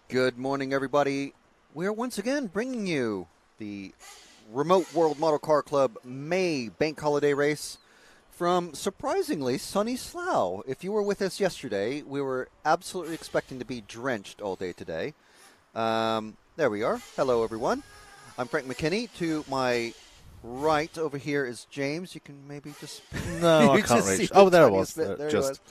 Good morning, everybody. We are once again bringing you the Remote World Model Car Club May Bank Holiday Race from surprisingly sunny Slough. If you were with us yesterday, we were absolutely expecting to be drenched all day today. There we are. Hello, everyone. I'm Frank McKinney. To my right over here is James. You can maybe just... No, I can't reach. Oh, there it was. There Just.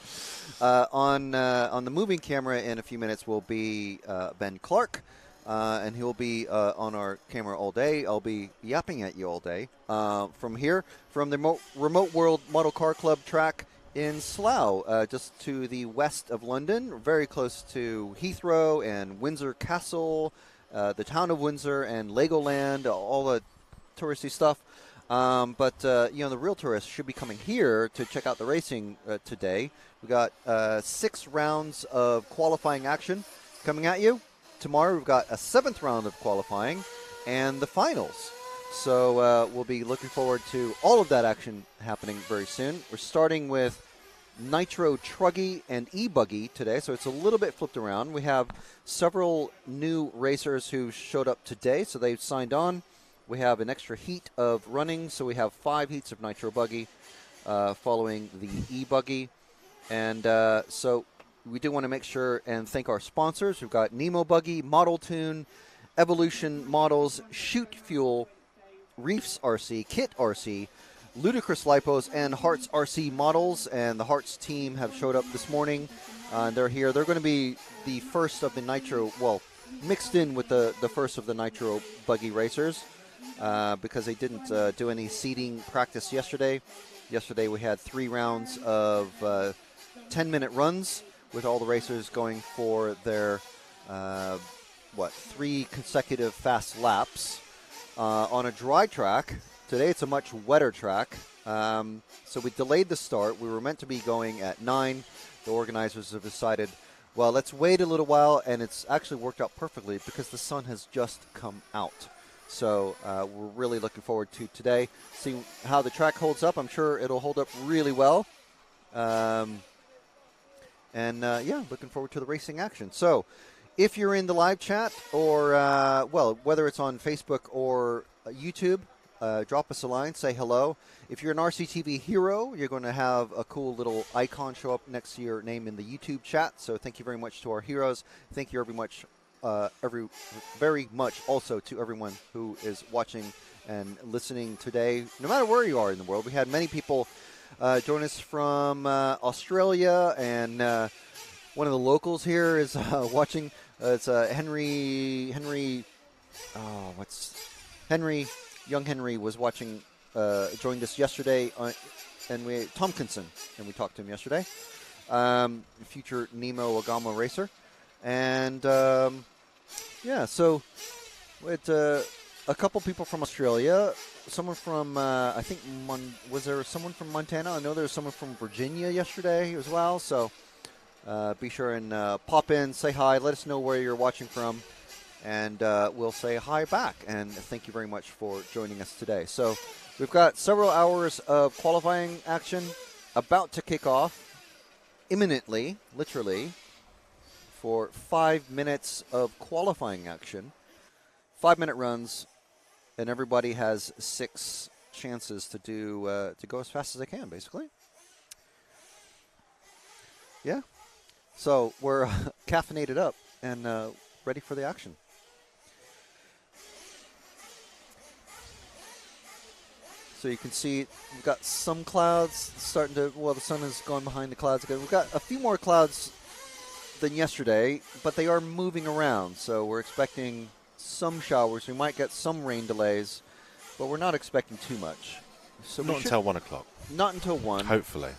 On the moving camera in a few minutes will be Ben Clark, and he'll be on our camera all day. I'll be yapping at you all day from here, from the Remote World Model Car Club track in Slough, just to the west of London, very close to Heathrow and Windsor Castle, the town of Windsor and Legoland, all the touristy stuff. But the real tourists should be coming here to check out the racing today. We got 6 rounds of qualifying action coming at you. Tomorrow we've got a 7th round of qualifying and the finals. So we'll be looking forward to all of that action happening very soon. We're starting with Nitro, Truggy, and e-buggy today, so it's a little bit flipped around. We have several new racers who showed up today, so they've signed on. We have an extra heat of running, so we have 5 heats of Nitro Buggy following the e-buggy. And so we do want to make sure and thank our sponsors. We've got Nemo Buggy, Model Tune, Evolution Models, Shoot Fuel, Reefs RC, Kit RC, Ludicrous Lipos, and Hearts RC Models. And the Hearts team have showed up this morning. They're here. They're going to be the first of the Nitro, well, mixed in with the first of the Nitro Buggy racers. Because they didn't do any seeding practice yesterday. Yesterday we had 3 rounds of 10-minute runs with all the racers going for their, 3 consecutive fast laps on a dry track. Today it's a much wetter track. So we delayed the start. We were meant to be going at 9. The organizers have decided, well, let's wait a little while, and it's actually worked out perfectly because the sun has just come out. So we're really looking forward to today, see how the track holds up. I'm sure it'll hold up really well. Looking forward to the racing action. So if you're in the live chat or, whether it's on Facebook or YouTube, drop us a line, say hello. If you're an RCTV hero, you're going to have a cool little icon show up next to your name in the YouTube chat. So thank you very much to our heroes. Thank you very much also to everyone who is watching and listening today, no matter where you are in the world. We had many people join us from Australia, and one of the locals here is watching. It's Henry. Young Henry was watching. Joined us yesterday, and Tompkinson, and we talked to him yesterday. Future Nemo Agama racer, and. So with a couple people from Australia, someone from, was there someone from Montana? I know there was someone from Virginia yesterday as well. So be sure and pop in, say hi, let us know where you're watching from, and we'll say hi back. And thank you very much for joining us today. So we've got several hours of qualifying action about to kick off imminently, literally, for 5 minutes of qualifying action, 5-minute runs, and everybody has 6 chances to go as fast as they can, basically. Yeah. So we're caffeinated up and ready for the action. So you can see we've got some clouds starting to, the sun has gone behind the clouds again. We've got a few more clouds than yesterday, but they are moving around, so we're expecting some showers. We might get some rain delays, but we're not expecting too much. So not until 1 o'clock. Not until 1. Hopefully.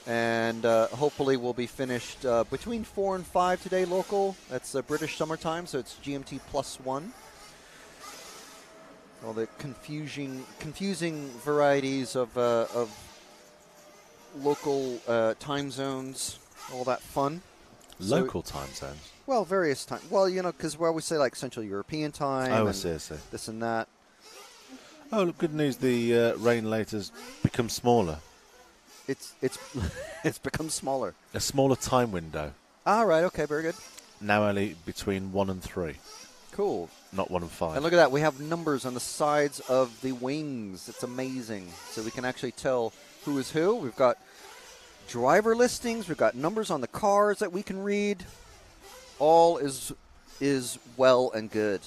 And hopefully we'll be finished between 4 and 5 today local. That's British summertime, so it's GMT +1. All the confusing varieties of local time zones, all that fun. Local time zones? Well, various time. Well, because we always say like Central European time. Oh, I see. This and that. Oh, look, good news. The rain later's become smaller. It's become smaller. A smaller time window. All right. Okay. Very good. now only between 1 and 3. Cool. Not 1 and 5. And look at that. We have numbers on the sides of the wings. It's amazing. So we can actually tell who is who. We've got driver listings. We've got numbers on the cars that we can read. All is well and good.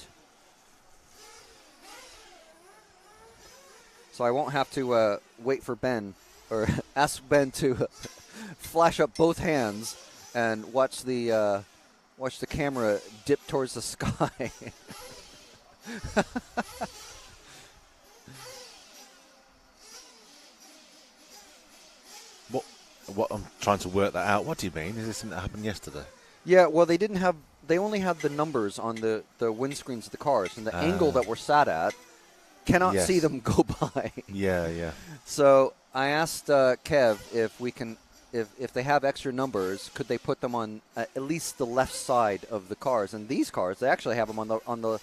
So I won't have to wait for Ben or ask Ben to flash up both hands and watch the camera dip towards the sky. What I'm trying to work that out. What do you mean? Is this something that happened yesterday? Yeah, well, they only had the numbers on the windscreens of the cars, and the angle that we're sat at cannot see them go by. Yeah. So I asked Kev if they have extra numbers, could they put them on at least the left side of the cars? And these cars, they actually have them on the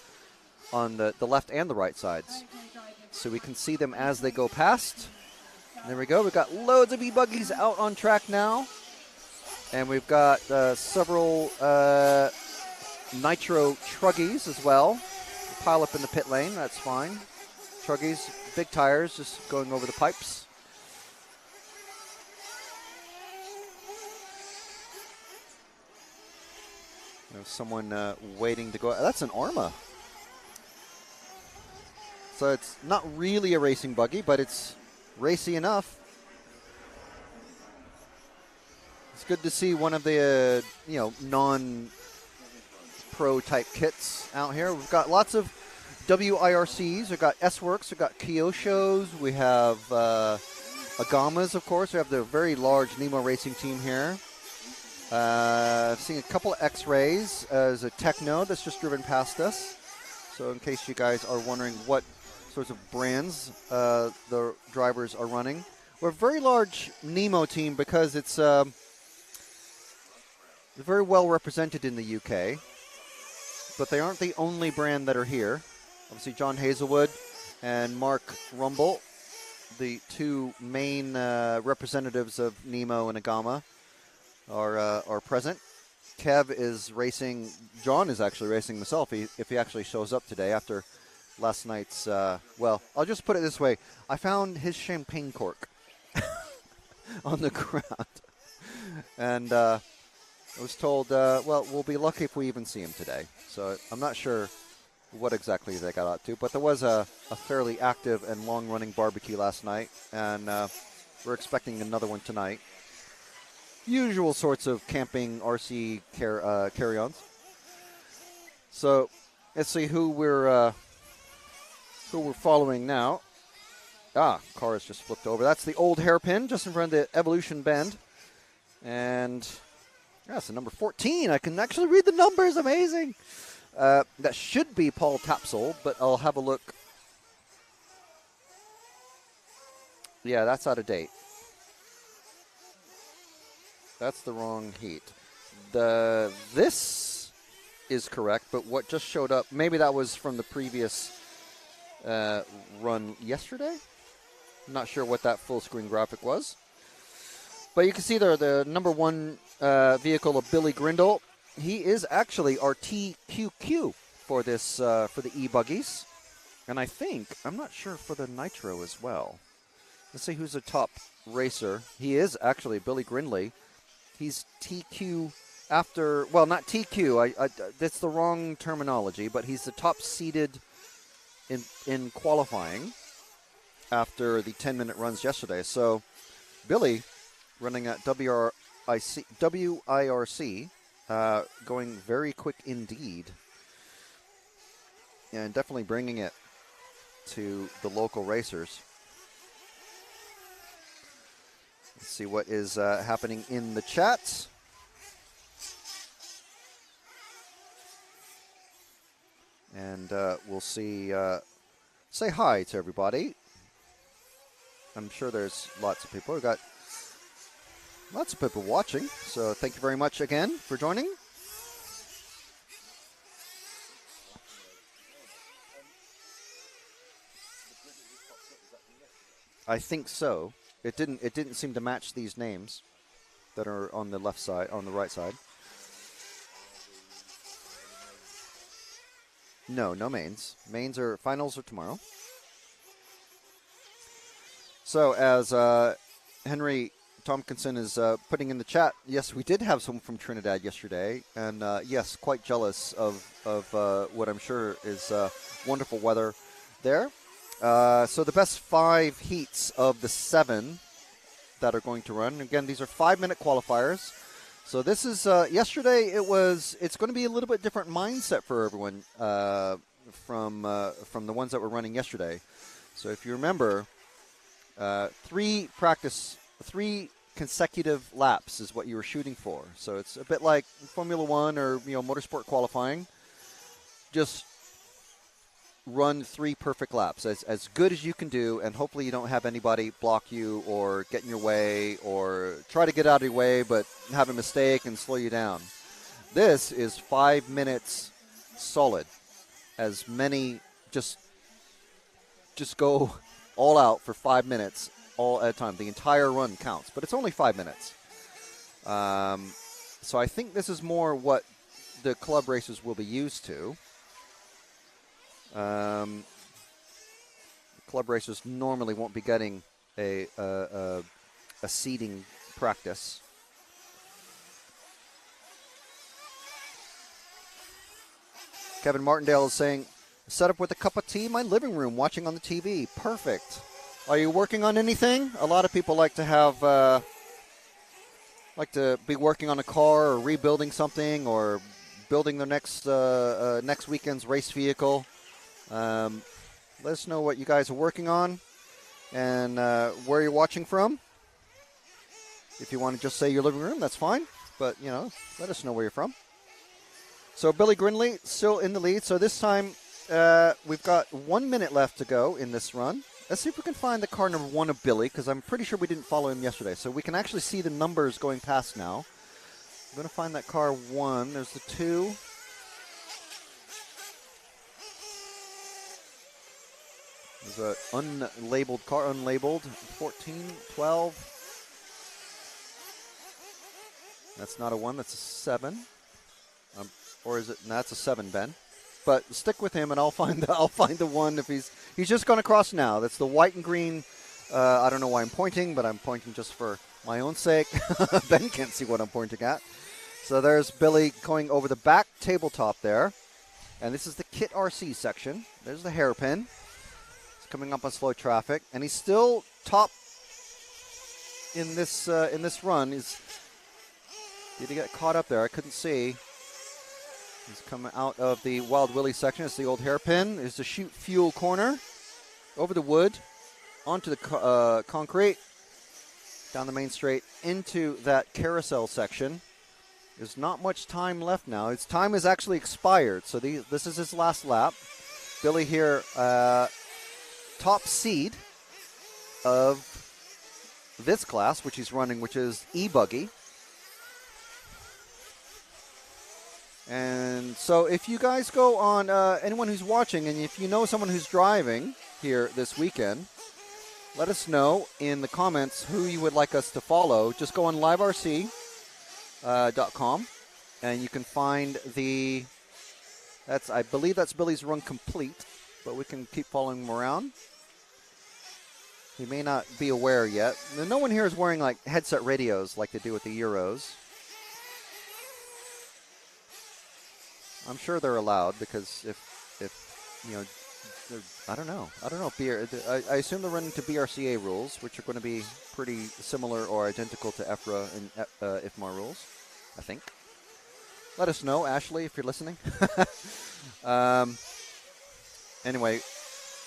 left and the right sides, so we can see them as they go past. And there we go. We've got loads of e-buggies out on track now, and we've got several Nitro Truggies as well. Pile up in the pit lane. That's fine. Truggies, big tires, just going over the pipes. There's someone waiting to go. That's an Arma. So it's not really a racing buggy, but it's racy enough. It's good to see one of the non-pro type kits out here. We've got lots of WIRCs. We've got S-Works. We've got Kyoshos. We have Agamas, of course. We have the very large Nemo racing team here. I've seen a couple of X-Rays as a Techno that's just driven past us. So in case you guys are wondering what sorts of brands the drivers are running. We're a very large Nemo team because it's very well represented in the UK. But they aren't the only brand that are here. Obviously, John Hazelwood and Mark Rumble, the two main representatives of Nemo and Agama, are present. Kev is racing. John is actually racing himself if he actually shows up today after last night's. Well, I'll just put it this way: I found his champagne cork on the ground, and I was told, well, we'll be lucky if we even see him today. So I'm not sure what exactly they got up to, but there was a fairly active and long-running barbecue last night, and we're expecting another one tonight. Usual sorts of camping RC carry-ons. So let's see who we're following now. Car has just flipped over. That's the old hairpin just in front of the Evolution bend, and that's the number 14. I can actually read the numbers. Amazing. That should be Paul Tapsell, but I'll have a look. Yeah, that's out of date. That's the wrong heat. This is correct, but what just showed up, maybe that was from the previous run yesterday. I'm not sure what that full screen graphic was. But you can see there the number 1 vehicle of Billy Grindle. He is actually our TQQ for this for the e-buggies. And I'm not sure for the Nitro as well. Let's see who's the top racer. He is actually Billy Grindley. He's TQ after, well, not TQ. That's the wrong terminology, but he's the top seeded in qualifying after the 10-minute runs yesterday. So Billy running at WIRC, going very quick indeed, and definitely bringing it to the local racers. Let's see what is happening in the chat. And we'll see. Say hi to everybody. I'm sure there's lots of people. We've got lots of people watching. So thank you very much again for joining. I think so. It didn't seem to match these names that are on the left side, on the right side. No mains. Finals are tomorrow. So as Henry Tompkinson is putting in the chat, yes, we did have someone from Trinidad yesterday, and yes, quite jealous of what I'm sure is wonderful weather there. So the best 5 heats of the 7 that are going to run. Again, these are 5-minute qualifiers. So this is yesterday. It's going to be a little bit different mindset for everyone from the ones that were running yesterday. So if you remember, 3 consecutive laps is what you were shooting for. So it's a bit like Formula One or motorsport qualifying. Just run 3 perfect laps, as good as you can do, and hopefully you don't have anybody block you or get in your way or try to get out of your way but have a mistake and slow you down. This is 5 minutes solid. As many just go all out for 5 minutes all at a time. The entire run counts, but it's only 5 minutes. So I think this is more what the club races will be used to. Club racers normally won't be getting a seeding practice. Kevin Martindale is saying, set up with a cup of tea in my living room, watching on the TV. Perfect. Are you working on anything? A lot of people like to have, be working on a car or rebuilding something or building their next weekend's race vehicle. Let us know what you guys are working on and where you're watching from. If you want to just say your living room, that's fine. But, let us know where you're from. So Billy Grinley still in the lead. So this time we've got 1 minute left to go in this run. Let's see if we can find the car number 1 of Billy, because I'm pretty sure we didn't follow him yesterday. So we can actually see the numbers going past now. I'm going to find that car 1. There's the 2. There's an unlabeled car, unlabeled. 14, 12. That's not a 1, that's a 7. Or is it? No, that's a 7, Ben. But stick with him, and I'll find the 1 if he's just gone across now. That's the white and green. I don't know why I'm pointing, but I'm pointing just for my own sake. Ben can't see what I'm pointing at. So there's Billy going over the back tabletop there, and this is the Kit RC section. There's the hairpin. It's coming up on slow traffic, and he's still top in this run. Did he get caught up there? I couldn't see. He's coming out of the Wild Willie section. It's the old hairpin. There's the chute fuel corner. Over the wood. Onto the concrete. Down the main straight. Into that carousel section. There's not much time left now. His time is actually expired. So this is his last lap. Billy here, top seed of this class, which he's running, which is e-buggy. And so if you guys go on, anyone who's watching, and if you know someone who's driving here this weekend, let us know in the comments who you would like us to follow. Just go on liverc.com, and you can find I believe that's Billy's run complete, but we can keep following him around. He may not be aware yet. No one here is wearing like headset radios like they do with the Euros. I'm sure they're allowed, because if I don't know. I assume they're running to BRCA rules, which are going to be pretty similar or identical to EFRA and IFMAR rules, I think. Let us know, Ashley, if you're listening. Anyway,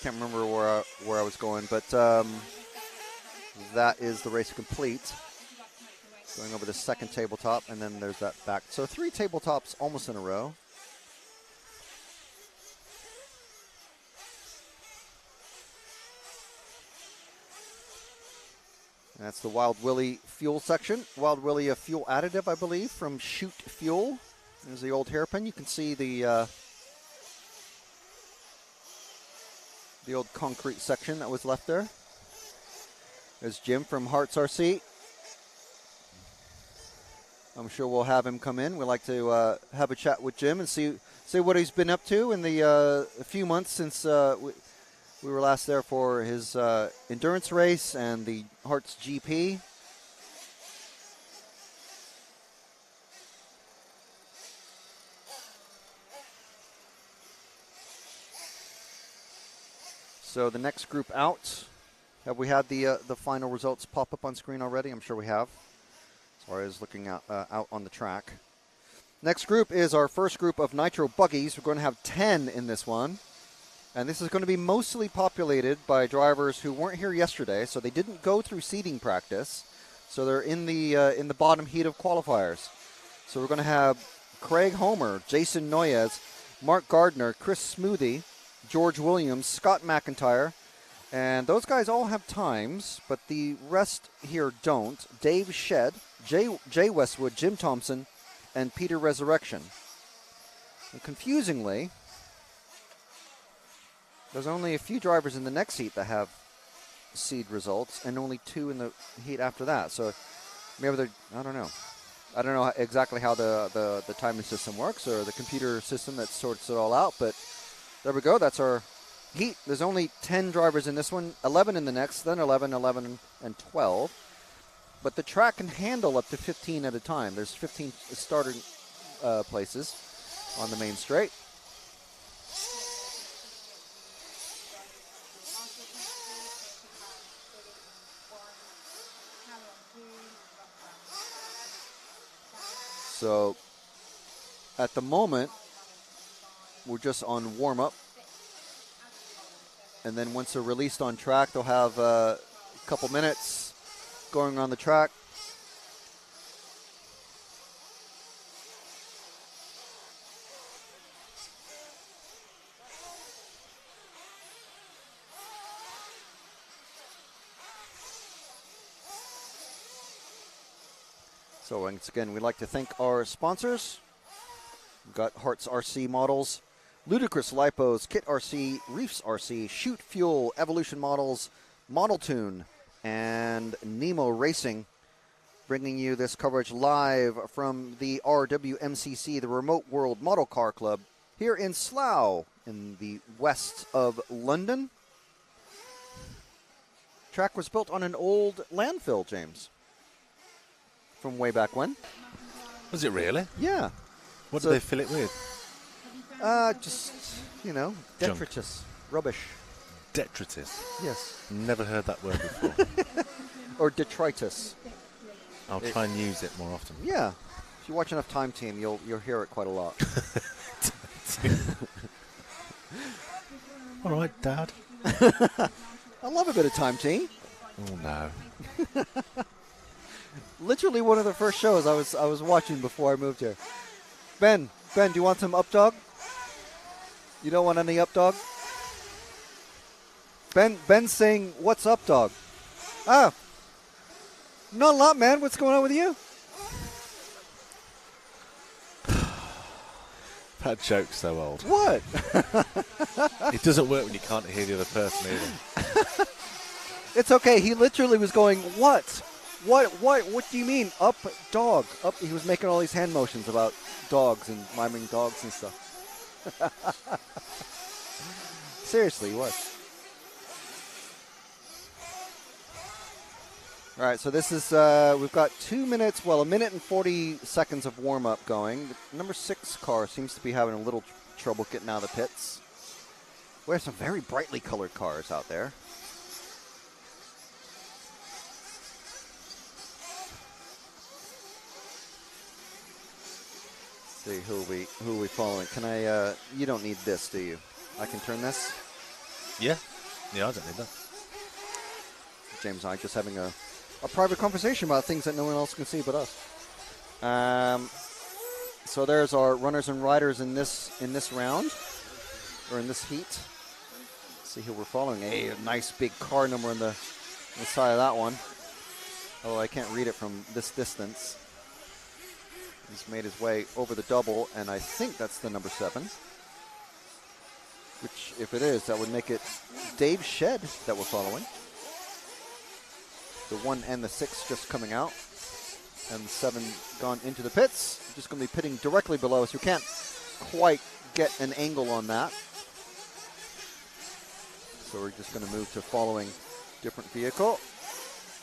can't remember where I was going, but that is the race complete. Going over the second tabletop, and then there's that back. So 3 tabletops almost in a row. That's the Wild Willie fuel section. Wild Willie, a fuel additive, I believe, from Chute Fuel. There's the old hairpin. You can see the old concrete section that was left there. There's Jim from Hearts RC. I'm sure we'll have him come in. We'd like to have a chat with Jim and see see what he's been up to in the few months since we were last there for his endurance race and the Hearts GP. So the next group out. Have we had the final results pop up on screen already? I'm sure we have. As far as looking out on the track. Next group is our first group of Nitro buggies. We're going to have 10 in this one. And this is going to be mostly populated by drivers who weren't here yesterday, so they didn't go through seeding practice. So they're in the bottom heat of qualifiers. So we're going to have Craig Homer, Jason Noyes, Mark Gardner, Chris Smoothie, George Williams, Scott McIntyre, and those guys all have times, but the rest here don't. Dave Shed, Jay Westwood, Jim Thompson, and Peter Resurrection. And confusingly, there's only a few drivers in the next heat that have seed results, and only 2 in the heat after that. So maybe they're, I don't know. I don't know exactly how the timing system works or the computer system that sorts it all out, but there we go. That's our heat. There's only 10 drivers in this one, 11 in the next, then 11, 11, and 12. But the track can handle up to 15 at a time. There's 15 starting places on the main straight. So at the moment, we're just on warm-up. And then once they're released on track, they'll have a couple minutes going on the track. So once again, we'd like to thank our sponsors. We've got Hearts RC Models, Ludicrous Lipos, Kit RC, Reefs RC, Shoot Fuel, Evolution Models, Model Tune, and Nemo Racing, bringing you this coverage live from the RWMCC, the Remote World Model Car Club, here in Slough, in the west of London. Track was built on an old landfill, James, from way back when. Was it really? Yeah. What did they fill it with? Just, you know, detritus. Rubbish. Detritus? Yes. Never heard that word before. Or detritus. I'll try and use it more often. Yeah. If you watch enough Time Team, you'll hear it quite a lot. All right, Dad. I love a bit of Time Team. Oh, no. Literally one of the first shows I was watching before I moved here. Ben, do you want some up dog? You don't want any up dog? Ben's saying, "What's up, dog?" Ah, not a lot, man. What's going on with you? That joke's so old. What? It doesn't work when you can't hear the other person either. It's okay. He literally was going, "What? What do you mean? Up, dog? Up?" He was making all these hand motions about dogs and miming dogs and stuff. Seriously, what? All right, so this is, we've got 2 minutes, well, 1 minute and 40 seconds of warm-up going. The number 6 car seems to be having a little trouble getting out of the pits. We have some very brightly colored cars out there. See who are we following. Can I? You don't need this, do you? I can turn this. Yeah, I don't need that. James and I just having a private conversation about things that no one else can see but us. So there's our runners and riders in this round, or in this heat. Let's see who we're following. A nice big car number on the side of that one. Oh, I can't read it from this distance. He's made his way over the double, and I think that's the number 7. Which, if it is, that would make it Dave Shed that we're following. The 1 and the 6 just coming out, and the 7 gone into the pits. Just going to be pitting directly below us. You can't quite get an angle on that. So we're just going to move to following different vehicle,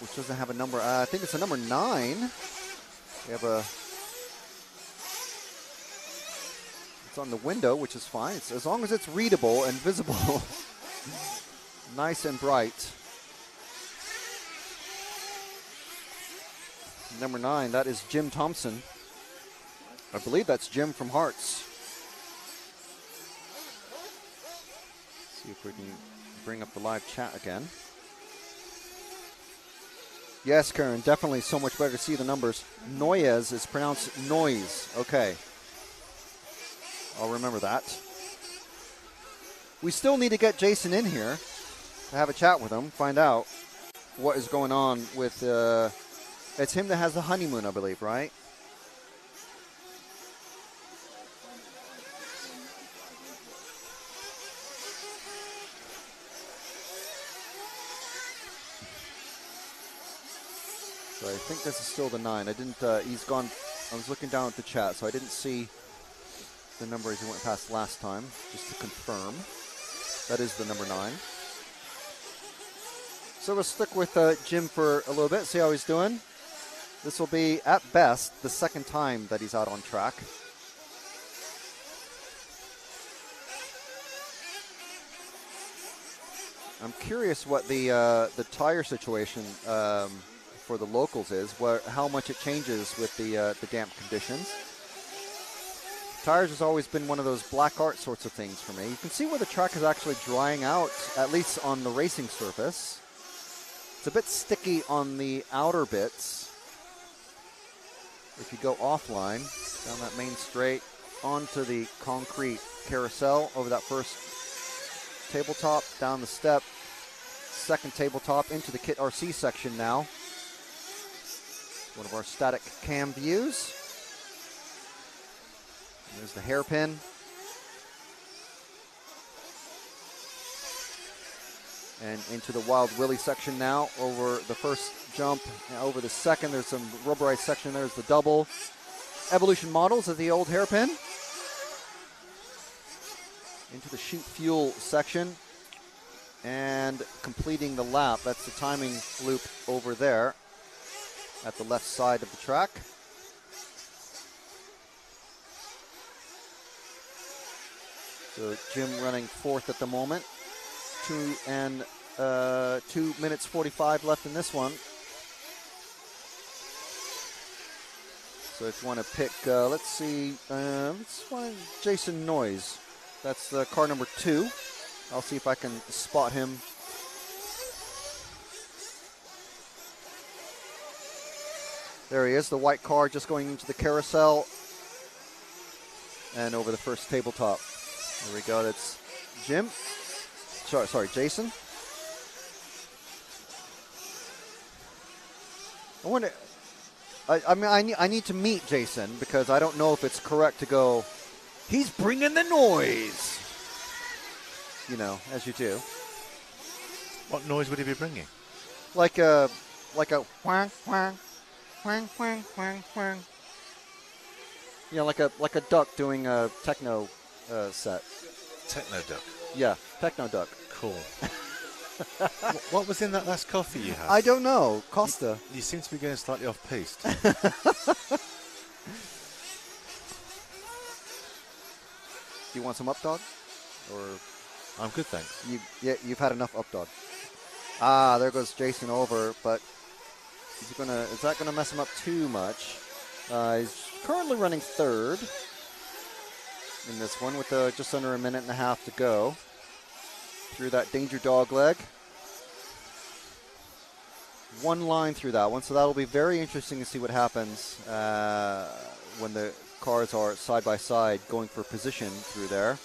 which doesn't have a number. I think it's a number 9. We have a. It's on the window, which is fine. It's, as long as it's readable and visible, nice and bright. Number 9, that is Jim Thompson. I believe that's Jim from Hearts. See if we can bring up the live chat again. Yes, Karen, definitely so much better to see the numbers. Noyes is pronounced noise. Okay. I'll remember that. We still need to get Jason in here to have a chat with him, find out what is going on with... it's him that has the honeymoon, I believe, right? So I think this is still the 9. I didn't, he's gone, I was looking down at the chat, so I didn't see the number as he went past last time, just to confirm. That is the number 9. So we'll stick with Jim for a little bit, see how he's doing. This will be, at best, the second time that he's out on track. I'm curious what the tire situation for the locals is, how much it changes with the damp conditions. Tires has always been one of those black art sorts of things for me. You can see where the track is actually drying out, at least on the racing surface. It's a bit sticky on the outer bits. If you go offline, down that main straight, onto the concrete carousel, over that first tabletop, down the step, second tabletop, into the Kit RC section now. One of our static cam views. And there's the hairpin. And into the Wild Willie section now, over the first jump, over the second. There's some rubberized section. There's the double. Evolution Models at the old hairpin. Into the Sheep Fuel section. And completing the lap. That's the timing loop over there at the left side of the track. So Jim running fourth at the moment. 2 minutes 45 left in this one. So if you want to pick, let's see, let's find Jason Noyes. That's car number 2. I'll see if I can spot him. There he is, the white car just going into the carousel and over the first tabletop. There we go, that's Jim. Sorry, Jason. I wonder, I need to meet Jason because I don't know if it's correct to go, he's bringing the noise. You know, as you do. What noise would he be bringing? Like a whang, whang, whang, whang, whang, whang. You know, like a duck doing a techno set. Techno duck. Yeah, techno duck. Cool. What was in that last coffee you had? I don't know. Costa. You seem to be going slightly off piste. Do you want some up dog? Or I'm good, thanks. You've had enough up dog. Ah, there goes Jason over, but is that gonna mess him up too much? He's currently running third in this one with just under a minute and a half to go through that danger dog leg. One line through that one, so that'll be very interesting to see what happens when the cars are side by side going for position through there.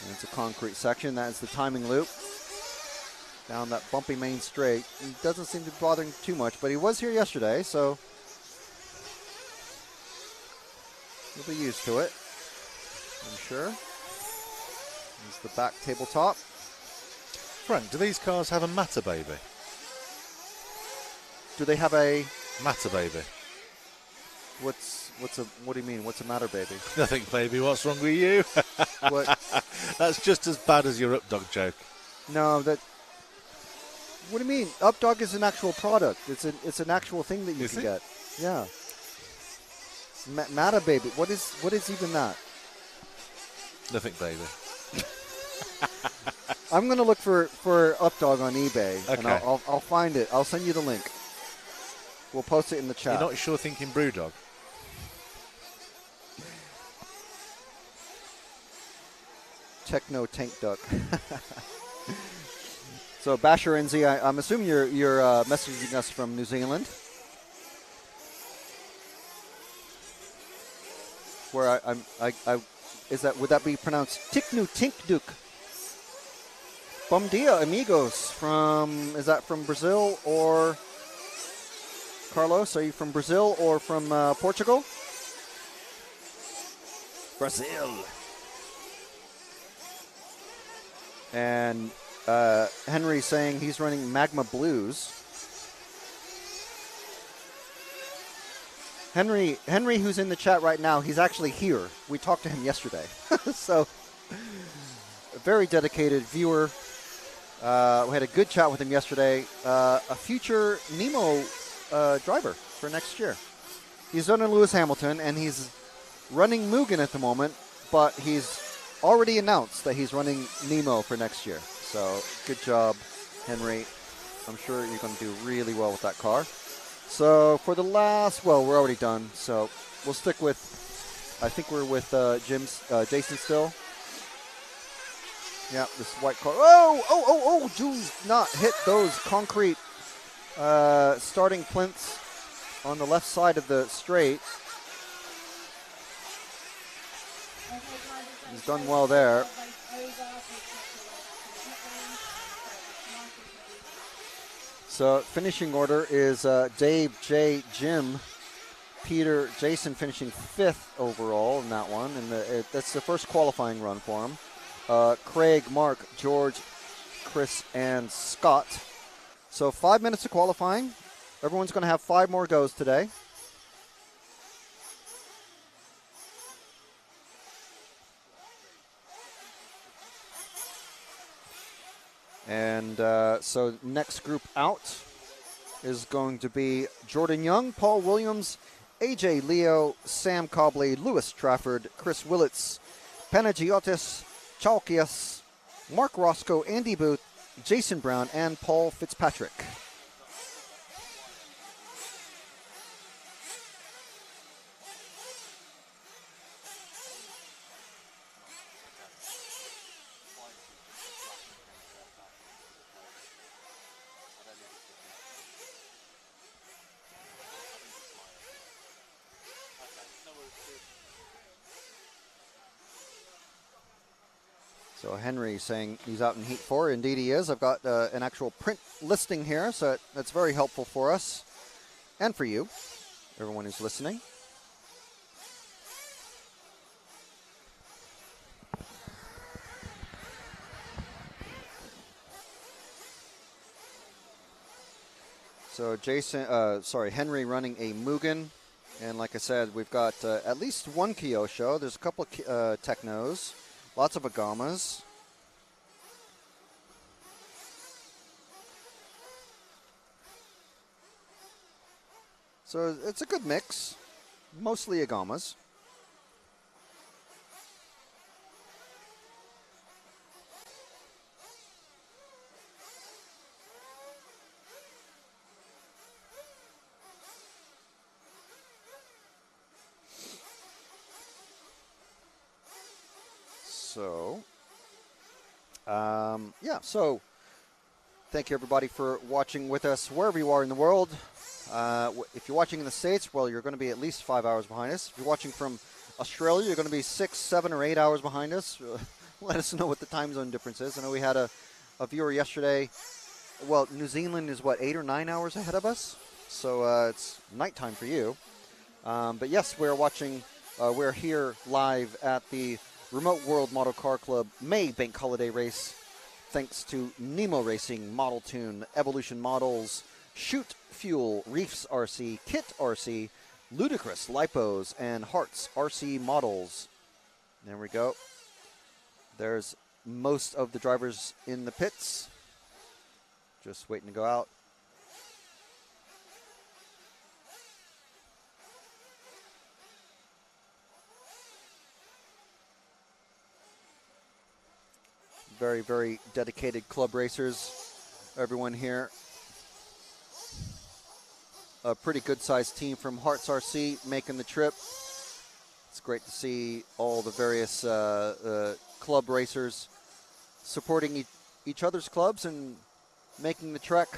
And it's a concrete section. That's the timing loop down that bumpy main straight. He doesn't seem to be bothering too much, but he was here yesterday, so he'll be used to it, I'm sure. There's the back tabletop. Frank, do these cars have a matter baby? Do they have a matter baby? What do you mean? What's the matter, baby? Nothing, baby. What's wrong with you? What? That's just as bad as your updog joke. No, that. What do you mean? Updog is an actual product. It's an actual thing that you can get. Yeah. Mata baby. What is even that? Nothing, baby. I'm gonna look for Updog on eBay, okay. and I'll find it. I'll send you the link. We'll post it in the chat. You're not sure thinking Brewdog? Techno Tank Duck. So Basher NZ, I'm assuming you're messaging us from New Zealand, where would that be pronounced Tiknu Tink Duk? Bom dia, amigos. Is that from Brazil or Carlos? Are you from Brazil or from Portugal? Brazil. And Henry saying he's running Magma Blues. Henry, who's in the chat right now, he's actually here. We talked to him yesterday. So, a very dedicated viewer. We had a good chat with him yesterday. A future Nemo driver for next year. He's running Lewis Hamilton, and he's running Mugen at the moment, but he's already announced that he's running Nemo for next year. So, good job, Henry. I'm sure you're going to do really well with that car. So, for the last, well, we're already done. So, we'll stick with, I think we're with Jason still. Yeah, this white car. Oh, do not hit those concrete starting plinths on the left side of the straight. He's done well there. So finishing order is Dave, Jay, Jim, Peter, Jason finishing 5th overall in that one. And that's the first qualifying run for him. Craig, Mark, George, Chris, and Scott. So 5 minutes of qualifying. Everyone's going to have 5 more goes today. And so next group out is going to be Jordan Young, Paul Williams, AJ Leo, Sam Cobley, Lewis Trafford, Chris Willits, Panagiotis, Chalkias, Mark Roscoe, Andy Booth, Jason Brown, and Paul Fitzpatrick. So Henry saying he's out in Heat 4. Indeed he is. I've got an actual print listing here, so that's very helpful for us and for you, everyone who's listening. So Henry running a Mugen. And like I said, we've got at least one Kyosho. There's a couple of Technos. Lots of Agamas. So it's a good mix. Mostly Agamas. So, so thank you everybody for watching with us wherever you are in the world. If you're watching in the States, well, you're going to be at least 5 hours behind us. If you're watching from Australia, you're going to be 6, 7, or 8 hours behind us. Let us know what the time zone difference is. I know we had a viewer yesterday. Well, New Zealand is, 8 or 9 hours ahead of us? So it's nighttime for you. But yes, we're watching, we're here live at the Remote World Model Car Club May Bank Holiday Race, thanks to Nemo Racing, Model Tune, Evolution Models, Shoot Fuel, Reefs RC, Kit RC, Ludicrous, Lipos, and Hearts RC models. There we go. There's most of the drivers in the pits. Just waiting to go out. Very, very dedicated club racers. Everyone here. A pretty good sized team from Hearts RC making the trip. It's great to see all the various club racers supporting each other's clubs and making the trek.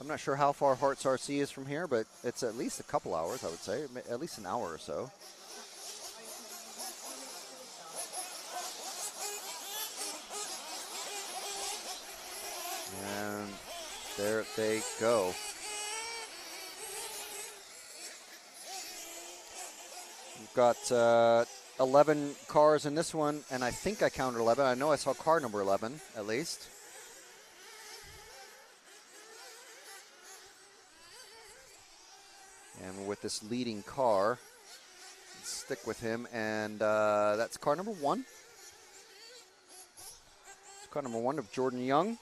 I'm not sure how far Hearts RC is from here, but it's at least a couple hours, I would say, at least an hour or so. And there they go. We've got 11 cars in this one, and I think I counted 11. I know I saw car number 11, at least. And with this leading car, let's stick with him, and that's car number 1. It's car number 1 of Jordan Young.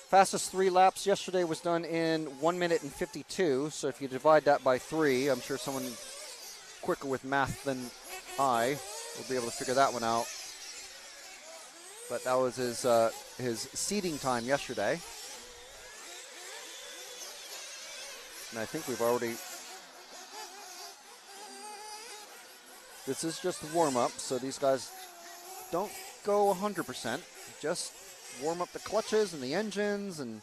Fastest 3 laps yesterday was done in 1 minute and 52. So if you divide that by 3, I'm sure someone quicker with math than I will be able to figure that one out. But that was his seeding time yesterday. And I think we've already... This is just a warm-up, so these guys don't go 100%. Just warm up the clutches and the engines, and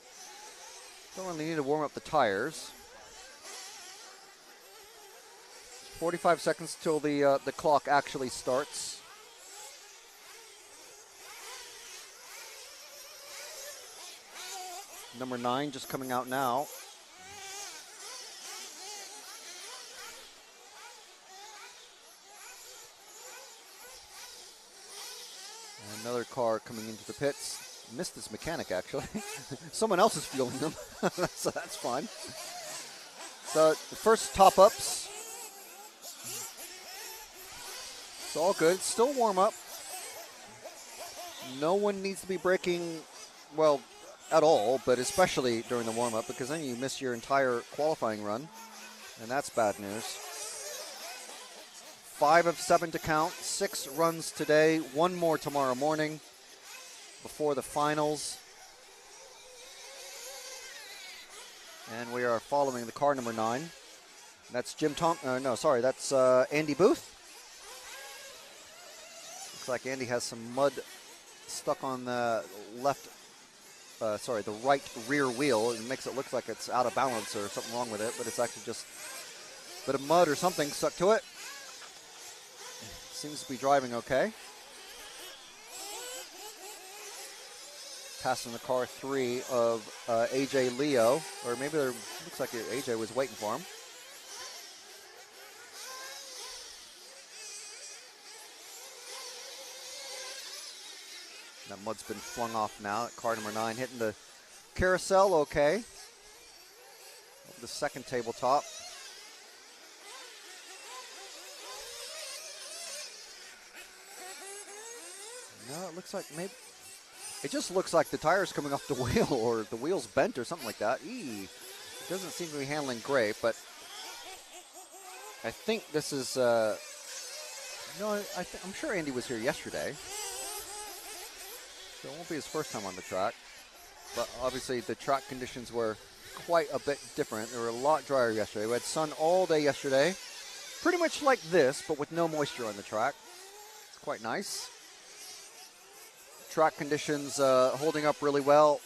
don't really need to warm up the tires. 45 seconds till the clock actually starts. Number 9 just coming out now. And another car coming into the pits. Missed this mechanic, actually. Someone else is fueling them, so that's fine. So the first top-ups. It's all good. It's still warm-up. No one needs to be braking, well, at all, but especially during the warm-up, because then you miss your entire qualifying run, and that's bad news. 5 of 7 to count. 6 runs today. 1 more tomorrow morning before the finals. And we are following the car number 9. That's that's Andy Booth. Looks like Andy has some mud stuck on the the right rear wheel. It makes it look like it's out of balance or something wrong with it, but it's actually just a bit of mud or something stuck to it. Seems to be driving okay. Passing the car 3 of AJ Leo, or maybe looks like AJ was waiting for him. That mud's been flung off now. Car number 9 hitting the carousel okay. Over the second tabletop. No, it looks like maybe... It just looks like the tire's coming off the wheel, or the wheel's bent or something like that. It doesn't seem to be handling great, but I think this is... I'm sure Andy was here yesterday. So it won't be his first time on the track. But obviously the track conditions were quite a bit different. They were a lot drier yesterday. We had sun all day yesterday. Pretty much like this, but with no moisture on the track. It's quite nice. Track conditions holding up really well.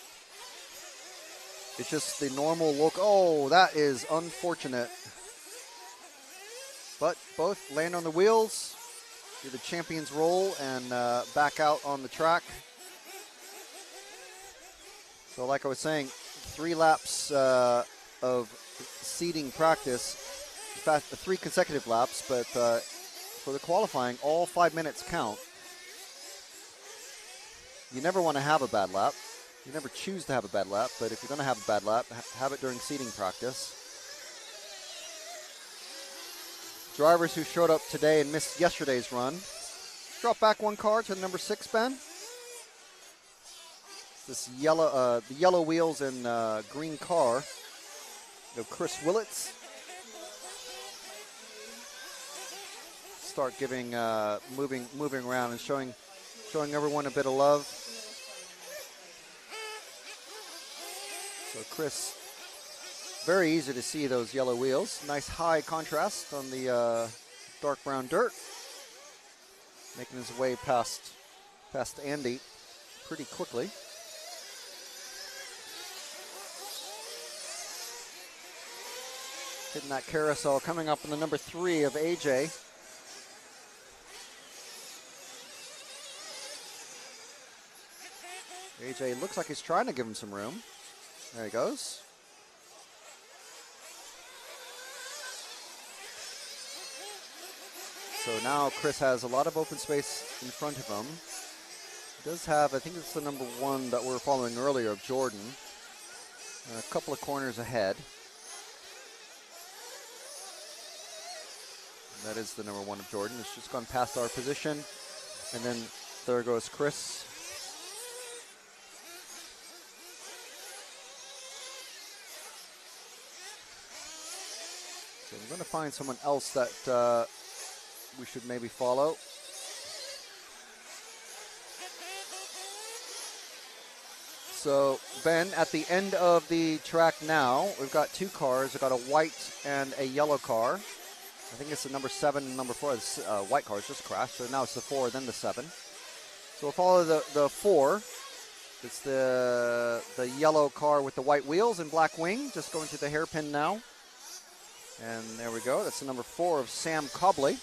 It's just the normal look. Oh, that is unfortunate. But both land on the wheels, do the champion's roll, and back out on the track. So like I was saying, 3 laps of seeding practice, 3 consecutive laps, but for the qualifying, all 5 minutes count. You never want to have a bad lap. You never choose to have a bad lap, but if you're going to have a bad lap, have it during seeding practice. drivers who showed up today and missed yesterday's run. Drop back one car to number 6, Ben. This yellow, the yellow wheels and green car of Chris Willits. Start giving, moving around and showing everyone a bit of love. So Chris, very easy to see those yellow wheels. Nice high contrast on the dark brown dirt. Making his way past Andy pretty quickly. Hitting that carousel, coming up on the number 3 of AJ. AJ looks like he's trying to give him some room. There he goes. So now Chris has a lot of open space in front of him. He does have, I think it's the number 1 that we were following earlier of Jordan. A couple of corners ahead. That is the number 1 of Jordan. It's just gone past our position. And then there goes Chris. So we're going to find someone else that we should maybe follow. So Ben, at the end of the track now, we've got 2 cars. We've got a white and a yellow car. I think it's the number 7 and number 4. The white cars just crashed, so now it's the 4, then the 7. So we'll follow the 4. It's the yellow car with the white wheels and black wing, just going to the hairpin now. And there we go. That's the number 4 of Sam Cobley.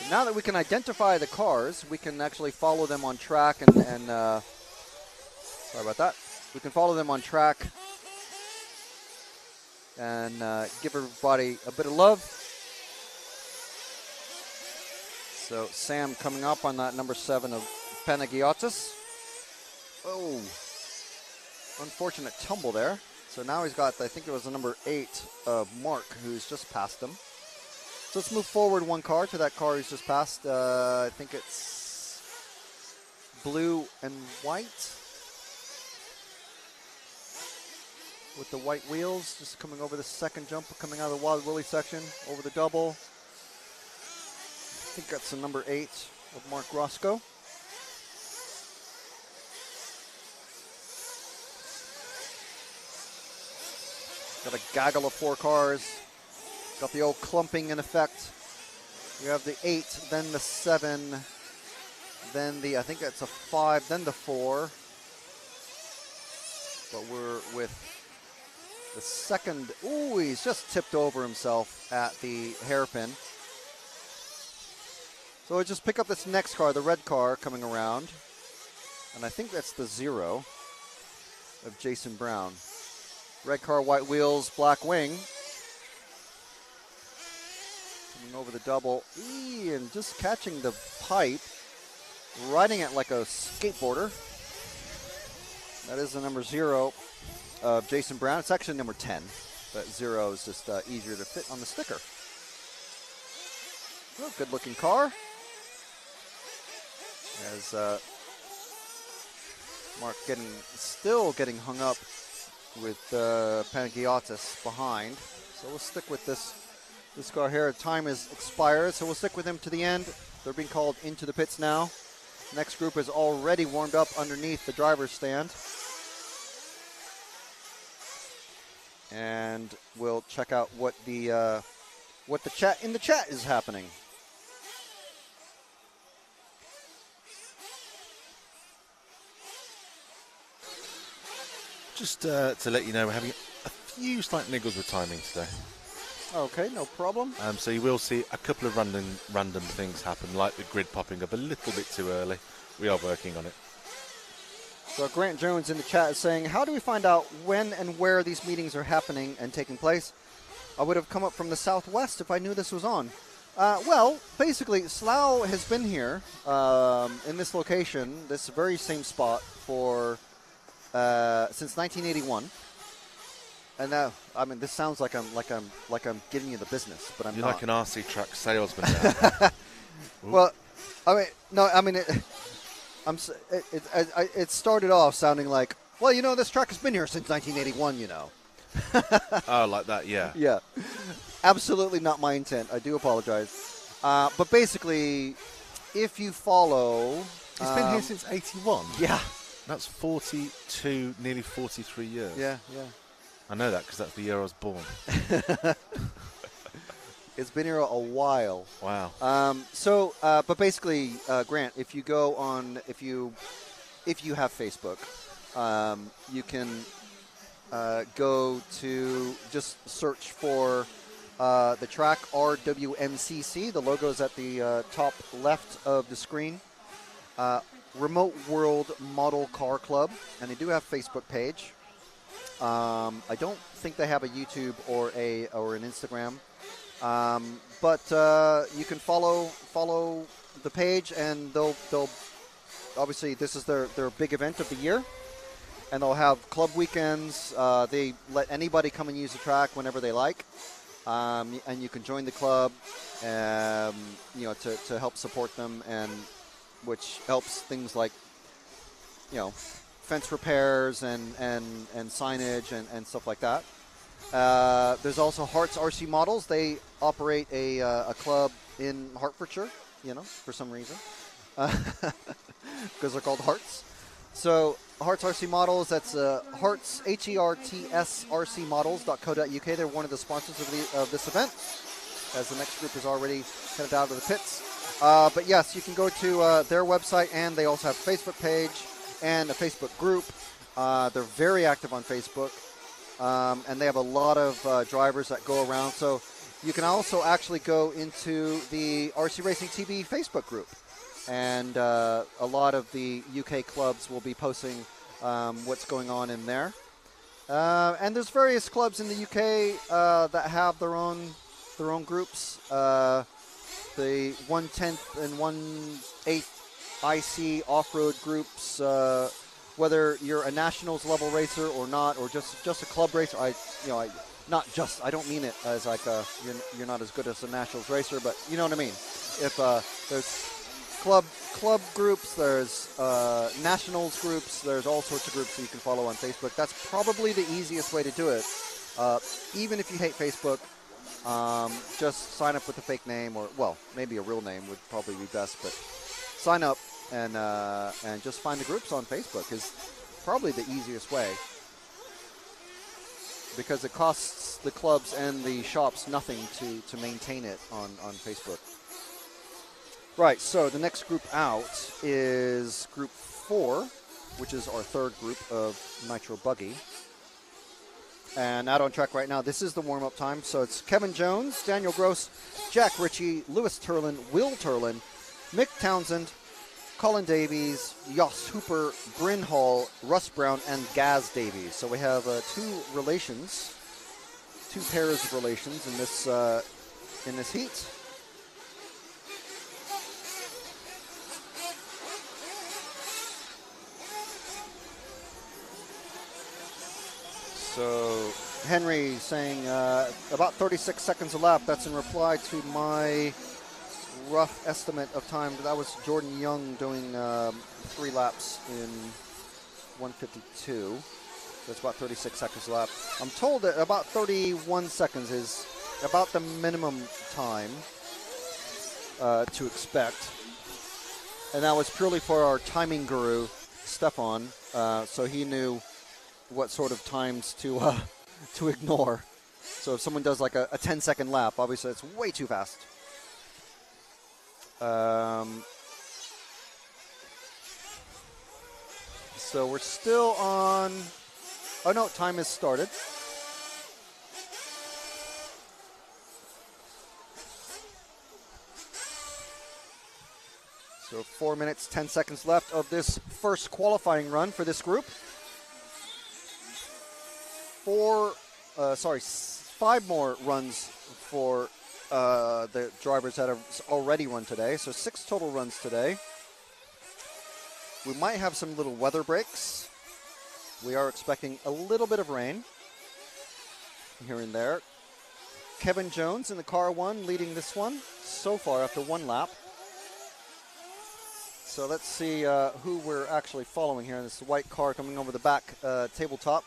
And now that we can identify the cars, we can actually follow them on track and sorry about that. We can follow them on track and give everybody a bit of love. So Sam coming up on that number 7 of Panagiotis. Oh, unfortunate tumble there. So now he's got, I think it was the number 8 of Mark, who's just passed him. So let's move forward one car to that car he's just passed. I think it's blue and white. With the white wheels, just coming over the second jump, coming out of the Wild Willie section, over the double. I think that's the number 8 of Mark Roscoe. Got a gaggle of 4 cars. Got the old clumping in effect. You have the 8, then the 7, then the, I think that's a 5, then the 4. But we're with the second. Ooh, he's just tipped over himself at the hairpin. So we'll just pick up this next car, the red car coming around. And I think that's the 0 of Jason Brown. Red car, white wheels, black wing. Coming over the double. And just catching the pipe. Riding it like a skateboarder. That is the number 0 of Jason Brown. It's actually number 10. But 0 is just easier to fit on the sticker. Oh, good looking car. As Mark still getting hung up with Panagiotis behind. So we'll stick with this car here. Time is expired, so we'll stick with him to the end. They're being called into the pits now. Next group is already warmed up underneath the driver's stand. And we'll check out what the chat in the chat is happening. Just to let you know, we're having a few slight niggles with timing today. Okay, no problem. So you will see a couple of random things happen, like the grid popping up a little bit too early. We are working on it. So Grant Jones in the chat is saying, how do we find out when and where these meetings are happening and taking place? I would have come up from the southwest if I knew this was on. Well, basically, Slough has been here in this location, this very same spot, for since 1981. And now, I mean, this sounds like I'm giving you the business, but I'm You're not. like an RC truck salesman now. Well, I mean, no, I mean, it started off sounding like, well, you know, this truck has been here since 1981, you know. Oh, like that, yeah. Yeah, absolutely not my intent. I do apologize. But basically, if you follow... It's been here since 81? Yeah. That's 42, nearly 43 years. Yeah. I know that because that's the year I was born. It's been here a while. Wow. But basically, Grant, if you go on, if you have Facebook, you can go to just search for the track RWMCC. The logo is at the top left of the screen. Remote World Model Car Club, and they do have a Facebook page. I don't think they have a YouTube or an Instagram. But you can follow the page, and they'll obviously, this is their big event of the year, and they'll have club weekends. They let anybody come and use the track whenever they like, and you can join the club, to help support them, and which helps things like, fence repairs and signage and stuff like that. There's also Hearts RC Models. They operate a club in Hertfordshire, for some reason, because they're called Hearts. So Hearts RC Models, that's Hearts, Herts RCmodels.co.uk. They're one of the sponsors of this event, as the next group is already headed out of the pits. But yes, you can go to their website, and they also have a Facebook page and a Facebook group. They're very active on Facebook. And they have a lot of drivers that go around. So you can also actually go into the RC Racing TV Facebook group. And a lot of the UK clubs will be posting what's going on in there. And there's various clubs in the UK that have their own groups. The 1/10 and 1/8 IC off-road groups, whether you're a nationals level racer or not, or just a club racer. I don't mean it as like you're not as good as a nationals racer, but you know what I mean. If there's club groups, there's nationals groups, there's all sorts of groups that you can follow on Facebook. That's probably the easiest way to do it. Even if you hate Facebook, just sign up with a fake name, or maybe a real name would probably be best, but sign up and just find the groups on Facebook is probably the easiest way, because it costs the clubs and the shops nothing to maintain it on Facebook. Right, so the next group out is Group 4, which is our third group of Nitro Buggy. And out on track right now, this is the warm-up time. So it's Kevin Jones, Daniel Gross, Jack Ritchie, Lewis Turlin, Will Turlin, Mick Townsend, Colin Davies, Jos Hooper, Bryn Hall, Russ Brown, and Gaz Davies. So we have two pairs of relations in this heat. So Henry saying about 36 seconds a lap. That's in reply to my rough estimate of time. That was Jordan Young doing 3 laps in 1:52. That's about 36 seconds a lap. I'm told that about 31 seconds is about the minimum time to expect. And that was purely for our timing guru, Stefan, so he knew what sort of times to ignore. So if someone does like a 10-second lap, obviously it's way too fast. So we're still on. Oh no, time has started. So 4 minutes, 10 seconds left of this first qualifying run for this group. 5 more runs for the drivers that have already run today. So 6 total runs today. We might have some little weather breaks. We are expecting a little bit of rain. here and there. Kevin Jones in the car 1 leading this one so far after 1 lap. So let's see who we're actually following here. This white car coming over the back tabletop.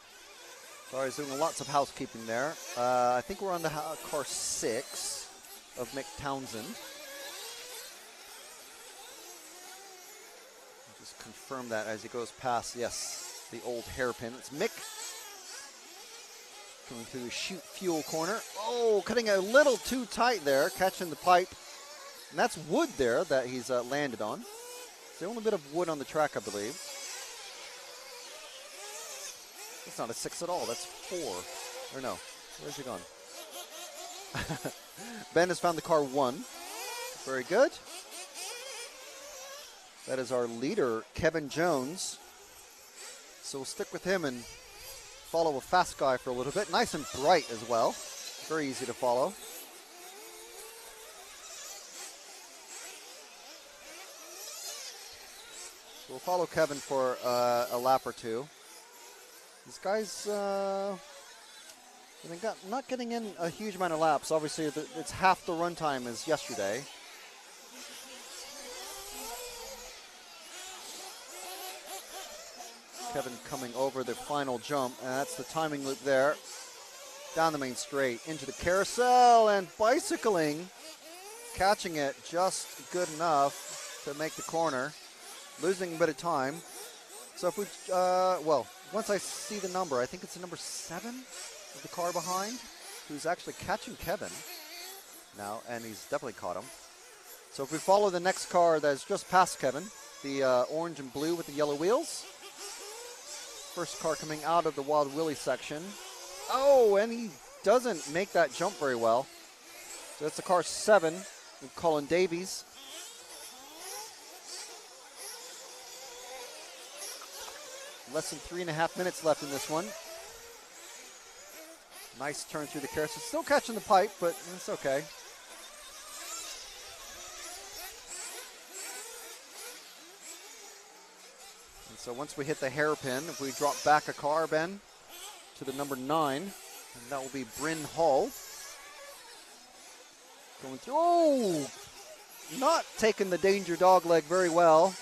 Sorry, he's doing lots of housekeeping there. I think we're on the car 6 of Mick Townsend. Just confirm that as he goes past, yes, the old hairpin. It's Mick coming through the chute fuel corner. Oh, cutting a little too tight there, catching the pipe. And that's wood there that he's landed on. It's the only bit of wood on the track, I believe. It's not a 6 at all, that's 4. Or no, where's he gone? Ben has found the car 1. Very good. That is our leader, Kevin Jones. So we'll stick with him and follow a fast guy for a little bit. Nice and bright as well. Very easy to follow. So we'll follow Kevin for a lap or 2. These guys, not getting in a huge amount of laps. Obviously, it's half the run time as yesterday. Kevin coming over the final jump, and that's the timing loop there. Down the main straight, into the carousel, and bicycling, catching it just good enough to make the corner. Losing a bit of time. So if we, once I see the number, I think it's the number 7 of the car behind, who's actually catching Kevin now, and he's definitely caught him. So if we follow the next car that's just past Kevin, the orange and blue with the yellow wheels. First car coming out of the Wild Willie section. Oh, and he doesn't make that jump very well. So that's the car 7 with Colin Davies. Less than 3.5 minutes left in this one. Nice turn through the carousel. Still catching the pipe, but it's okay. And so once we hit the hairpin, if we drop back a car, Ben, to the number 9, and that will be Bryn Hall. Going through. Oh! Not taking the danger dog leg very well.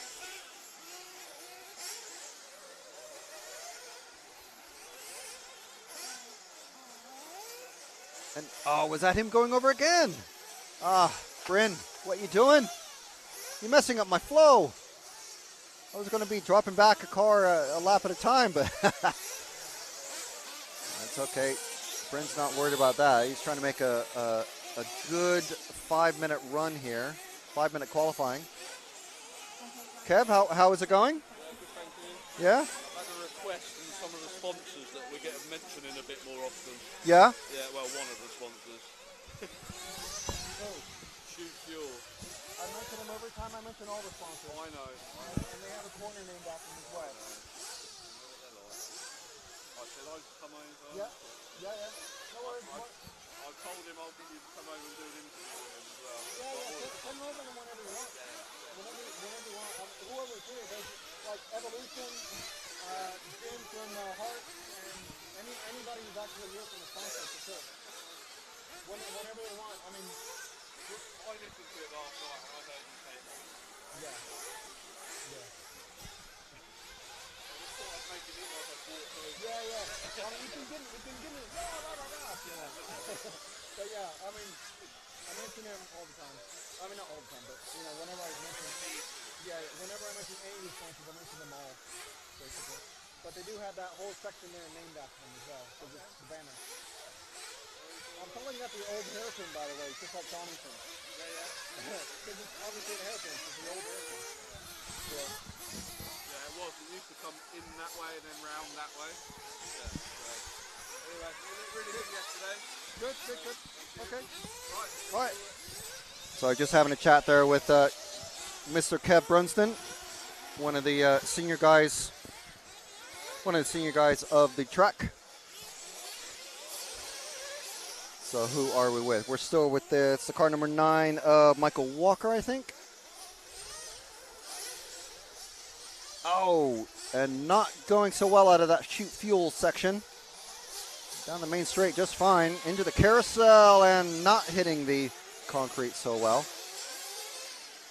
And, oh, was that him going over again? Ah, Bryn, what you doing? You're messing up my flow. I was going to be dropping back a car a lap at a time, but that's okay. Bryn's not worried about that. He's trying to make a good 5-minute run here, 5-minute qualifying. Kev, how is it going? Thank you. Yeah? I had a request from some of the sponsors that we get mentioning a bit more often. Yeah? Yeah, well, one of the sponsors. Shoot Fuel. I mention them every time I mention all the sponsors. I know. And they have a corner named after them as well. I said I'd come over. Yeah. No worries. I told him I'll get you to come over and do an interview with him as well. Come over them whenever you want. Whenever you want. Whoever's here, there's like Evolution, Jim from Heart, and anybody who's actually here from the sponsor for sure. Whenever they want. I mean, I listened to it last night and I heard you say that. yeah. I just thought I'd make it look like I bought those. Yeah. I mean, we can give it. But yeah, I mean, I mention them all the time. I mean, not all the time, but whenever I mention, whenever I mention any of these sponsors, I mention them all, basically. But they do have that whole section there named after them as well, so just the banner. I'm calling that the old hairpin, by the way, just like Donington. Yeah. Because it's obviously a hairpin, it's the old hairpin. Yeah, it was. It used to come in that way and then round that way. Yeah. So. Anyway, really good yesterday. Good. Okay. All right. So just having a chat there with Mr. Kev Brunston, one of the senior guys of the track. So who are we with? We're still with it's the car number 9 of Michael Walker, I think. Oh, and not going so well out of that chute fuel section. Down the main straight just fine. Into the carousel and not hitting the concrete so well.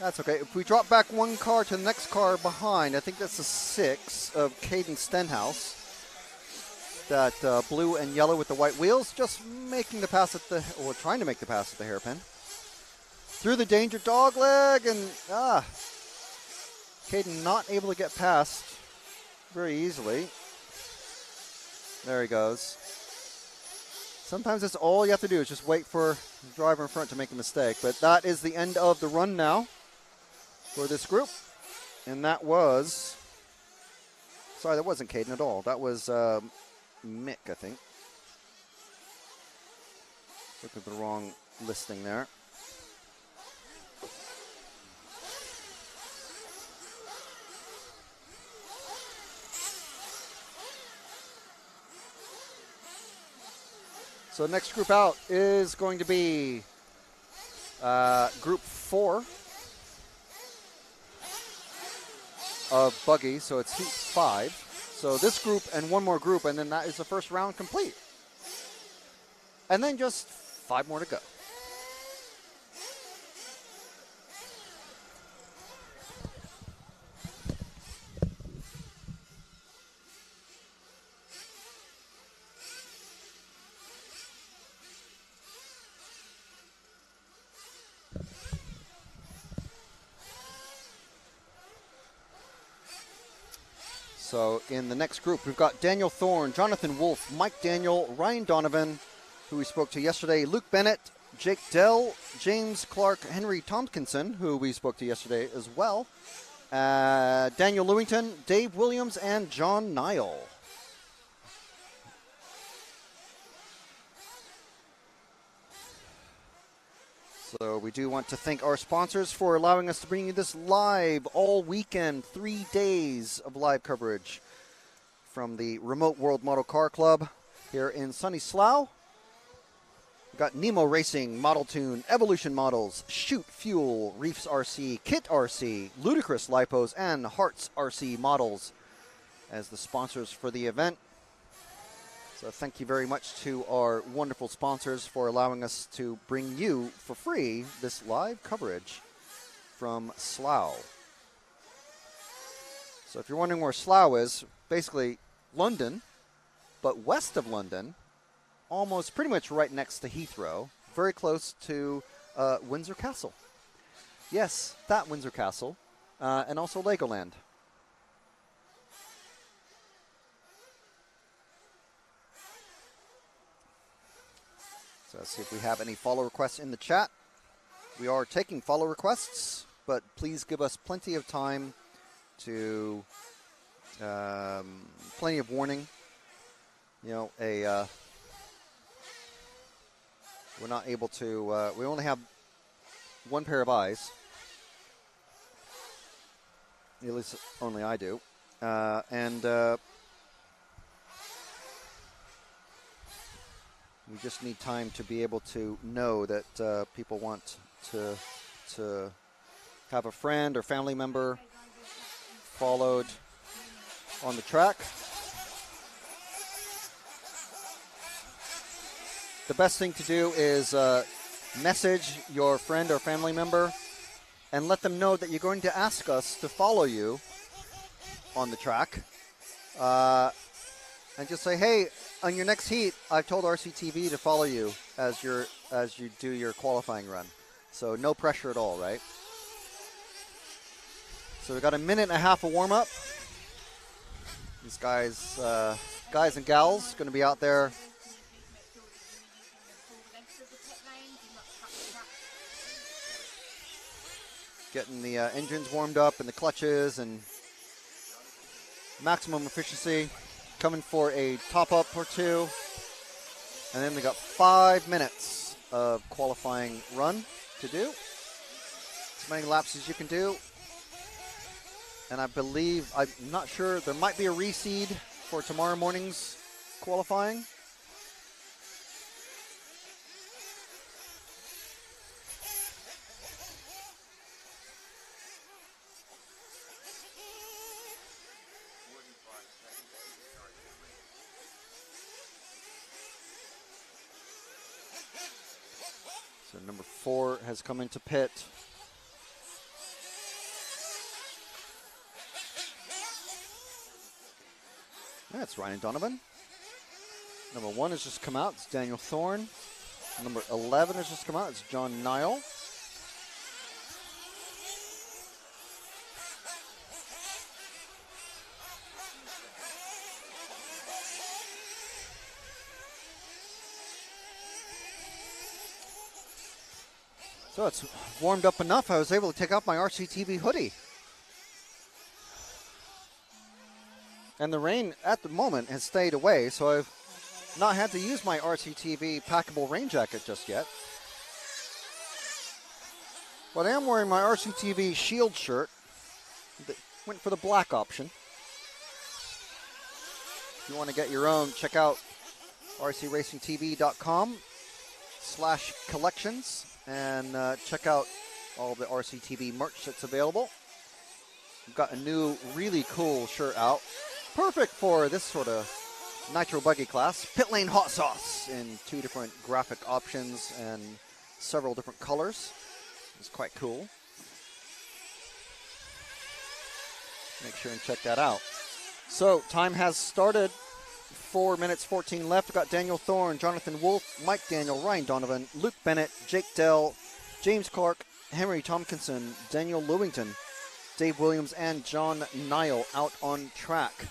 That's okay. If we drop back one car to the next car behind, I think that's the 6 of Caden Stenhouse. That blue and yellow with the white wheels, just making the pass at the, or trying to make the pass at the hairpin. Through the danger dog leg, and Caden not able to get past very easily. There he goes. Sometimes that's all you have to do is just wait for the driver in front to make a mistake. But that is the end of the run now for this group. And that was, sorry, that wasn't Caden at all. That was Mick, I think. Look at the wrong listing there. So next group out is going to be group 4 of buggy. So it's heat 5. So this group and one more group, and then that is the first round complete. And then just 5 more to go. So in the next group, we've got Daniel Thorne, Jonathan Wolf, Mike Daniel, Ryan Donovan, who we spoke to yesterday, Luke Bennett, Jake Dell, James Clark, Henry Tompkinson, who we spoke to yesterday as well, Daniel Lewington, Dave Williams, and John Nile. So we do want to thank our sponsors for allowing us to bring you this live all weekend, 3 days of live coverage from the Remote World Model Car Club here in sunny Slough. We've got Nemo Racing, Model Tune, Evolution Models, Shoot Fuel, Reefs RC, Kit RC, Ludicrous Lipos, and Hearts RC Models as the sponsors for the event. So thank you very much to our wonderful sponsors for allowing us to bring you for free this live coverage from Slough. So if you're wondering where Slough is, basically London, but west of London, almost pretty much right next to Heathrow, very close to Windsor Castle. Yes, that Windsor Castle, and also Legoland. So let's see if we have any follow requests in the chat. We are taking follow requests, but please give us plenty of time to, plenty of warning. You know, we're not able to, we only have one pair of eyes. At least only I do. We just need time to be able to know that people want to have a friend or family member followed on the track. The best thing to do is message your friend or family member and let them know that you're going to ask us to follow you on the track. And just say, hey, on your next heat, I've told RCTV to follow you as you do your qualifying run. So no pressure at all, right? So we've got a minute and a half of warm-up. These guys and gals going to be out there getting the engines warmed up and the clutches and maximum efficiency. Coming for a top-up or two. And then we got 5 minutes of qualifying run to do. As many laps as you can do. And I believe, I'm not sure, there might be a reseed for tomorrow morning's qualifying. So number 4 has come into pit. That's Ryan Donovan. Number 1 has just come out. It's Daniel Thorne. Number 11 has just come out. It's John Nile. So it's warmed up enough, I was able to take off my RCTV hoodie. And the rain at the moment has stayed away, so I've not had to use my RCTV packable rain jacket just yet. But I am wearing my RCTV shield shirt. Went for the black option. If you want to get your own, check out rcracingtv.com/collections and check out all the RCTV merch that's available. We've got a new really cool shirt out. Perfect for this sort of Nitro buggy class. Pit lane hot sauce in 2 different graphic options and several different colors. It's quite cool. Make sure and check that out. So time has started. 4 minutes 14 left. We've got Daniel Thorne, Jonathan Wolf, Mike Daniel, Ryan Donovan, Luke Bennett, Jake Dell, James Clark, Henry Tompkinson, Daniel Lewington, Dave Williams, and John Nile out on track.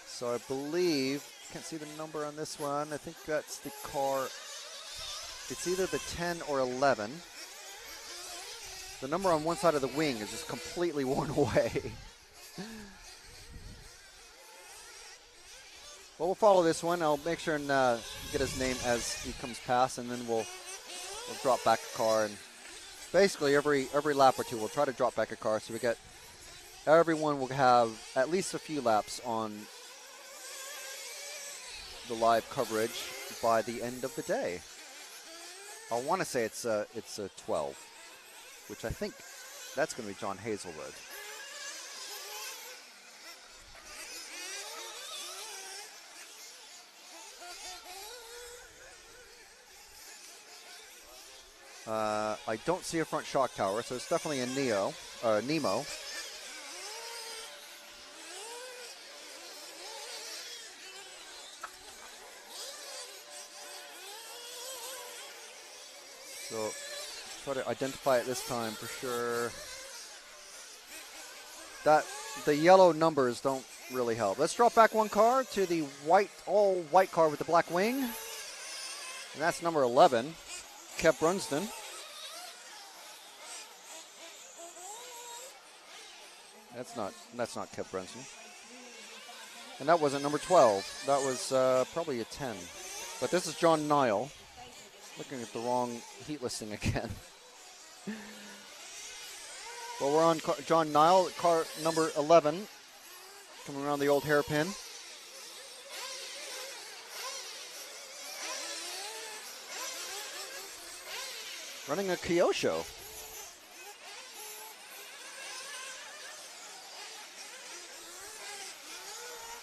So I believe, can't see the number on this one. I think that's the car. It's either the 10 or 11. The number on one side of the wing is just completely worn away. Well, we'll follow this one. I'll make sure and get his name as he comes past, and then we'll drop back a car. And basically, every lap or two, we'll try to drop back a car so we get everyone will have at least a few laps on the live coverage by the end of the day. I want to say it's a 12, which I think that's going to be John Hazelwood. I don't see a front shock tower, so it's definitely a Nemo. So try to identify it this time for sure. That the yellow numbers don't really help. Let's drop back one car to the all white car with the black wing, and that's number 11. Kev Brunsden. That's not Kev Brunsden. And that wasn't number 12. That was probably a 10. But this is John Nile. Looking at the wrong heat listing again. Well, we're on John Nile, car number 11. Coming around the old hairpin. Running a Kyosho.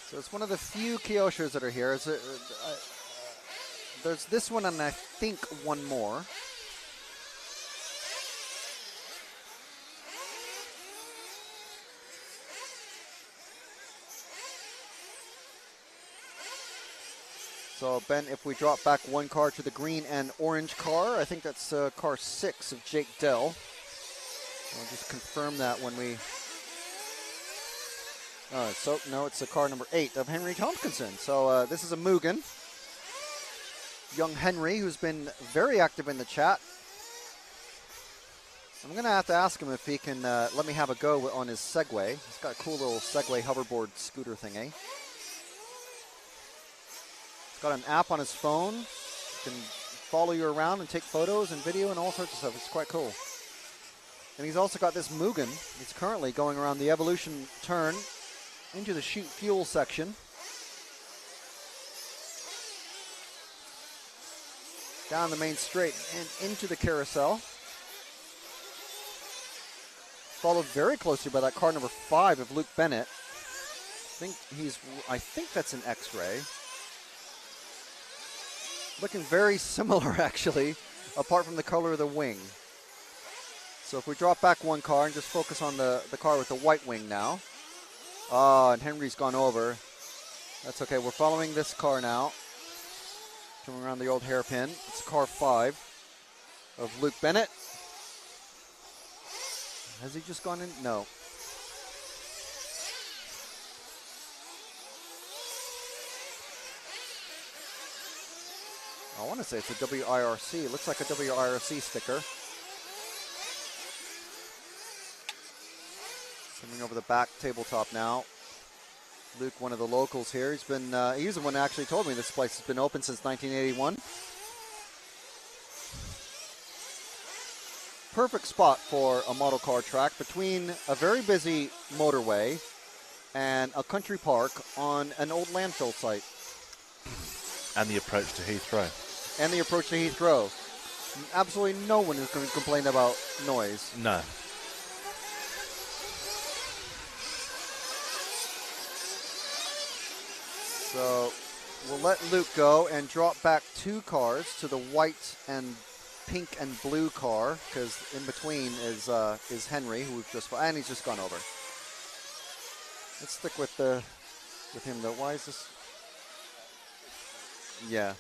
So it's one of the few Kyoshos that are here. There's this one and I think one more. So, Ben, if we drop back one car to the green and orange car, I think that's car 6 of Jake Dell. I'll just confirm that when we... no, it's car number 8 of Henry Tompkinson. So this is a Mugen. Young Henry, who's been very active in the chat. I'm going to have to ask him if he can let me have a go on his Segway. He's got a cool little Segway hoverboard scooter thingy. Got an app on his phone. He can follow you around and take photos and video and all sorts of stuff. It's quite cool. And he's also got this Mugen. He's currently going around the Evolution turn into the shoot fuel section. Down the main straight and into the carousel. Followed very closely by that car number 5 of Luke Bennett. I think that's an X-Ray. Looking very similar, actually. apart from the color of the wing. So if we drop back one car and just focus on the car with the white wing now. And Henry's gone over. That's okay. We're following this car now. Coming around the old hairpin. It's car 5 of Luke Bennett. Has he just gone in? No. I want to say it's a WIRC. It looks like a WIRC sticker. Coming over the back tabletop now. Luke, one of the locals here. He's the one who actually told me this place has been open since 1981. Perfect spot for a model car track between a very busy motorway and a country park on an old landfill site. And the approach to Heathrow. Absolutely no one is going to complain about noise. No. So we'll let Luke go and drop back 2 cars to the white and pink and blue car, because in between is Henry, who we've just, and he's just gone over. Let's stick with him though. Why is this? Yeah.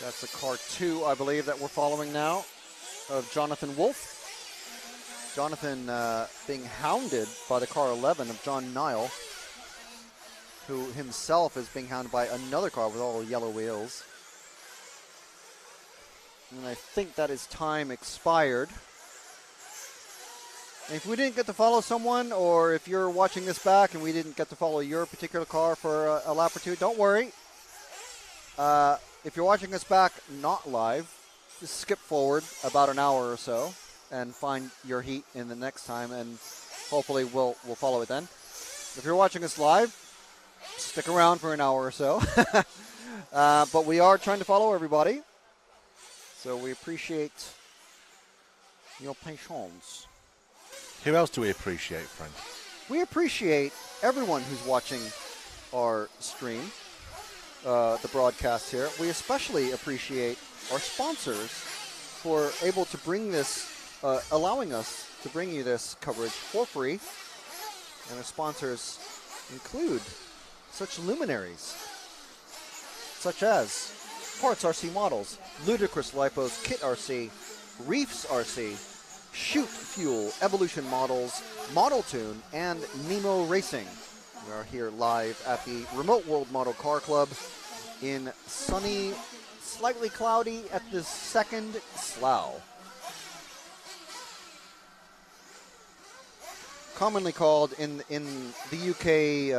That's a car 2, I believe, that we're following now, of Jonathan Wolf. Jonathan being hounded by the car 11 of John Nile, who himself is being hounded by another car with all yellow wheels. And I think that his time expired. And if we didn't get to follow someone, or if you're watching this back and we didn't get to follow your particular car for a lap or two, don't worry. If you're watching us back not live, just skip forward about an hour or so and find your heat in the next time, and hopefully we'll follow it then. If you're watching us live, stick around for an hour or so. But we are trying to follow everybody, so we appreciate your patience. Who else do we appreciate, Frank? We appreciate everyone who's watching our stream. The broadcast here. We especially appreciate our sponsors who are able to bring this, allowing us to bring you this coverage for free. And our sponsors include such luminaries, such as Parts RC Models, Ludicrous Lipos, Kit RC, Reefs RC, Shoot Fuel, Evolution Models, Model Tune, and Nemo Racing. We are here live at the Remote World Model Car Club in sunny, slightly cloudy at the second Slough. Commonly called in the UK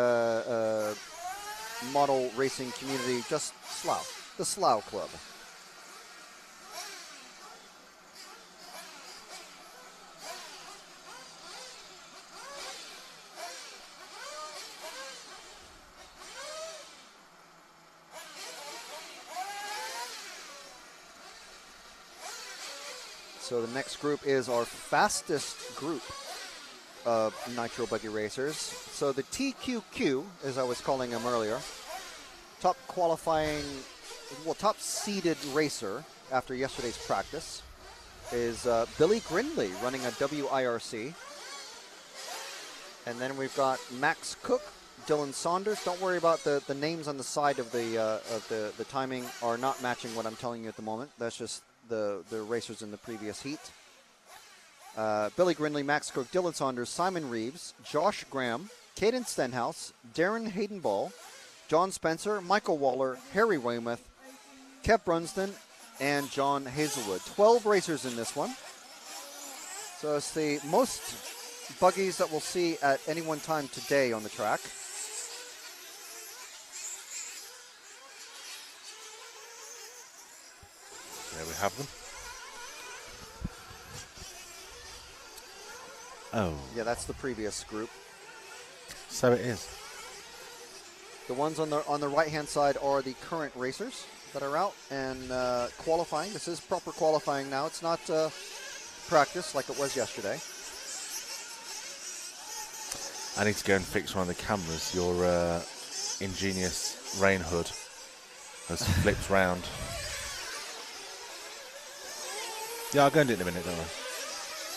model racing community just Slough, the Slough Club. So the next group is our fastest group of Nitro buggy racers. So the TQQ, as I was calling them earlier, top seeded racer after yesterday's practice is Billy Grindley running a WIRC. And then we've got Max Cook, Dylan Saunders. Don't worry about the names on the side of the timing are not matching what I'm telling you at the moment. That's just the racers in the previous heat. Billy Grindley, Max Cook, Dylan Saunders, Simon Reeves, Josh Graham, Caden Stenhouse, Darren Hayden-Ball, John Spencer, Michael Waller, Harry Weymouth, Kev Brunsden, and John Hazelwood. 12 racers in this one. So it's the most buggies that we'll see at any one time today on the track. There we have them. Oh. Yeah, that's the previous group. So it is. The ones on the right-hand side are the current racers that are out and qualifying. This is proper qualifying now. It's not practice like it was yesterday. I need to go and fix one of the cameras. Your ingenious rain hood has flipped round. Yeah, I'll go and do it in a minute, don't I?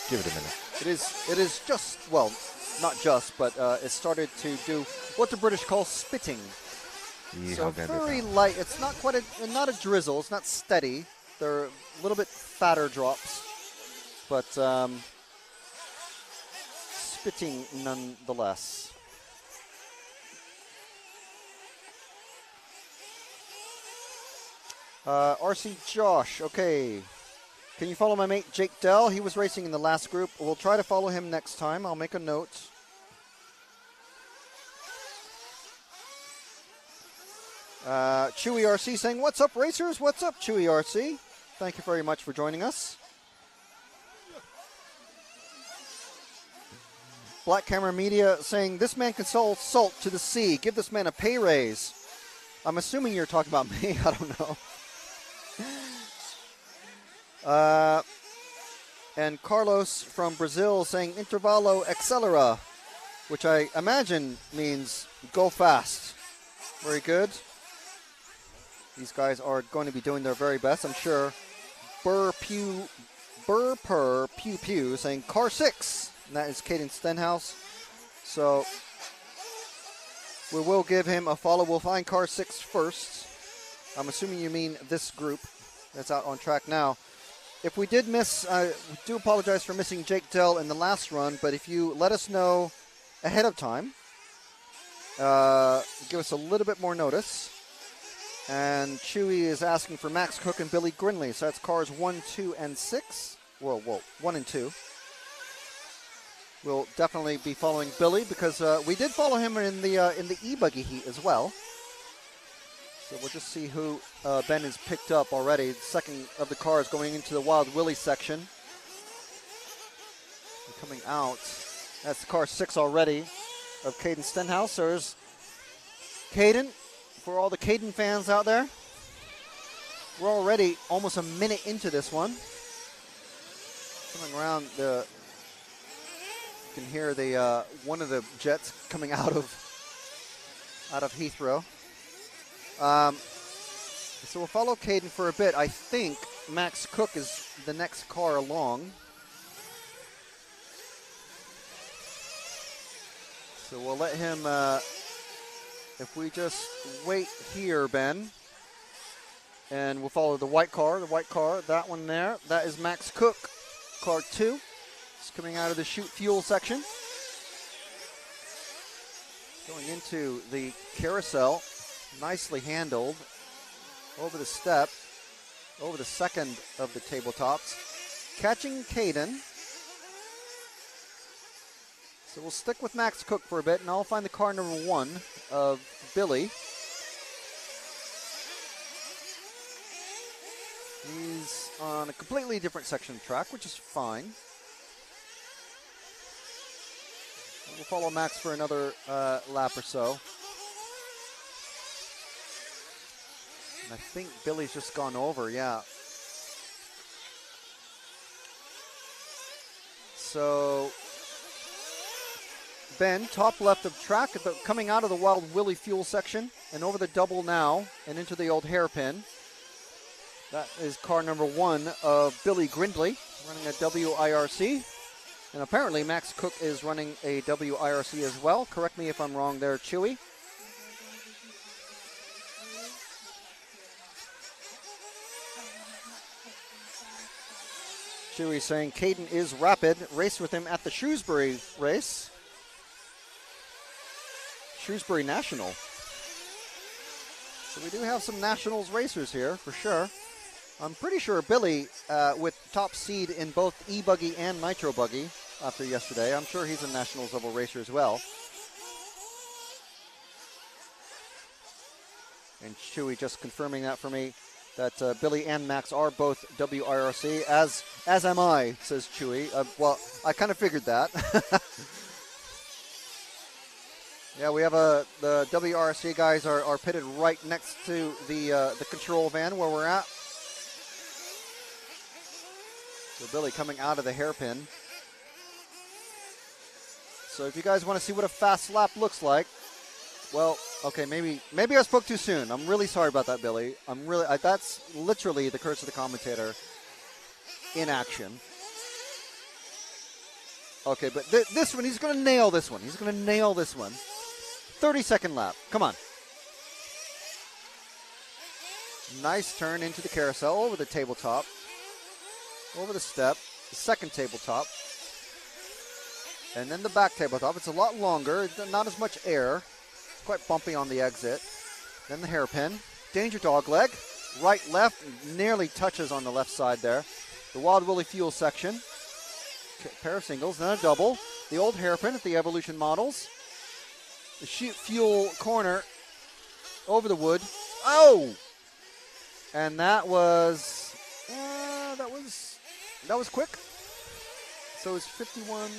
Give it a minute. It is just, well, not just, but it started to do what the British call spitting. Yeah, So I'll go and do very that. light. It's not quite not a drizzle. It's not steady. They're a little bit fatter drops, but spitting nonetheless. RC Josh, okay. Can you follow my mate Jake Dell? He was racing in the last group. We'll try to follow him next time. I'll make a note. Chewy RC saying, what's up, racers? What's up, Chewy RC? Thank you very much for joining us. Black Camera Media saying, this man can sell salt to the sea. Give this man a pay raise. I'm assuming you're talking about me. I don't know. And Carlos from Brazil saying, Intervalo Accelera, which I imagine means go fast. Very good. These guys are going to be doing their very best, I'm sure. Burr Per Pew Pew saying car 6. And that is Caden Stenhouse. So we will give him a follow. We'll find car 6 first. I'm assuming you mean this group that's out on track now. If we did miss, we do apologize for missing Jake Dell in the last run, but if you let us know ahead of time, give us a little bit more notice. And Chewy is asking for Max Cook and Billy Grinley. So that's cars 1, 2, and 6. Well, 1 and 2. We'll definitely be following Billy because we did follow him in the e-buggy heat as well. So we'll just see who Ben has picked up already. The second of the cars going into the Wild Willie section. And coming out, that's car 6 already of Caden Stenhouse. There's Caden. For all the Caden fans out there, we're already almost a minute into this one. Coming around, you can hear the one of the jets coming out of Heathrow. So we'll follow Caden for a bit. I think Max Cook is the next car along. So we'll let him, if we just wait here, Ben, and we'll follow the white car, that one there. That is Max Cook, car 2. It's coming out of the chute fuel section. Going into the carousel. Nicely handled over the step, over the second of the tabletops, catching Caden. So we'll stick with Max Cook for a bit, and I'll find the car number 1 of Billy. He's on a completely different section of track, which is fine. We'll follow Max for another lap or so. And I think Billy's just gone over, yeah. So, Ben, top left of track, coming out of the Wild Willie fuel section and over the double now and into the old hairpin. That is car number 1 of Billy Grindley, running a WIRC. And apparently Max Cook is running a WIRC as well. Correct me if I'm wrong there, Chewy. Chewy saying Caden is rapid. Raced with him at the Shrewsbury race. Shrewsbury National. So we do have some Nationals racers here for sure. I'm pretty sure Billy with top seed in both e-buggy and Nitro buggy after yesterday. I'm sure he's a Nationals level racer as well. And Chewy just confirming that for me, that Billy and Max are both WIRC, as am I, says Chewy. Well, I kind of figured that. Yeah, we have the WRC guys are pitted right next to the control van where we're at. So Billy coming out of the hairpin. So if you guys want to see what a fast lap looks like, well, okay, maybe I spoke too soon. I'm really sorry about that, Billy. That's literally the curse of the commentator in action. Okay, but this one, he's going to nail this one. He's going to nail this one. 30-second lap. Come on. Nice turn into the carousel, over the tabletop, over the step, the second tabletop, and then the back tabletop. It's a lot longer, not as much air. It's quite bumpy on the exit. Then the hairpin. Danger dog leg. Right, left, nearly touches on the left side there. The Wild Willie fuel section. Pair of singles, then a double. The old hairpin at the Evolution models. The fuel corner over the wood. Oh! And that was quick. So it's 51.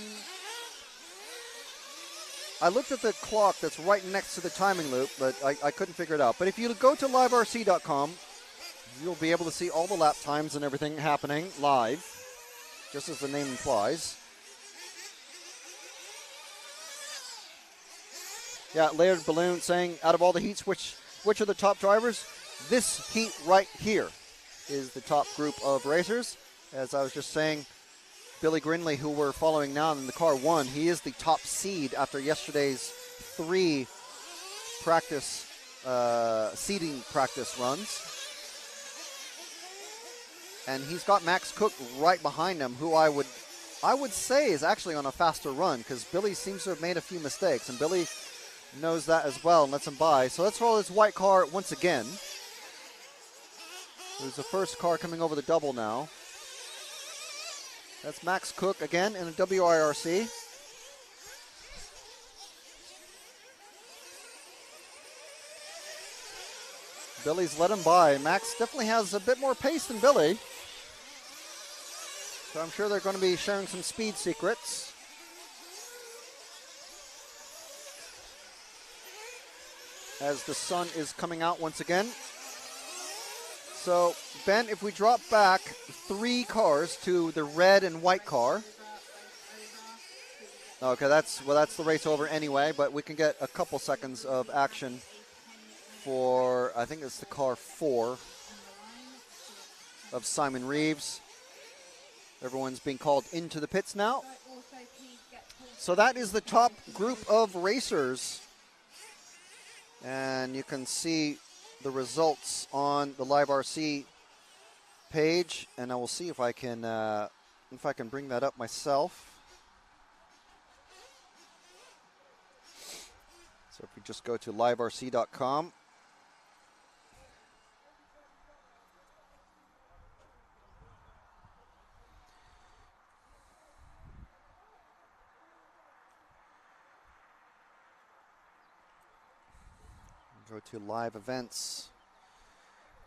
I looked at the clock that's right next to the timing loop, but I couldn't figure it out. But if you go to liverc.com, you'll be able to see all the lap times and everything happening live, just as the name implies. Yeah, Layered Balloon saying, out of all the heats, which are the top drivers? This heat right here is the top group of racers. As I was just saying, Billy Grinley, who we're following now in the car 1, he is the top seed after yesterday's 3 practice seeding practice runs. And he's got Max Cook right behind him, who I would say is actually on a faster run, because Billy seems to have made a few mistakes, and Billy knows that as well and lets him by. So let's roll his white car once again. There's the first car coming over the double now. That's Max Cook again in a WIRC. Billy's let him by. Max definitely has a bit more pace than Billy. So I'm sure they're going to be sharing some speed secrets. As the sun is coming out once again. So, Ben, if we drop back 3 cars to the red and white car. Okay, that's the race over anyway, but we can get a couple seconds of action for, I think it's the car 4 of Simon Reeves. Everyone's being called into the pits now. So that is the top group of racers. And you can see the results on the Live RC page, and I will see if I can bring that up myself. So if we just go to liverc.com. Go to live events.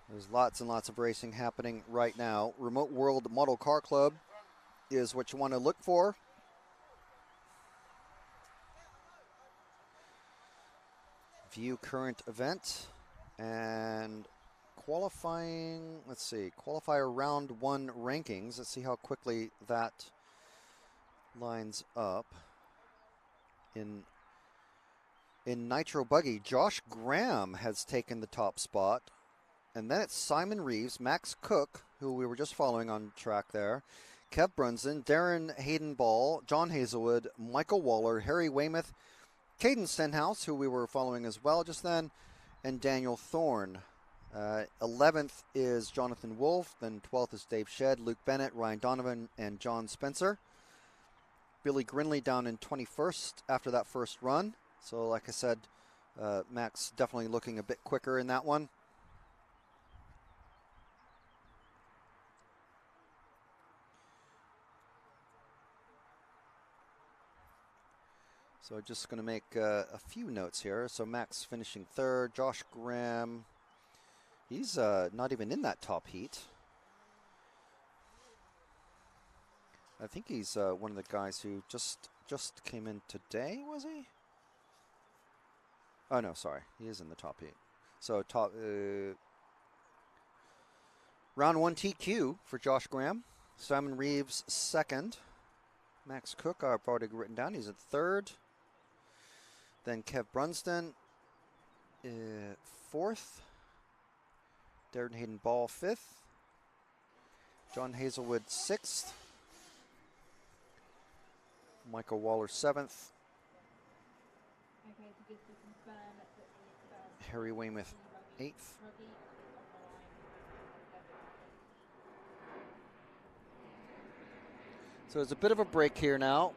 There's lots and lots of racing happening right now. Remote World Model Car Club is what you want to look for. View current event and qualifying. Let's see, qualifier round 1 rankings. Let's see how quickly that lines up. In Nitro Buggy, Josh Graham has taken the top spot. And then it's Simon Reeves, Max Cook, who we were just following on track there, Kev Brunson, Darren Hayden Ball, John Hazelwood, Michael Waller, Harry Weymouth, Caden Stenhouse, who we were following as well just then, and Daniel Thorne. 11th is Jonathan Wolf, then 12th is Dave Shedd, Luke Bennett, Ryan Donovan, and John Spencer. Billy Grinley down in 21st after that first run. So like I said, Max definitely looking a bit quicker in that one. So just going to make a few notes here. So Max finishing 3rd. Josh Graham, he's not even in that top heat. I think he's one of the guys who just came in today, was he? Oh, no, sorry. He is in the top 8. So, top round 1 TQ for Josh Graham. Simon Reeves, 2nd. Max Cook, I've already written down. He's at 3rd. Then Kev Brunston, 4th. Darren Hayden Ball, 5th. John Hazelwood, 6th. Michael Waller, 7th. Harry Weymouth, 8th. So there's a bit of a break here now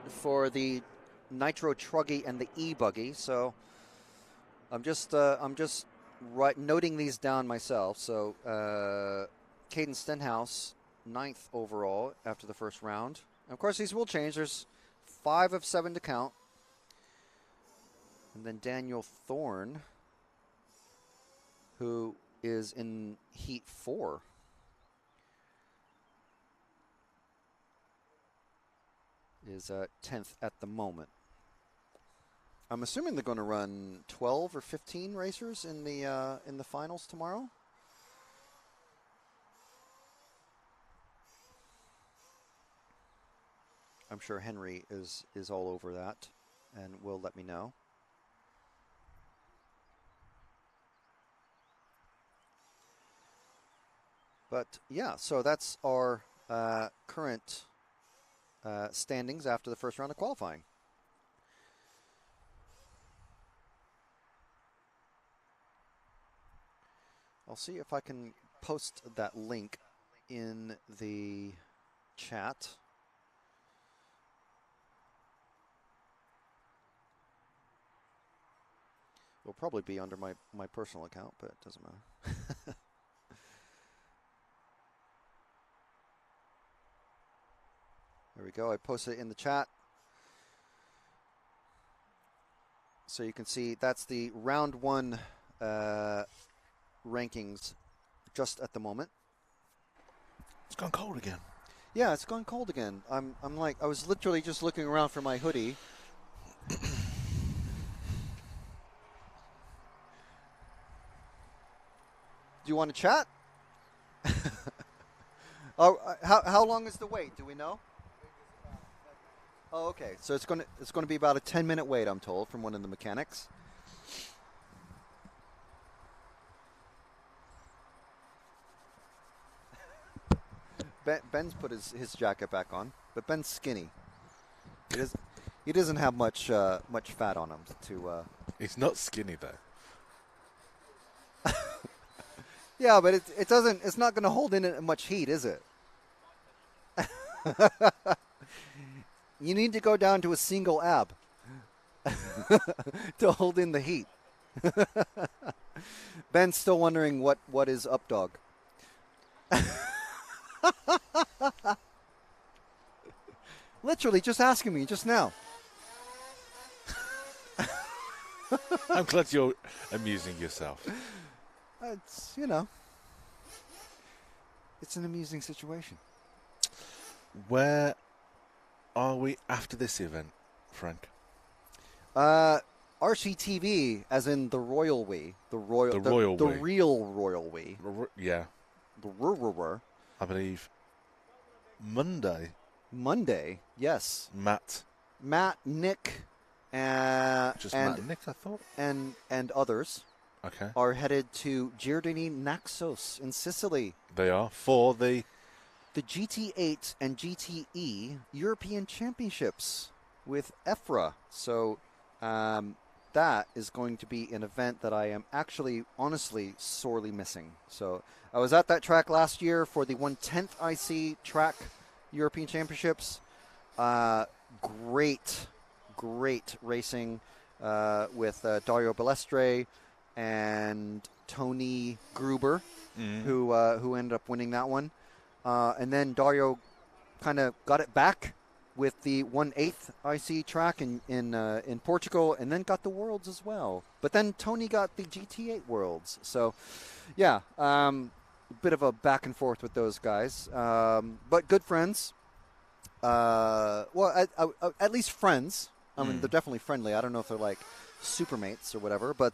for the Nitro Truggy and the E-Buggy. So I'm just noting these down myself. So Caden Stenhouse, 9th overall after the first round. And of course, these will change. There's 5 of 7 to count. And then Daniel Thorne, who is in Heat 4. Is 10th at the moment. I'm assuming they're going to run 12 or 15 racers in the finals tomorrow. I'm sure Henry is all over that and will let me know. But yeah, so that's our current standings after the first round of qualifying. I'll see if I can post that link in the chat. It'll probably be under my personal account, but it doesn't matter. There we go. I posted it in the chat. So you can see that's the round 1 rankings just at the moment. It's gone cold again. Yeah, it's gone cold again. I'm like, I was literally just looking around for my hoodie. Do you want to chat? Oh, how long is the wait? Do we know? Oh, okay. So it's going to be about a 10-minute wait, I'm told, from one of the mechanics. Ben's put his jacket back on, but Ben's skinny. He doesn't have much fat on him to. He's not skinny though. Yeah, but it doesn't. It's not going to hold in much heat, is it? You need to go down to a single ab to hold in the heat. Ben's still wondering what is up, dog. Literally just asking me just now. I'm glad you're amusing yourself. It's, it's an amusing situation. Where are we after this event, Frank? RCTV, as in the royal we. The real royal we. Yeah. The roar. I believe Monday, yes. Matt, Nick, Matt and Nick, I thought. And others are headed to Giardini Naxos in Sicily. They are for the GT8 and GTE European Championships with EFRA. So that is going to be an event that I am actually, honestly, sorely missing. So I was at that track last year for the 1/10th IC track European Championships. Great racing with Dario Balestre and Tony Gruber, who ended up winning that one. And then Dario kind of got it back with the 1/8th IC track in Portugal, and then got the Worlds as well. But then Tony got the GT8 Worlds. So, yeah, a bit of a back and forth with those guys. But good friends. Well, at least friends. I mean, they're definitely friendly. I don't know if they're like supermates or whatever. But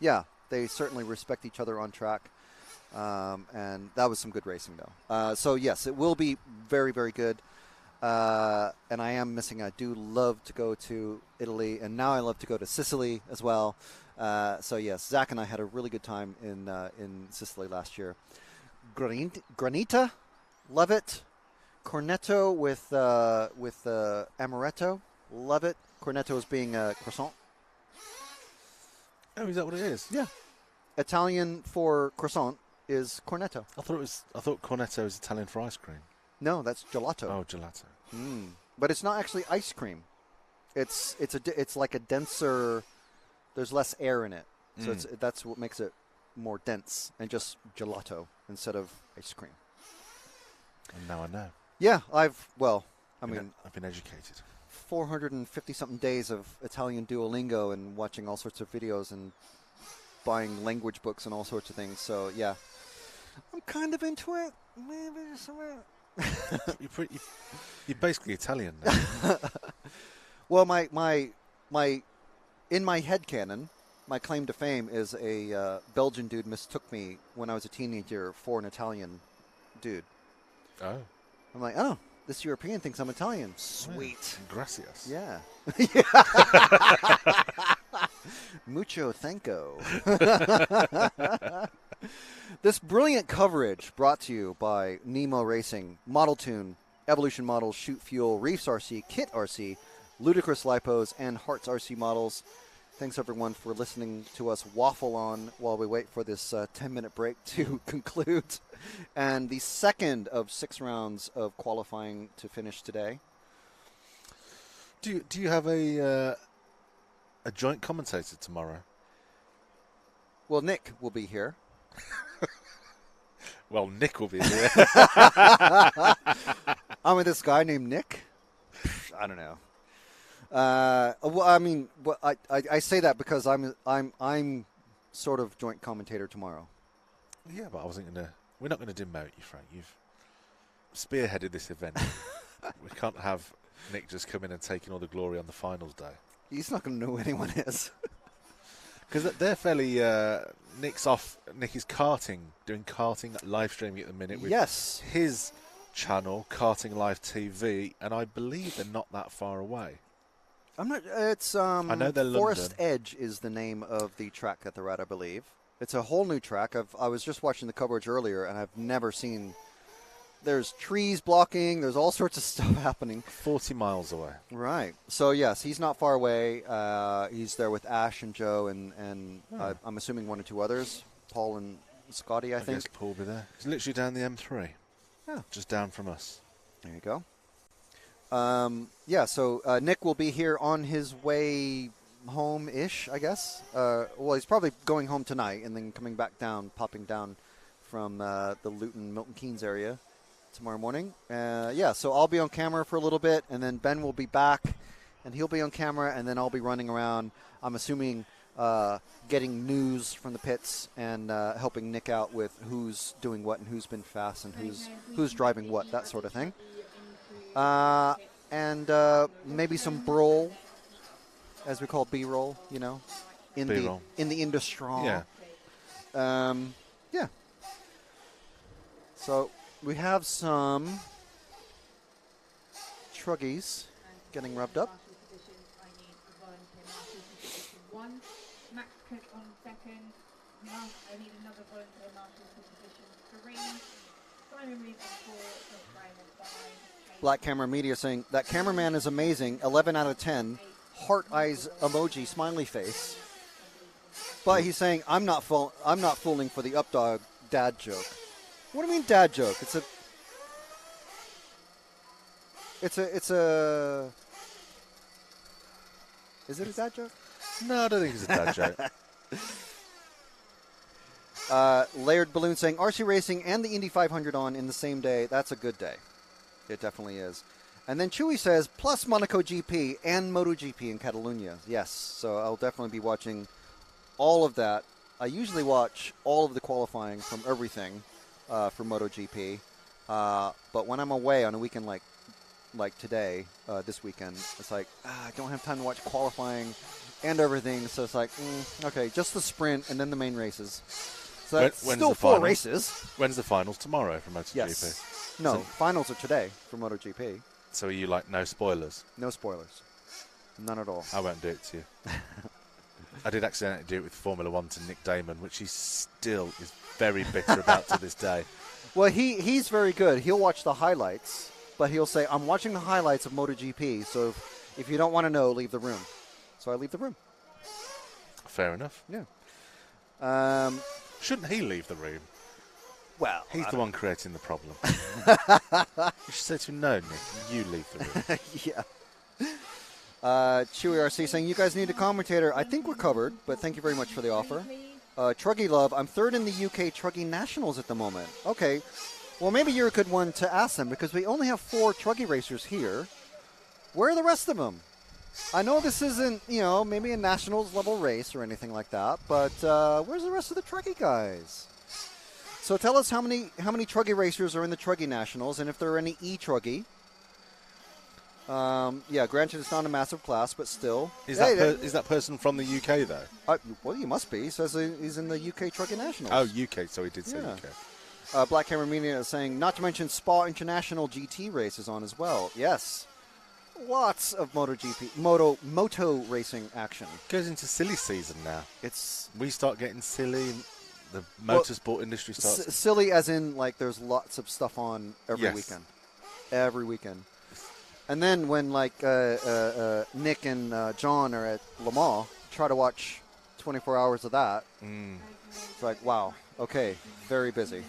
yeah, they certainly respect each other on track. And that was some good racing, though. So, yes, it will be very, very good. And I am missing. I do love to go to Italy, and now I love to go to Sicily as well. So, yes, Zach and I had a really good time in Sicily last year. Granita, love it. Cornetto with amaretto, love it. Cornetto is being a croissant. Oh, is that what it is? Yeah. Italian for croissant is cornetto. I thought cornetto is Italian for ice cream. No, that's gelato. Oh, gelato. But it's not actually ice cream. It's like a denser. There's less air in it, so that's what makes it more dense and just gelato instead of ice cream. And now I know. Yeah, I've been educated. 450 something days of Italian Duolingo and watching all sorts of videos and buying language books and all sorts of things. So yeah, I'm kind of into it. Maybe You're basically Italian now. Well, my in my headcanon, my claim to fame is a Belgian dude mistook me when I was a teenager for an Italian dude. Oh. I'm like, oh, this European thinks I'm Italian. Sweet. Gracias. Yeah. Mucho thanko. This brilliant coverage brought to you by Nemo Racing, Model Tune, Evolution Models, Shoot Fuel, Reefs RC, Kit RC, Ludicrous Lipos, and Hearts RC Models. Thanks, everyone, for listening to us waffle on while we wait for this 10-minute break to conclude. And the second of 6 rounds of qualifying to finish today. Do you have a joint commentator tomorrow? Well, Nick will be here. Well, Nick will be here. I'm with this guy named Nick. I don't know. Well, I mean, I say that because I'm sort of joint commentator tomorrow. Yeah, but we're not gonna demote you, Frank. You've spearheaded this event. We can't have Nick just come in and taking all the glory on the finals day. He's not going to know who anyone is. Because they're fairly. Nick is doing karting live streaming at the minute with his channel, Karting Live TV, and I believe they're not that far away. I'm not. It's I know they're Forest London. Edge is the name of the track that they're at, I believe. It's a whole new track. I was just watching the coverage earlier, and I've never seen. There's trees blocking. There's all sorts of stuff happening. 40 miles away. Right. So yes, he's not far away. He's there with Ash and Joe, and I'm assuming 1 or 2 others, Paul and Scotty. I think guess Paul will be there. He's literally down the M3. Yeah, just down from us. There you go. So Nick will be here on his way home-ish, I guess. Well, he's probably going home tonight and then coming back down, popping down from the Luton, Milton Keynes area tomorrow morning. So I'll be on camera for a little bit, and then Ben will be back, and he'll be on camera, and then I'll be running around, I'm assuming, getting news from the pits and helping Nick out with who's doing what and who's been fast and who's driving what, that sort of thing. And maybe some brawl, as we call B-roll, in B-roll. the industry. Yeah. So we have some Truggies getting rubbed up. Max Cook on second. I need another volunteer marshal for position 3. Simon Reed on 4. Brian on 5. Black Camera Media saying that cameraman is amazing. 11 out of 10. Heart eyes emoji smiley face. But he's saying I'm not fooling for the updog dad joke. What do you mean dad joke? It's a. Is it a dad joke? No, I don't think it's a dad joke. Layered Balloon saying RC Racing and the Indy 500 on in the same day. That's a good day. It definitely is. And then Chewy says, plus Monaco GP and MotoGP in Catalunya. Yes, so I'll definitely be watching all of that. I usually watch all of the qualifying from everything for MotoGP. But when I'm away on a weekend like today, this weekend, it's like, I don't have time to watch qualifying and everything. So it's like, okay, just the sprint and then the main races. So that's when's still the 4 final? races. When's the finals? Tomorrow for MotoGP? Yes. No, So- finals are today for MotoGP. So are you like, no spoilers? No spoilers. None at all. I won't do it to you. I did accidentally do it with Formula One to Nick Damon, which he still is very bitter about to this day. Well, he's very good. He'll watch the highlights, but he'll say, I'm watching the highlights of MotoGP, so if you don't want to know, leave the room. So I leave the room. Fair enough. Yeah. Shouldn't he leave the room? Well, He's the one creating the problem. You should say to him, no, Nick, you leave the room. yeah. Chewy RC saying, you guys need a commentator. I think we're covered, but thank you very much for the offer. Truggy Love, I'm third in the UK Truggy Nationals at the moment. Okay. Well, maybe you're a good one to ask them because we only have 4 Truggy racers here. Where are the rest of them? I know this isn't, maybe a Nationals level race or anything like that, but where's the rest of the Truggy guys? So tell us how many Truggy racers are in the Truggy Nationals and if there are any E-Truggy. Yeah, granted it's not a massive class, but still. Is that person from the UK, though? Well, he must be. He says he's in the UK Truggy Nationals. Oh, UK, so he did say UK. Black Hammer Media is saying, not to mention Spa International GT races on as well. Yes. Lots of MotoGP, moto racing action. Goes into silly season now. We start getting silly. The motorsport industry starts. Silly as in, like, there's lots of stuff on every weekend. Every weekend. And then when, like, Nick and John are at Le Mans, try to watch 24 hours of that. It's like, wow, okay, very busy.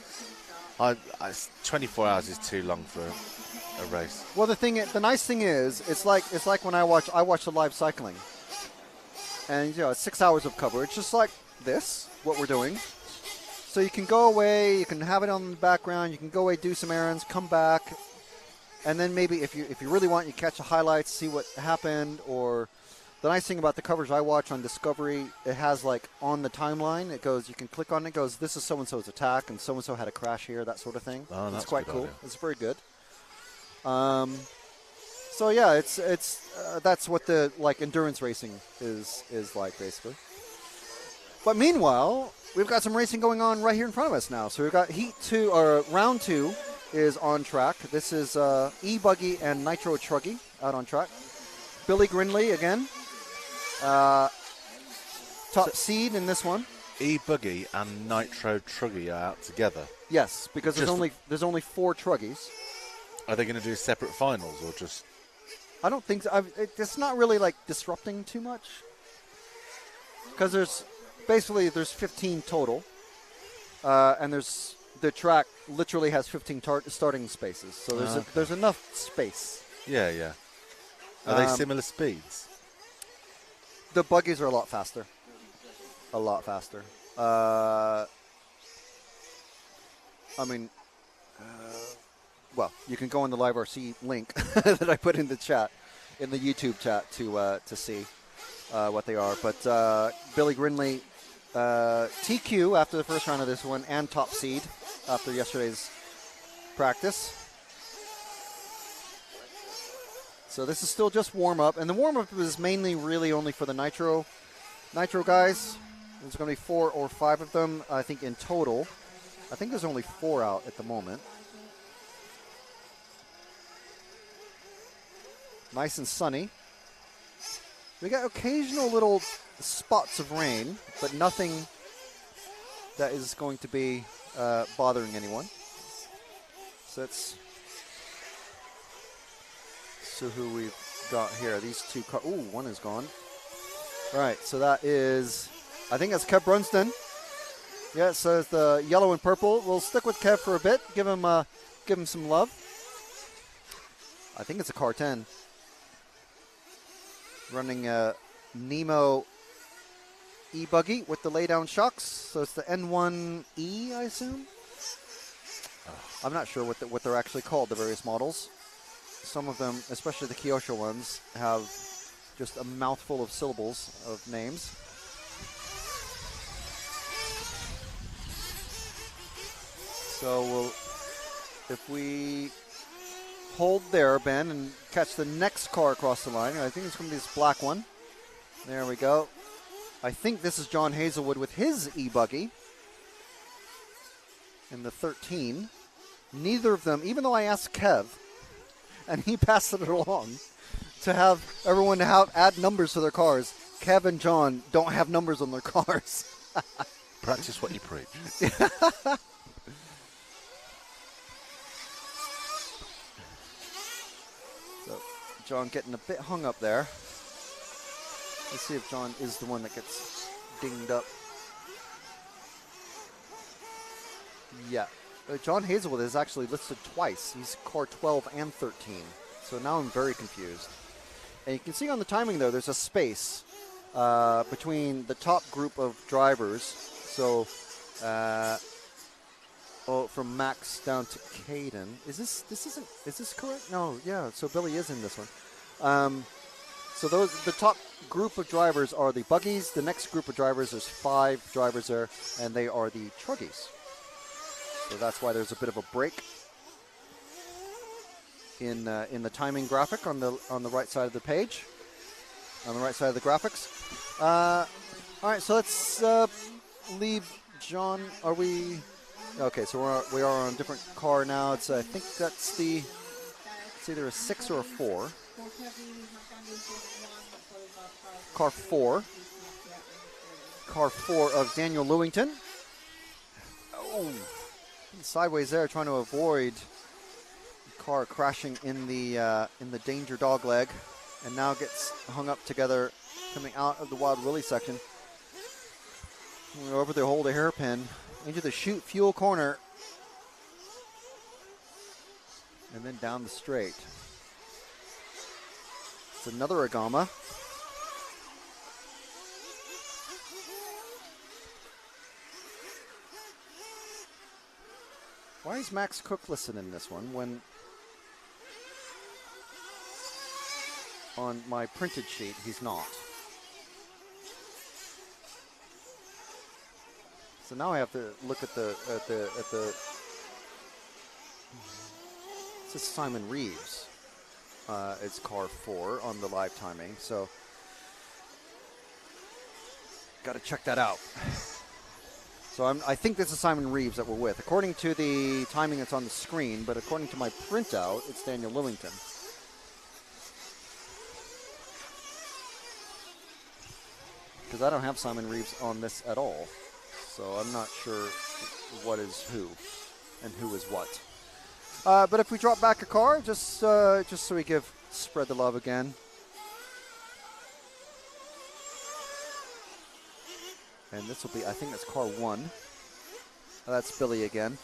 24 hours is too long for a race. Well, the nice thing is, it's like when I watch the live cycling. And, it's 6 hours of coverage, just like this, what we're doing. So you can go away, you can have it on the background, you can go away, do some errands, come back, and then maybe if you really want, you catch the highlights, see what happened. Or the nice thing about the coverage I watch on Discovery, it has like on the timeline, it goes, you can click on it, goes, this is so-and-so's attack, and so-and-so had a crash here, that sort of thing. Oh, that's it's quite cool. Idea. It's very good. So yeah, it's that's what the like endurance racing is like basically. But meanwhile, we've got some racing going on right here in front of us now. So we've got round 2 is on track. This is E-Buggy and Nitro Truggy out on track. Billy Grinley again. Top seed in this one. E-Buggy and Nitro Truggy are out together. Yes, because there's only 4 Truggies. Are they going to do separate finals or just? I don't think so. It's not really like disrupting too much. Because there's 15 total, and the track literally has 15 starting spaces, so there's enough space. Yeah. Are they similar speeds? The buggies are a lot faster. Well, you can go on the Live RC link that I put in the chat, in the YouTube chat to see what they are. But Billy Grinley, TQ after the first round of this one, and top seed after yesterday's practice. So this is still just warm up, and the warm up is mainly really only for the Nitro guys. There's going to be 4 or 5 of them, I think, in total. I think there's only 4 out at the moment. Nice and sunny. We got occasional little spots of rain, but nothing that is going to be bothering anyone. So who we've got here. These 2 cars. Ooh, one is gone. All right, so that is, I think that's Kev Brunston. Yeah, so it's the yellow and purple. We'll stick with Kev for a bit. Give him some love. I think it's a car 10. Running a Nemo E-Buggy with the lay-down shocks. So it's the N1E, I assume? I'm not sure what they're actually called, the various models. Some of them, especially the Kyosho ones, have just a mouthful of syllables of names. So if we hold there, Ben, and catch the next car across the line, I think it's going to be this black one. There we go. I think this is John Hazelwood with his e-buggy in the 13. Neither of them, even though I asked Kev, and he passed it along to have everyone to add numbers to their cars, Kev and John don't have numbers on their cars. Practice what you preach. So John getting a bit hung up there. Let's see if John is the one that gets dinged up. Yeah. John Hazelwood is actually listed twice. He's car 12 and 13. So now I'm very confused. And you can see on the timing there, there's a space between the top group of drivers. So from Max down to Caden. Is this correct? No, yeah. So Billy is in this one. So the top group of drivers are the buggies. The next group of drivers, there's 5 drivers there, and they are the Truggies. So that's why there's a bit of a break in the timing graphic on the right side of the page, on the right side of the graphics. All right, so let's leave John. Are we? Okay, so we are on a different car now. It's I think that's it's either a 6 or a 4. Car 4. Car 4 of Daniel Lewington. Oh, sideways there, trying to avoid the car crashing in the danger dog leg, and now gets hung up together coming out of the Wild Willie section. Over the hold a hairpin into the chute fuel corner, and then down the straight. It's another Agama. Why is Max Cook listed in this one when on my printed sheet he's not? So now I have to look at the this is Simon Reeves. It's car 4 on the live timing, so got to check that out. So I think this is Simon Reeves that we're with, according to the timing that's on the screen, but according to my printout, it's Daniel Lewington. Because I don't have Simon Reeves on this at all, so I'm not sure what is who and who is what. But if we drop back a car, just so we spread the love again. And this will be, I think that's car 1. That's Billy again.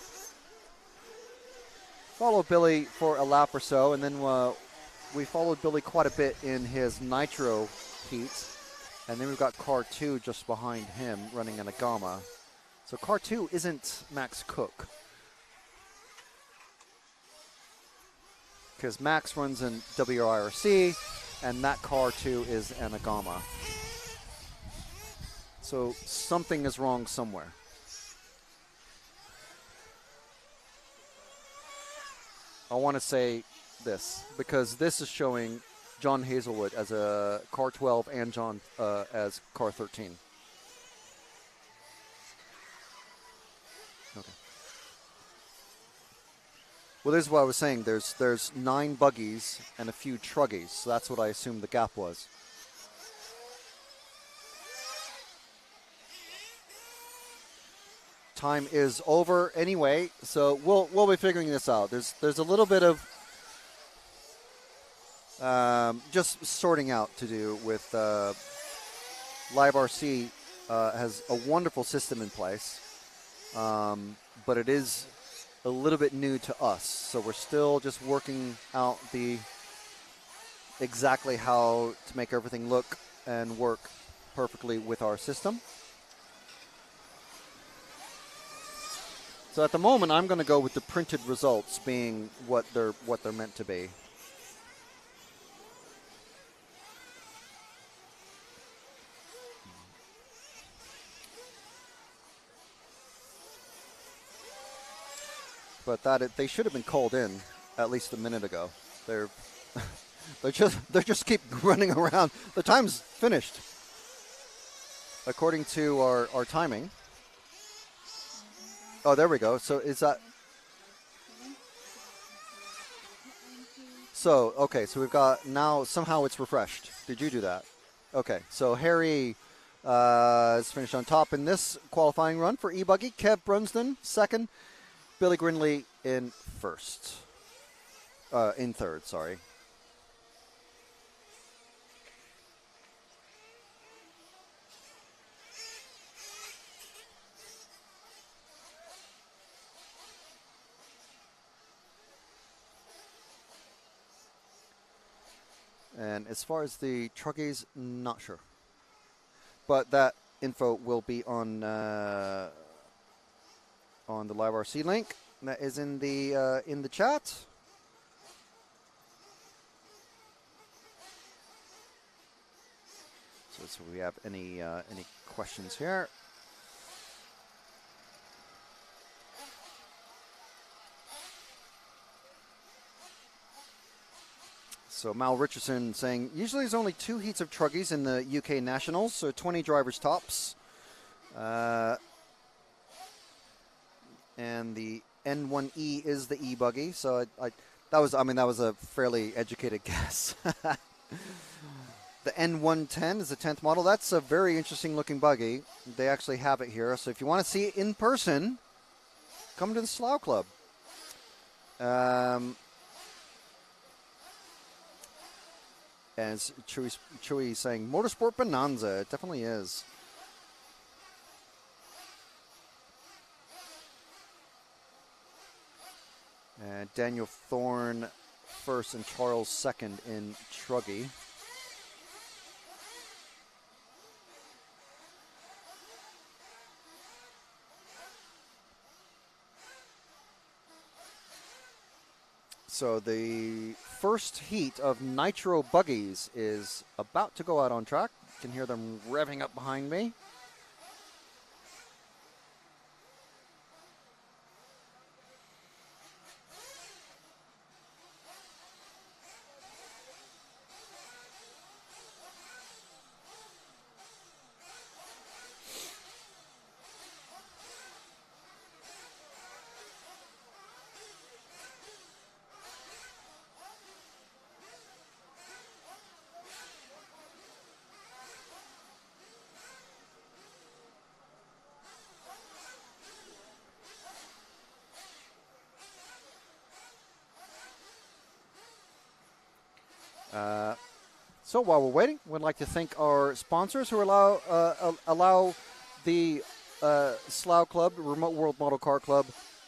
Follow Billy for a lap or so, and then we followed Billy quite a bit in his Nitro heat. And then we've got car 2 just behind him running an Agama. So car 2 isn't Max Cook. Because Max runs in WIRC, and that car 2 is an Agama. So something is wrong somewhere. I want to say this, because this is showing John Hazelwood as a car 12 and John as car 13. Okay. Well, this is what I was saying. There's 9 buggies and a few Truggies, so that's what I assumed the gap was. Time is over anyway, so we'll be figuring this out. There's a little bit of just sorting out to do with Live RC has a wonderful system in place, but it is a little bit new to us, so we're still just working out exactly how to make everything look and work perfectly with our system. So at the moment, I'm going to go with the printed results being what they're meant to be. But they should have been called in at least a minute ago. They just keep running around. The time's finished. according to our timing. Oh, there we go. So is that... So, okay, so we've got now, somehow it's refreshed. Did you do that? Okay, so Harry is finished on top in this qualifying run for e-buggy. Kev Brunsden, second. Billy Grinley in first. In third, sorry. And as far as the Truggies, not sure. But that info will be on the Live RC link. That is in the chat. So we have any questions here? So Mal Richardson saying, usually there's only 2 heats of Truggies in the UK Nationals, so 20 drivers tops. And the N1E is the e-buggy, so that was a fairly educated guess. The N110 is the 10th model. That's a very interesting looking buggy. They actually have it here, so if you want to see it in person, come to the Slough Club. As Chewy saying, Motorsport Bonanza. It definitely is. And Daniel Thorne first and Charles second in Truggy. So the first heat of Nitro buggies is about to go out on track. You can hear them revving up behind me. So while we're waiting, we'd like to thank our sponsors who allow the Slough Club, Remote World Model Car Club,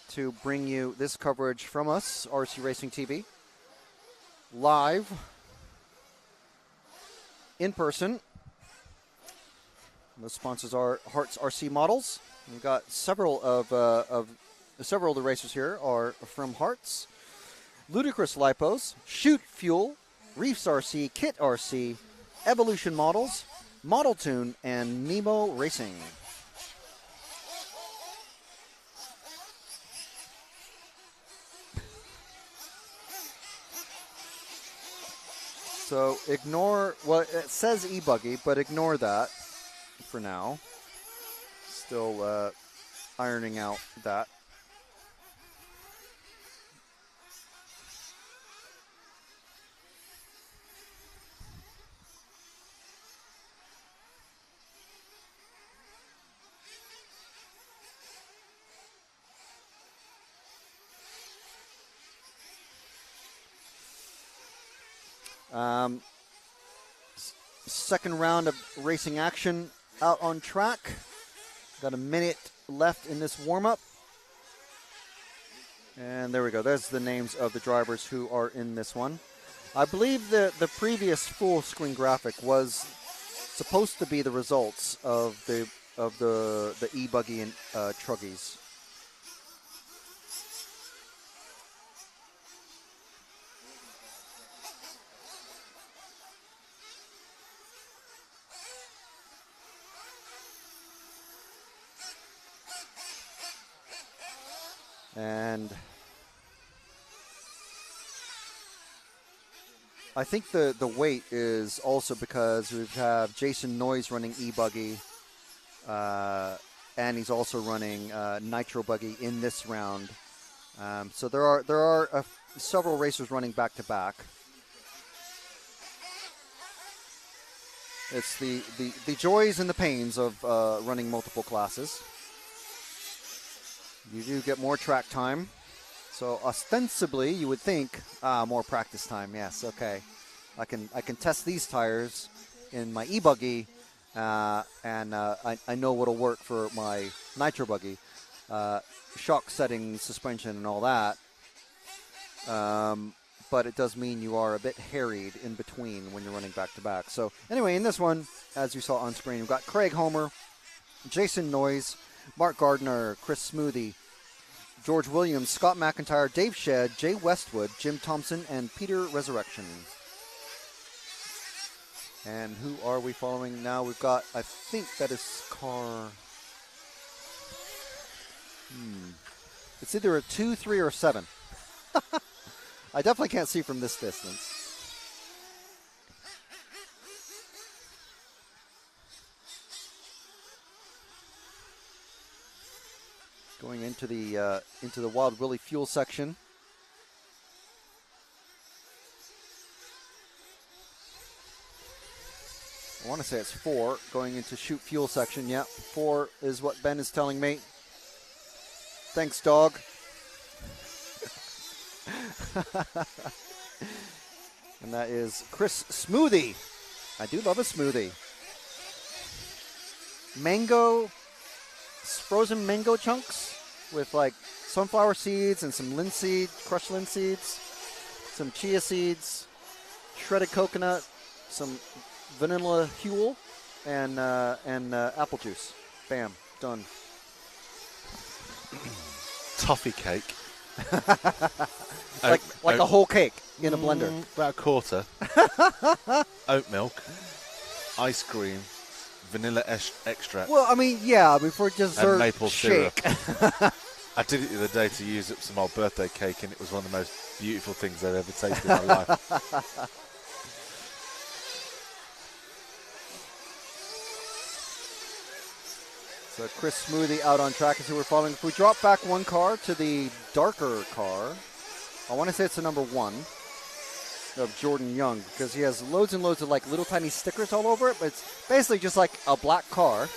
to bring you this coverage from us, RC Racing TV, live, in person. The sponsors are Hart's RC Models. We've got several of the racers here are from Hart's. Ludicrous Lipos, Shoot Fuel, Reefs RC, Kit RC, Evolution Models, Model Tune, and Nemo Racing. So ignore, well, it says e-buggy, but ignore that for now. Still ironing out that. Second round of racing action out on track. Got a minute left in this warm-up. And there we go. There's the names of the drivers who are in this one. I believe the previous full screen graphic was supposed to be the results of the e-buggy and Truggies. And I think the weight is also because we have Jason Noyes running e-buggy and he's also running Nitro buggy in this round. So there are several racers running back to back. It's the joys and the pains of running multiple classes. You do get more track time. So ostensibly, you would think, more practice time. Yes, okay. I can test these tires in my e-buggy, and I know what'll work for my Nitro buggy. Shock settings, suspension, and all that. But it does mean you are a bit harried in between when you're running back-to-back. So anyway, in this one, as you saw on screen, we've got Craig Homer, Jason Noyes, Mark Gardner, Chris Smoothie, George Williams, Scott McIntyre, Dave Shedd, Jay Westwood, Jim Thompson, and Peter Resurrection. And who are we following now? We've got, I think that is car... It's either a 2, 3, or 7. I definitely can't see from this distance. Going into the Wild Willie fuel section. I want to say it's 4 going into shoot fuel section. Yeah, 4 is what Ben is telling me. Thanks, dog. And that is Chris Smoothie. I do love a smoothie. Mango, frozen mango chunks with like sunflower seeds and some linseed, crushed linseeds, some chia seeds, shredded coconut, some vanilla huel, and apple juice. Bam, done. Toffee cake. like a whole cake in a blender. About a quarter. Oat milk, ice cream, vanilla extract. Well, I mean, yeah, before dessert, and maple shake. syrup. I did it the other day to use up some old birthday cake, and it was one of the most beautiful things I've ever tasted in my life. So Chris Smoothie out on track is who we're following. If we drop back one car to the darker car, I want to say it's the number 1 of Jordan Young, because he has loads and loads of like little tiny stickers all over it, but it's basically just like a black car,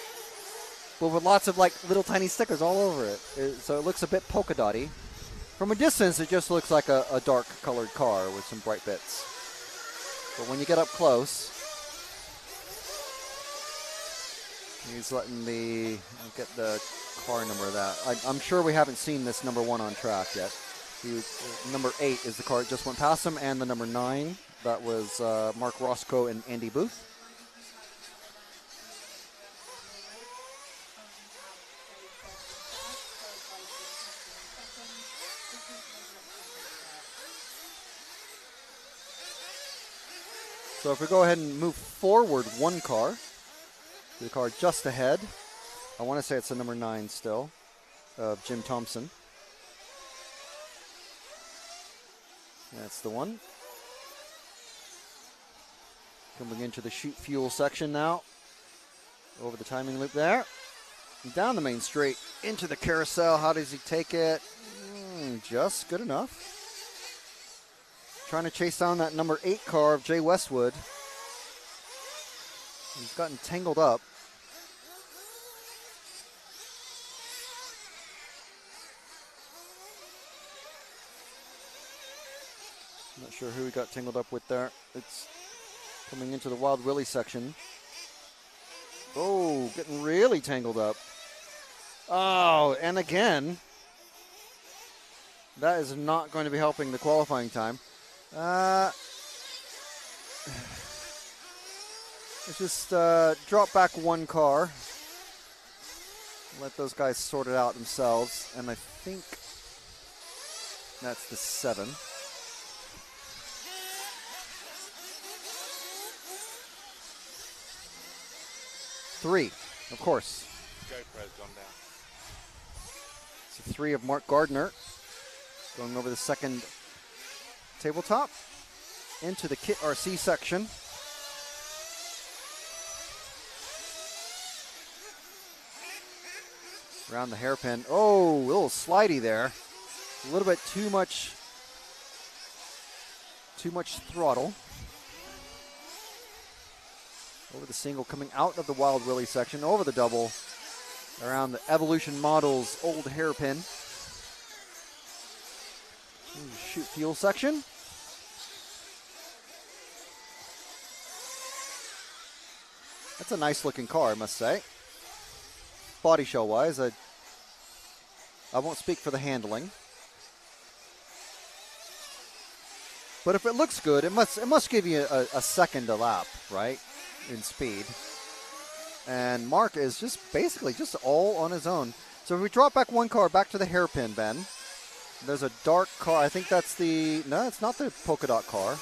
but with lots of like little tiny stickers all over it. So it looks a bit polka dotty. From a distance, it just looks like a dark colored car with some bright bits. But when you get up close, he's letting I'll get the car number of that. I'm sure we haven't seen this number 1 on track yet. Number 8 is the car that just went past him, and the number 9, that was Mark Roscoe and Andy Booth. So if we go ahead and move forward one car, the car just ahead, I want to say it's the number 9 still, of Jim Thompson. That's the one. Coming into the shoot fuel section now. Over the timing loop there. Down the main straight into the carousel. How does he take it? Just good enough. Trying to chase down that number 8 car of Jay Westwood. He's gotten tangled up. Not sure who he got tangled up with there. It's coming into the Wild Willie section. Oh, getting really tangled up. Oh, and again, that is not going to be helping the qualifying time. Let's just drop back one car. Let those guys sort it out themselves. And I think that's the 7. Three, of course. GoPro's gone down. So 3 of Mark Gardner going over the second tabletop into the Kit RC section. around the hairpin. Oh, a little slidey there. A little bit too much throttle. Over the single, coming out of the Wild Willie section, over the double, around the Evolution Models old hairpin. Shoot fuel section. That's a nice looking car, I must say. Body shell wise, I won't speak for the handling. But if it looks good, it must give you a second a lap, right? In speed. And Mark is just basically just all on his own. So if we drop back one car back to the hairpin, Ben, there's a dark car. I think that's no, it's not the polka dot car.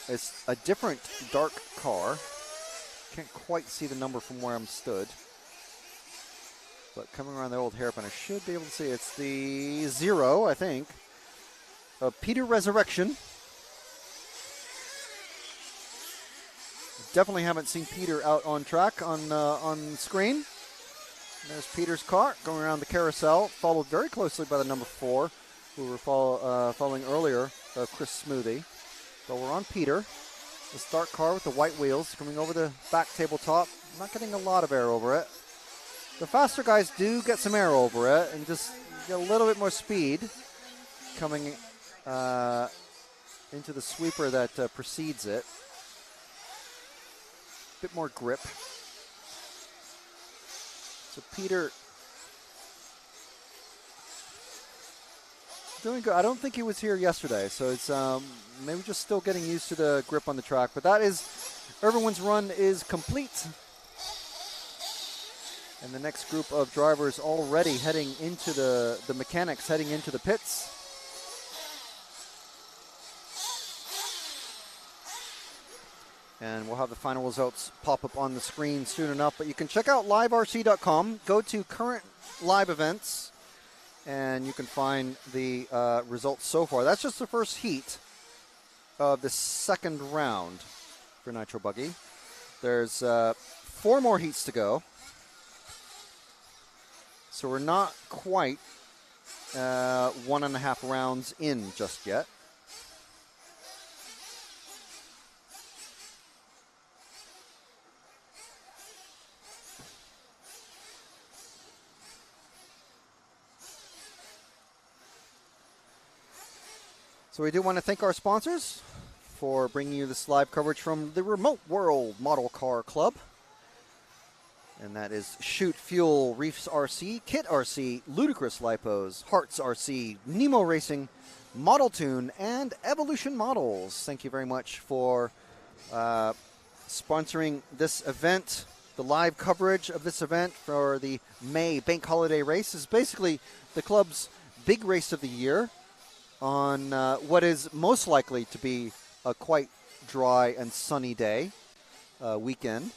It's a different dark car. Can't quite see the number from where I'm stood. But coming around the old hairpin, I should be able to see. It's the 0, I think. Peter Resurrection. Definitely haven't seen Peter out on track on screen. There's Peter's car going around the carousel, followed very closely by the number 4, who we were following earlier, Chris Smoothie. But we're on Peter. This dark car with the white wheels coming over the back tabletop. Not getting a lot of air over it. The faster guys do get some air over it and just get a little bit more speed coming into the sweeper that precedes it. Bit more grip. So Peter doing good. I don't think he was here yesterday, so it's maybe just still getting used to the grip on the track. But that is, everyone's run is complete. And the next group of drivers already heading into the mechanics heading into the pits. And we'll have the final results pop up on the screen soon enough. But you can check out liverc.com, go to current live events, and you can find the results so far. That's just the first heat of the second round for Nitro Buggy. There's 4 more heats to go. So we're not quite 1.5 rounds in just yet. So we do want to thank our sponsors for bringing you this live coverage from the Remote World Model Car Club. And that is Shoot Fuel, Reefs RC, Kit RC, Ludicrous Lipos, Hearts RC, Nemo Racing, Model Tune, and Evolution Models. Thank you very much for sponsoring this event. The live coverage of this event for the May Bank Holiday race is basically the club's big race of the year on what is most likely to be a quite dry and sunny day weekend.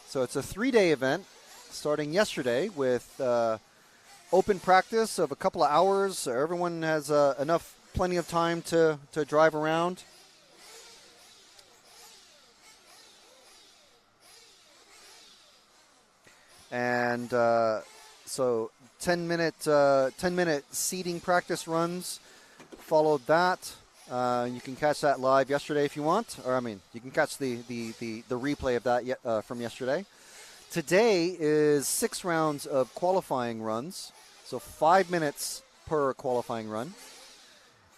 So it's a 3-day event starting yesterday with open practice of a couple of hours. So everyone has plenty of time to drive around. And so 10-minute seating practice runs followed that. You can catch that live yesterday if you want, or you can catch the replay of that from yesterday. Today is 6 rounds of qualifying runs, so 5 minutes per qualifying run.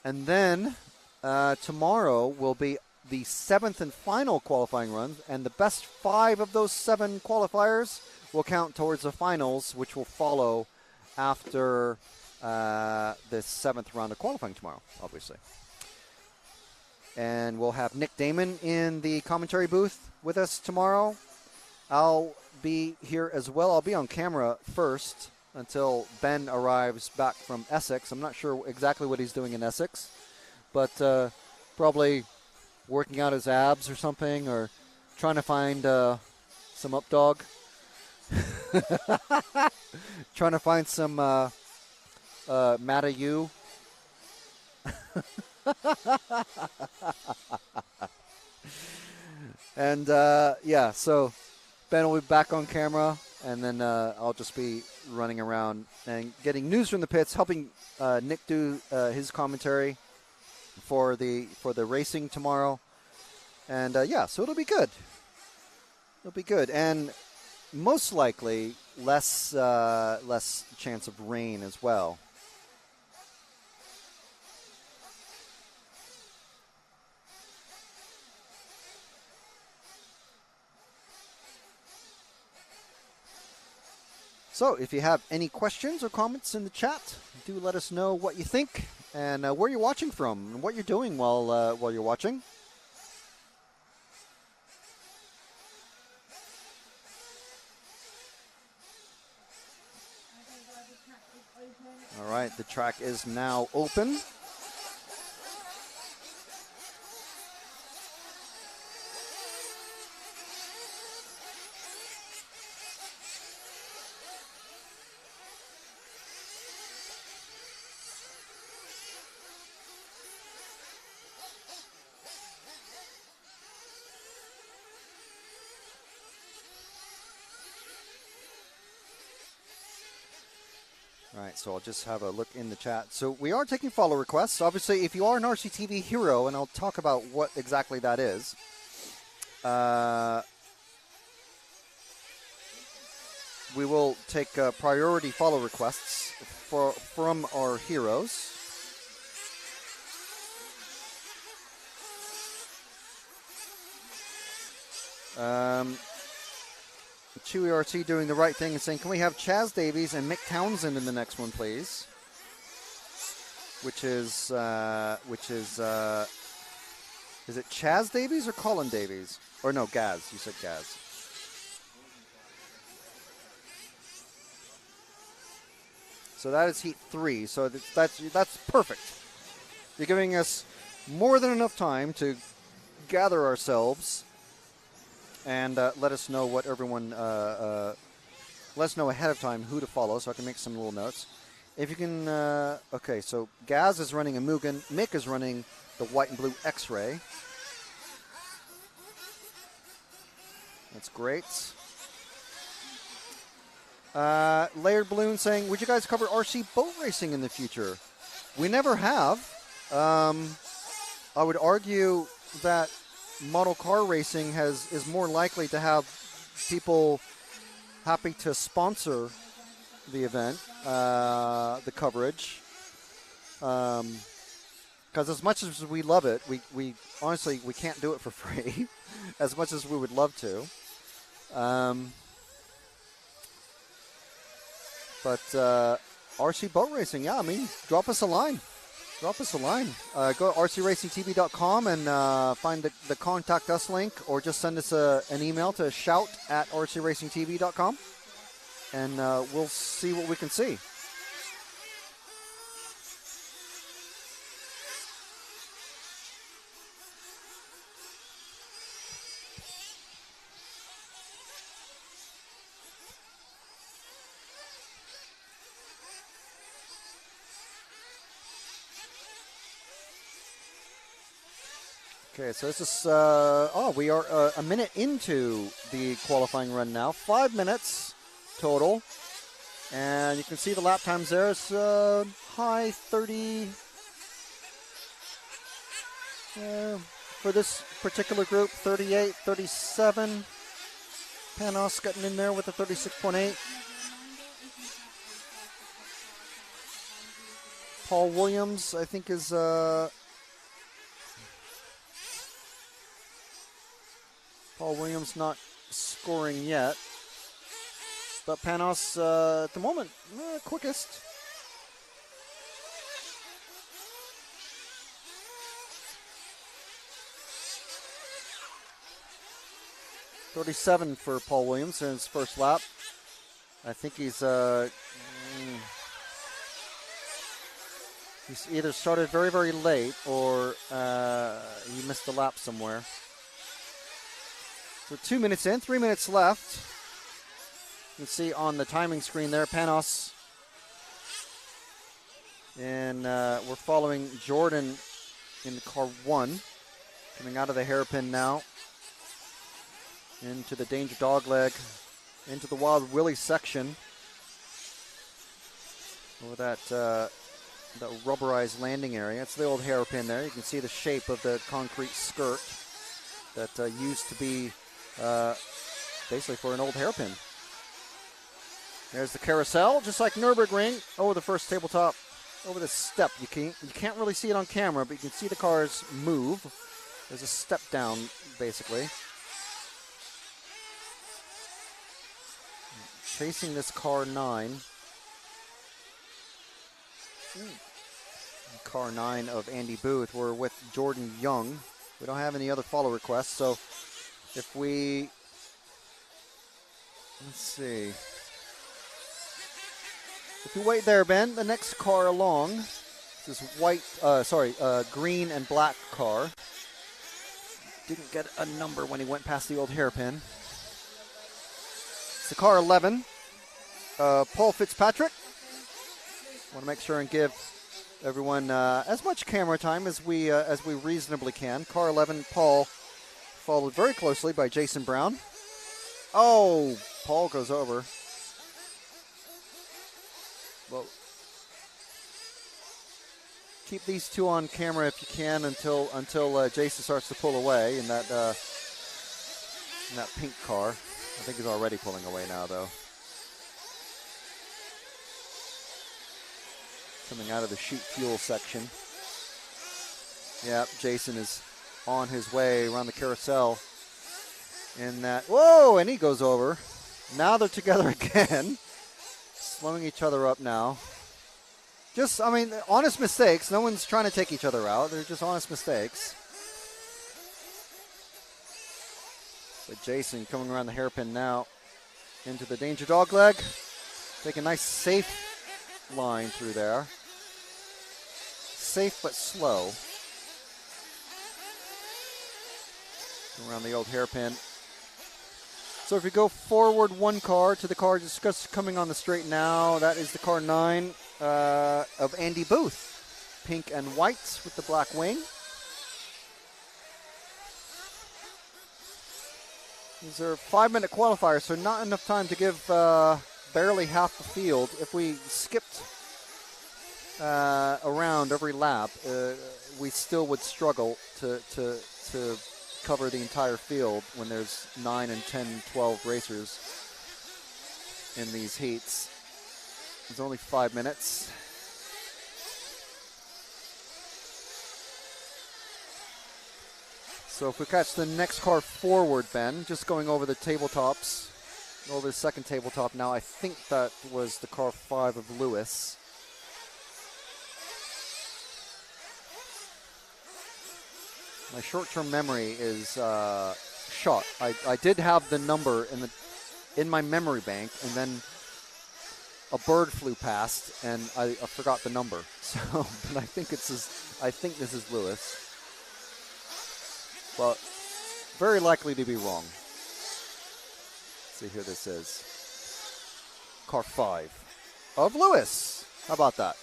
And then tomorrow will be the 7th and final qualifying run, and the best 5 of those 7 qualifiers will count towards the finals, which will follow after the 7th round of qualifying tomorrow, obviously. And we'll have Nick Damon in the commentary booth with us tomorrow. I'll be here as well. I'll be on camera first until Ben arrives back from Essex. I'm not sure exactly what he's doing in Essex, but probably working out his abs or something, or trying to find some up dog. Trying to find some Mata U. And so Ben will be back on camera And then I'll just be running around and getting news from the pits, helping Nick do his commentary for the racing tomorrow. And yeah, so it'll be good. It'll be good, and most likely less chance of rain as well. So if you have any questions or comments in the chat, do let us know what you think and where you're watching from and what you're doing while you're watching. All right, the track is now open. All right, so I'll just have a look in the chat. So we are taking follow requests. Obviously, if you are an RCTV hero, and I'll talk about what exactly that is, we will take priority follow requests from our heroes. Chewy RT doing the right thing and saying, can we have Chaz Davies and Mick Townsend in the next one, please? Which is it Chaz Davies or Colin Davies? Or no, Gaz. You said Gaz. So that is heat 3. So that's perfect. You're giving us more than enough time to gather ourselves and let us know what everyone, let us know ahead of time who to follow so I can make some little notes. If you can, okay, so Gaz is running a Mugen, Mick is running the white and blue X-Ray. That's great. Layered Balloon saying, would you guys cover RC boat racing in the future? We never have. I would argue that model car racing is more likely to have people happy to sponsor the event, the coverage. Because as much as we love it, we honestly, we can't do it for free as much as we would love to. But RC boat racing, yeah, I mean, drop us a line. Drop us a line. Go to rcracingtv.com and find the contact us link, or just send us an email to shout@rcracingtv.com, and we'll see what we can see. Okay, so this is, we are a minute into the qualifying run now. 5 minutes total. And you can see the lap times there. It's high 30. For this particular group, 38, 37. Panos getting in there with a 36.8. Paul Williams, I think, is... Paul Williams not scoring yet, but Panos at the moment quickest. .37 for Paul Williams in his first lap. I think he's either started very, very late or he missed a lap somewhere. So 2 minutes in, 3 minutes left. You can see on the timing screen there, Panos. And we're following Jordan in the car 1. Coming out of the hairpin now. Into the danger dog leg. into the Wild Willie section. Over that rubberized landing area. It's the old hairpin there. You can see the shape of the concrete skirt that used to be basically for an old hairpin. There's the carousel, just like Nürburgring. Oh, the first tabletop over the step. You can't really see it on camera, but you can see the cars move. There's a step down, basically. Chasing this car 9. Car 9 of Andy Booth. We're with Jordan Young. We don't have any other follow requests, so if we, let's see. If you wait there, Ben, the next car along, this green and black car. Didn't get a number when he went past the old hairpin. It's the car 11, Paul Fitzpatrick. Want to make sure and give everyone as much camera time as we reasonably can. Car 11, Paul, followed very closely by Jason Brown. Oh, Paul goes over. Well, keep these two on camera if you can until Jason starts to pull away in that pink car. I think he's already pulling away now, though. Coming out of the chute fuel section. Yeah, Jason is on his way around the carousel. In that, whoa, and he goes over. Now they're together again. Slowing each other up now. Just, I mean, honest mistakes. No one's trying to take each other out. They're just honest mistakes. But Jason coming around the hairpin now into the danger dog leg. Take a nice safe line through there. Safe but slow. Around the old hairpin. So if you go forward one car to the car just coming on the straight now, that is the car 9 of Andy Booth. Pink and white with the black wing. These are 5-minute qualifiers, so not enough time to give barely half the field. If we skipped around every lap, we still would struggle to cover the entire field when there's 9 and 10, 12 racers in these heats. It's only 5 minutes. So if we catch the next car forward, Ben, just going over the tabletops, over the second tabletop now, I think that was the car 5 of Lewis. My short-term memory is shot. I did have the number in my memory bank, and then a bird flew past, and I forgot the number. So, but I think this is Lewis. Well, very likely to be wrong. Let's see who this is. Car 5 of Lewis. How about that?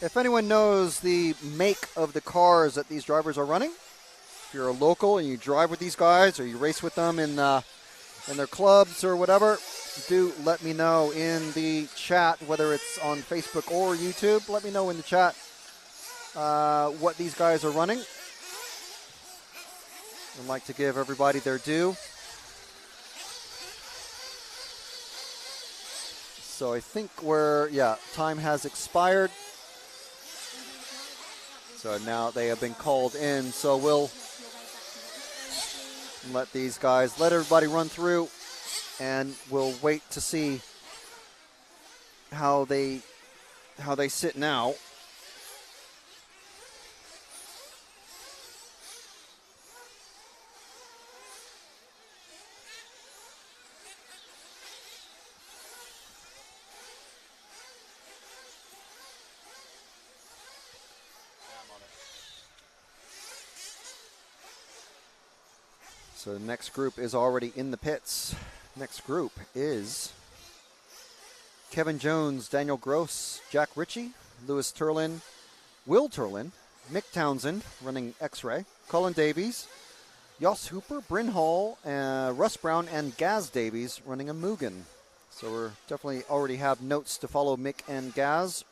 If anyone knows the make of the cars that these drivers are running, if you're a local and you drive with these guys or you race with them in their clubs or whatever, do let me know in the chat, whether it's on Facebook or YouTube. Let me know in the chat what these guys are running. I'd like to give everybody their due. So I think time has expired. So now they have been called in. So we'll let everybody run through, and we'll wait to see how they sit now. So the next group is already in the pits. Next group is Kevin Jones, Daniel Gross, Jack Ritchie, Lewis Turlin, Will Turlin, Mick Townsend running X-Ray, Colin Davies, Jos Hooper, Bryn Hall, Russ Brown, and Gaz Davies running a Mugen. So we're definitely already have notes to follow Mick and Gaz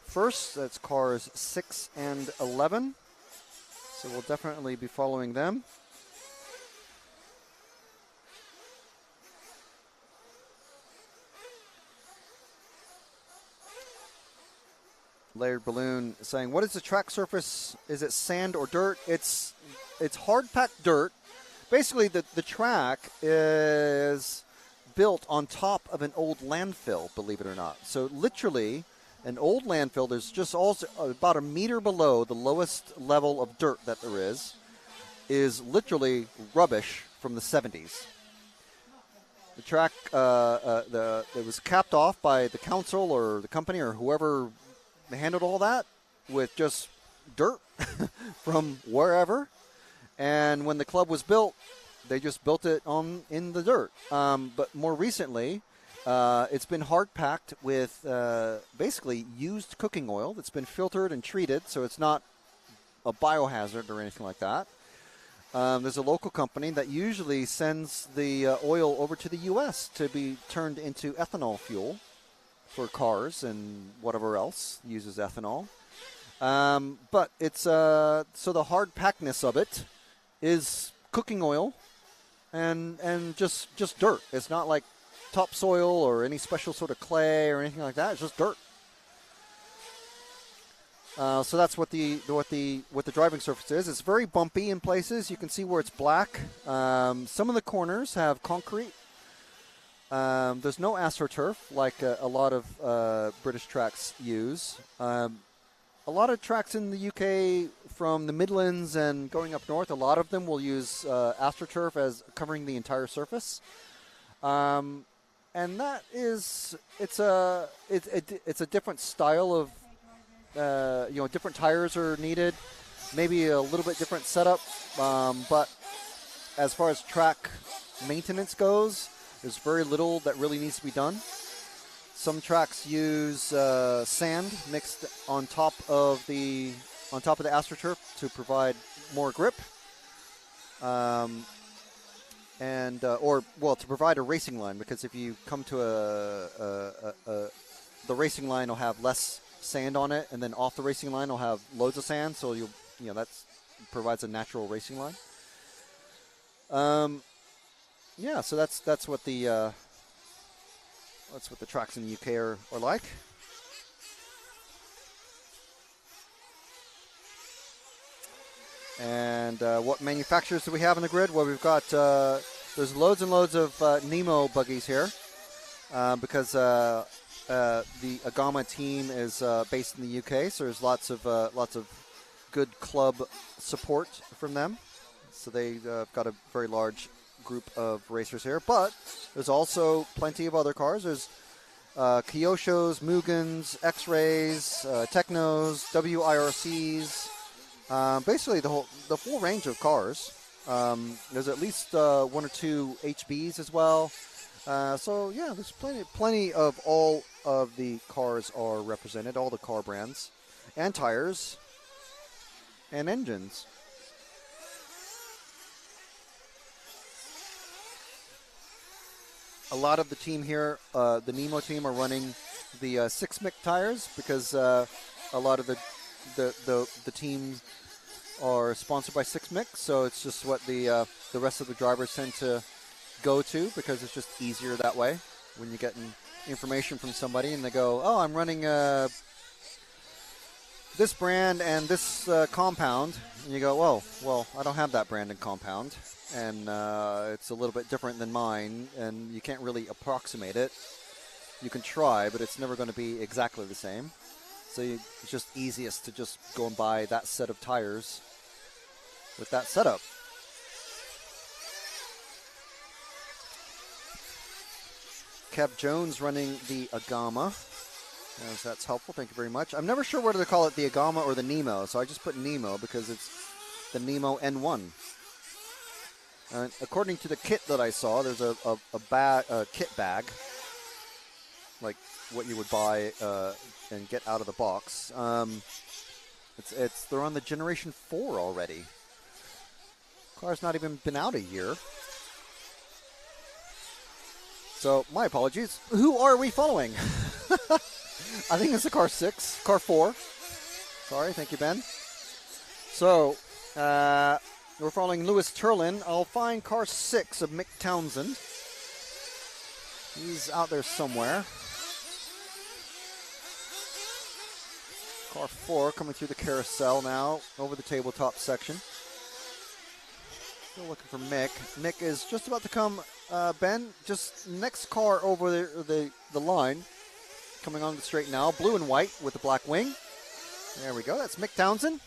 first. That's cars 6 and 11. So we'll definitely be following them. Layered Balloon saying, what is the track surface? Is it sand or dirt? It's hard packed dirt. Basically, the track is built on top of an old landfill, believe it or not. So literally, an old landfill, there's just also about a meter below the lowest level of dirt that there is literally rubbish from the 70s. The track, it was capped off by the council or the company or whoever handled all that with just dirt from wherever. And when the club was built, they just built it in the dirt. But more recently, it's been hard packed with basically used cooking oil that's been filtered and treated, so it's not a biohazard or anything like that. There's a local company that usually sends the oil over to the U.S. to be turned into ethanol fuel for cars and whatever else uses ethanol. But it's so the hard packedness of it is cooking oil and just dirt. It's not like topsoil or any special sort of clay or anything like that. It's just dirt. So that's what the driving surface is. It's very bumpy in places. You can see where it's black. Some of the corners have concrete. There's no AstroTurf like a lot of British tracks use. A lot of tracks in the UK from the Midlands and going up north, a lot of them will use AstroTurf as covering the entire surface. And that is, it's a different style of, different tires are needed, maybe a little bit different setup. But as far as track maintenance goes, there's very little that really needs to be done. Some tracks use sand mixed on top of the AstroTurf to provide more grip, to provide a racing line, because if you come to the racing line will have less sand on it, and then off the racing line will have loads of sand, so that provides a natural racing line. So that's what the tracks in the UK are like. And what manufacturers do we have in the grid? Well, we've got there's loads and loads of Nemo buggies here because the Agama team is based in the UK, so there's lots of good club support from them. So they've got a very large group of racers here, but there's also plenty of other cars. There's Kyoshos, Mugens, X-Rays, Technos, WIRCs, basically the full range of cars. There's at least 1 or 2 HBs as well. So yeah, there's plenty of all of the cars are represented, all the car brands, and tires, and engines. A lot of the team here, the Nemo team, are running the 6-mic tires because a lot of the teams are sponsored by 6-mic, so it's just what the rest of the drivers tend to go to because it's just easier that way. When you're getting information from somebody and they go, "Oh, I'm running this brand and this compound," and you go, "Well, I don't have that brand and compound." And it's a little bit different than mine, and you can't really approximate it. You can try, but it's never going to be exactly the same. So it's just easiest to just go and buy that set of tires with that setup. Kev Jones running the Agama. As that's helpful, thank you very much. I'm never sure whether to call it the Agama or the Nemo, so I just put Nemo because it's the Nemo N1. According to the kit that I saw, there's a kit bag, like what you would buy and get out of the box. They're on the Generation 4 already. Car's not even been out a year. So, my apologies. Who are we following? I think it's a car 6, car 4. Sorry, thank you, Ben. So, we're following Lewis Turlin. I'll find car 6 of Mick Townsend. He's out there somewhere. Car 4 coming through the carousel now, over the tabletop section. Still looking for Mick. Mick is just about to come, Ben, just next car over the line. Coming on the straight now, blue and white with the black wing. There we go, that's Mick Townsend.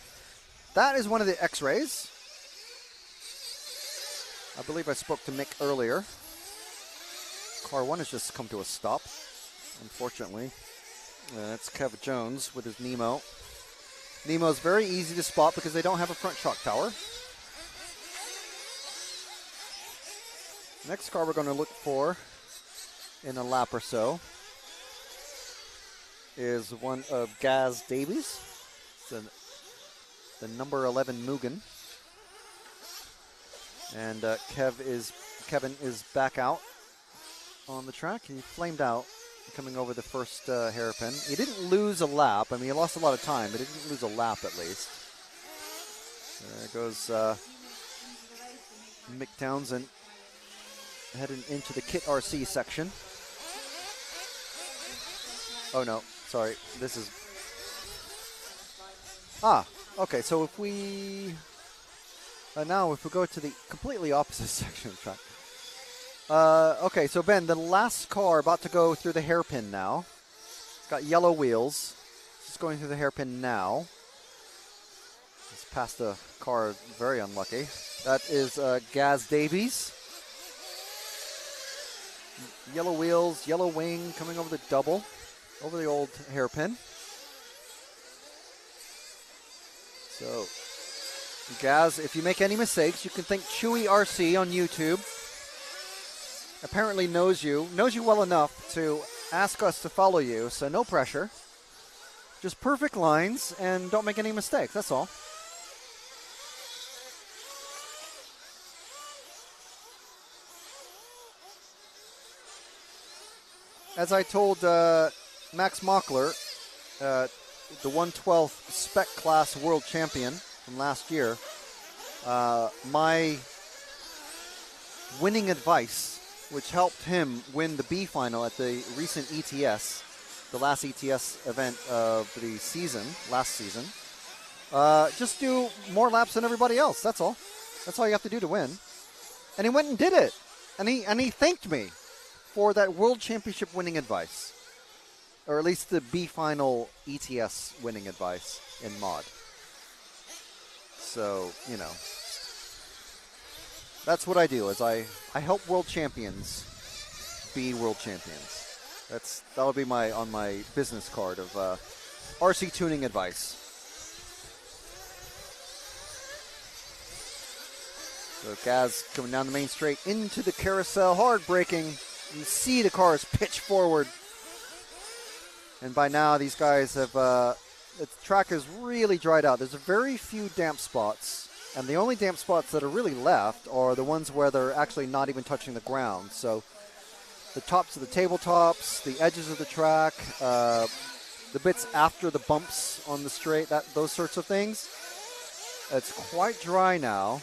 That is one of the X-Rays. I believe I spoke to Mick earlier. Car 1 has just come to a stop, unfortunately. That's Kev Jones with his Nemo. Nemo's very easy to spot because they don't have a front shock tower. Next car we're going to look for in a lap or so is one of Gaz Davies. The number 11 Mugen. And Kevin is back out on the track. He flamed out coming over the first hairpin. He didn't lose a lap. I mean, he lost a lot of time, but he didn't lose a lap at least. There goes Mick Townsend heading into the Kit RC section. Oh no, sorry. This is... okay, so if we... now if we go to the completely opposite section of the track. Okay, so Ben, the last car about to go through the hairpin now. It's got yellow wheels. It's going through the hairpin now. It's past a car, very unlucky. That is Gaz Davies. Yellow wheels, yellow wing, coming over the double, over the old hairpin. So, Gaz, if you make any mistakes, you can thank Chewy RC on YouTube. Apparently knows you well enough to ask us to follow you, so no pressure. Just perfect lines and don't make any mistakes, that's all. As I told Max Mockler, the 1/12 spec class world champion from last year, my winning advice, which helped him win the B final at the recent ETS, the last ETS event of the season, last season. Just do more laps than everybody else, that's all. That's all you have to do to win. And he went and did it. And he thanked me for that World Championship winning advice. Or at least the B final ETS winning advice in mod. So, you know. That's what I do, is I help world champions be world champions. That'll be on my business card of RC tuning advice. So Gaz coming down the main straight into the carousel, hard braking. You see the cars pitch forward. And by now these guys have, the track is really dried out. There's a very few damp spots. And the only damp spots that are really left are the ones where they're actually not even touching the ground. So the tops of the tabletops, the edges of the track, the bits after the bumps on the straight, those sorts of things. It's quite dry now.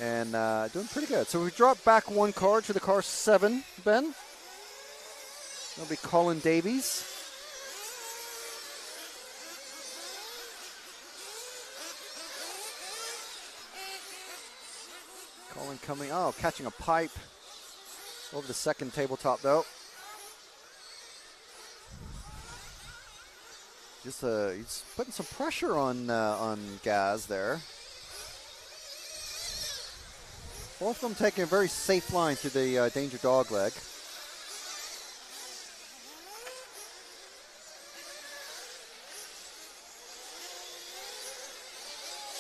And doing pretty good. So we dropped back one car to the car 7, Ben. That'll be Colin Davies. Colin coming, catching a pipe over the second tabletop though. Just he's putting some pressure on Gaz there. Both of them taking a very safe line through the danger dog leg.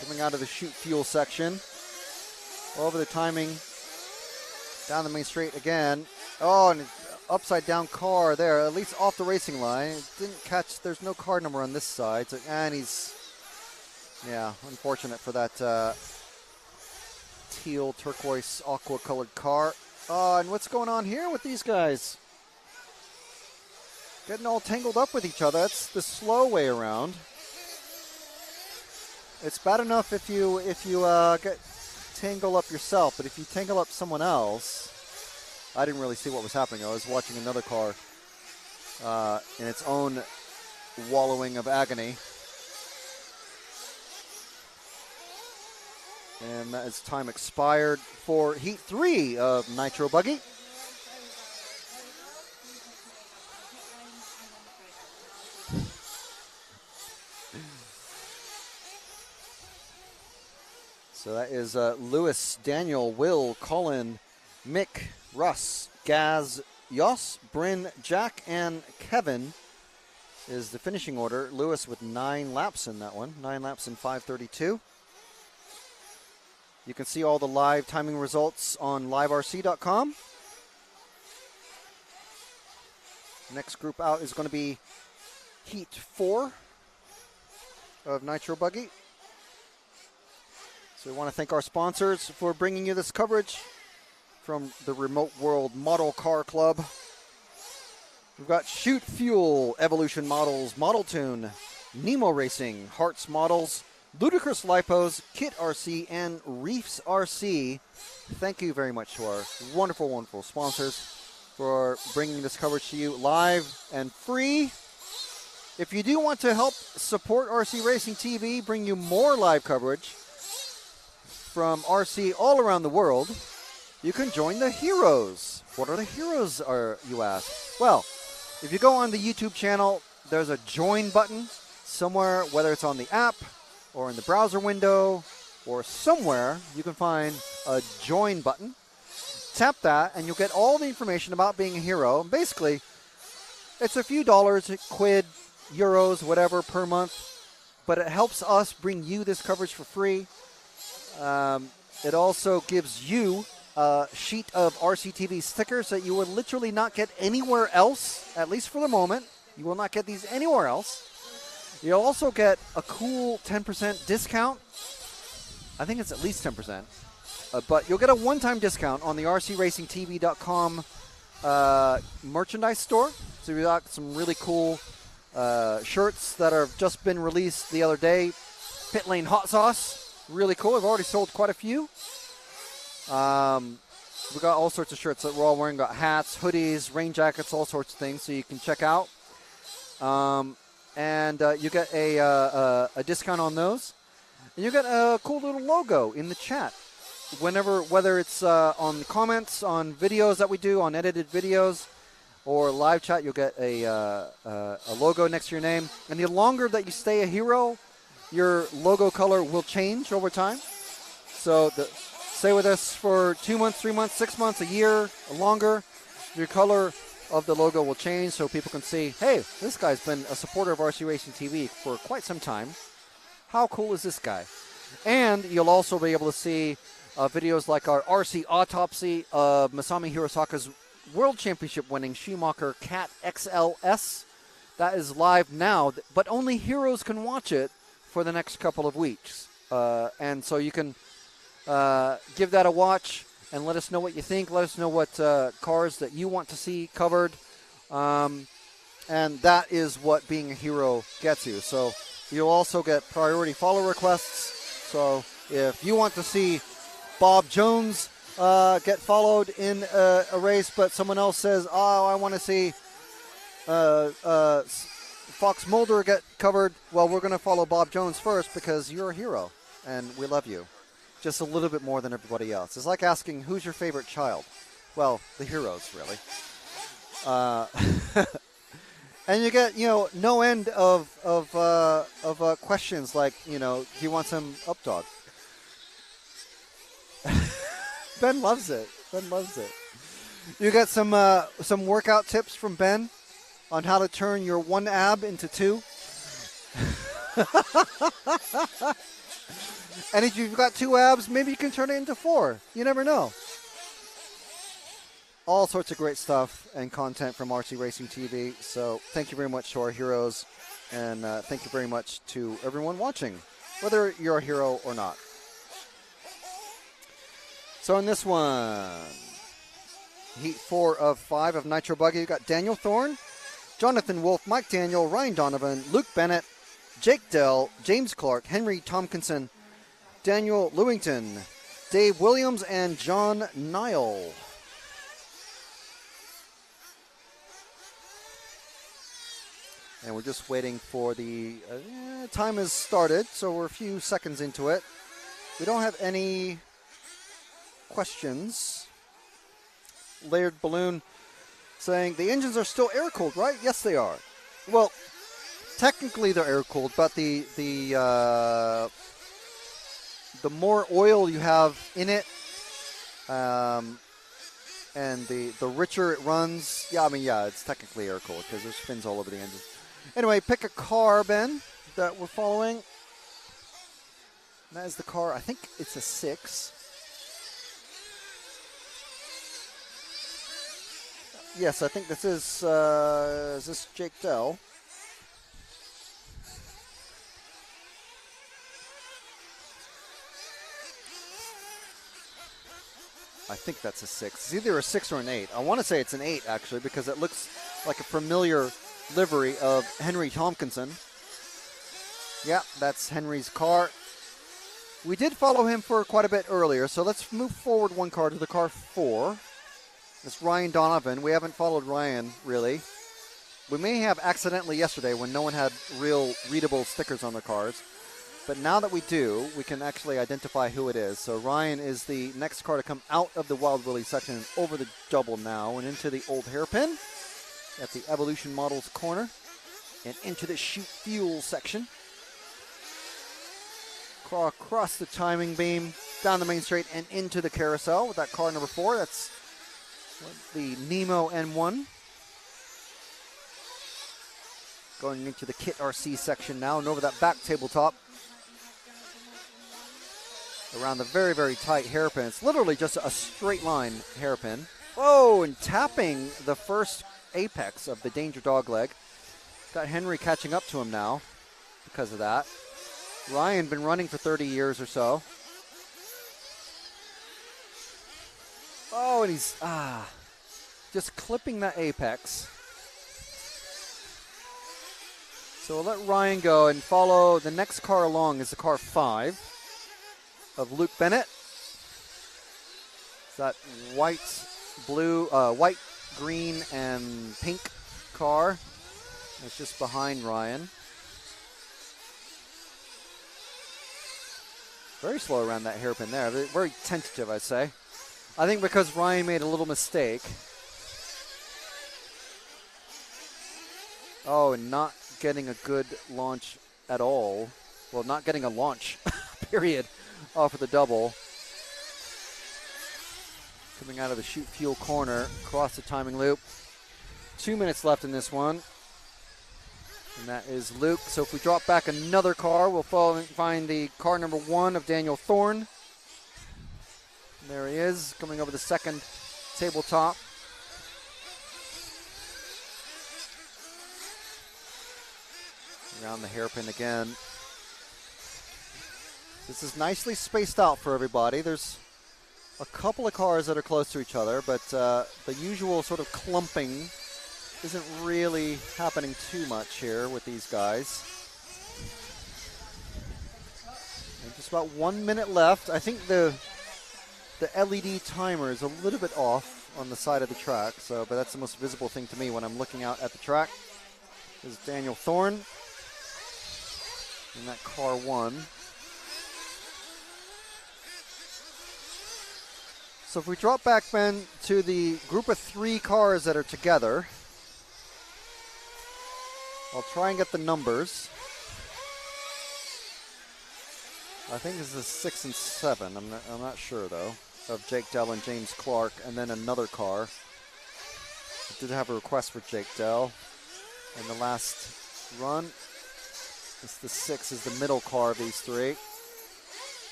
Coming out of the shoot fuel section. Over the timing. Down the main straight again. Oh, and upside down car there, at least off the racing line. It didn't catch, there's no car number on this side. So, and he's, yeah, unfortunate for that teal, turquoise, aqua-colored car. And what's going on here with these guys? Getting all tangled up with each other. That's the slow way around. It's bad enough if you get tangle up yourself, but if you tangle up someone else, I didn't really see what was happening. I was watching another car in its own wallowing of agony. And that is time expired for Heat 3 of Nitro Buggy. So that is Lewis, Daniel, Will, Colin, Mick, Russ, Gaz, Yoss, Bryn, Jack, and Kevin is the finishing order. Lewis with 9 laps in that one. 9 laps in 5:32. You can see all the live timing results on liverc.com. Next group out is going to be Heat 4 of Nitro Buggy. So we want to thank our sponsors for bringing you this coverage from the Remote World Model Car Club. We've got Shoot Fuel, Evolution Models, Model Tune, Nemo Racing, Hearts Models, Ludicrous Lipos, Kit RC, and Reefs RC. Thank you very much to our wonderful, wonderful sponsors for bringing this coverage to you live and free. If you do want to help support RC Racing TV, bring you more live coverage from RC all around the world, you can join the Heroes. What are the Heroes, you ask? Well, if you go on the YouTube channel, there's a join button somewhere, whether it's on the app or in the browser window or somewhere, you can find a join button. Tap that and you'll get all the information about being a hero. And basically, it's a few dollars, quid, euros, whatever per month, but it helps us bring you this coverage for free. It also gives you a sheet of RCTV stickers that you will literally not get anywhere else, at least for the moment. You will not get these anywhere else. You'll also get a cool 10% discount. I think it's at least 10%. But you'll get a one-time discount on the rcracingtv.com merchandise store. So we've got some really cool shirts that have just been released the other day. Pit Lane Hot Sauce. Really cool. I've already sold quite a few. We've got all sorts of shirts that we're all wearing. Got hats, hoodies, rain jackets, all sorts of things. So you can check out. And you get a discount on those. And you get a cool little logo in the chat. Whether it's on the comments, on videos that we do, on edited videos, or live chat, you'll get a logo next to your name. And the longer that you stay a hero, your logo color will change over time. So stay with us for 2 months, 3 months, 6 months, a year, or longer. Your color of the logo will change so people can see, hey, this guy's been a supporter of RC Racing TV for quite some time. How cool is this guy? And you'll also be able to see videos like our RC autopsy of Masami Hirosaka's World Championship winning Schumacher Cat XLS. That is live now, but only heroes can watch it for the next couple of weeks. And so you can give that a watch and let us know what you think. Let us know what cars that you want to see covered. And that is what being a hero gets you. So you'll also get priority follow requests. So if you want to see Bob Jones get followed in a race, but someone else says, oh, I want to see Fox Mulder get covered, well, we're going to follow Bob Jones first because you're a hero and we love you just a little bit more than everybody else. It's like asking, who's your favorite child? Well, the heroes, really. And you get, no end of questions like, do you want some up dog? Ben loves it. Ben loves it. You get some workout tips from Ben on how to turn your one ab into two. And if you've got two abs, maybe you can turn it into four. You never know. All sorts of great stuff and content from RC Racing TV. So thank you very much to our heroes. And thank you very much to everyone watching, whether you're a hero or not. So in this one, Heat 4 of 5 of Nitro Buggy, you got Daniel Thorne, Jonathan Wolf, Mike Daniel, Ryan Donovan, Luke Bennett, Jake Dell, James Clark, Henry Tompkinson, Daniel Lewington, Dave Williams, and John Nile. And we're just waiting for the time has started, so we're a few seconds into it. We don't have any questions. Layered Balloon saying the engines are still air-cooled, right? Yes, they are. Well, technically they're air-cooled, but the more oil you have in it, and the richer it runs, it's technically air-cooled because there's fins all over the engine. Anyway, pick a car, Ben, that we're following. That is the car. I think it's a 6. Yes, I think this is this Jake Dell? I think that's a 6. It's either a 6 or an 8. I want to say it's an 8, actually, because it looks like a familiar livery of Henry Tompkinson. Yeah, that's Henry's car. We did follow him for quite a bit earlier, so let's move forward one car to the car 4. It's Ryan Donovan. We haven't followed Ryan, really. We may have accidentally yesterday when no one had real readable stickers on their cars. But now that we do, we can actually identify who it is. So Ryan is the next car to come out of the Wild Willie section over the double now and into the old hairpin at the Evolution Models corner and into the Shoot Fuel section. Across the timing beam, down the main straight and into the carousel with that car number 4. That's the Nemo N1. Going into the Kit RC section now and over that back tabletop. Around the very, very tight hairpin. It's literally just a straight line hairpin. Oh, and tapping the first apex of the Danger Dog leg. Got Henry catching up to him now because of that. Ryan been running for 30 years or so. Oh, and he's just clipping that apex. So we'll let Ryan go and follow the next car along is the car 5 of Luke Bennett. It's that white, green, and pink car. It's just behind Ryan. Very slow around that hairpin there. Very tentative, I'd say. I think because Ryan made a little mistake. Oh, and not getting a good launch at all. Well, not getting a launch, period, off of the double. Coming out of the Shoot Fuel corner, across the timing loop. 2 minutes left in this one. And that is Luke. So if we drop back another car, we'll find the car number 1 of Daniel Thorne. And there he is, coming over the second tabletop. Around the hairpin again. This is nicely spaced out for everybody. There's a couple of cars that are close to each other, but the usual sort of clumping isn't really happening too much here with these guys. And just about 1 minute left. I think the LED timer is a little bit off on the side of the track, but that's the most visible thing to me when I'm looking out at the track. This is Daniel Thorne in that car 1. So if we drop back, Ben, to the group of 3 cars that are together, I'll try and get the numbers. I think this is 6 and 7. I'm not sure though. Of Jake Dell and James Clark, and then another car. I did have a request for Jake Dell in the last run. It's the 6 is the middle car of these 3.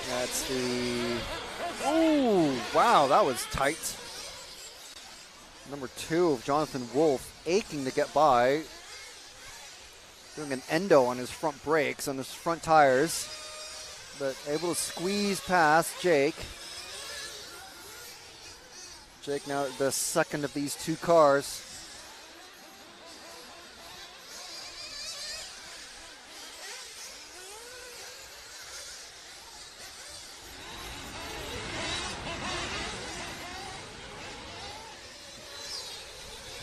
That's the. Oh, wow, that was tight. Number 2 of Jonathan Wolf, aching to get by. Doing an endo on his front brakes, on his front tires. but able to squeeze past Jake. Jake now the second of these two cars.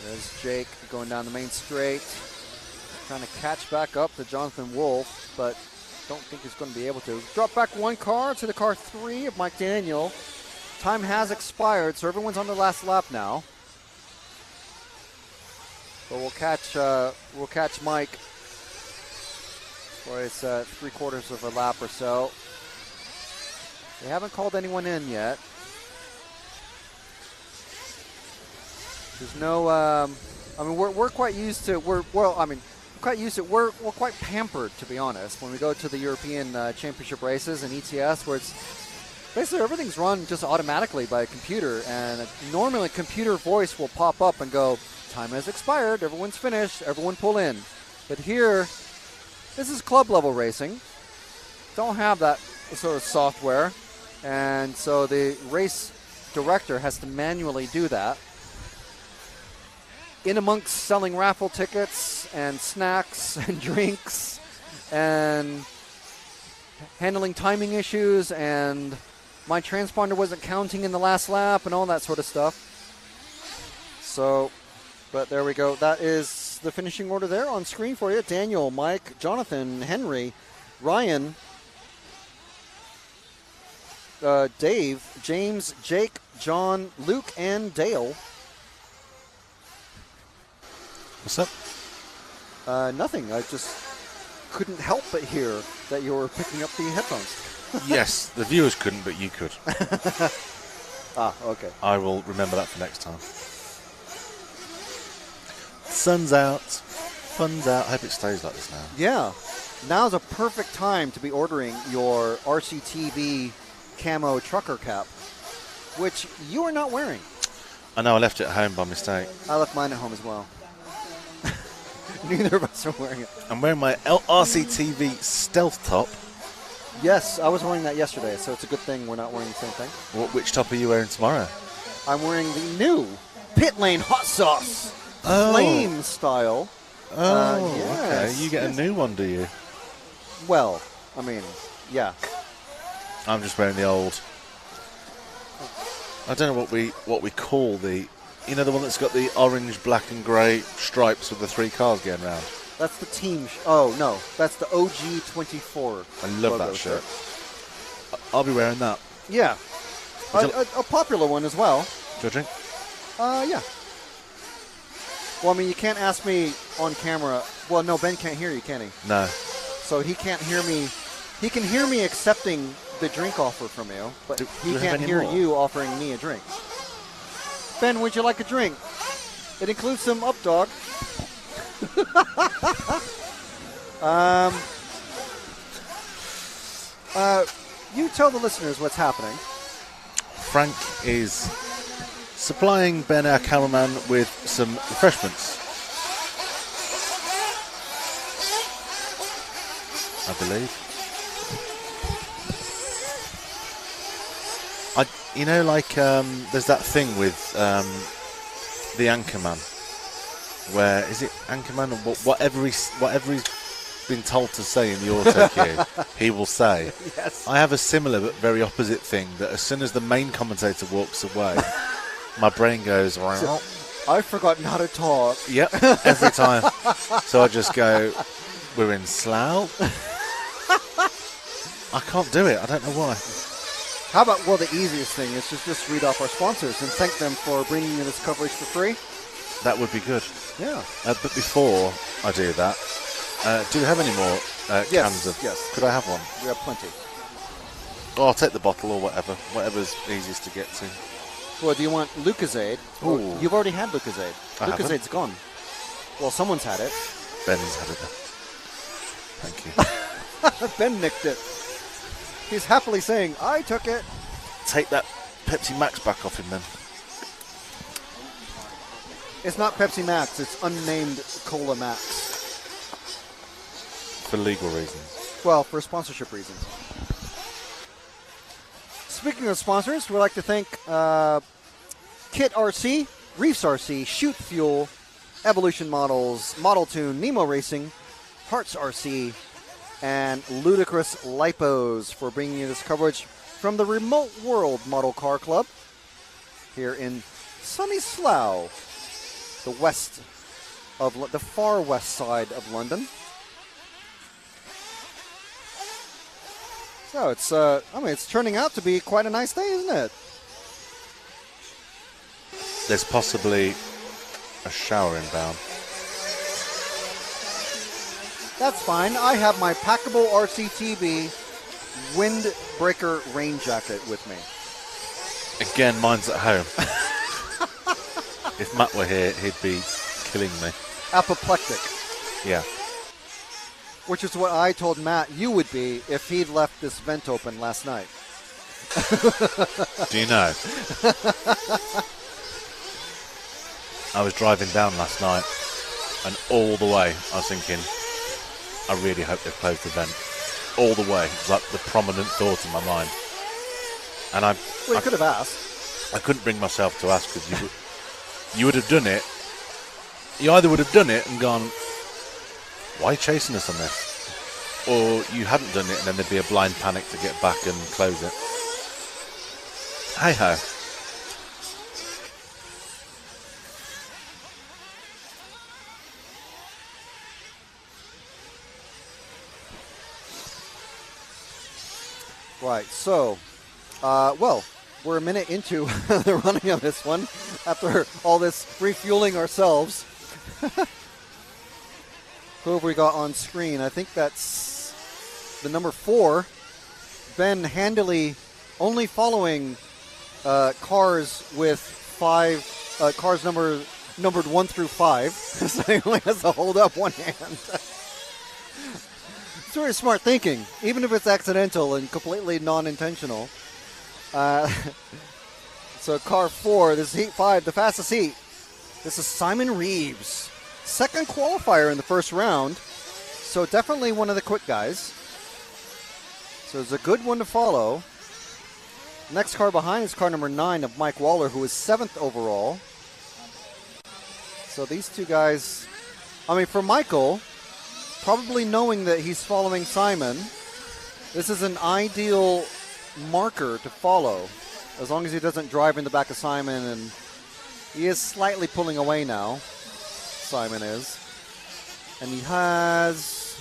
There's Jake going down the main straight, trying to catch back up to Jonathan Wolf, but don't think he's going to be able to. Drop back one car to the car 3 of Mike Daniel. Time has expired, so everyone's on the last lap now. But we'll catch Mike for his 3/4 of a lap or so. They haven't called anyone in yet. There's no. I mean, we're quite used to. We're quite pampered, to be honest, when we go to the European Championship races and ETS, where it's basically everything's run just automatically by a computer, and normally a computer voice will pop up and go, time has expired, everyone's finished, everyone pull in. But here, this is club level racing. Don't have that sort of software, and so the race director has to manually do that. In amongst selling raffle tickets and snacks and drinks and handling timing issues, and my transponder wasn't counting in the last lap and all that sort of stuff. So, but there we go. That is the finishing order there on screen for you. Daniel, Mike, Jonathan, Henry, Ryan, Dave, James, Jake, John, Luke, and Dale. What's up? Nothing. I just couldn't help but hear that you were picking up the headphones. Yes, the viewers couldn't, but you could. Okay. I will remember that for next time. Sun's out, fun's out. I hope it stays like this now. Yeah. Now's a perfect time to be ordering your RCTV camo trucker cap, which you are not wearing. I know, I left it at home by mistake. I left mine at home as well. Neither of us are wearing it. I'm wearing my RCTV stealth top. Yes, I was wearing that yesterday, so it's a good thing we're not wearing the same thing. Which top are you wearing tomorrow? I'm wearing the new Pit Lane Hot Sauce Flame style. Oh, yes, okay. You get a new one, do you? Well, I mean, yeah. I'm just wearing the old. I don't know what we call the. You know, the one that's got the orange, black, and grey stripes with the 3 cars going round. That's the team. Oh no, that's the OG24. I love that shirt. I'll be wearing that. Yeah, a popular one as well. Do you drink? Yeah. Well, I mean, you can't ask me on camera. Well, no, Ben can't hear you, can he? No. So he can't hear me. He can hear me accepting the drink offer from you, but he can't hear you offering me a drink. Ben, would you like a drink? It includes some Up Dog. You tell the listeners what's happening. Frank is supplying Ben, our cameraman, with some refreshments. I believe. You know, like there's that thing with the Anchorman, where is it Anchorman or whatever he's been told to say in the auto cue, he will say. Yes. I have a similar but very opposite thing that as soon as the main commentator walks away, my brain goes. I've forgotten how to talk. Yep, every time. So I just go, we're in Slough. I can't do it. I don't know why. How about, well, the easiest thing is just read off our sponsors and thank them for bringing you this coverage for free. That would be good. Yeah. But before I do that, do we have any more cans of? Yes. Could I have one? We have plenty. Oh, I'll take the bottle or whatever. Whatever's easiest to get to. Well, do you want Lucozade? Oh, you've already had Lucozade. Haven't. Lucozade's gone. Well, someone's had it. Ben's had it. Thank you. Ben nicked it. He's happily saying, I took it. Take that Pepsi Max back off him then. It's not Pepsi Max, it's unnamed Cola Max. For legal reasons. Well, for sponsorship reasons. speaking of sponsors, we'd like to thank Kit RC, Reefs RC, Shoot Fuel, Evolution Models, Model Tune, Nemo Racing, Hearts RC, and Ludicrous Lipos for bringing you this coverage from the Remote World Model Car Club here in sunny Slough, the far west side of London. So it's turning out to be quite a nice day, isn't it? There's possibly a shower inbound. That's fine. I have my packable RCTV windbreaker rain jacket with me. Again, mine's at home. If Matt were here, he'd be killing me. Apoplectic. Yeah. Which is what I told Matt you would be if he'd left this vent open last night. Do you know? I was driving down last night, and all the way I was thinking, I really hope they've closed the vent. All the way. It was like the prominent thought in my mind. And Well, you could have asked. I couldn't bring myself to ask, because you would have done it. You either would have done it and gone, why are you chasing us on this? Or you hadn't done it, and then there'd be a blind panic to get back and close it. Hey-ho. Right, so, well, we're a minute into the running of this one after all this refueling ourselves. Who have we got on screen? I think that's the number 4. Ben handily only following cars with 5, cars numbered 1 through 5. So he only has to hold up one hand. It's very smart thinking, even if it's accidental and completely non-intentional. So car 4, this is heat 5, the fastest heat. This is Simon Reeves. Second qualifier in the first round, so definitely one of the quick guys. So it's a good one to follow. Next car behind is car number 9 of Mike Waller, who is 7th overall. So these two guys, I mean, for Michael, probably knowing that he's following Simon, this is an ideal marker to follow, as long as he doesn't drive in the back of Simon, and he is slightly pulling away now. Simon is. And he has...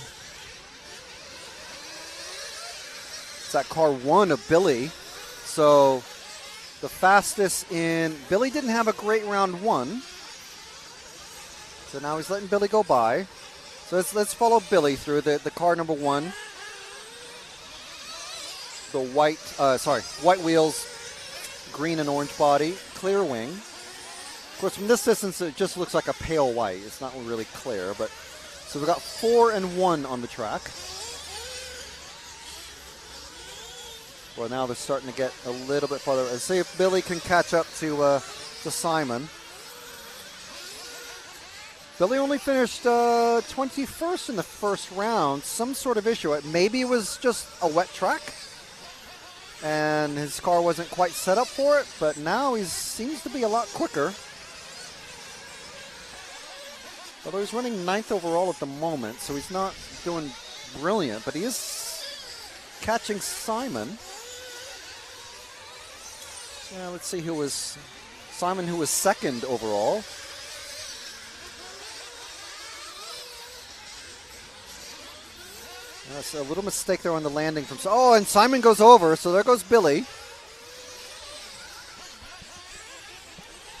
It's that car 1 of Billy. So the fastest in... Billy didn't have a great round 1. So now he's letting Billy go by. So let's follow Billy through the car number 1. The white wheels, green and orange body, clear wing. Of course, from this distance, it just looks like a pale white. It's not really clear, but so we've got 4 and 1 on the track. Well, now they're starting to get a little bit farther. Let's see if Billy can catch up to Simon. Billy only finished 21st in the first round. Some sort of issue. Maybe it was just a wet track, and his car wasn't quite set up for it, but now he seems to be a lot quicker. Although he's running 9th overall at the moment, so he's not doing brilliant, but he is catching Simon. Yeah, let's see who was Simon, who was 2nd overall. That's a little mistake there on the landing from... Oh, and Simon goes over, so there goes Billy.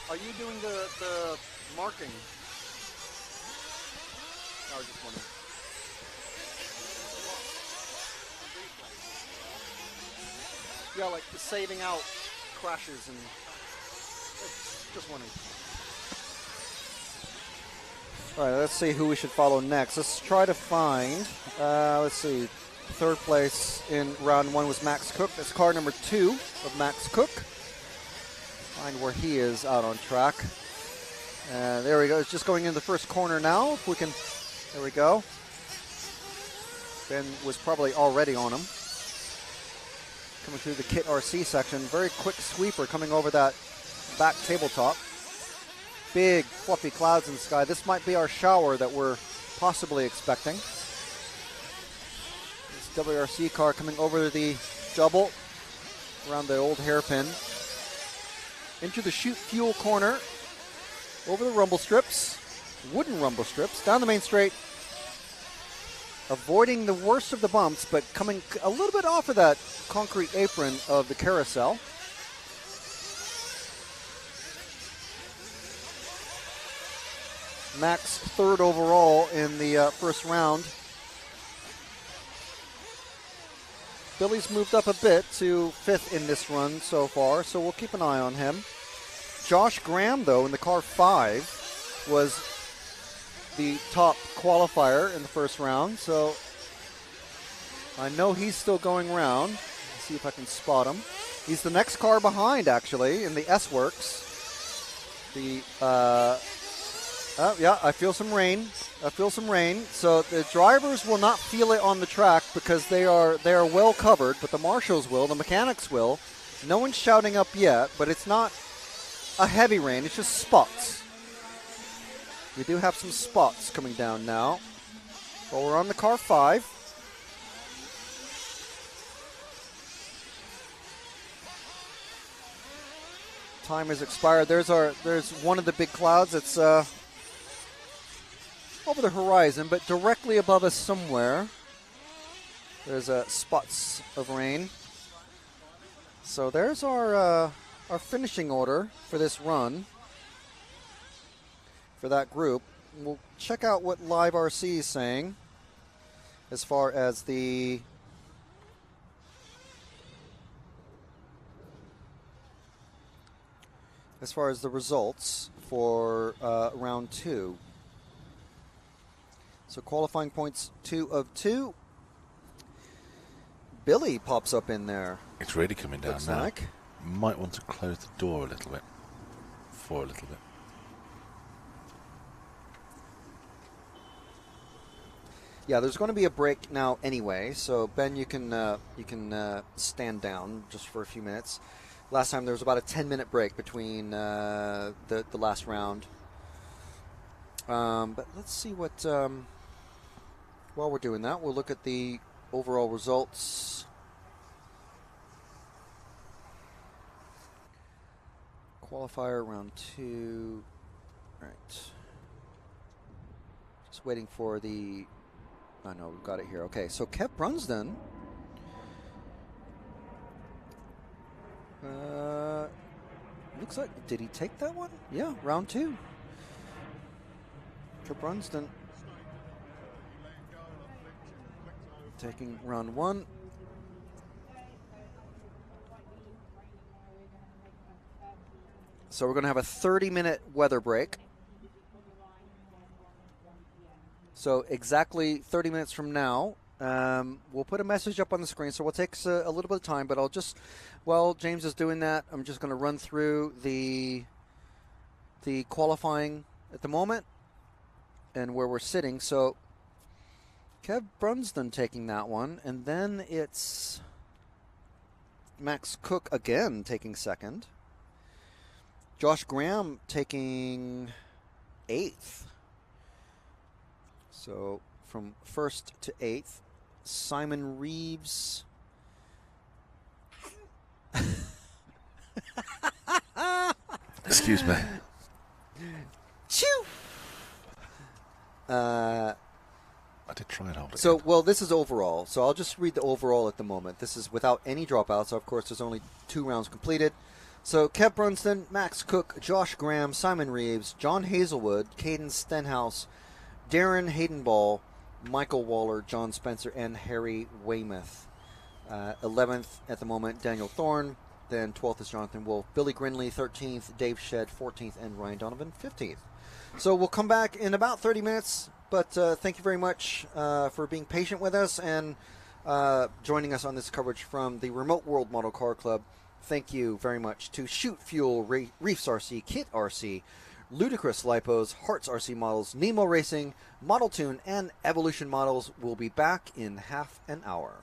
Are you doing the marking? I was just wondering. Yeah, like the saving out crashes and... Just wondering. All right, let's see who we should follow next. Let's try to find, let's see, 3rd place in round 1 was Max Cook. That's car number 2 of Max Cook. Find where he is out on track. There we go. It's just going into the first corner now. If we can, there we go. Ben was probably already on him. coming through the Kit RC section. Very quick sweeper coming over that back tabletop. Big fluffy clouds in the sky. This might be our shower that we're possibly expecting. This WRC car coming over the double around the old hairpin. Into the chute fuel corner. Over the rumble strips. Wooden rumble strips. Down the main straight. Avoiding the worst of the bumps, but coming a little bit off of that concrete apron of the carousel. Max third overall in the first round. Billy's moved up a bit to fifth in this run so far, so we'll keep an eye on him. Josh Graham, though, in the car 5 was the top qualifier in the first round, so I know he's still going around. Let's see if I can spot him. He's the next car behind, actually, in the S-Works. Yeah, I feel some rain. So the drivers will not feel it on the track because they are well covered, but the marshals will, the mechanics will. No one's shouting up yet, but it's not a heavy rain. It's just spots. We do have some spots coming down now. Well, we're on the car 5. Time has expired. There's one of the big clouds. It's over the horizon, but directly above us somewhere. There's spots of rain. So there's our finishing order for this run. For that group. We'll check out what Live RC is saying as far as the results for round 2. So qualifying points 2 of 2. Billy pops up in there. It's really coming down looks now. Like. Might want to close the door a little bit. For a little bit. Yeah, there's going to be a break now anyway. So Ben, you can stand down just for a few minutes. Last time there was about a 10-minute break between the last round. But let's see what. While we're doing that, we'll look at the overall results. Qualifier round 2. All right. Just waiting for the. I know we've got it here. Okay, so Kev Brunsden. Looks like, did he take that one? Yeah, round 2. Kev Brunsden taking round 1. So we're going to have a 30-minute weather break. So exactly 30 minutes from now, we'll put a message up on the screen. So we'll take a little bit of time, but I'll just, while James is doing that, I'm just going to run through the qualifying at the moment and where we're sitting. So Kev Brunsden taking that one, and then it's Max Cook again taking second. Josh Graham taking 8th. So from 1st to 8th, Simon Reeves. Excuse me. Chew. I did try and hold it. So, well, this is overall. So I'll just read the overall at the moment. This is without any dropouts. So of course, there's only 2 rounds completed. So Kev Brunsden, Max Cook, Josh Graham, Simon Reeves, John Hazelwood, Caden Stenhouse, Darren Haydenball, Michael Waller, John Spencer, and Harry Weymouth. 11th at the moment, Daniel Thorne. Then 12th is Jonathan Wolf. Billy Grinley, 13th. Dave Shedd, 14th. And Ryan Donovan, 15th. So we'll come back in about 30 minutes. But thank you very much for being patient with us and joining us on this coverage from the Remote World Model Car Club. Thank you very much to Shoot Fuel, Reefs RC, Kit RC, Ludicrous Lipos, Hearts RC Models, Nemo Racing, Model Tune, and Evolution Models. Will be back in half an hour.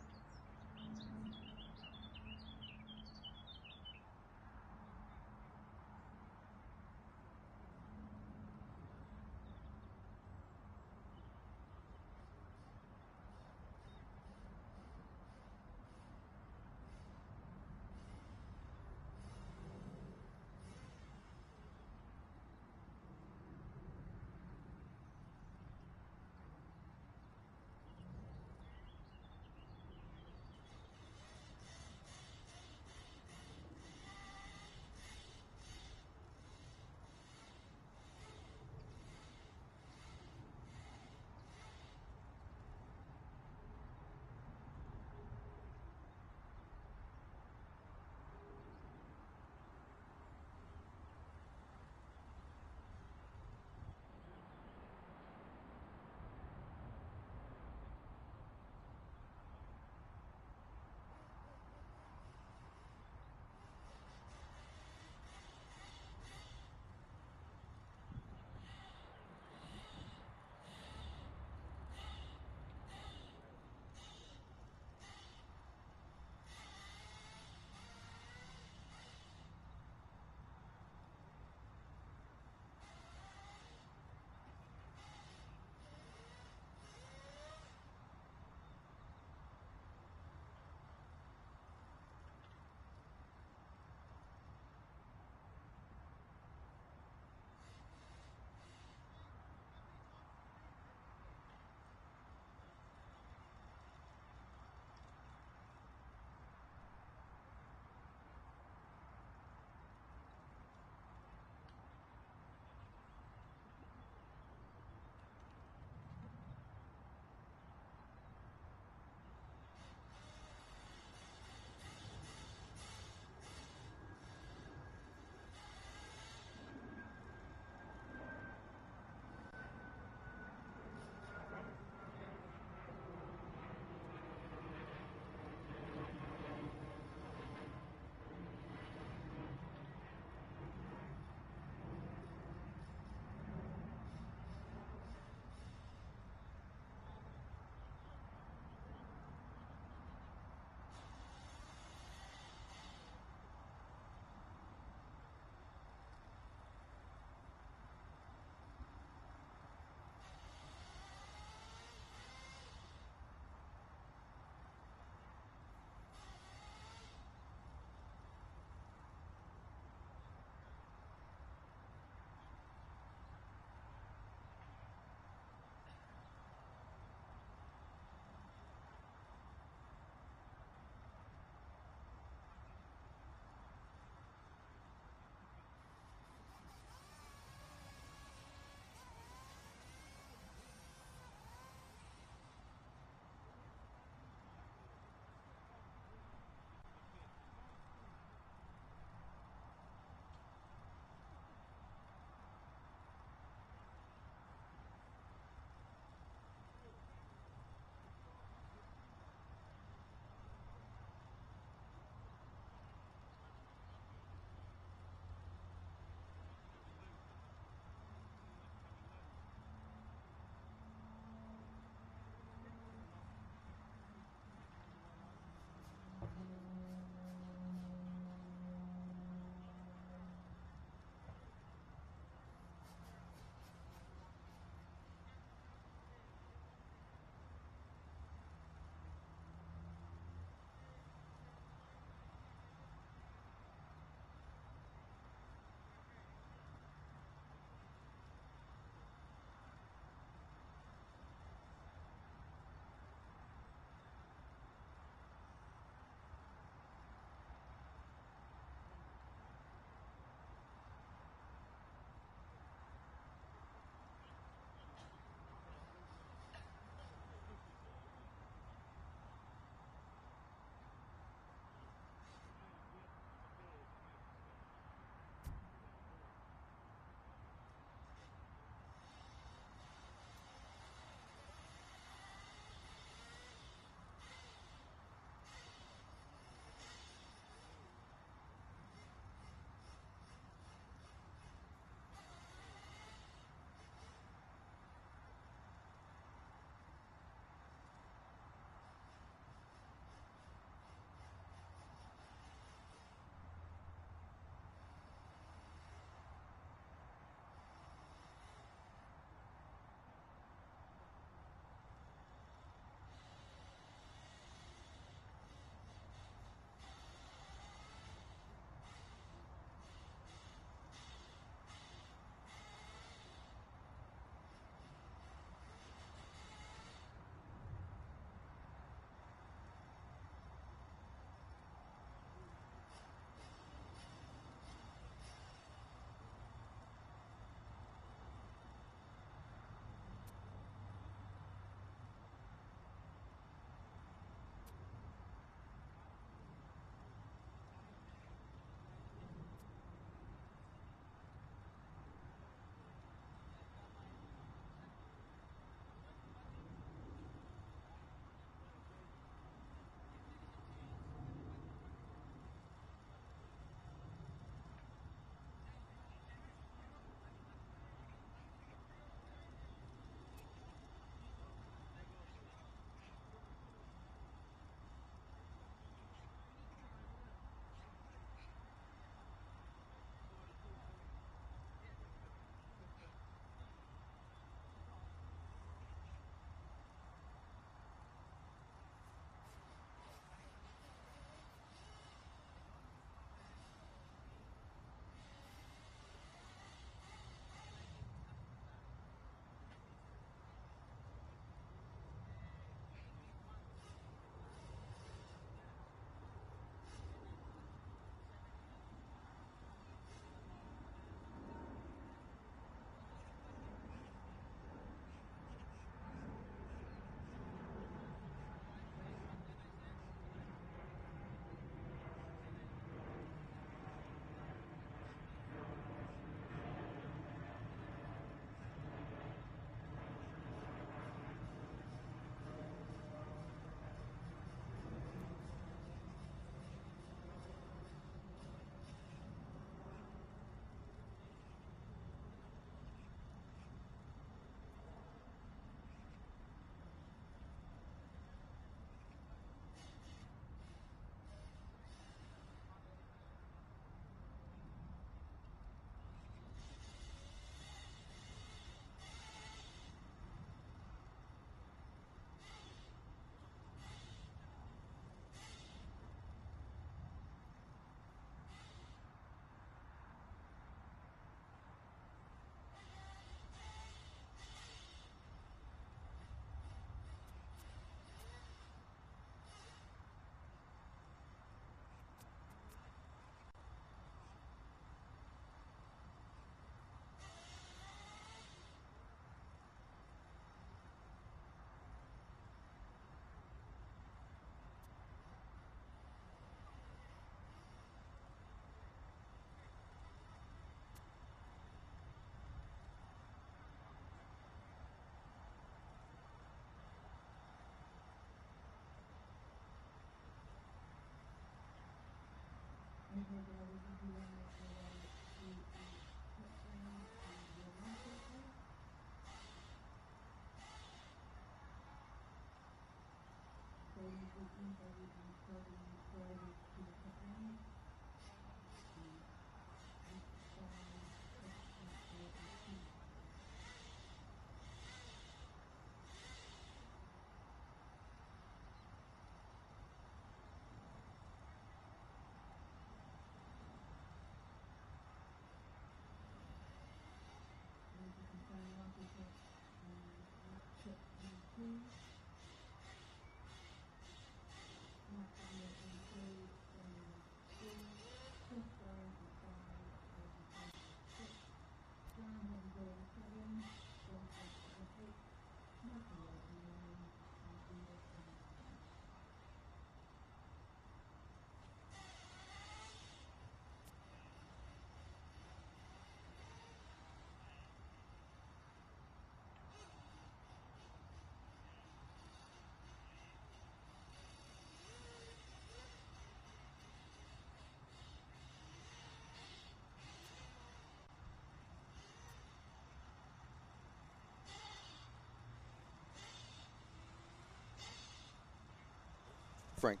Frank.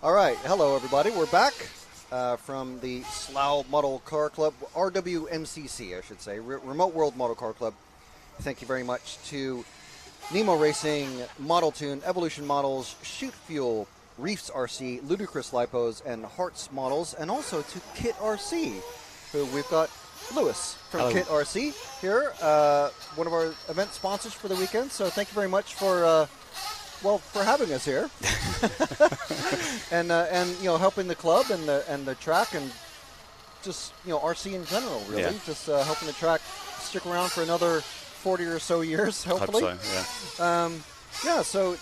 All right. Hello, everybody. We're back from the Slough Model Car Club, RWMCC, I should say, Remote World Model Car Club. Thank you very much to Nemo Racing, Model Tune, Evolution Models, Shoot Fuel, Reefs RC, Ludicrous Lipos, and Hearts Models, and also to Kit RC, who we've got Lewis from Hello. Kit RC here, one of our event sponsors for the weekend. So thank you very much for for having us here, and helping the club and the track, and just RC in general, really. Yeah. Just helping the track stick around for another 40 or so years, hopefully. Hope so, yeah. So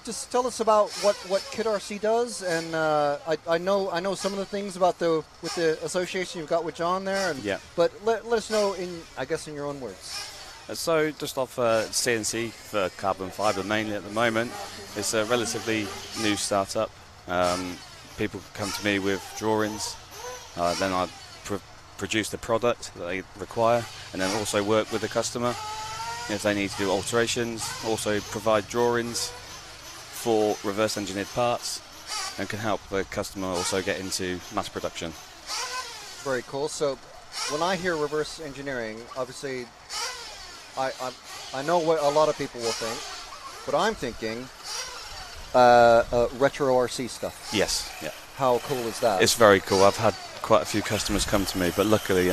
just tell us about what Kit RC does, and I know some of the things about with the association you've got with John there, and but let us know in your own words. So just off CNC for carbon fibre mainly at the moment. It's a relatively new startup. People come to me with drawings, then I produce the product that they require, and then also work with the customer if they need to do alterations. Also provide drawings for reverse engineered parts, and can help the customer also get into mass production. Very cool. So when I hear reverse engineering, obviously I know what a lot of people will think, but I'm thinking retro RC stuff. Yes, yeah. How cool is that? It's very cool. I've had quite a few customers come to me, but luckily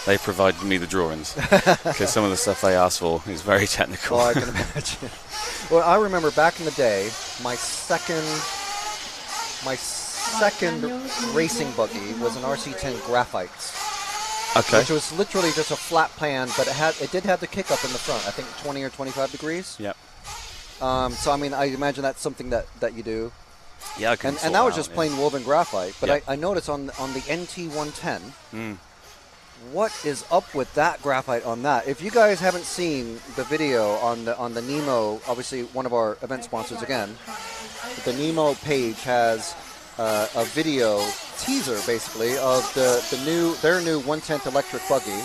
they provided me the drawings because some of the stuff they asked for is very technical. Oh, I can imagine. Well, I remember back in the day, my second racing buggy was an RC10 Graphites. Okay. Which was literally just a flat pan, but it did have the kick up in the front. I think 20 or 25 degrees. Yep. So I mean, I imagine that's something that you do. Yeah, I can. And that was just plain woven graphite. But I noticed on the NT110, what is up with that graphite on that? If you guys haven't seen the video on the Nemo, obviously one of our event sponsors again, the Nemo page has a video teaser basically of their new 1/10 electric buggy,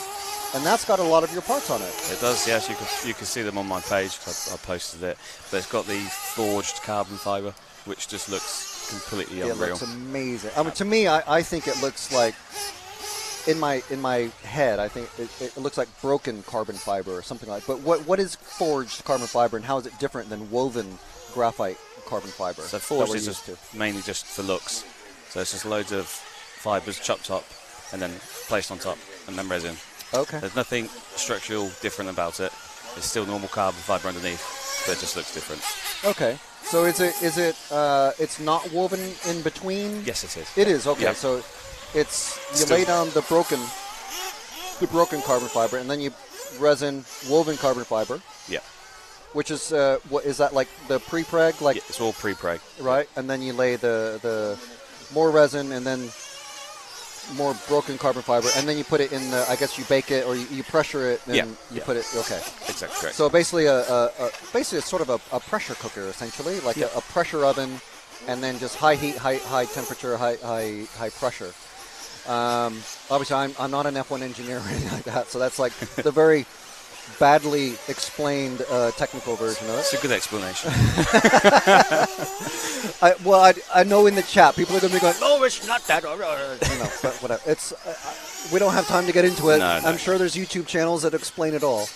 and that's got a lot of your parts on it. It does, yes. You can see them on my page. I posted it, but it's got the forged carbon fibre, which just looks completely unreal. It looks amazing. I mean, to me, I think it looks like in my head, I think it looks like broken carbon fiber or something like. But what is forged carbon fiber, and how is it different than woven graphite carbon fiber? So forged is just mainly just for looks. So it's just loads of fibres chopped up and then placed on top, and then resin. Okay. There's nothing structural different about it. It's still normal carbon fibre underneath, but it just looks different. Okay. So is it it's not woven in between? Yes, it is. It is. Okay. Yeah. So you lay down the broken carbon fiber, and then you resin woven carbon fiber. Yeah. Which is what is that, like the pre-preg? Like, yeah, it's all pre-preg. Right, and then you lay the more resin, and then more broken carbon fiber, and then you put it in the. I guess you bake it, or you pressure it, and you put it. Okay. Exactly correct. So basically, basically it's sort of a pressure cooker, essentially, like a pressure oven, and then just high heat, high temperature, high pressure. Obviously, I'm not an F1 engineer or anything like that, so that's like the very badly explained technical version of it. It's a good explanation. I know in the chat people are going to be going, "No, it's not that." But whatever. It's we don't have time to get into it. No. I'm sure there's YouTube channels that explain it all.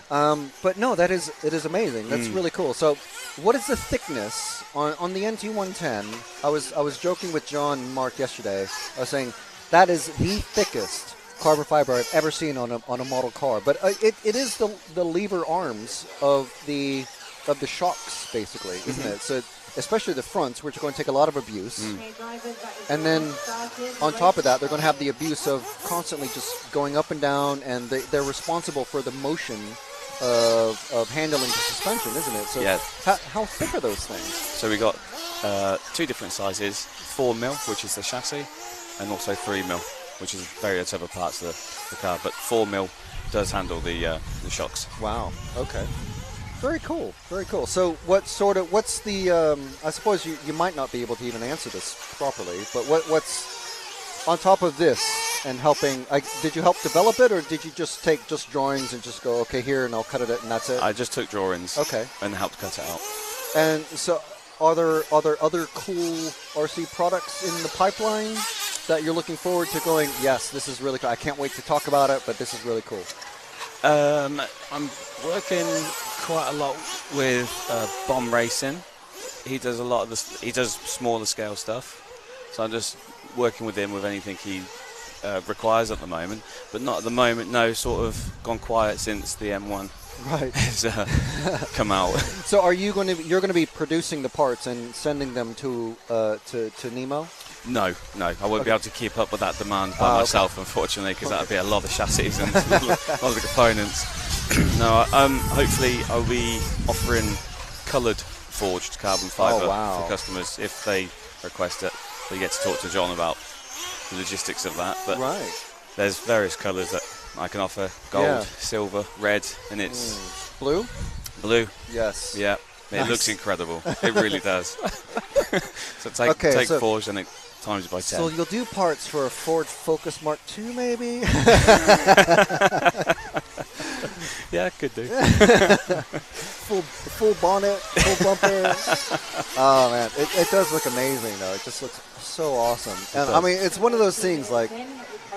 But no, it is amazing. That's really cool. So, what is the thickness on the NT110? I was joking with John and Mark yesterday. I was saying that is the thickest carbon fiber I've ever seen on a model car. But it is the lever arms of the shocks, basically, isn't it? So especially the fronts, which are going to take a lot of abuse. And then on top of that, they're going to have the abuse of constantly just going up and down, and they're responsible for the motion of handling the suspension, isn't it? So yeah. How thick are those things? So we got 2 different sizes, 4mm, which is the chassis, and also 3mm, which is various other parts of the car. But 4mm does handle the shocks. Wow. Okay. Very cool. Very cool. So what's the, I suppose you might not be able to even answer this properly, but what's on top of this and helping, did you help develop it, or did you just take drawings and just go, okay, here, and I'll cut it and that's it? I just took drawings. Okay. And helped cut it out. And so are there other cool RC products in the pipeline that you're looking forward to going, yes, this is really cool. I can't wait to talk about it, but this is really cool? I'm working quite a lot with Bomb Racing. He does a lot of this. He does smaller scale stuff. So I'm just working with him with anything he requires at the moment. But not at the moment. No, sort of gone quiet since the M1 has come out. So you're going to be producing the parts and sending them to Nemo? No, I won't be able to keep up with that demand by myself, unfortunately, because that would be a lot of chassis and a lot of components. No, hopefully I'll be offering coloured forged carbon fibre for customers if they request it. So you get to talk to John about the logistics of that. But there's various colours that I can offer: gold, silver, red, and it's blue. Blue. Yes. Yeah. It looks incredible. It really does. So take forged and it times it by 10. So you'll do parts for a Ford Focus Mark II, maybe? Yeah, could do. full bonnet, full bumper. Oh man, it does look amazing though. It just looks so awesome. And I mean, it's one of those things like,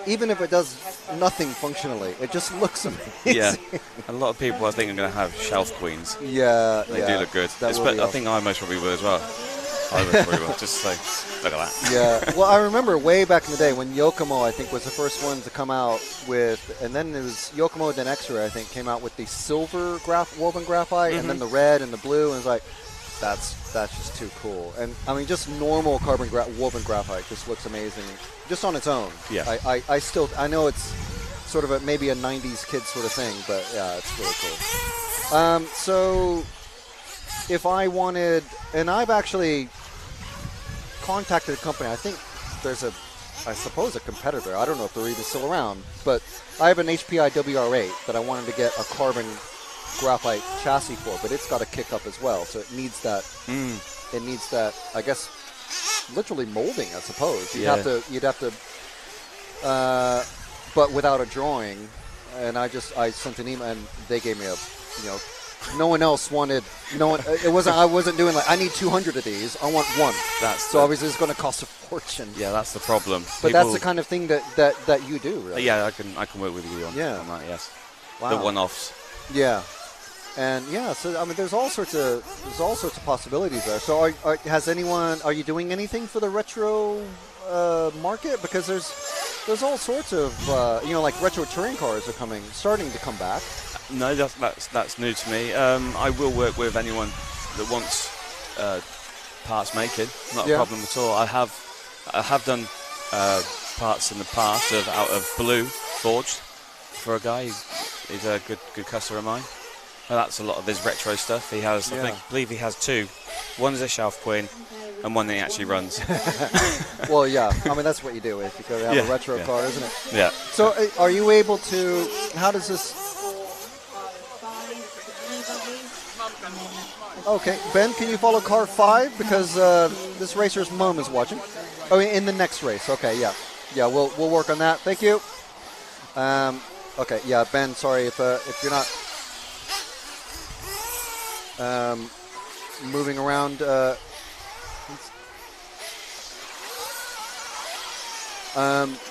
even if it does nothing functionally, it just looks amazing. Yeah, a lot of people I think are going to have shelf queens. Yeah, they do look good. I think I most probably will as well. I most probably will. Just say, look at that. Yeah. Well, I remember way back in the day when Yokomo, I think, was the first one to come out with, and then it was Yokomo, then X-Ray, I think, came out with the silver woven graphite, and then the red and the blue, and it's like, that's just too cool. And I mean, just normal carbon woven graphite just looks amazing, just on its own. Yeah. I know it's sort of maybe a 90s kid sort of thing, but yeah, it's really cool. So if I wanted, and I've actually contacted a company, I think there's I suppose a competitor, I don't know if they're even still around, but I have an HPI WR8 that I wanted to get a carbon graphite chassis for, but it's got to kick up as well, so it needs that, I guess, literally molding, I suppose. You'd have to, but without a drawing, and I sent an email, and they gave me no one else wanted. I wasn't doing like, I need 200 of these. I want one. So obviously it's going to cost a fortune. Yeah, that's the problem. But that's the kind of thing that you do, really. Yeah, I can work with you on that. Yes. Wow. The one-offs. Yeah. And so I mean, there's all sorts of possibilities there. So are you doing anything for the retro market? Because there's all sorts of like retro touring cars are starting to come back. No, that's new to me. I will work with anyone that wants parts making. Not a problem at all. I have done parts in the past out of blue forged for a guy. He's a good customer of mine. And that's a lot of his retro stuff. He has, I believe he has 2. One is a Shelf Queen, and one that he actually runs. Well, yeah. I mean, that's what you do if you go to have a retro car, isn't it? Yeah. So, are you able to? How does this? Okay, Ben, can you follow car 5 because this racer's mom is watching? Oh, in the next race. Okay, yeah. We'll work on that. Thank you. Okay, yeah, Ben. Sorry if you're not moving around.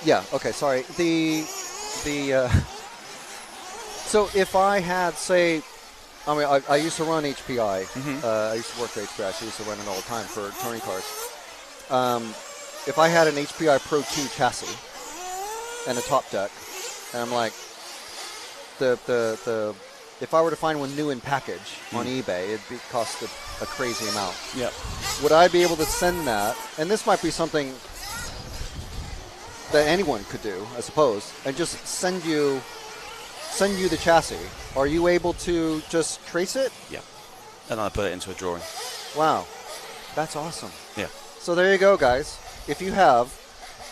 Yeah. Okay. Sorry. So if I had, say, I mean, I used to run HPI. I used to work for HPI. So I used to run it all the time for touring cars. If I had an HPI Pro 2 chassis and a top deck, and I'm like, if I were to find one new in package on eBay, it'd cost a crazy amount. Yep. Would I be able to send that? And this might be something that anyone could do, I suppose, and just send you the chassis. Are you able to just trace it? Yeah. And I put it into a drawing. Wow. That's awesome. Yeah. So there you go, guys. If you have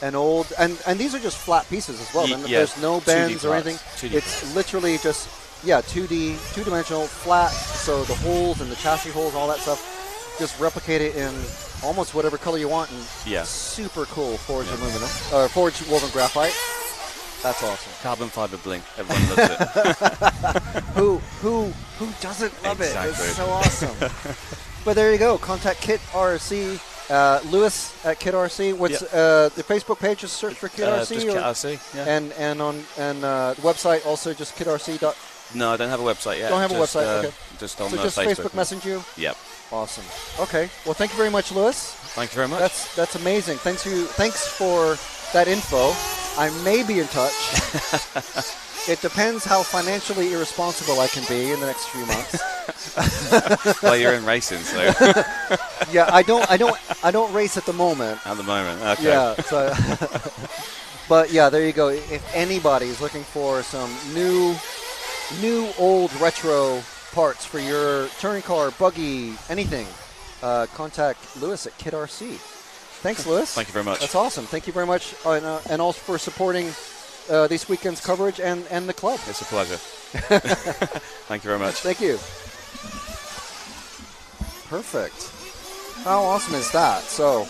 an old, and these are just flat pieces as well. There's no bends or anything. It's literally just, two-dimensional, flat. So the holes and the chassis holes, all that stuff, just replicate it in almost whatever color you want. And super cool forged aluminum, or forged woven graphite. That's awesome. Carbon fiber bling. Everyone loves it. Who doesn't love it? It's so awesome. But there you go. Contact Kit RC. Lewis at Kit RC. What's the Facebook page? Just search for Kit RC. Just Kit RC. Yeah. And on the website also just kitrc. No, I don't have a website yet. Don't have a website. Okay. Just on just Facebook message you. Yep. Awesome. Okay. Well, thank you very much, Lewis. Thank you very much. That's amazing. Thanks for that info. I may be in touch. It depends how financially irresponsible I can be in the next few months. Well, you're in racing, so. Yeah, I don't race at the moment. At the moment, okay. Yeah. So, but yeah, there you go. If anybody is looking for some new, old retro parts for your touring car, buggy, anything, contact Lewis at Kit RC. Thanks, Lewis. Thank you very much. That's awesome. Thank you very much, and also for supporting this weekend's coverage and the club. It's a pleasure. Thank you very much. Thank you. Perfect. How awesome is that? So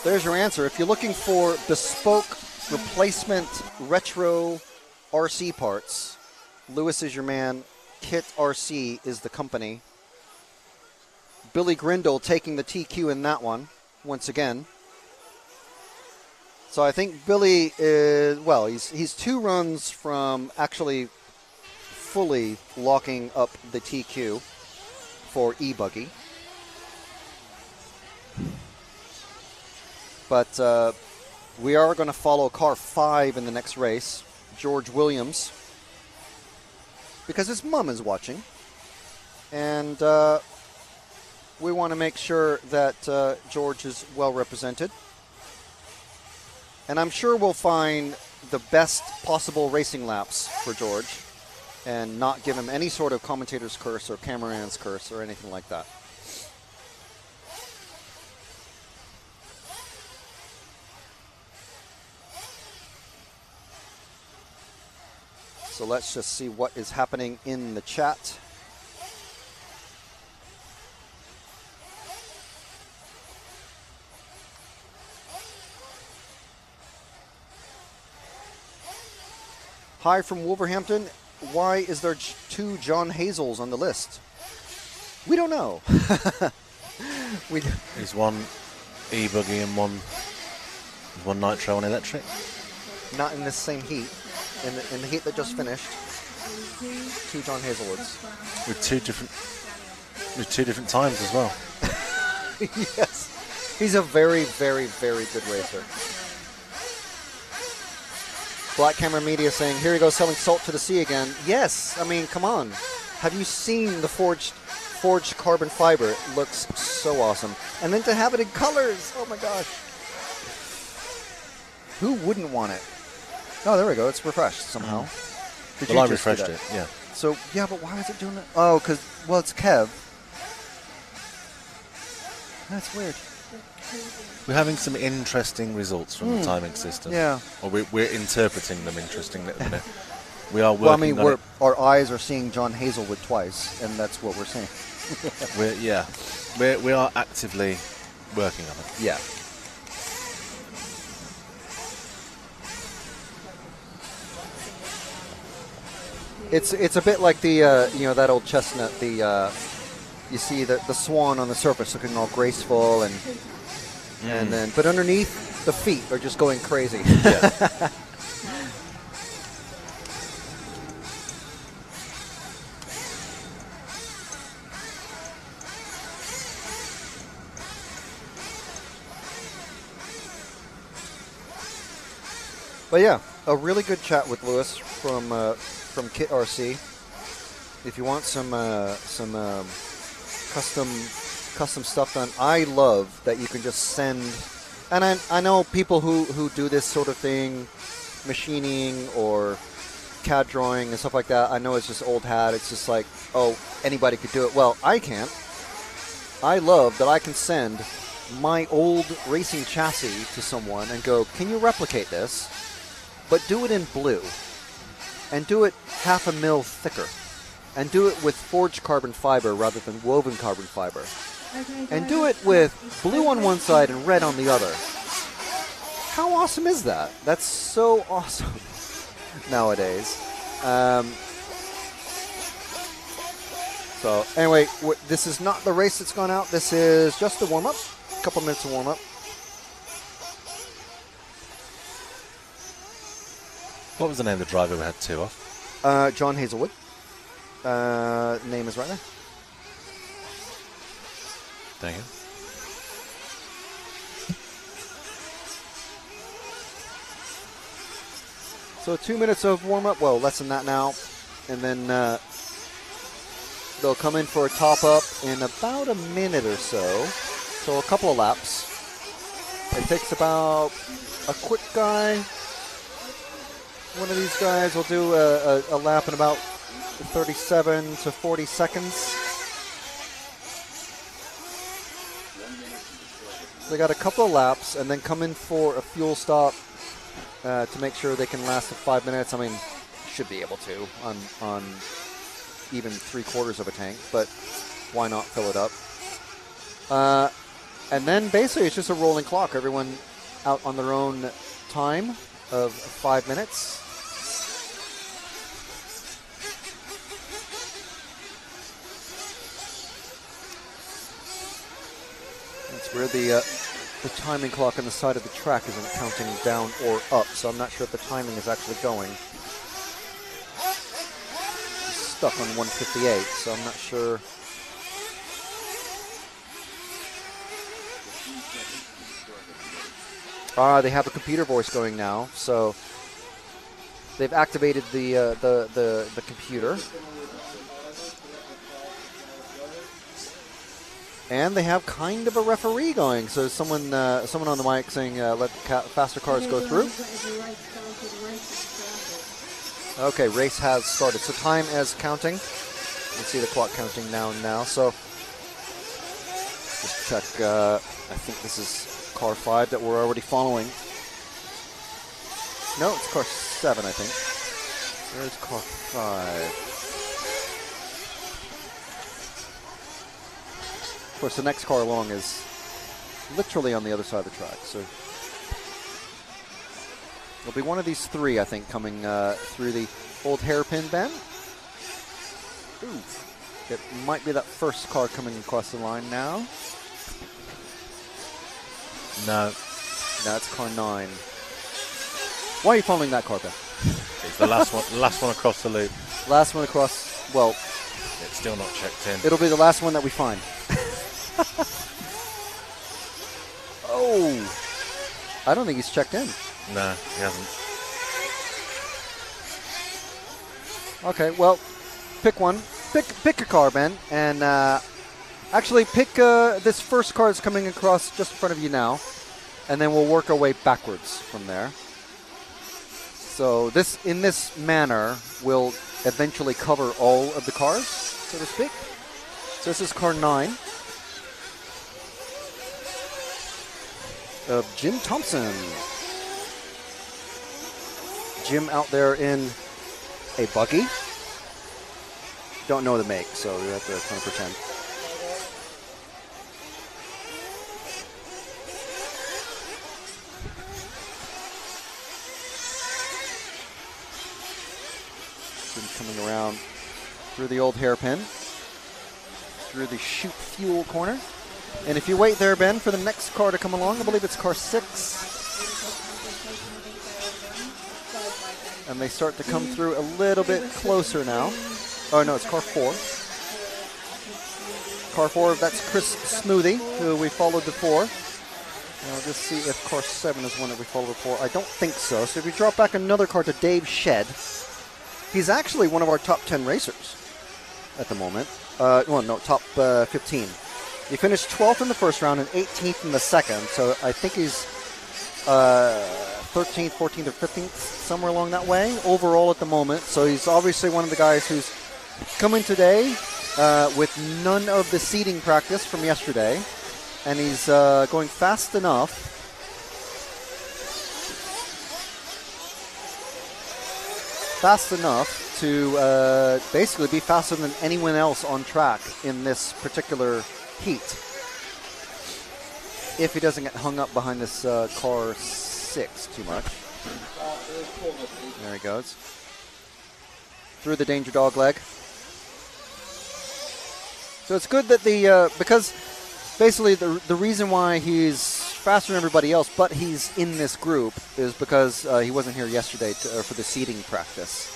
there's your answer. If you're looking for bespoke replacement retro RC parts, Lewis is your man. Kit RC is the company. Billy Grindle taking the TQ in that one once again. So I think Billy is, well, he's 2 runs from actually fully locking up the TQ for e-buggy. But we are going to follow car 5 in the next race, George Williams, because his mom is watching. And we want to make sure that George is well represented. And I'm sure we'll find the best possible racing laps for George and not give him any sort of commentator's curse or cameraman's curse or anything like that. So let's just see what is happening in the chat. Hi from Wolverhampton. Why is there 2 John Hazels on the list? We don't know. There's one e-buggy and one Nitro and electric. Not in this same heat. In the heat that just finished, 2 John Hazelwoods. With two different times as well. Yes. He's a very, very, very good racer. Black Camera Media saying, here he goes selling salt to the sea again. Yes, I mean, come on. Have you seen the forged carbon fiber? It looks so awesome. And then to have it in colors, oh my gosh. Who wouldn't want it? Oh, there we go. It's refreshed somehow. Well, I refreshed it, yeah. So, yeah, but why is it doing that? Oh, because, well, it's Kev. That's weird. We're having some interesting results from the timing system. Yeah. Or we're interpreting them interestingly. We are working on it. Our eyes are seeing John Hazelwood twice, and that's what we're seeing. We are actively working on it. Yeah. It's a bit like the you know, that old chestnut. The you see the swan on the surface looking all graceful and then but underneath the feet are just going crazy. Yeah. But yeah, a really good chat with Lewis from Kit RC. If you want some custom stuff done, I love that you can just send. And I know people who do this sort of thing, machining or CAD drawing and stuff like that. I know it's just old hat. It's just like, oh, anybody could do it. Well, I can't. I love that I can send my old racing chassis to someone and go, can you replicate this? But do it in blue, and do it 0.5 mil thicker, and do it with forged carbon fiber rather than woven carbon fiber, and do it with blue on one side and red on the other. How awesome is that? That's so awesome nowadays. So anyway, this is not the race that's gone out. This is just the warm-up, a couple minutes of warm-up. What was the name of the driver we had 2 off? John Hazelwood. Name is right there. Thank you. So 2 minutes of warm-up, well, less than that now. And then they'll come in for a top-up in about a minute or so. So a couple of laps. It takes about a quick guy. One of these guys will do a lap in about 37 to 40 seconds. They got a couple of laps and then come in for a fuel stop to make sure they can last 5 minutes. I mean, should be able to on even 3/4 of a tank, but why not fill it up? And then basically it's just a rolling clock. Everyone out on their own time of 5 minutes. It's where the timing clock on the side of the track isn't counting down or up, so I'm not sure if the timing is actually going. It's stuck on 158, so I'm not sure. They have a computer voice going now, so they've activated the computer. And they have kind of a referee going, so someone on the mic saying, let faster cars go through. Okay, race has started. So time is counting. You can see the clock counting now. So just check, I think this is car 5 that we're already following. No, it's car 7, I think. There's car 5. Of course, the next car along is literally on the other side of the track. So there'll be one of these 3, I think, coming through the old hairpin bend. Ooh, it might be that first car coming across the line now. No. No, it's car 9. Why are you following that car, Ben? It's the last one across the loop. Last one across, well... It's still not checked in. It'll be the last one that we find. Oh! I don't think he's checked in. No, he hasn't. Okay, well, pick one. Pick a car, Ben, and actually pick this first car that's coming across just in front of you now, and then we'll work our way backwards from there. So in this manner, we'll eventually cover all of the cars, so to speak. So this is car 9 of Jim Thompson. Jim out there in a buggy. Don't know the make, so we have to kind of pretend. Jim coming around through the old hairpin, through the chute fuel corner. And if you wait there, Ben, for the next car to come along, I believe it's car 6. And they start to come through a little bit closer now. Oh, no, it's car 4. Car 4, that's Chris Smoothie, who we followed before. I'll just see if car 7 is one that we followed before. I don't think so. So if you drop back another car to Dave Shed, he's actually one of our top 10 racers at the moment. Well, no, top 15. He finished 12th in the first round and 18th in the second. So I think he's 13th, 14th, or 15th, somewhere along that way overall at the moment. So he's obviously one of the guys who's coming today with none of the seating practice from yesterday. And he's going fast enough to basically be faster than anyone else on track in this particular heat. If he doesn't get hung up behind this car 6 too much. There he goes. Through the danger dog leg. So it's good that because basically the reason why he's faster than everybody else, but he's in this group, is because he wasn't here yesterday for the seating practice.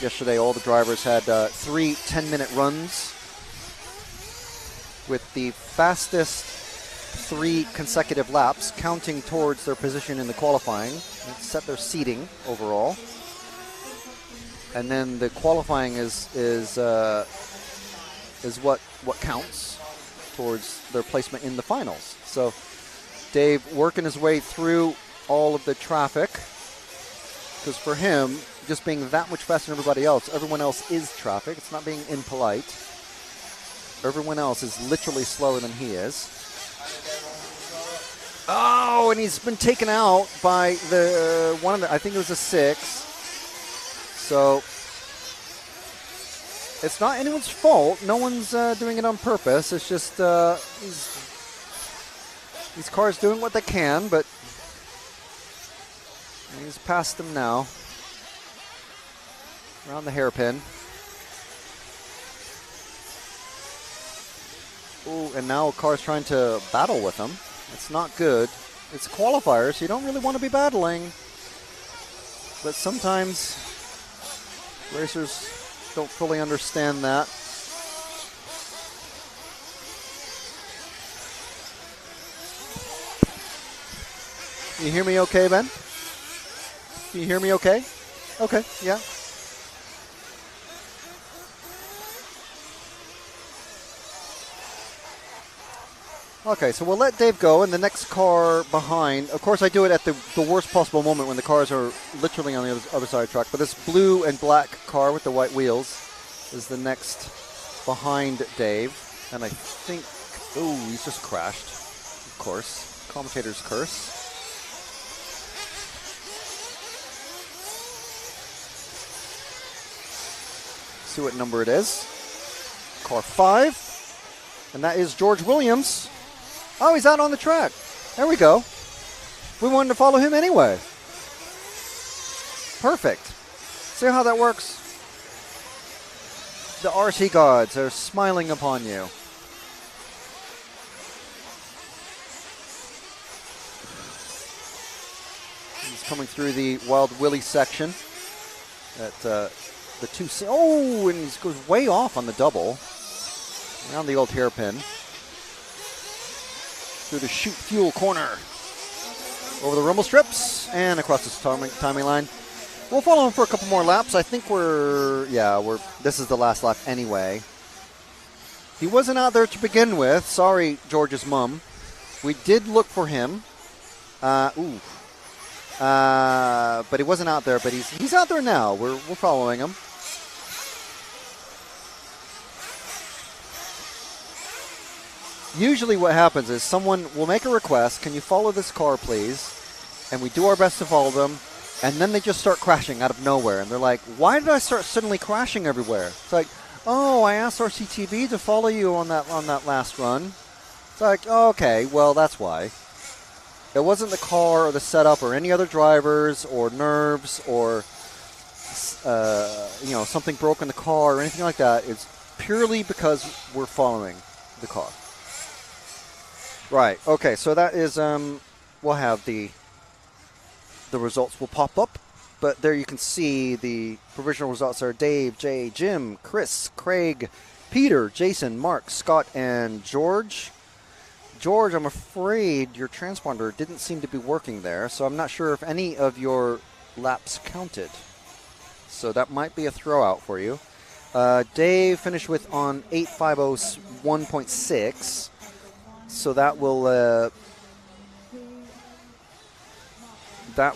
Yesterday, all the drivers had 3 10-minute runs with the fastest 3 consecutive laps, counting towards their position in the qualifying, and set their seating overall. And then the qualifying is what counts towards their placement in the finals. So Dave working his way through all of the traffic, because for him, just being that much faster than everybody else, everyone else is traffic. It's not being impolite. Everyone else is literally slower than he is. Oh, and he's been taken out by I think it was a 6. So it's not anyone's fault. No one's doing it on purpose. It's just these cars doing what they can, but he's past them now. Around the hairpin. Ooh, and now a car's trying to battle with him. It's not good. It's qualifiers, so you don't really want to be battling. But sometimes racers don't fully understand that. You hear me okay, Ben? Can you hear me okay? Okay, yeah. Okay, so we'll let Dave go, and the next car behind, of course I do it at the worst possible moment when the cars are literally on the other side of the track, but this blue and black car with the white wheels is the next behind Dave, and I think, oh, he's just crashed, of course, commentator's curse. See what number it is. Car 5, and that is George Williams. Oh, he's out on the track. There we go. We wanted to follow him anyway. Perfect. See how that works? The RC gods are smiling upon you. He's coming through the Wild Willie section at the 2C. Oh, and he goes way off on the double. Around the old hairpin. Through the chute fuel corner. Over the rumble strips and across this timing line. We'll follow him for a couple more laps. I think this is the last lap anyway. He wasn't out there to begin with. Sorry, George's mom. We did look for him. But he wasn't out there, but he's out there now. We're following him. Usually what happens is someone will make a request, can you follow this car please? And we do our best to follow them, and then they just start crashing out of nowhere. And they're like, why did I start suddenly crashing everywhere? It's like, oh, I asked RCTV to follow you on that last run. It's like, oh, okay, well, that's why. It wasn't the car or the setup or any other drivers or nerves or something broke in the car or anything like that. It's purely because we're following the car. Right. Okay. So that is we'll have the results will pop up, but there you can see the provisional results are Dave, Jay, Jim, Chris, Craig, Peter, Jason, Mark, Scott, and George. George, I'm afraid your transponder didn't seem to be working there, so I'm not sure if any of your laps counted. So that might be a throwout for you. Dave finished with on 850.1.6, so that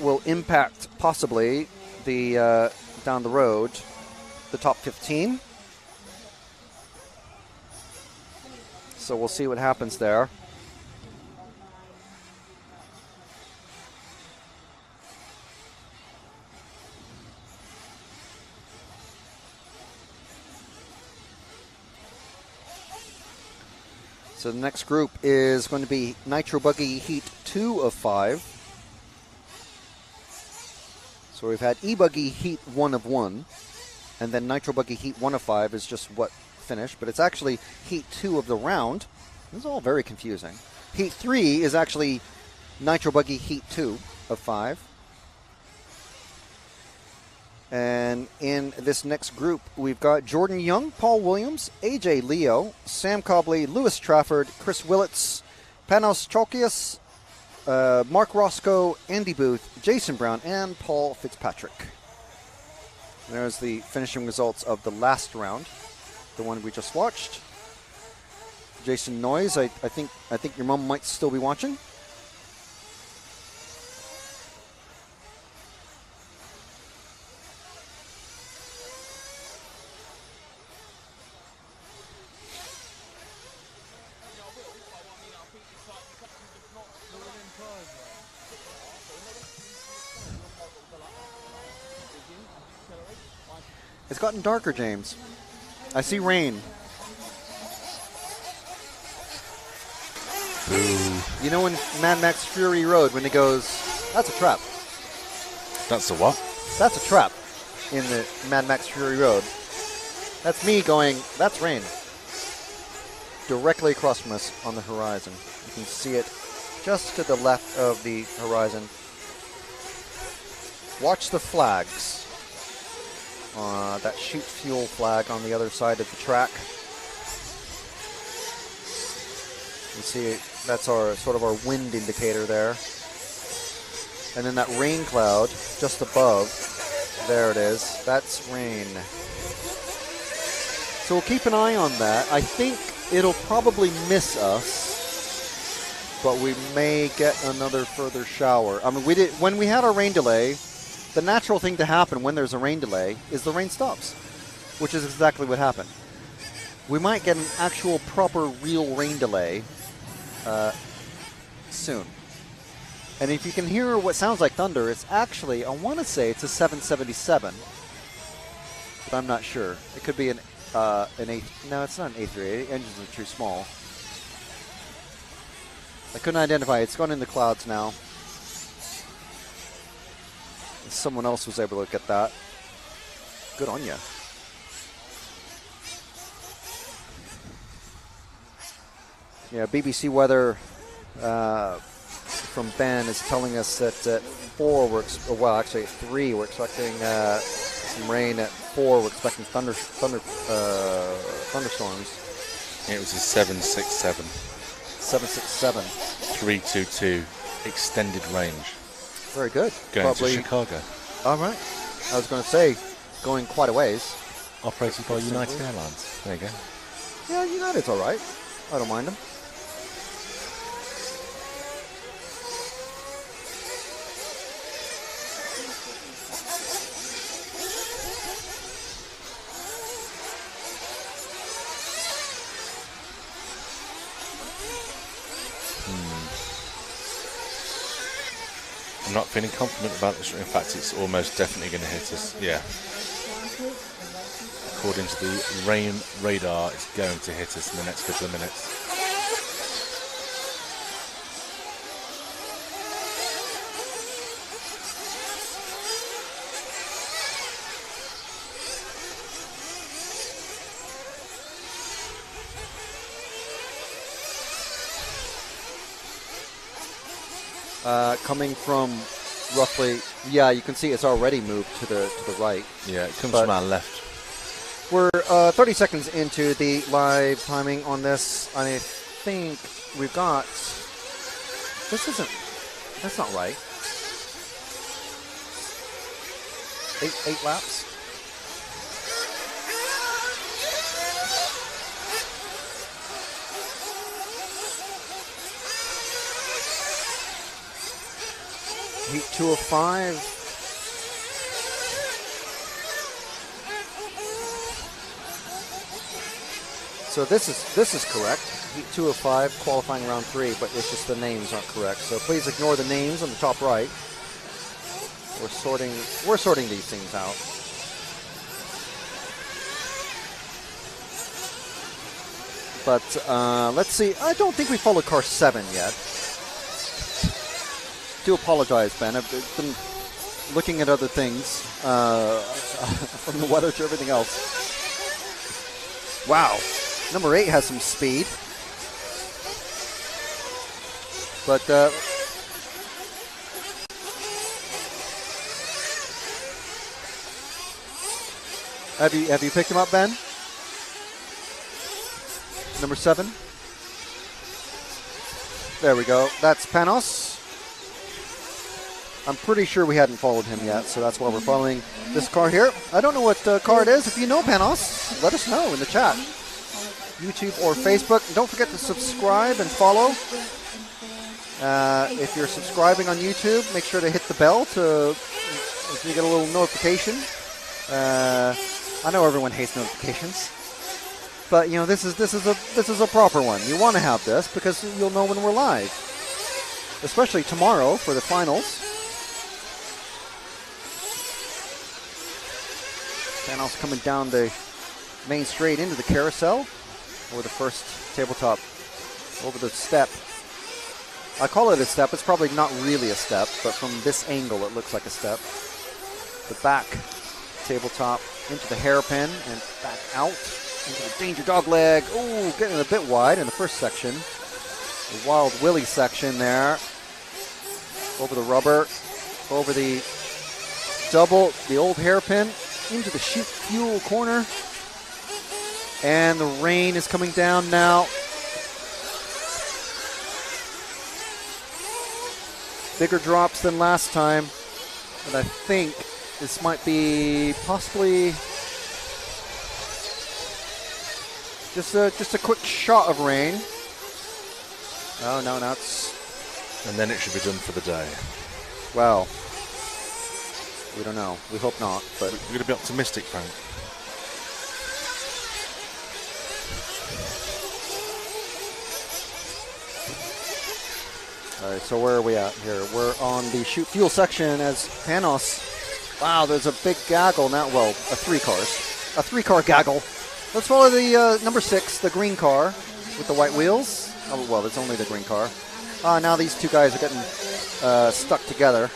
will impact possibly the down the road the top 15. So we'll see what happens there. So the next group is going to be Nitro Buggy Heat 2 of 5. So we've had E-Buggy Heat 1 of 1, and then Nitro Buggy Heat 1 of 5 is just what finished, but it's actually Heat 2 of the round. This is all very confusing. Heat 3 is actually Nitro Buggy Heat 2 of 5. And in this next group, we've got Jordan Young, Paul Williams, AJ Leo, Sam Cobley, Lewis Trafford, Chris Willits, Panos Chalkias, Mark Roscoe, Andy Booth, Jason Brown, and Paul Fitzpatrick. There's the finishing results of the last round, the one we just watched. Jason Noyes, I think your mom might still be watching. It's gotten darker, James. I see rain. Ooh. You know in Mad Max Fury Road when he goes, that's a trap. That's a what? That's a trap in the Mad Max Fury Road. That's me going, that's rain. Directly across from us on the horizon. You can see it just to the left of the horizon. Watch the flags. That shoot fuel flag on the other side of the track. You see, that's our sort of our wind indicator there. And then that rain cloud just above, there it is. That's rain. So we'll keep an eye on that. I think it'll probably miss us, but we may get another further shower. I mean, when we had our rain delay. The natural thing to happen when there's a rain delay is the rain stops, which is exactly what happened. We might get an actual proper real rain delay soon. And if you can hear what sounds like thunder, it's actually, I want to say it's a 777, but I'm not sure. It could be an A. No, it's not an A3. Engines are too small. I couldn't identify it. It's gone in the clouds now. Someone else was able to get that. Good on you. Yeah, BBC weather from Ben is telling us that at 4 well, actually at 3 we're expecting some rain. At 4 we're expecting thunderstorms. It was a 767. 767. 322 extended range. Very good. Going to Chicago. All right. I was going to say, going quite a ways. Operated by United Airlines. There you go. Yeah, United's all right. I don't mind them. I'm not feeling confident about this. In fact, it's almost definitely going to hit us. Yeah. According to the rain radar, it's going to hit us in the next couple of minutes. coming from roughly, yeah, you can see it's already moved to the right. Yeah, it comes from our left. We're 30 seconds into the live timing on this. I think we've got, that's not right. Eight laps. Heat 205. So this is correct. Heat 205, qualifying round 3, but it's just the names aren't correct. So please ignore the names on the top right. We're sorting these things out. But let's see. I don't think we followed car 7 yet. Do apologize, Ben. I've been looking at other things, from the weather to everything else. Wow, number 8 has some speed, but have you picked him up, Ben? Number 7. There we go. That's Panos. I'm pretty sure we hadn't followed him yet, so that's why we're following this car here. I don't know what car it is. If you know Panos, let us know in the chat. YouTube or Facebook. Don't forget to subscribe and follow. If you're subscribing on YouTube, make sure to hit the bell so you get a little notification. I know everyone hates notifications, but you know this is a proper one. You want to have this because you'll know when we're live, especially tomorrow for the finals. Panos coming down the main straight into the carousel, or the first tabletop over the step. I call it a step. It's probably not really a step, but from this angle it looks like a step. The back tabletop into the hairpin and back out into the danger dog leg. Ooh, getting a bit wide in the first section. The Wild Willie section there. Over the rubber, over the double, the old hairpin, into the chute fuel corner. And the rain is coming down now. Bigger drops than last time. And I think this might be possibly just a quick shot of rain. Oh, no, it's... And then it should be done for the day. Well, we don't know. We hope not, but... We're going to be optimistic, Frank. All right, so where are we at here? We're on the chute fuel section as Panos. Wow, there's a big gaggle now. Well, 3 cars. A 3-car gaggle. Let's follow the number 6, the green car with the white wheels. Oh, well, it's only the green car. Now these two guys are getting stuck together.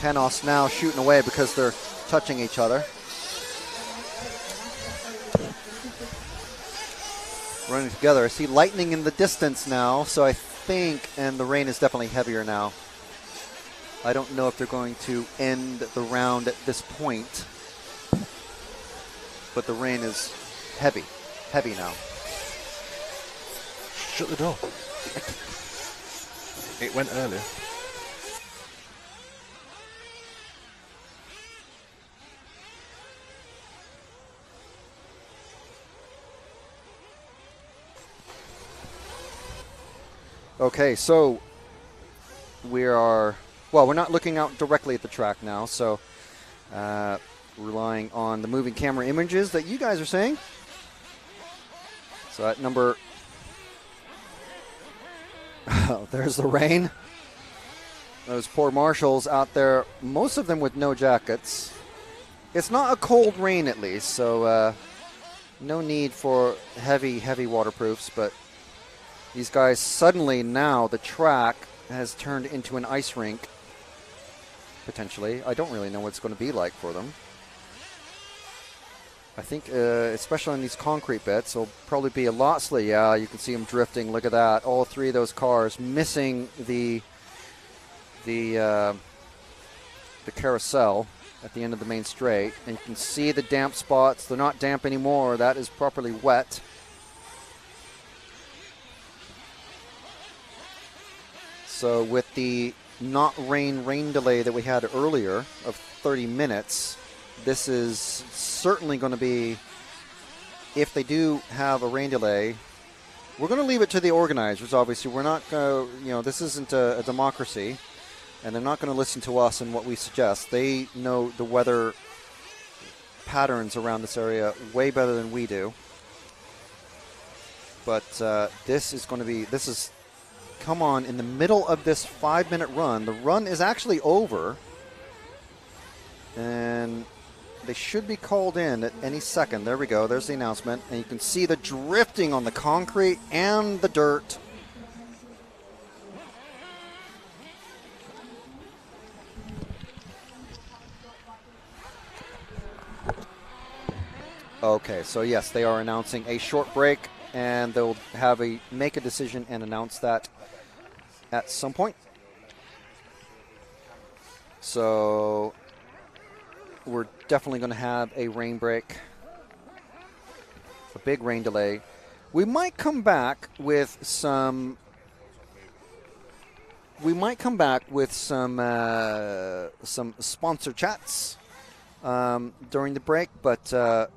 Panos now shooting away because they're touching each other. Running together. I see lightning in the distance now, so I think, and the rain is definitely heavier now. I don't know if they're going to end the round at this point, but the rain is heavy now. Shut the door. It went earlier. Okay, so we're not looking out directly at the track now, so relying on the moving camera images that you guys are seeing. So at number... Oh, there's the rain. Those poor marshals out there, most of them with no jackets. It's not a cold rain at least, so no need for heavy waterproofs, but these guys suddenly now the track has turned into an ice rink, potentially. I don't really know what it's going to be like for them. I think, especially on these concrete bits, it'll probably be a lot slow. Yeah, you can see them drifting. Look at that. All 3 of those cars missing the the carousel at the end of the main straight, and you can see the damp spots. They're not damp anymore. That is properly wet. So with the not rain delay that we had earlier of 30 minutes, this is certainly going to be, if they do have a rain delay, we're going to leave it to the organizers, obviously. We're not going to, this isn't a democracy, and they're not going to listen to us and what we suggest. They know the weather patterns around this area way better than we do. But this is come on, in the middle of this 5-minute run. The run is actually over, and they should be called in at any second. There we go. There's the announcement. And you can see the drifting on the concrete and the dirt. Okay, so yes, they are announcing a short break, and they'll make a decision and announce that at some point. So we're definitely going to have a rain break, a big rain delay. We might come back with some sponsor chats during the break, but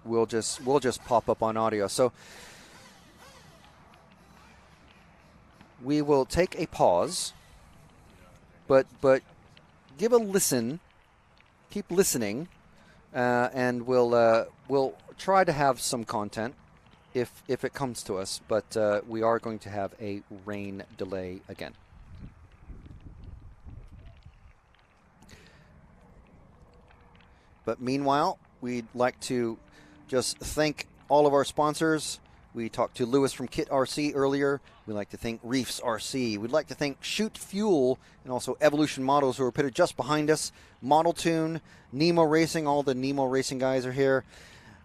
we'll just pop up on audio. So we will take a pause, but give a listen, keep listening, and we'll try to have some content if it comes to us. But we are going to have a rain delay again. But meanwhile, we'd like to just thank all of our sponsors. We talked to Lewis from Kit RC earlier. We'd like to thank Reefs RC. We'd like to thank Shoot Fuel and also Evolution Models, who are pitted just behind us. Model Tune, Nemo Racing, all the Nemo Racing guys are here.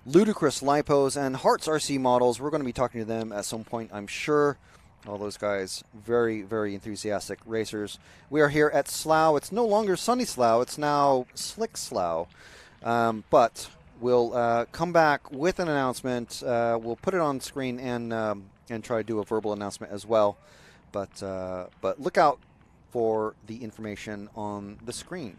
Ludicrous Lipos and Hearts RC Models. We're going to be talking to them at some point, I'm sure. All those guys, very, very enthusiastic racers. We are here at Slough. It's no longer sunny Slough. It's now slick Slough. But we'll come back with an announcement. We'll put it on screen and try to do a verbal announcement as well. But look out for the information on the screen.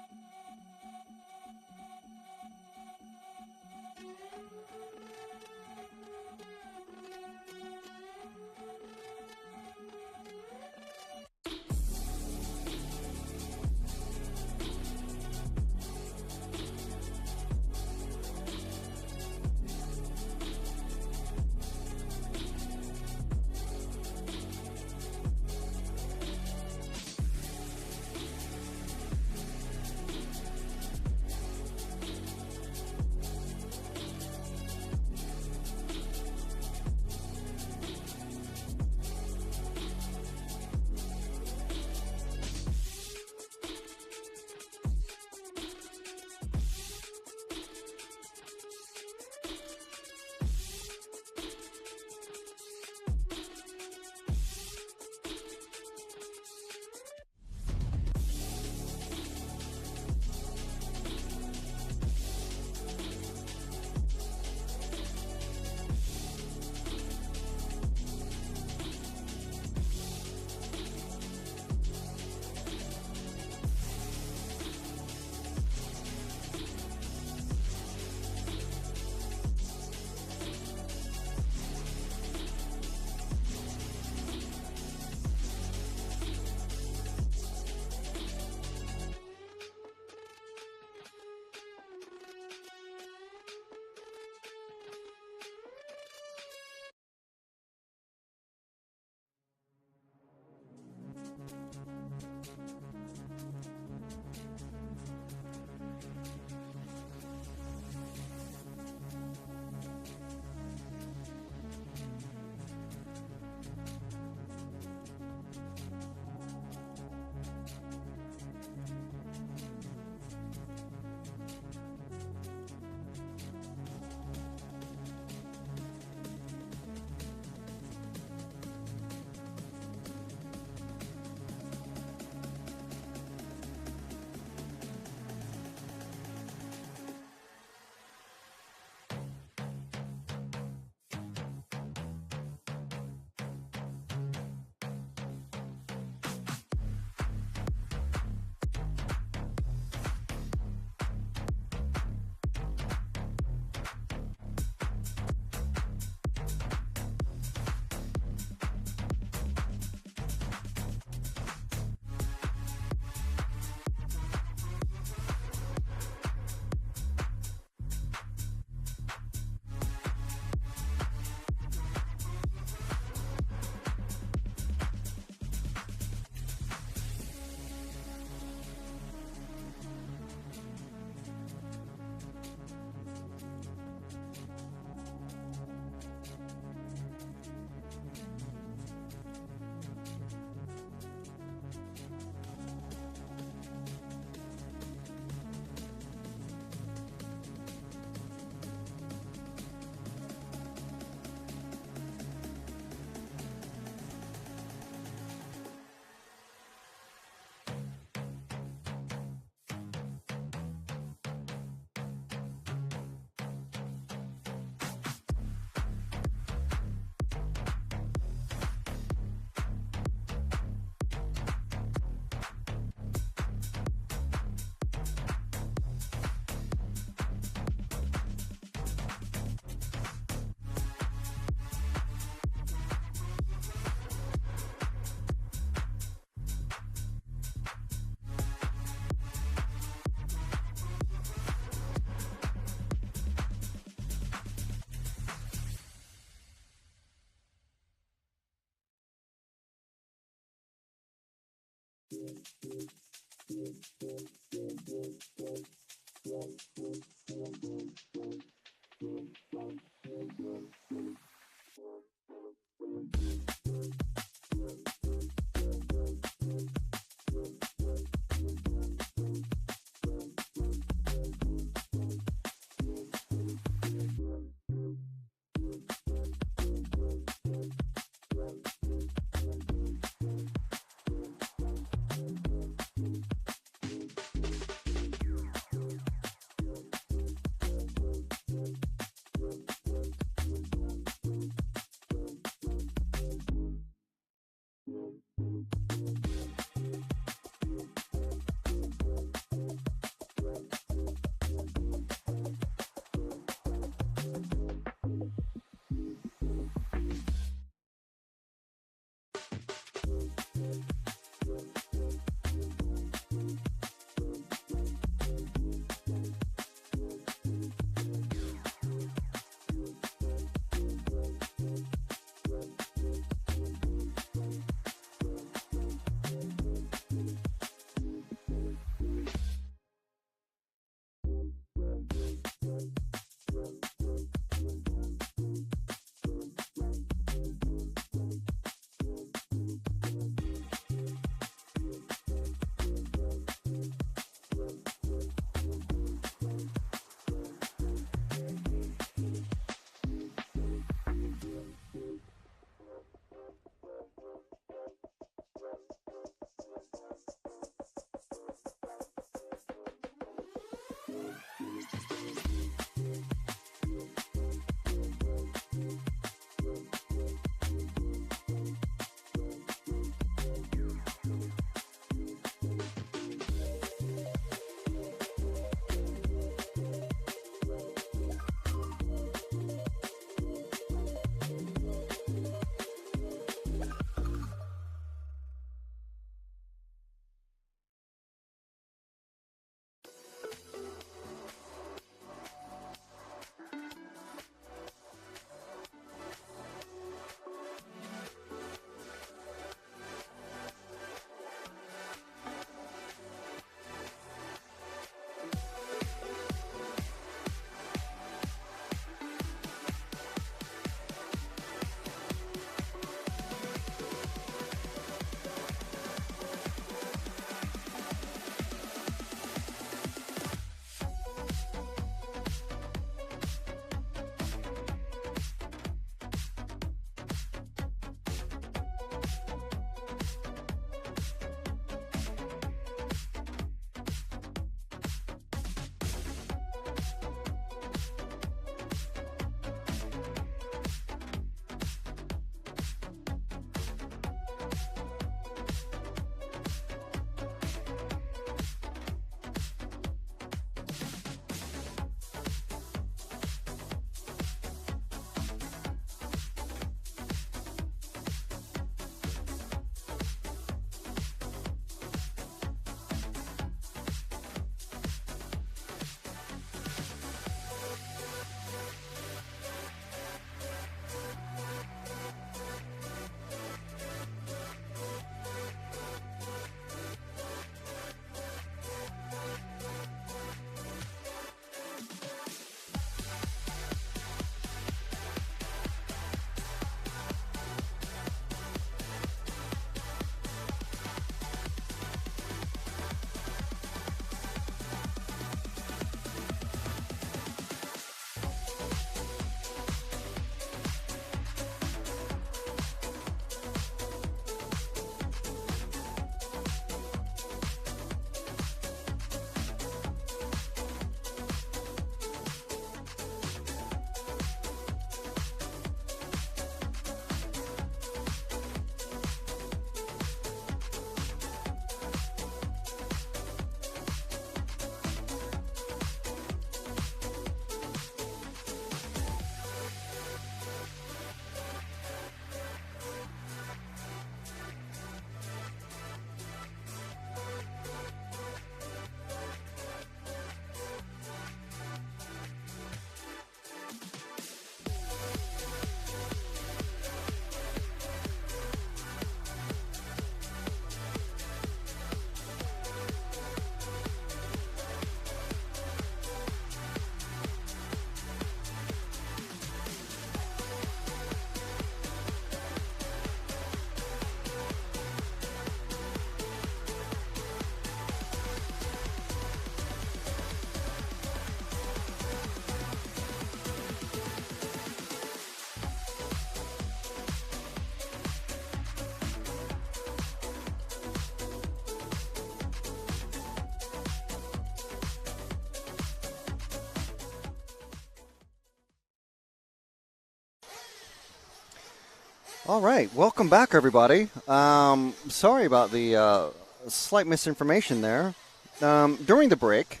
All right, welcome back, everybody. Sorry about the slight misinformation there. During the break,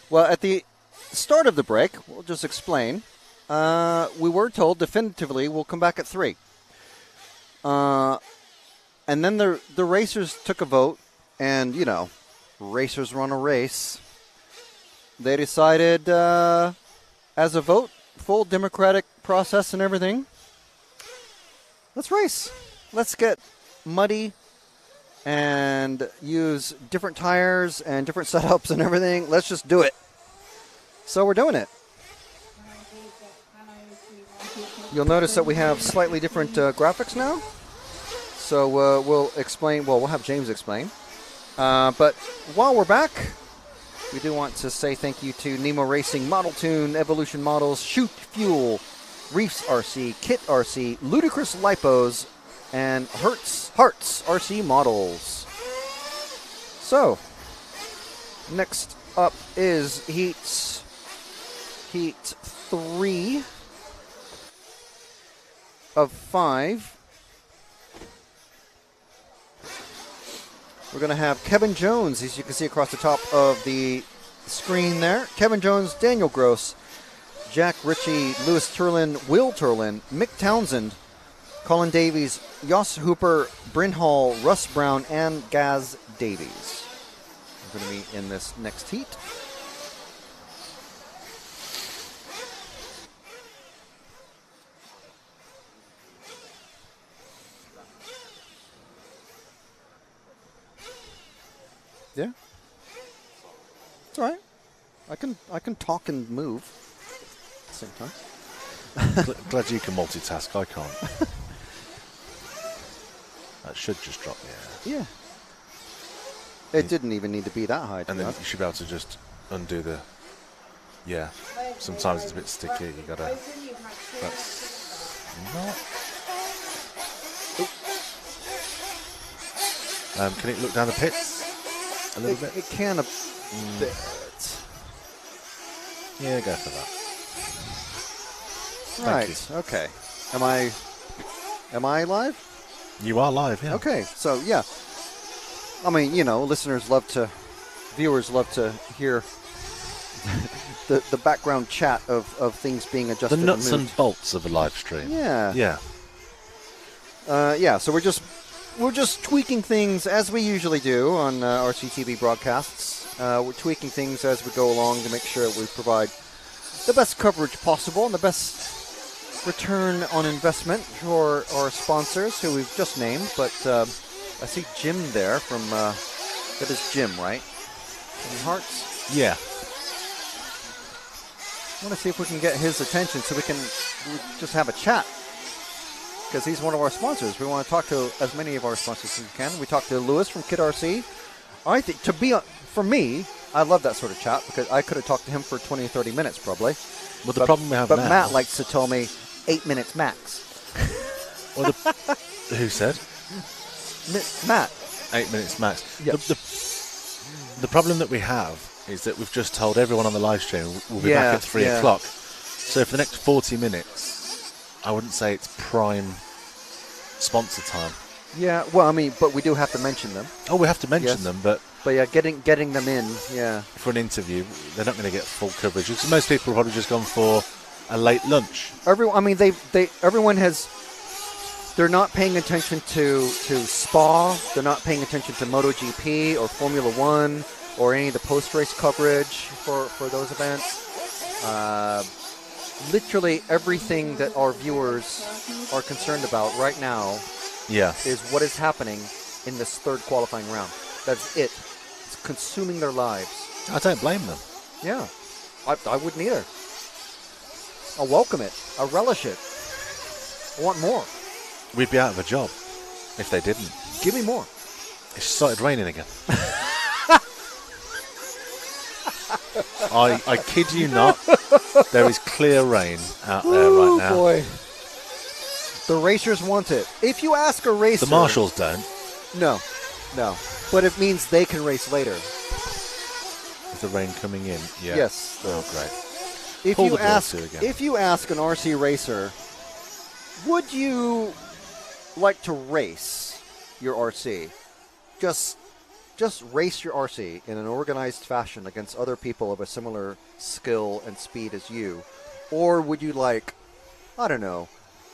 well, at the start of the break, we'll just explain. We were told definitively we'll come back at 3. And then the racers took a vote, and, you know, racers run a race. They decided, as a vote, full democratic process and everything, let's race. Let's get muddy and use different tires and different setups and everything. Let's just do it. So we're doing it. You'll notice that we have slightly different graphics now. So we'll explain. Well, we'll have James explain. But while we're back, we do want to say thank you to Nemo Racing, Model Tune, Evolution Models, Shoot Fuel, Reefs RC, Kit RC, Ludicrous Lipos, and Hearts RC Models. So, next up is Heat 3 of 5. We're going to have Kevin Jones, as you can see across the top of the screen there. Kevin Jones, Daniel Gross, Jack Ritchie, Lewis Turlin, Will Turlin, Mick Townsend, Colin Davies, Jos Hooper, Bryn Hall, Russ Brown, and Gaz Davies. We're going to be in this next heat. Yeah, it's all right. I can talk and move at the same time. Glad you can multitask. I can't. That should just drop the air. Yeah. It didn't even need to be that high. And then you should be able to just undo the. Yeah. Sometimes it's a bit sticky. You gotta. That's not. Can it look down the pits? A little bit? It can a bit. Yeah, go for that. Right. Okay. Am I live? You are live, yeah. Okay. So, yeah. I mean, you know, viewers love to hear the background chat of things being adjusted. The nuts and bolts of a live stream. Yeah. Yeah. Yeah, so we're just tweaking things as we usually do on RCTV broadcasts. We're tweaking things as we go along to make sure we provide the best coverage possible and the best return on investment for our sponsors, who we've just named. But I see Jim there from, that is Jim, right? From Hearts? Yeah. I want to see if we can get his attention so we can just have a chat. Because he's one of our sponsors. We want to talk to as many of our sponsors as we can. We talked to Lewis from Kid RC. I think, for me, I love that sort of chat because I could have talked to him for 20 or 30 minutes probably. Well, the problem we have now. But Matt likes to tell me 8 minutes max. Well, who said? Matt. 8 minutes max. Yep. The problem that we have is that we've just told everyone on the live stream we'll be back at 3 o'clock. So for the next 40 minutes, I wouldn't say it's prime sponsor time. Yeah, well, I mean, but we do have to mention them. Oh, we have to mention them, but yeah, getting them in, yeah. For an interview, they're not going to get full coverage. Because most people have probably just gone for a late lunch. Everyone has. They're not paying attention to Spa. They're not paying attention to MotoGP or Formula One or any of the post-race coverage for those events. Literally everything that our viewers are concerned about right now is what is happening in this third qualifying round. That's it. It's consuming their lives. I don't blame them. Yeah. I wouldn't either. I welcome it. I relish it. I want more. We'd be out of a job if they didn't. Give me more. It started raining again. I kid you not. There is clear rain out there right now. Oh, boy. The racers want it. If you ask a racer... The marshals don't. No. But it means they can race later. Is the rain coming in? Yeah. Yes. Oh, great. If you ask an RC racer, would you like to race your RC, just race your RC in an organized fashion against other people of a similar skill and speed as you? Or would you like, I don't know,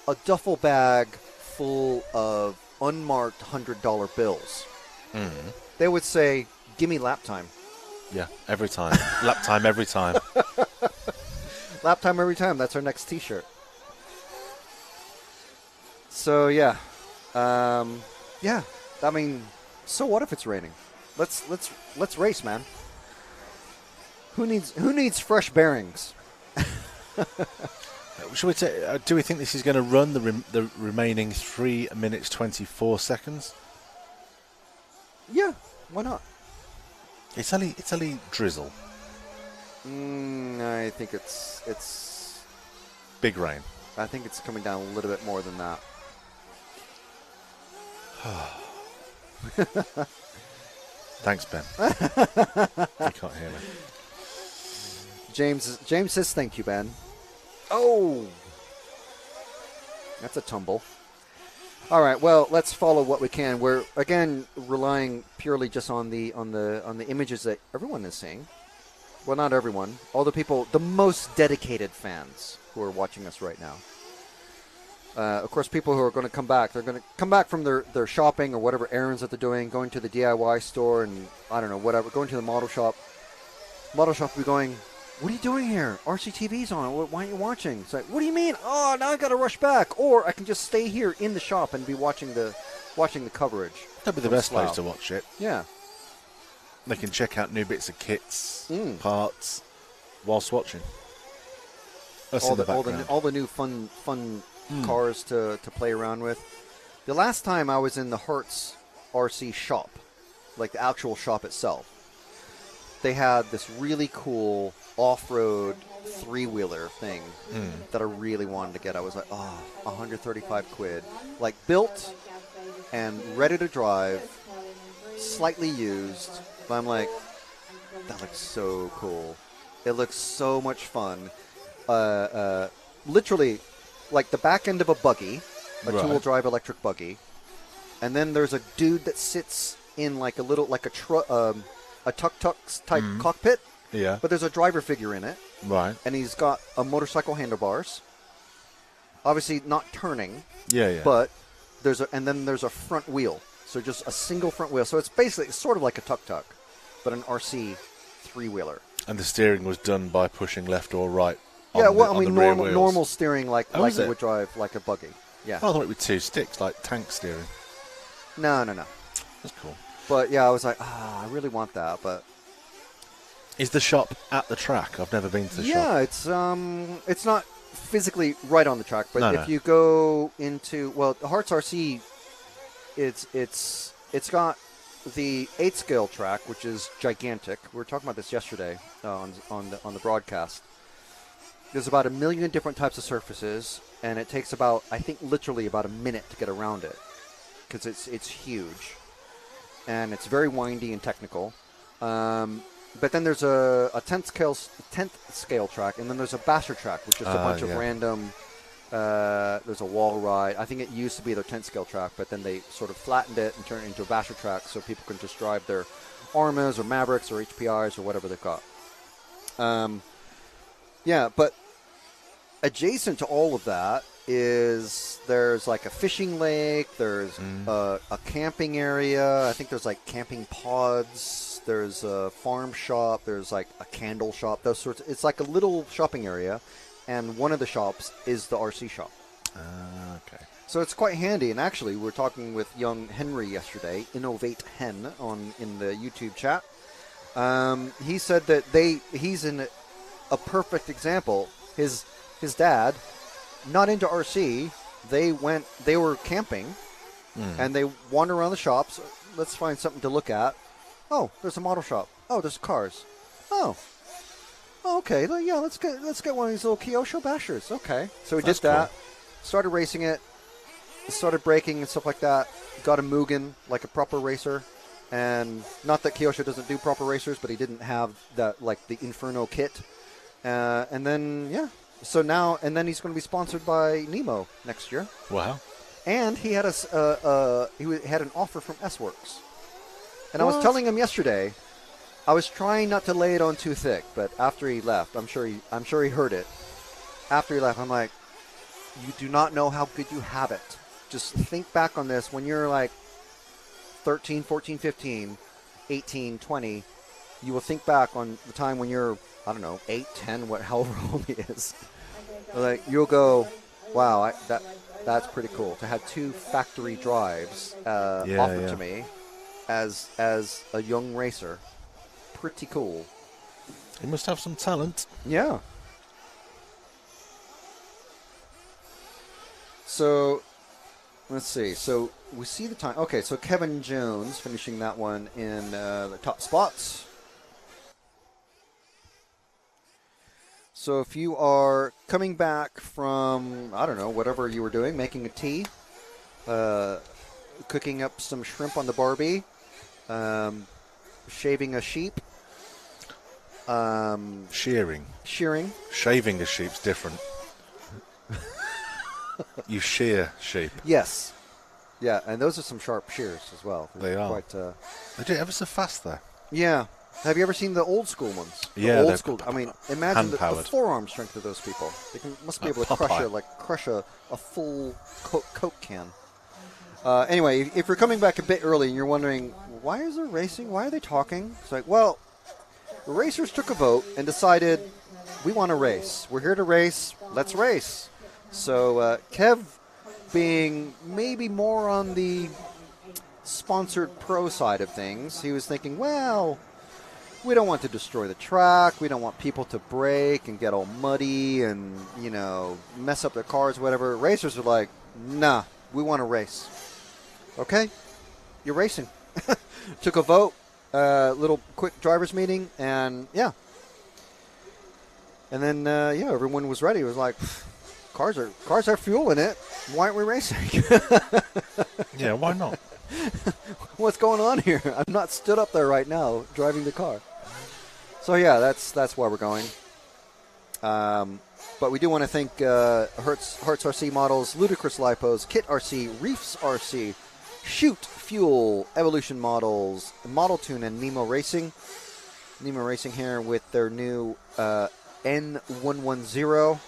a duffel bag full of unmarked $100 bills? Mm. They would say, give me lap time. Yeah, every time. Lap time every time. Lap time every time. That's our next T-shirt. So, yeah. Yeah. I mean, so what if it's raining? Let's race, man. Who needs fresh bearings? Should we do we think this is going to run the remaining 3 minutes 24 seconds? Yeah, why not? It's only drizzle. I think it's big rain. I think it's coming down a little bit more than that. Thanks, Ben. You can't hear me. James says thank you, Ben. Oh, that's a tumble. All right, well, let's follow what we can. We're again relying purely just on the images that everyone is seeing. Well, not everyone. All the people, the most dedicated fans who are watching us right now. Of course, people who are going to come back, they're going to come back from their shopping or whatever errands that they're doing, going to the DIY store and, I don't know, whatever, going to the model shop. Model shop will be going, what are you doing here? RCTV's on. Why aren't you watching? It's like, what do you mean? Oh, now I got to rush back. Or I can just stay here in the shop and be watching the coverage. That'd be the best place to watch it. Yeah. They can check out new bits of kits, parts, whilst watching. All the new fun cars to play around with. The last time I was in the Hertz RC shop, like the actual shop itself, they had this really cool off-road three-wheeler thing that I really wanted to get. I was like, 135 quid. Like built and ready to drive, slightly used. But I'm like, that looks so cool. It looks so much fun. Literally, like the back end of a buggy, a two-wheel drive electric buggy, and then there's a dude that sits in like a little, like a tuk-tuk type cockpit. Yeah. But there's a driver figure in it. Right. And he's got a motorcycle handlebars. Obviously not turning. Yeah. But then there's a front wheel. So just a single front wheel. So it's basically sort of like a tuk-tuk, but an RC three-wheeler. And the steering was done by pushing left or right. Normal steering like you would drive like a buggy. Yeah. I thought it was 2 sticks, like tank steering. No. That's cool. But yeah, I was like, I really want that. But is the shop at the track? I've never been to the shop. Yeah, it's not physically right on the track, but if you go into the Hertz RC, it's got the 8-scale track, which is gigantic. We were talking about this yesterday on the broadcast. There's about 1 million different types of surfaces, and it takes literally about a minute to get around it because it's huge. And it's very windy and technical. But then there's a 10th scale track, and then there's a basher track, which is a bunch of random. There's a wall ride. I think it used to be their 10th scale track, but then they sort of flattened it and turned it into a basher track, so people can just drive their Armas or Mavericks or HPIs or whatever they've got. But adjacent to all of that there's like a fishing lake, there's a camping area, I think there's like camping pods, there's a farm shop, there's like a candle shop, those sorts. It's like a little shopping area, and one of the shops is the RC shop. Okay. So it's quite handy, and actually we were talking with young Henry yesterday, Innovate Hen, in the YouTube chat. He said that he's in a perfect example. His dad, not into RC, they were camping, and they wander around the shops. Let's find something to look at. Oh, there's a model shop. Oh, there's cars. Oh, okay. Yeah, let's get one of these little Kyosho bashers. Okay, so we did that. Cool. Started racing it. Started braking and stuff like that. Got a Mugen like a proper racer, and not that Kyosho doesn't do proper racers, but he didn't have that like the Inferno kit. And then so now, and then he's going to be sponsored by Nemo next year. Wow. And he had had an offer from S-Works. And I was telling him yesterday, I was trying not to lay it on too thick, but after he left, I'm sure he heard it. After he left, I'm like, you do not know how good you have it. Just think back on this when you're like 13, 14, 15, 18, 20. You will think back on the time when you're, I don't know, 8, 10, however old he is. Like, you'll go, wow, that's pretty cool to have 2 factory drives offered to me as a young racer. Pretty cool. He must have some talent. Yeah. So, let's see. So, we see the time. Okay, so Kevin Jones finishing that one in the top spots. So, if you are coming back from, I don't know, whatever you were doing, making a tea, cooking up some shrimp on the Barbie, shaving a sheep. Shearing. Shaving a sheep's different. You shear sheep. Yes. Yeah, and those are some sharp shears as well. They are. Quite, they do it ever so fast, though. Yeah. Have you ever seen the old school ones? Yeah. Old school. I mean, imagine the forearm strength of those people. They must be able to crush a full Coke can. Anyway, if you're coming back a bit early and you're wondering, why is there racing? Why are they talking? It's like, well, the racers took a vote and decided, we want to race. We're here to race. Let's race. So Kev, being maybe more on the sponsored pro side of things, he was thinking, well, we don't want to destroy the track. We don't want people to break and get all muddy and, mess up their cars, whatever. Racers are like, nah, we want to race. Okay, you're racing. Took a vote, little quick driver's meeting, and yeah. And then, everyone was ready. It was like, cars are fuel in it. Why aren't we racing? Yeah, why not? What's going on here? I'm not stood up there right now driving the car. So yeah, that's why we're going. But we do want to thank Hertz RC Models, Ludicrous Lipos, Kit RC, Reefs RC, Shoot Fuel, Evolution Models, Model Tune, and Nemo Racing. Nemo Racing here with their new N110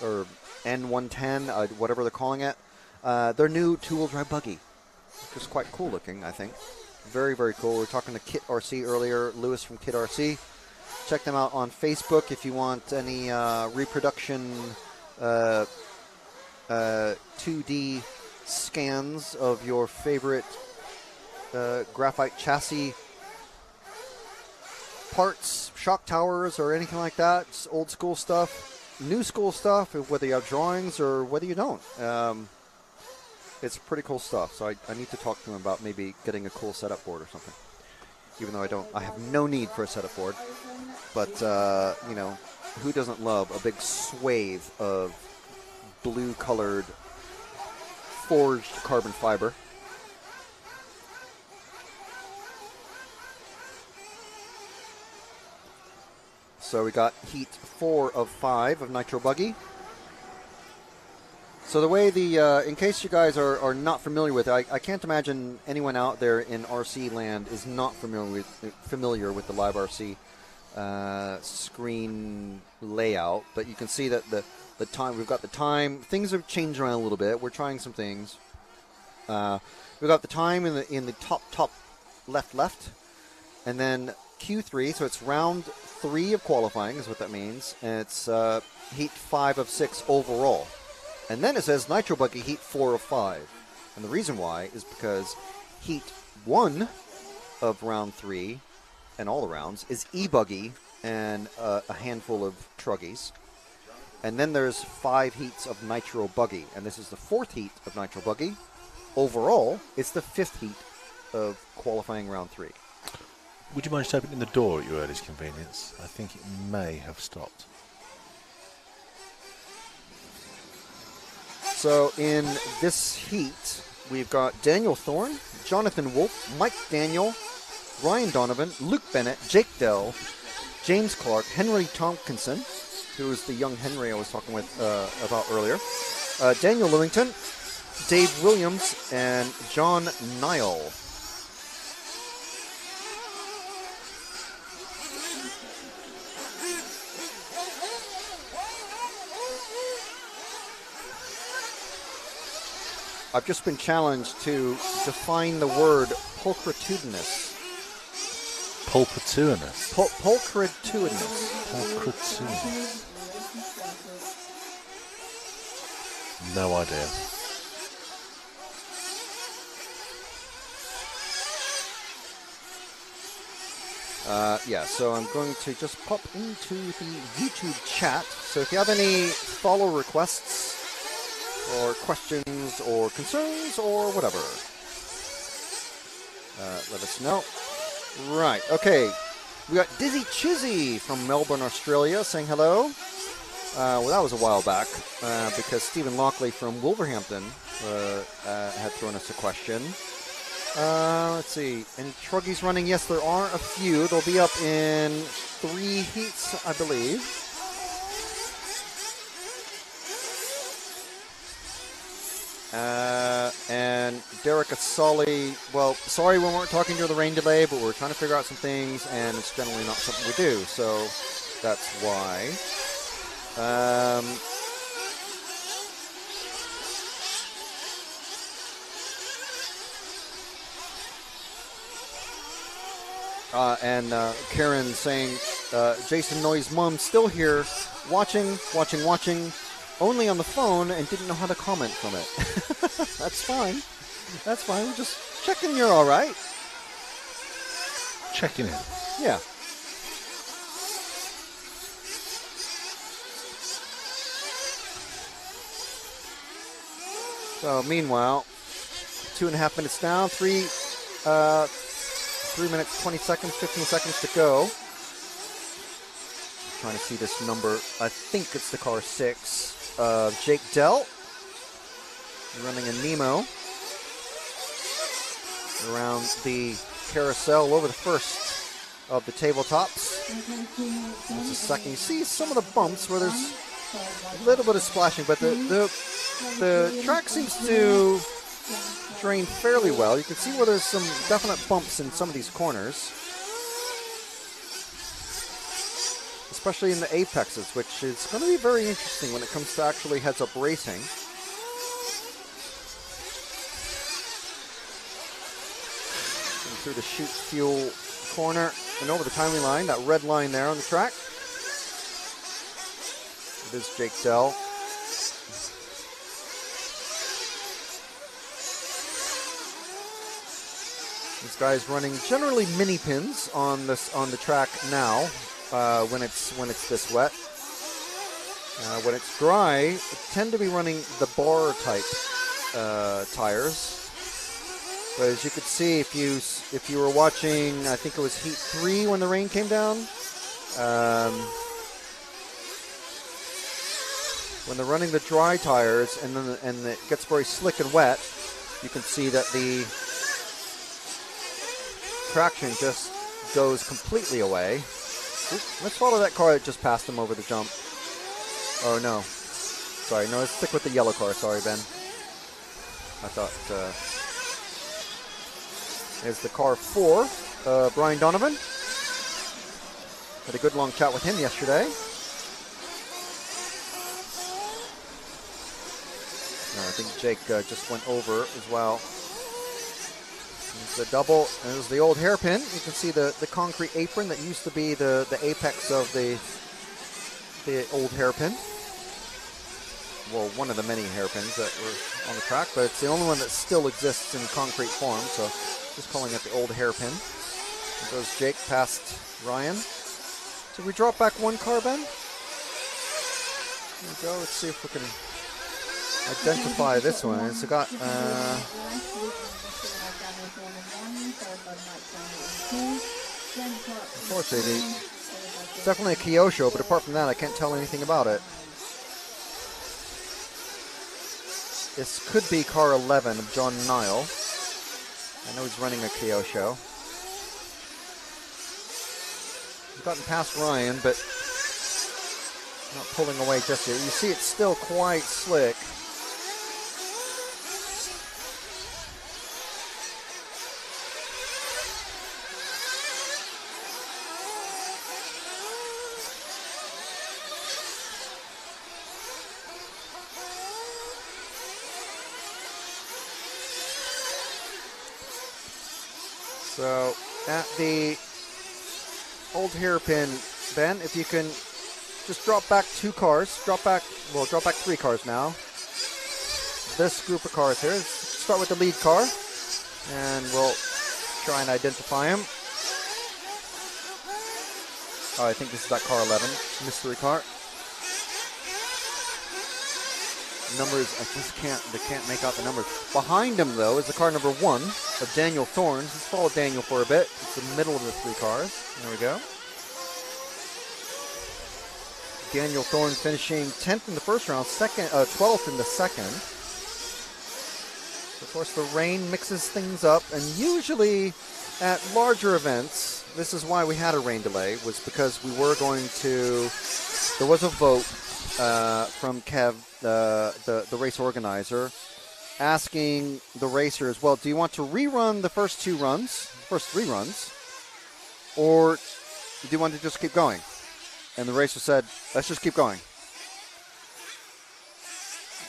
or N110, whatever they're calling it. Their new two-wheel drive buggy, which is quite cool looking, I think. Very, very cool. We were talking to Kit RC earlier, Lewis from Kit RC. Check them out on Facebook if you want any reproduction 2D scans of your favorite graphite chassis parts, shock towers, or anything like that. It's old school stuff, new school stuff, whether you have drawings or whether you don't. It's pretty cool stuff. So I need to talk to him about maybe getting a cool setup board or something. Even though I have no need for a setup board. But, who doesn't love a big swathe of blue-colored forged carbon fiber? So we got heat 4 of 5 of Nitro Buggy. So the way in case you guys are not familiar with it, I can't imagine anyone out there in RC land is not familiar with the Live RC screen layout. But you can see that the time, we've got the time. Things have changed around a little bit. We're trying some things. We've got the time in the top left, and then Q3. So it's round 3 of qualifying is what that means, and it's heat 5 of 6 overall. And then it says Nitro Buggy heat 4 of 5. And the reason why is because heat 1 of round 3 and all the rounds is E-Buggy and a handful of Truggies. And then there's 5 heats of Nitro Buggy. And this is the 4th heat of Nitro Buggy. Overall, it's the 5th heat of qualifying round 3. Would you mind just opening the door at your earliest convenience? I think it may have stopped. So in this heat, we've got Daniel Thorne, Jonathan Wolf, Mike Daniel, Ryan Donovan, Luke Bennett, Jake Dell, James Clark, Henry Tompkinson, who is the young Henry I was talking with about earlier, Daniel Lewington, Dave Williams and John Nile. I've just been challenged to define the word pulchritudinous. Pulchritudinous? Pulchritudinous. Pulchritudinous. No idea. Yeah, so I'm going to just pop into the YouTube chat. So if you have any follow requests or questions or concerns or whatever, let us know. Right, okay. We got Dizzy Chizzy from Melbourne, Australia saying hello. Well, that was a while back because Stephen Lockley from Wolverhampton had thrown us a question. Let's see. Any Truggies running? Yes, there are a few. They'll be up in 3 heats, I believe. And Derek Asali, well, sorry we weren't talking during the rain delay, but we're trying to figure out some things, and it's generally not something we do, so that's why. And Karen saying, Jason Noy's mom's still here, watching, only on the phone, and didn't know how to comment from it. That's fine. That's fine. We're just checking you're all right. Checking in. Yeah. So meanwhile, 2.5 minutes down, 3 minutes, 20 seconds, 15 seconds to go. Trying to see this number. I think it's the car 6. Jake Dell running a Nemo around the carousel over the first of the tabletops. That's the second. You see some of the bumps where there's a little bit of splashing, but the track seems to drain fairly well. You can see where there's some definite bumps in some of these corners, especially in the apexes, which is going to be very interesting when it comes to actually heads-up racing. And through the chute fuel corner and over the timing line, that red line there on the track. It is Jake Dell. This guy's running generally mini pins on the track now. When it's this wet. When it's dry, tend to be running the bar type tires. But as you could see, if you were watching, I think it was heat 3 when the rain came down. When they're running the dry tires and it gets very slick and wet, you can see that the traction just goes completely away. Let's follow that car that just passed him over the jump. Oh, no. Sorry, no, let's stick with the yellow car. Sorry, Ben. I thought... There's the car 4, Brian Donovan. Had a good long chat with him yesterday. I think Jake just went over as well. There's the double, and there's the old hairpin. You can see the concrete apron that used to be the apex of the old hairpin. Well, one of the many hairpins that were on the track, but it's the only one that still exists in concrete form, so just calling it the old hairpin. There goes Jake past Ryan. So we drop back one car, Ben? There we go. Let's see if we can identify this one. It's got... Unfortunately, it's definitely a Kyosho, but apart from that, I can't tell anything about it. This could be car 11 of John Nile. I know he's running a Kyosho. He's gotten past Ryan, but not pulling away just yet. You see it's still quite slick. So at the old hairpin, Ben, if you can just drop back 2 cars. Drop back 3 cars now. This group of cars here. Start with the lead car, and we'll try and identify him. Oh, I think this is that car 11, mystery car. Numbers, they can't make out the numbers. Behind him, though, is the car number 1 of Daniel Thorns. Let's follow Daniel for a bit. It's the middle of the 3 cars. There we go. Daniel Thorne finishing 10th in the first round, 12th in the second. Of course, the rain mixes things up, and usually at larger events, this is why we had a rain delay, was because we were going to, there was a vote from Kev, the race organizer, asking the racers, well, do you want to rerun the first 3 runs, or do you want to just keep going? And the racer said, let's just keep going.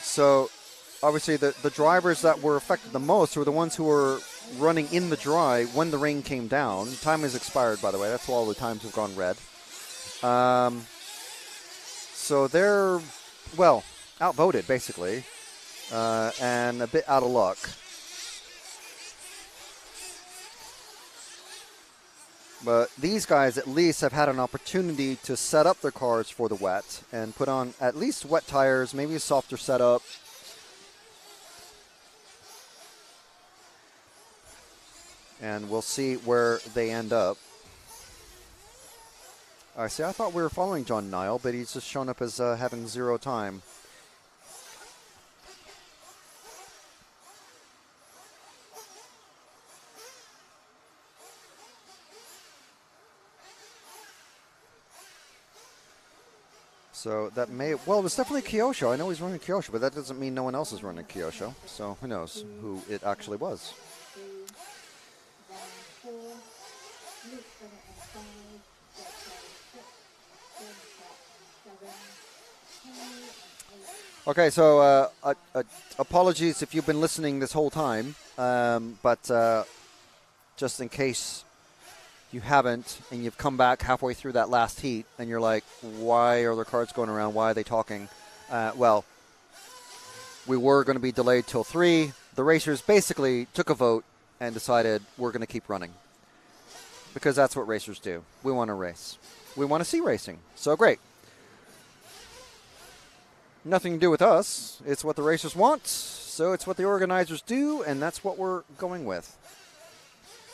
So obviously the drivers that were affected the most were the ones who were running in the dry when the rain came down. Time has expired, by the way. That's why all the times have gone red. So they're, well, outvoted, basically, and a bit out of luck. But these guys at least have had an opportunity to set up their cars for the wet and put on at least wet tires, maybe a softer setup. And we'll see where they end up. I see, I thought we were following John Nile, but he's just shown up as having 0 time. So that may, well, it was definitely Kyosho. I know he's running Kyosho, but that doesn't mean no one else is running Kyosho. So who knows who it actually was. Okay, so apologies if you've been listening this whole time, but just in case you haven't and you've come back halfway through that last heat and you're like, why are there cards going around? Why are they talking? Well, we were going to be delayed till 3. The racers basically took a vote and decided we're going to keep running because that's what racers do. We want to race. We want to see racing. So great. Nothing to do with us. It's what the racers want. So it's what the organizers do, and that's what we're going with.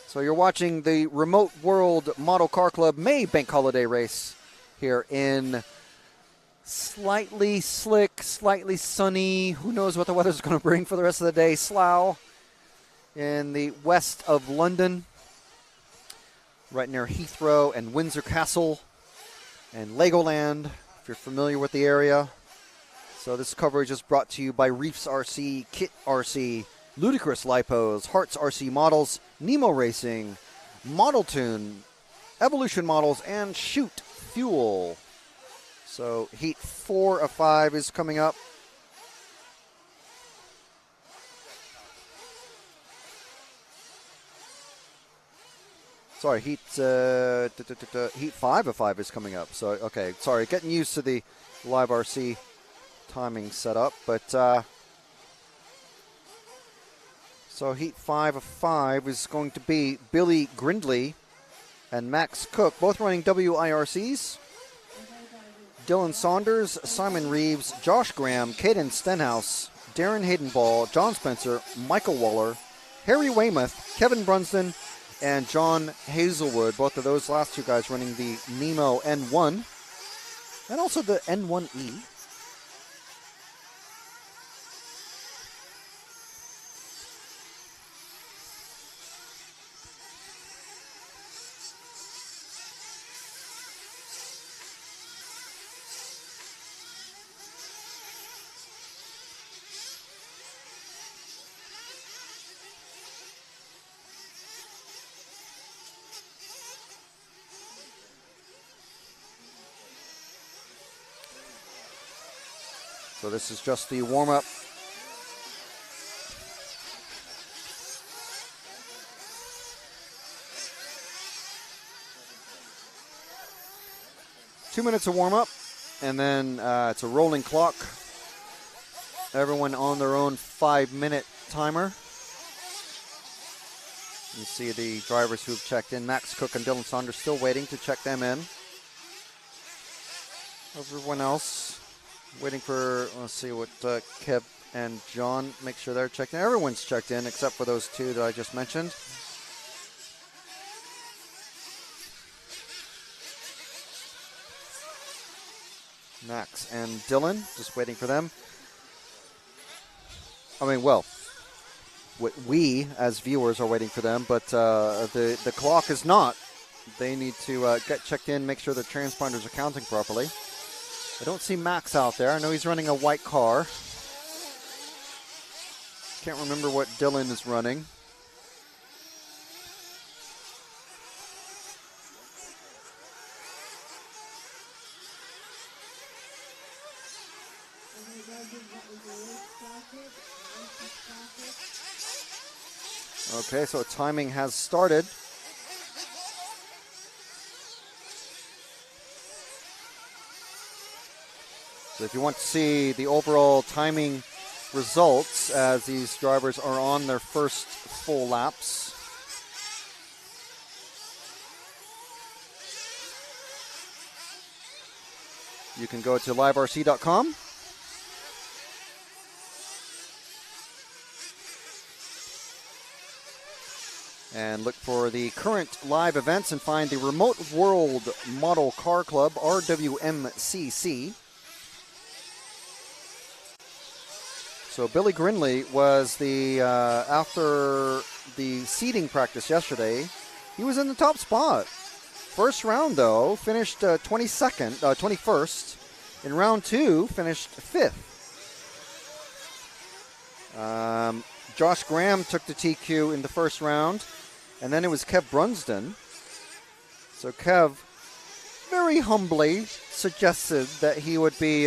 So you're watching the Remote World Model Car Club May Bank Holiday race here in slightly slick, slightly sunny, who knows what the weather's going to bring for the rest of the day, Slough in the west of London, right near Heathrow and Windsor Castle and Legoland, if you're familiar with the area. So this coverage is brought to you by Reefs RC, Kit RC, Ludicrous Lipos, Hearts RC Models, Nemo Racing, Model Tune, Evolution Models, and Shoot Fuel. So Heat 4 of 5 is coming up. Sorry, Heat 5 of 5 is coming up. So, okay, sorry, getting used to the live RC timing setup, but so Heat 5 of 5 is going to be Billy Grindley and Max Cook, both running WIRCs. Dylan Saunders, Simon Reeves, Josh Graham, Caden Stenhouse, Darren Haydenball, John Spencer, Michael Waller, Harry Weymouth, Kevin Brunsden, and John Hazelwood. Both of those last 2 guys running the Nemo N1 and also the N1E. So this is just the warm-up. 2 minutes of warm-up, and then it's a rolling clock. Everyone on their own 5-minute timer. You see the drivers who've checked in. Max Cook and Dylan Saunders still waiting to check them in. Everyone else waiting for, let's see what Kev and John, make sure they're checked in. Everyone's checked in except for those two that I just mentioned. Max and Dylan, just waiting for them. I mean, well, we as viewers are waiting for them, but the clock is not. They need to get checked in, make sure the transponders are counting properly. I don't see Max out there. I know he's running a white car. Can't remember what Dylan is running. Okay, so timing has started. So if you want to see the overall timing results as these drivers are on their first full laps, you can go to liverc.com. And look for the current live events and find the Remote World Model Car Club, RWMCC. So Billy Grinley was the, after the seeding practice yesterday, he was in the top spot. First round, though, finished 21st. In round 2, finished 5th. Josh Graham took the TQ in the first round, and then it was Kev Brunsden. So Kev very humbly suggested that he would be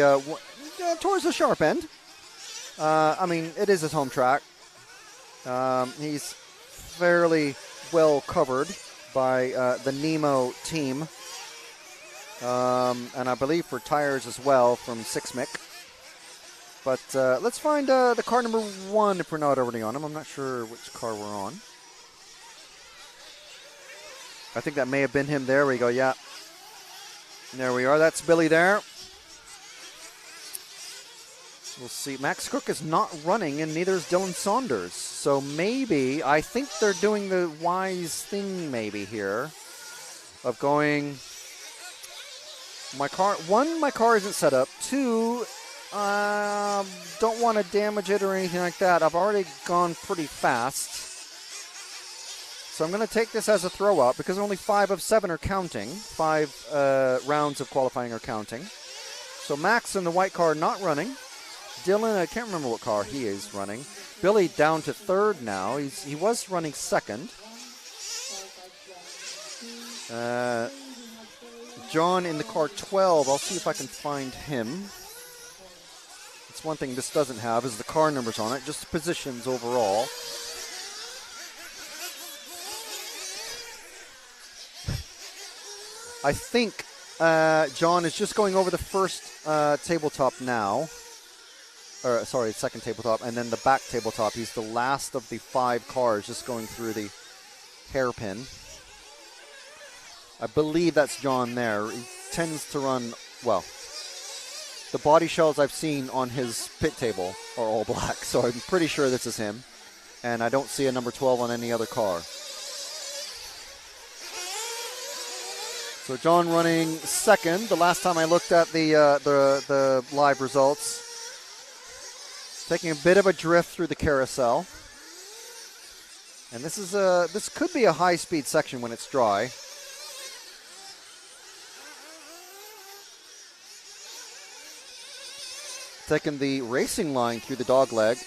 towards the sharp end. I mean, it is his home track. He's fairly well covered by the Nemo team. And I believe for tires as well from Sixmic. But let's find the car number 1 if we're not already on him. I'm not sure which car we're on. I think that may have been him. There we go, yeah. There we are. That's Billy there. We'll see. Max Cook is not running, and neither is Dylan Saunders. So maybe, I think they're doing the wise thing maybe here of going, my car isn't set up. 2, don't want to damage it or anything like that. I've already gone pretty fast. So I'm going to take this as a throw out because only 5 of 7 are counting. 5 rounds of qualifying are counting. So Max in the white car not running. Dylan, I can't remember what car he is running. Billy down to 3rd now. He was running 2nd. John in the car 12. I'll see if I can find him. It's one thing this doesn't have is the car numbers on it, just positions overall. I think John is just going over the first tabletop now. Or, sorry, second tabletop, and then the back tabletop. He's the last of the 5 cars just going through the hairpin. I believe that's John there. He tends to run, well, the body shells I've seen on his pit table are all black, so I'm pretty sure this is him. And I don't see a number 12 on any other car. So John running 2nd. The last time I looked at the live results, taking a bit of a drift through the carousel. And this could be a high-speed section when it's dry. Taking the racing line through the dogleg.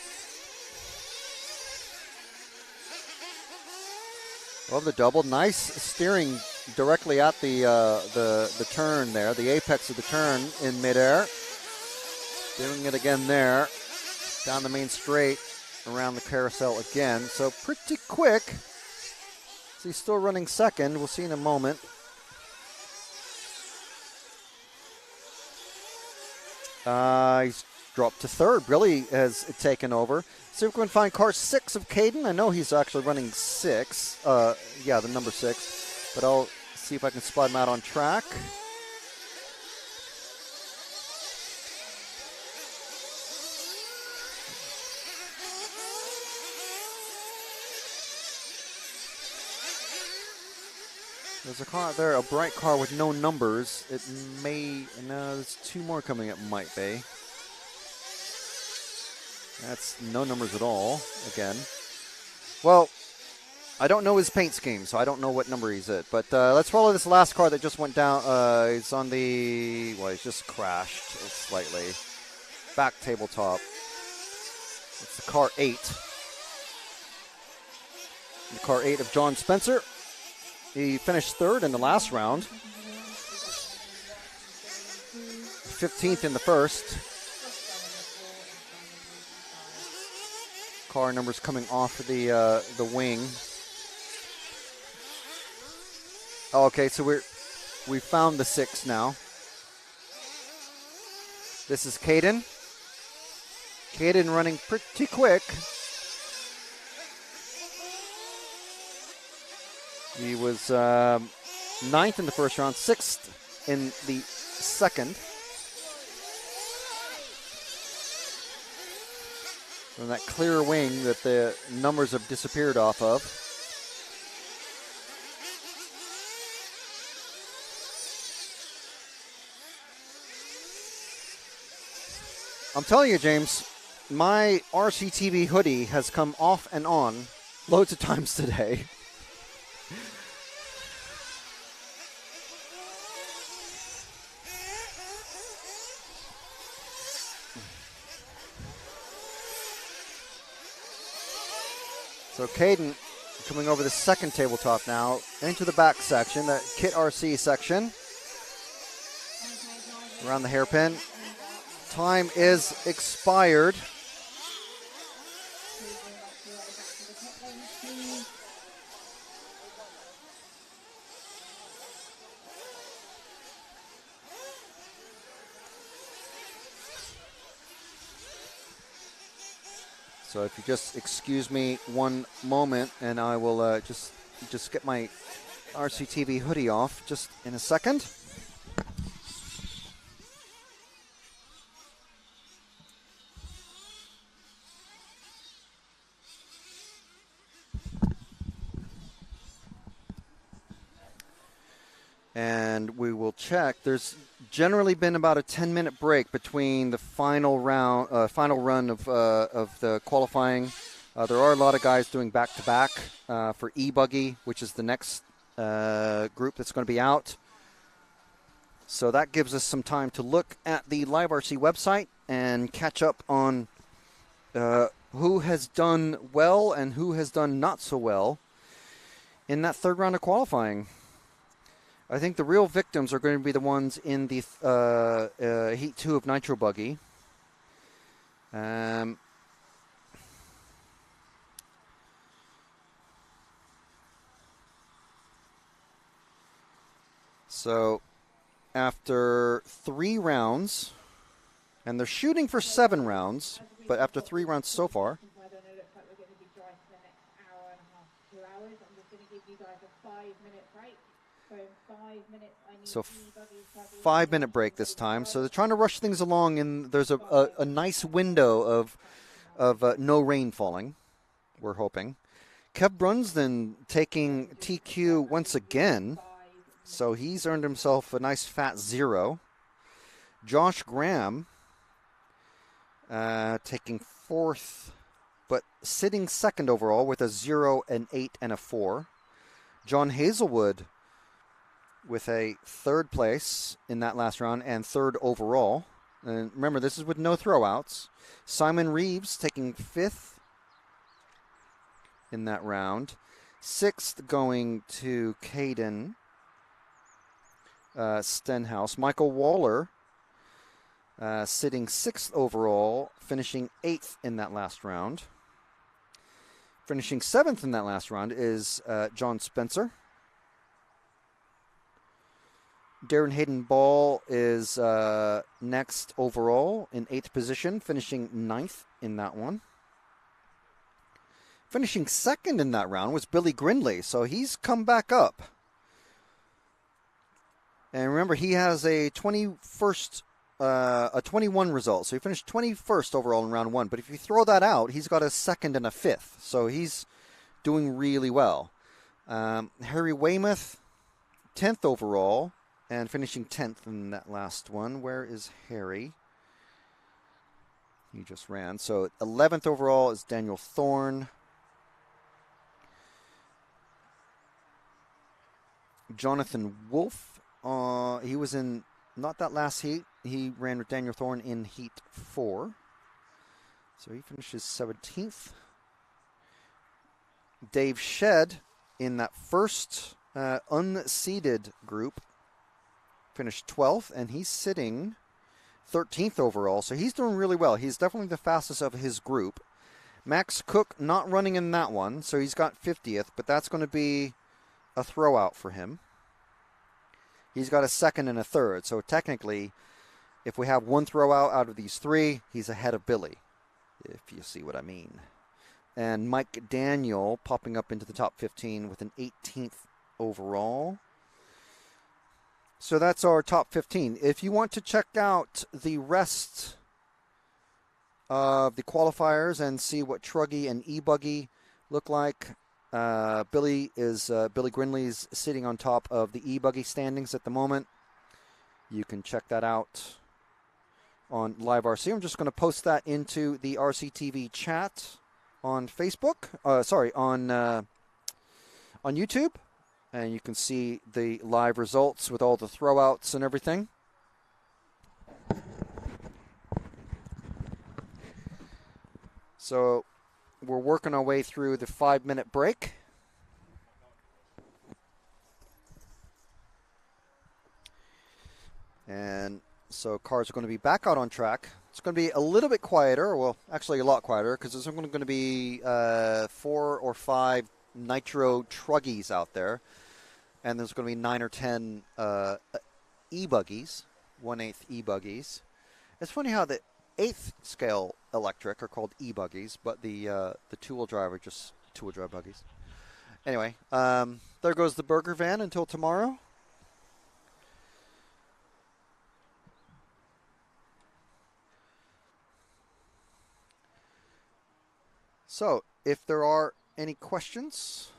Love the double. Nice steering directly at the turn there, the apex of the turn in midair. Doing it again there. Down the main straight, around the carousel again. So pretty quick. So he's still running 2nd. We'll see in a moment. He's dropped to third. Billy has taken over. See if we can find car 6 of Caden. I know he's actually running 6. Yeah, the number 6. But I'll see if I can spot him out on track. There's a car out there, a bright car with no numbers. It may, no, there's 2 more coming, it might be. That's no numbers at all, again. Well, I don't know his paint scheme, so I don't know what number he's at. But let's follow this last car that just went down. He's on the, well, he's just crashed slightly. Back tabletop. It's the car 8. The car 8 of John Spencer. He finished third in the last round. 15th in the first. Car numbers coming off of the wing. Oh, okay, so we found the 6 now. This is Caden. Caden running pretty quick. He was 9th in the first round, 6th in the second. From that clear wing that the numbers have disappeared off of. I'm telling you, James, my RCTV hoodie has come off and on loads of times today. So Caden coming over the second tabletop now into the back section, the Kit RC section. Around the hairpin. Time is expired. So if you just excuse me one moment, and I will just get my RCTV hoodie off just in a second. And we will check. There's generally been about a 10-minute break between the final round, final run of the qualifying. There are a lot of guys doing back-to-back for e-buggy, which is the next group that's going to be out. So that gives us some time to look at the Live RC website and catch up on who has done well and who has done not so well in that third round of qualifying. I think the real victims are going to be the ones in the Heat 2 of Nitro Buggy. So after 3 rounds, and they're shooting for 7 rounds, but after 3 rounds so far. So 5-minute break this time. So they're trying to rush things along, and there's a nice window of no rain falling, we're hoping. Kev Brunsden taking TQ once again. So he's earned himself a nice fat 0. Josh Graham taking 4th, but sitting 2nd overall with a 0, an 8, and a 4. John Hazelwood with a 3rd place in that last round and 3rd overall. And remember, this is with no throwouts. Simon Reeves taking 5th in that round. 6th going to Caden Stenhouse. Michael Waller sitting 6th overall, finishing 8th in that last round. Finishing 7th in that last round is John Spencer. Darren Hayden Ball is next overall in 8th position, finishing 9th in that one. Finishing 2nd in that round was Billy Grindley, so he's come back up. And remember, he has a 21 result, so he finished 21st overall in round 1. But if you throw that out, he's got a 2nd and a 5th, so he's doing really well. Harry Weymouth, 10th overall, and finishing 10th in that last one. Where is Harry? He just ran. So 11th overall is Daniel Thorne. Jonathan Wolf, he was in not that last heat. He ran with Daniel Thorne in heat 4. So he finishes 17th. Dave Shedd in that first unseeded group finished 12th, and he's sitting 13th overall, so he's doing really well. He's definitely the fastest of his group. Max Cook not running in that one, so he's got 50th, but that's going to be a throwout for him. He's got a 2nd and a 3rd, so technically, if we have one throwout out of these 3, he's ahead of Billy, if you see what I mean. And Mike Daniel popping up into the top 15 with an 18th overall. So that's our top 15. If you want to check out the rest of the qualifiers and see what Truggy and E-Buggy look like, Billy Grindley's sitting on top of the E-Buggy standings at the moment. You can check that out on Live RC. I'm just going to post that into the RCTV chat on Facebook. On YouTube. And you can see the live results with all the throwouts and everything. So we're working our way through the 5-minute break. And so cars are going to be back out on track. It's going to be a little bit quieter, well, actually a lot quieter, because there's going to be 4 or 5 Nitro Truggies out there. And there's going to be 9 or 10 e-buggies, 1/8 e-buggies. It's funny how the 8th scale electric are called e-buggies, but the two-wheel drive are just two-wheel drive buggies. Anyway, there goes the burger van until tomorrow. So, if there are any questions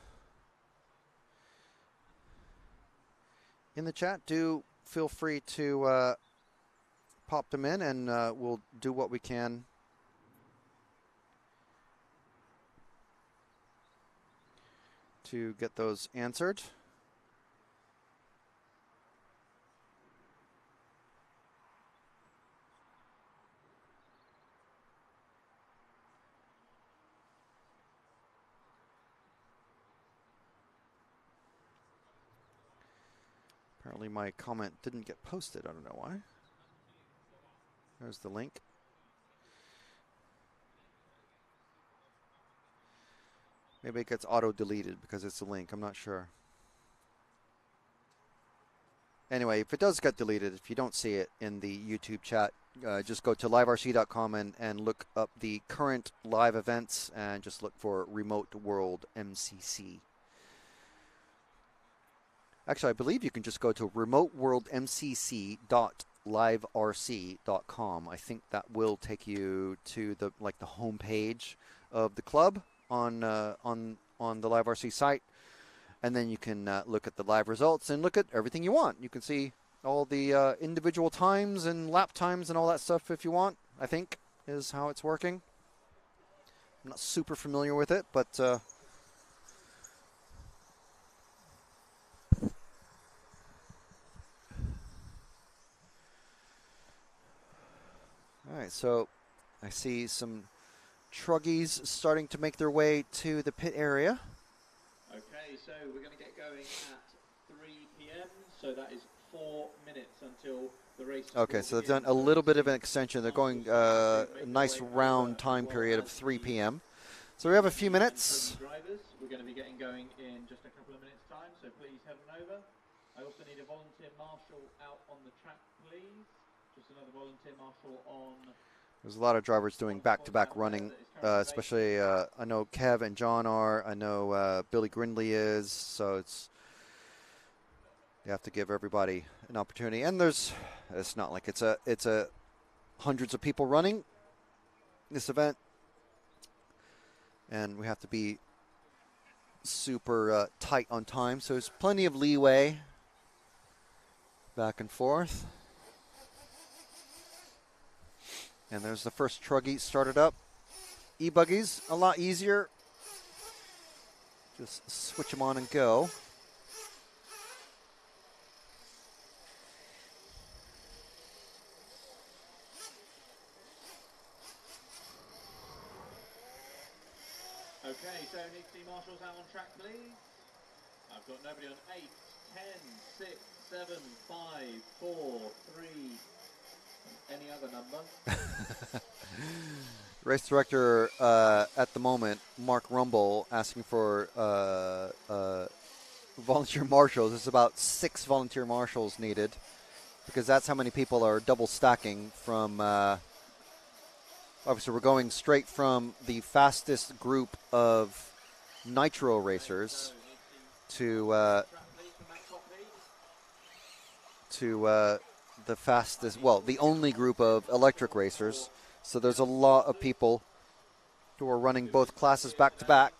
in the chat, do feel free to pop them in, and we'll do what we can to get those answered. Apparently my comment didn't get posted. I don't know why. There's the link. Maybe it gets auto-deleted because it's a link. I'm not sure. Anyway, if it does get deleted, if you don't see it in the YouTube chat, just go to liverc.com and look up the current live events and just look for Remote World MCC. Actually, I believe you can just go to remoteworldmcc.liverc.com. I think that will take you to the home page of the club on the Live RC site, and then you can look at the live results and look at everything you want. You can see all the individual times and lap times and all that stuff if you want. I think is how it's working. I'm not super familiar with it, but. All right, so I see some Truggies starting to make their way to the pit area. Okay, so we're going to get going at 3 p.m., so that is 4 minutes until the race. Okay, so they've done a little bit of an extension. They're going a nice round time period of 3 p.m. So we have a few minutes. We're going to be getting going in just a couple of minutes' time, so please head on over. I also need a volunteer marshal out on the track, please. Just another volunteer marshal on. There's a lot of drivers doing back-to-back running, especially I know Kev and John are. I know Billy Grindley is. So you have to give everybody an opportunity. And it's not like it's a hundreds of people running this event, and we have to be super tight on time. So there's plenty of leeway back and forth. And there's the first Truggy started up. E-buggies, a lot easier. Just switch them on and go. Okay, so need to see marshals out on track, please. I've got nobody on 8, 10, 6, 7, 5, 4, 3, any other number. Race director at the moment, Mark Rumble, asking for volunteer marshals. There's about 6 volunteer marshals needed because that's how many people are double stacking from. Obviously, we're going straight from the fastest group of Nitro racers to the fastest, well, the only group of electric racers. So there's a lot of people who are running both classes back to back.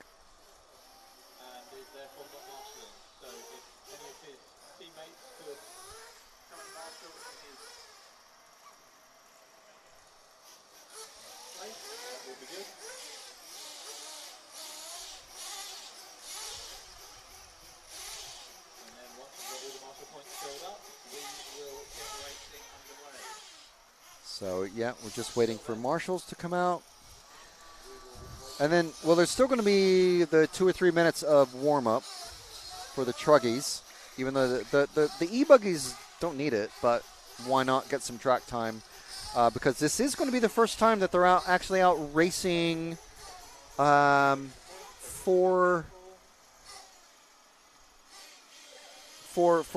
And is therefore not marshalling. So if any of his teammates could come and marshal in his place, that would be good. And then once we've got all the marshal points filled up, we will get racing underway. So, yeah, we're just waiting for marshals to come out. And then, well, there's still going to be the 2 or 3 minutes of warm-up for the Truggies, even though the e-buggies don't need it, but why not get some track time? Because this is going to be the first time that they're actually out racing for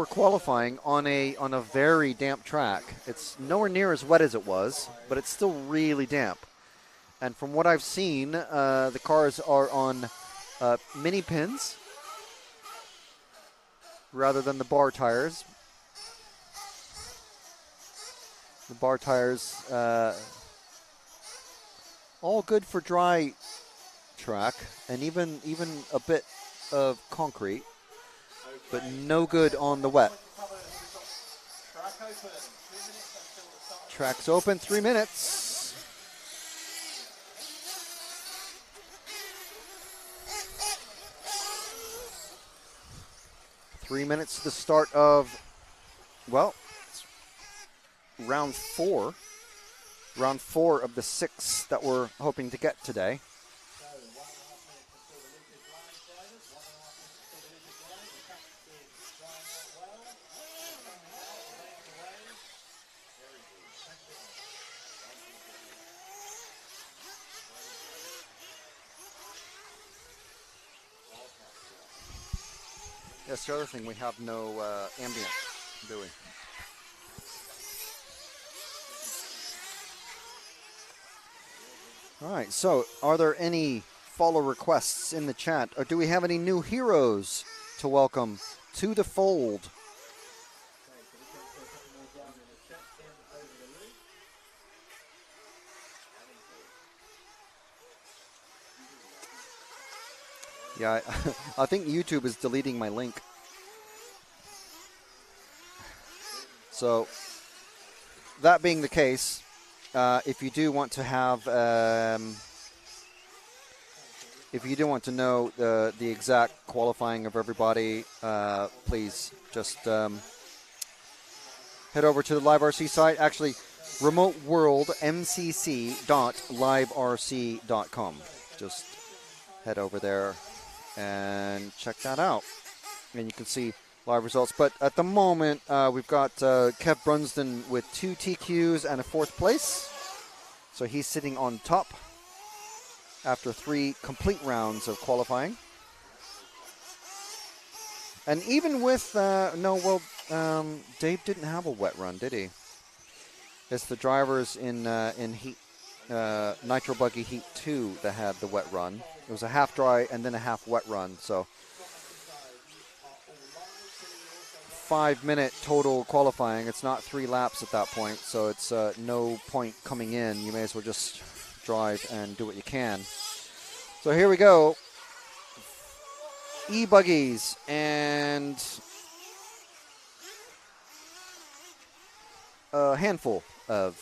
qualifying on a very damp track. It's nowhere near as wet as it was, but it's still really damp. And from what I've seen, the cars are on mini pins rather than the bar tires. The bar tires, all good for dry track and even a bit of concrete, but no good on the wet. Track's open, 3 minutes. Three minutes to the start of, well, round 4. Round 4 of the 6 that we're hoping to get today. That's the other thing, we have no ambient, do we? All right, so are there any follow requests in the chat, or do we have any new heroes to welcome to the fold? Yeah, I think YouTube is deleting my link. So, that being the case, if you do want to have, if you do want to know the exact qualifying of everybody, please just head over to the Live RC site. Actually, remoteworldmcc.liverc.com. Just head over there and check that out, and you can see live results. But at the moment, we've got Kev Brunsden with 2 TQs and a 4th place, so he's sitting on top after 3 complete rounds of qualifying. And even with, Dave didn't have a wet run, did he? It's the drivers in Heat, Nitro Buggy Heat 2 that had the wet run. It was a half dry and then a half wet run, so 5-minute total qualifying. It's not 3 laps at that point, so it's no point coming in. You may as well just drive and do what you can. So here we go. E-buggies and a handful of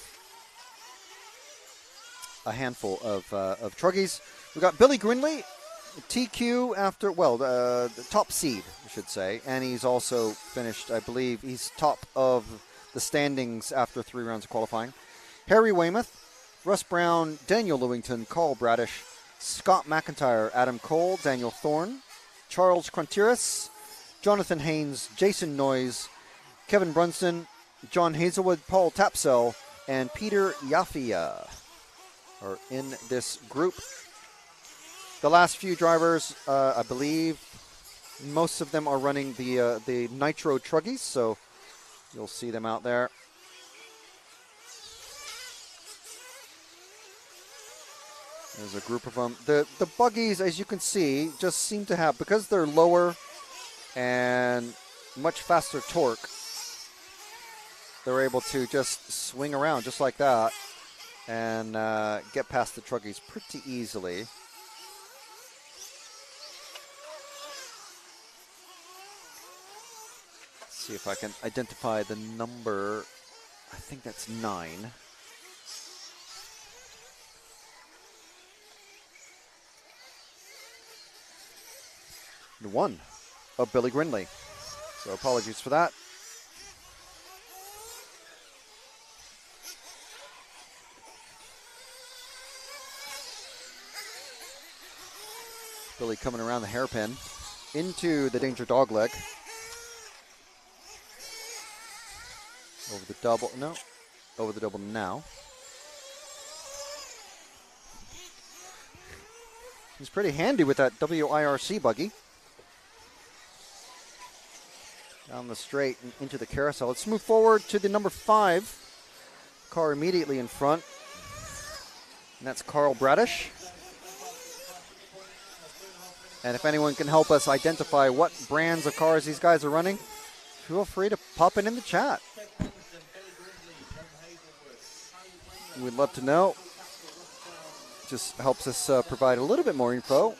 Truggies. We got Billy Grinley, TQ after, the top seed, I should say, and he's also finished, I believe, he's top of the standings after 3 rounds of qualifying. Harry Weymouth, Russ Brown, Daniel Lewington, Carl Bradish, Scott McIntyre, Adam Cole, Daniel Thorne, Charles Quantiris, Jonathan Haynes, Jason Noyes, Kevin Brunson, John Hazelwood, Paul Tapsell, and Peter Yafia are in this group. The last few drivers, I believe, most of them are running the Nitro Truggies, so you'll see them out there. There's a group of them. The buggies, as you can see, just seem to have, because they're lower and much faster torque, they're able to just swing around just like that and get past the Truggies pretty easily. Let's see if I can identify the number. I think that's 9. The 1 of Billy Grinley. So apologies for that. Billy coming around the hairpin into the danger dog leg. Over the double, no, over the double now. He's pretty handy with that WIRC buggy. Down the straight and into the carousel. Let's move forward to the number 5 car immediately in front. And that's Carl Bradish. And if anyone can help us identify what brands of cars these guys are running, feel free to pop it in the chat. We'd love to know. Just helps us provide a little bit more info.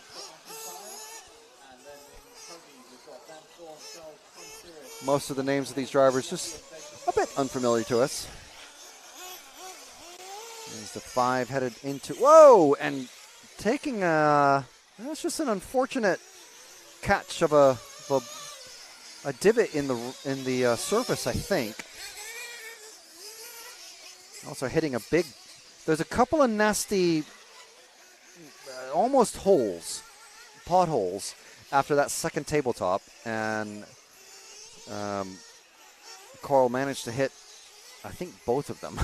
Most of the names of these drivers just a bit unfamiliar to us. There's the 5 headed into, whoa, and taking that's just an unfortunate catch of a divot in the surface, I think. Also hitting a big, there's a couple of nasty, almost holes, potholes after that second tabletop, and Carl managed to hit, I think, both of them.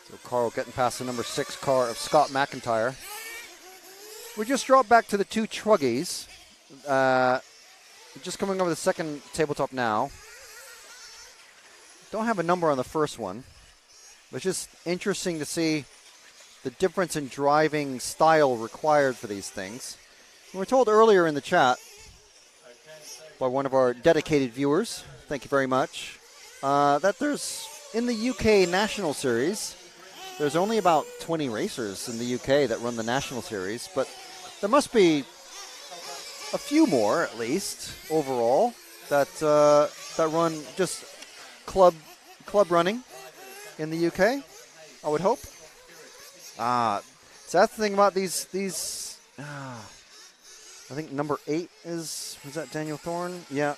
So Carl getting past the number 6 car of Scott McIntyre. We just dropped back to the 2 Truggies. Just coming over the second tabletop now. Don't have a number on the first one. But it's just interesting to see the difference in driving style required for these things. We were told earlier in the chat by one of our dedicated viewers, thank you very much, that there's, in the UK National Series, there's only about 20 racers in the UK that run the National Series, but there must be a few more, at least, overall, that that run just club running in the UK, I would hope. So that's the thing about these. I think number 8 was that Daniel Thorne? Yeah.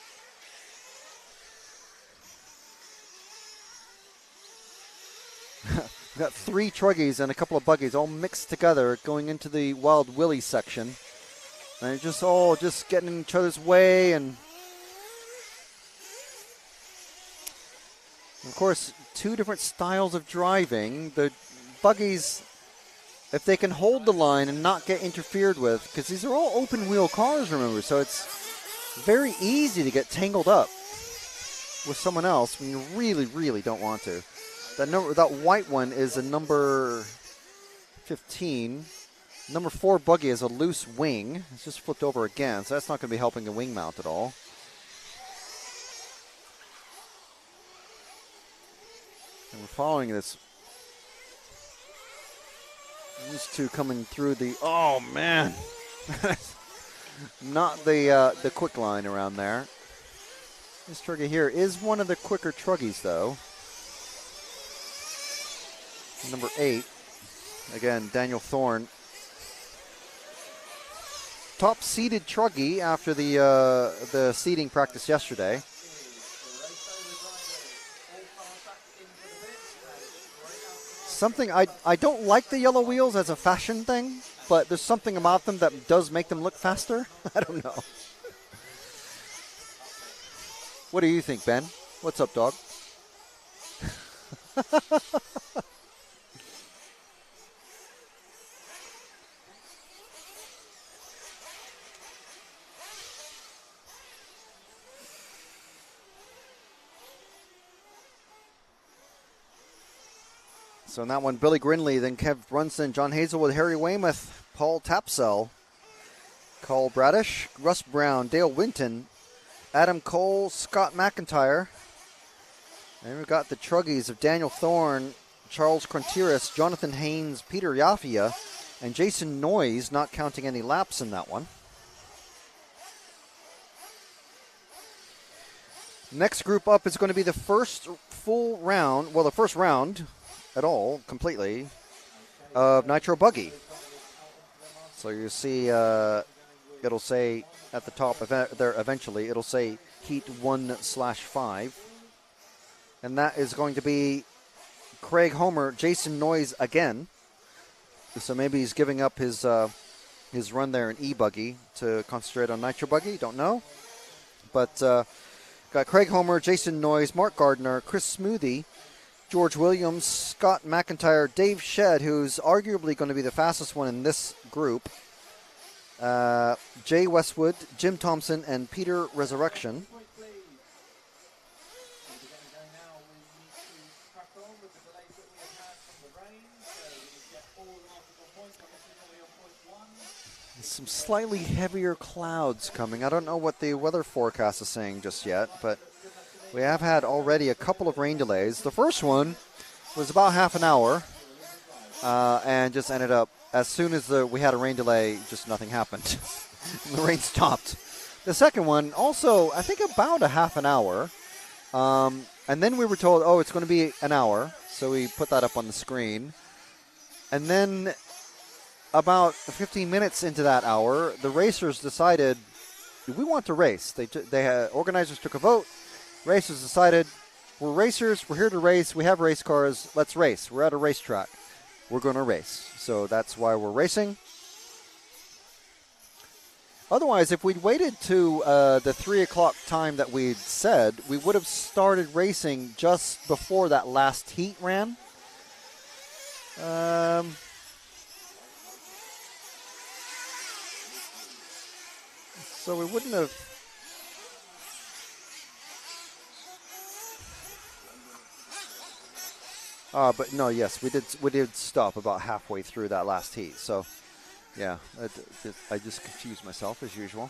We've got 3 Truggies and a couple of buggies all mixed together going into the Wild Willie section. And they're just all just getting in each other's way. And of course, two different styles of driving. The buggies, if they can hold the line and not get interfered with, because these are all open wheel cars, remember, so it's very easy to get tangled up with someone else when you really, really don't want to. That white one is a number 15. Number 4 buggy is a loose wing. It's just flipped over again, so that's not going to be helping the wing mount at all. And we're following this. These two coming through the, oh man. Not the quick line around there. This Truggy here is one of the quicker Truggies though. Number 8. Again, Daniel Thorne. Top seeded Truggy after the seeding practice yesterday. Something, I don't like the yellow wheels as a fashion thing, but there's something about them that does make them look faster. I don't know. What do you think, Ben? What's up, dog? So in that one, Billy Grinley, then Kev Brunson, John Hazelwood, Harry Weymouth, Paul Tapsell, Carl Bradish, Russ Brown, Dale Winton, Adam Cole, Scott McIntyre. And we've got the Truggies of Daniel Thorne, Charles Crontiris, Jonathan Haynes, Peter Yafia, and Jason Noyes, not counting any laps in that one. Next group up is going to be the first full round, well, the first round at all, completely, of Nitro Buggy. So you see, it'll say at the top there eventually, it'll say Heat 1/5. And that is going to be Craig Homer, Jason Noyes again. So maybe he's giving up his run there in E-Buggy to concentrate on Nitro Buggy, don't know. But got Craig Homer, Jason Noyes, Mark Gardner, Chris Smoothie, George Williams, Scott McIntyre, Dave Shedd, who's arguably going to be the fastest one in this group, Jay Westwood, Jim Thompson, and Peter Resurrection. Some slightly heavier clouds coming. I don't know what the weather forecast is saying just yet, but we have had already a couple of rain delays. The first one was about half an hour and just ended up, as soon as we had a rain delay, just nothing happened. The rain stopped. The second one, also, I think about a half an hour. And then we were told, oh, it's going to be an hour. So we put that up on the screen. And then about 15 minutes into that hour, the racers decided, we want to race. Organizers took a vote. Racers decided, we're racers, we're here to race, we have race cars, let's race. We're at a racetrack. We're going to race. So that's why we're racing. Otherwise, if we'd waited to the 3 o'clock time that we'd said, we would have started racing just before that last heat ran. So we wouldn't have... but no, yes, we did stop about halfway through that last heat. So, yeah, I just confused myself as usual.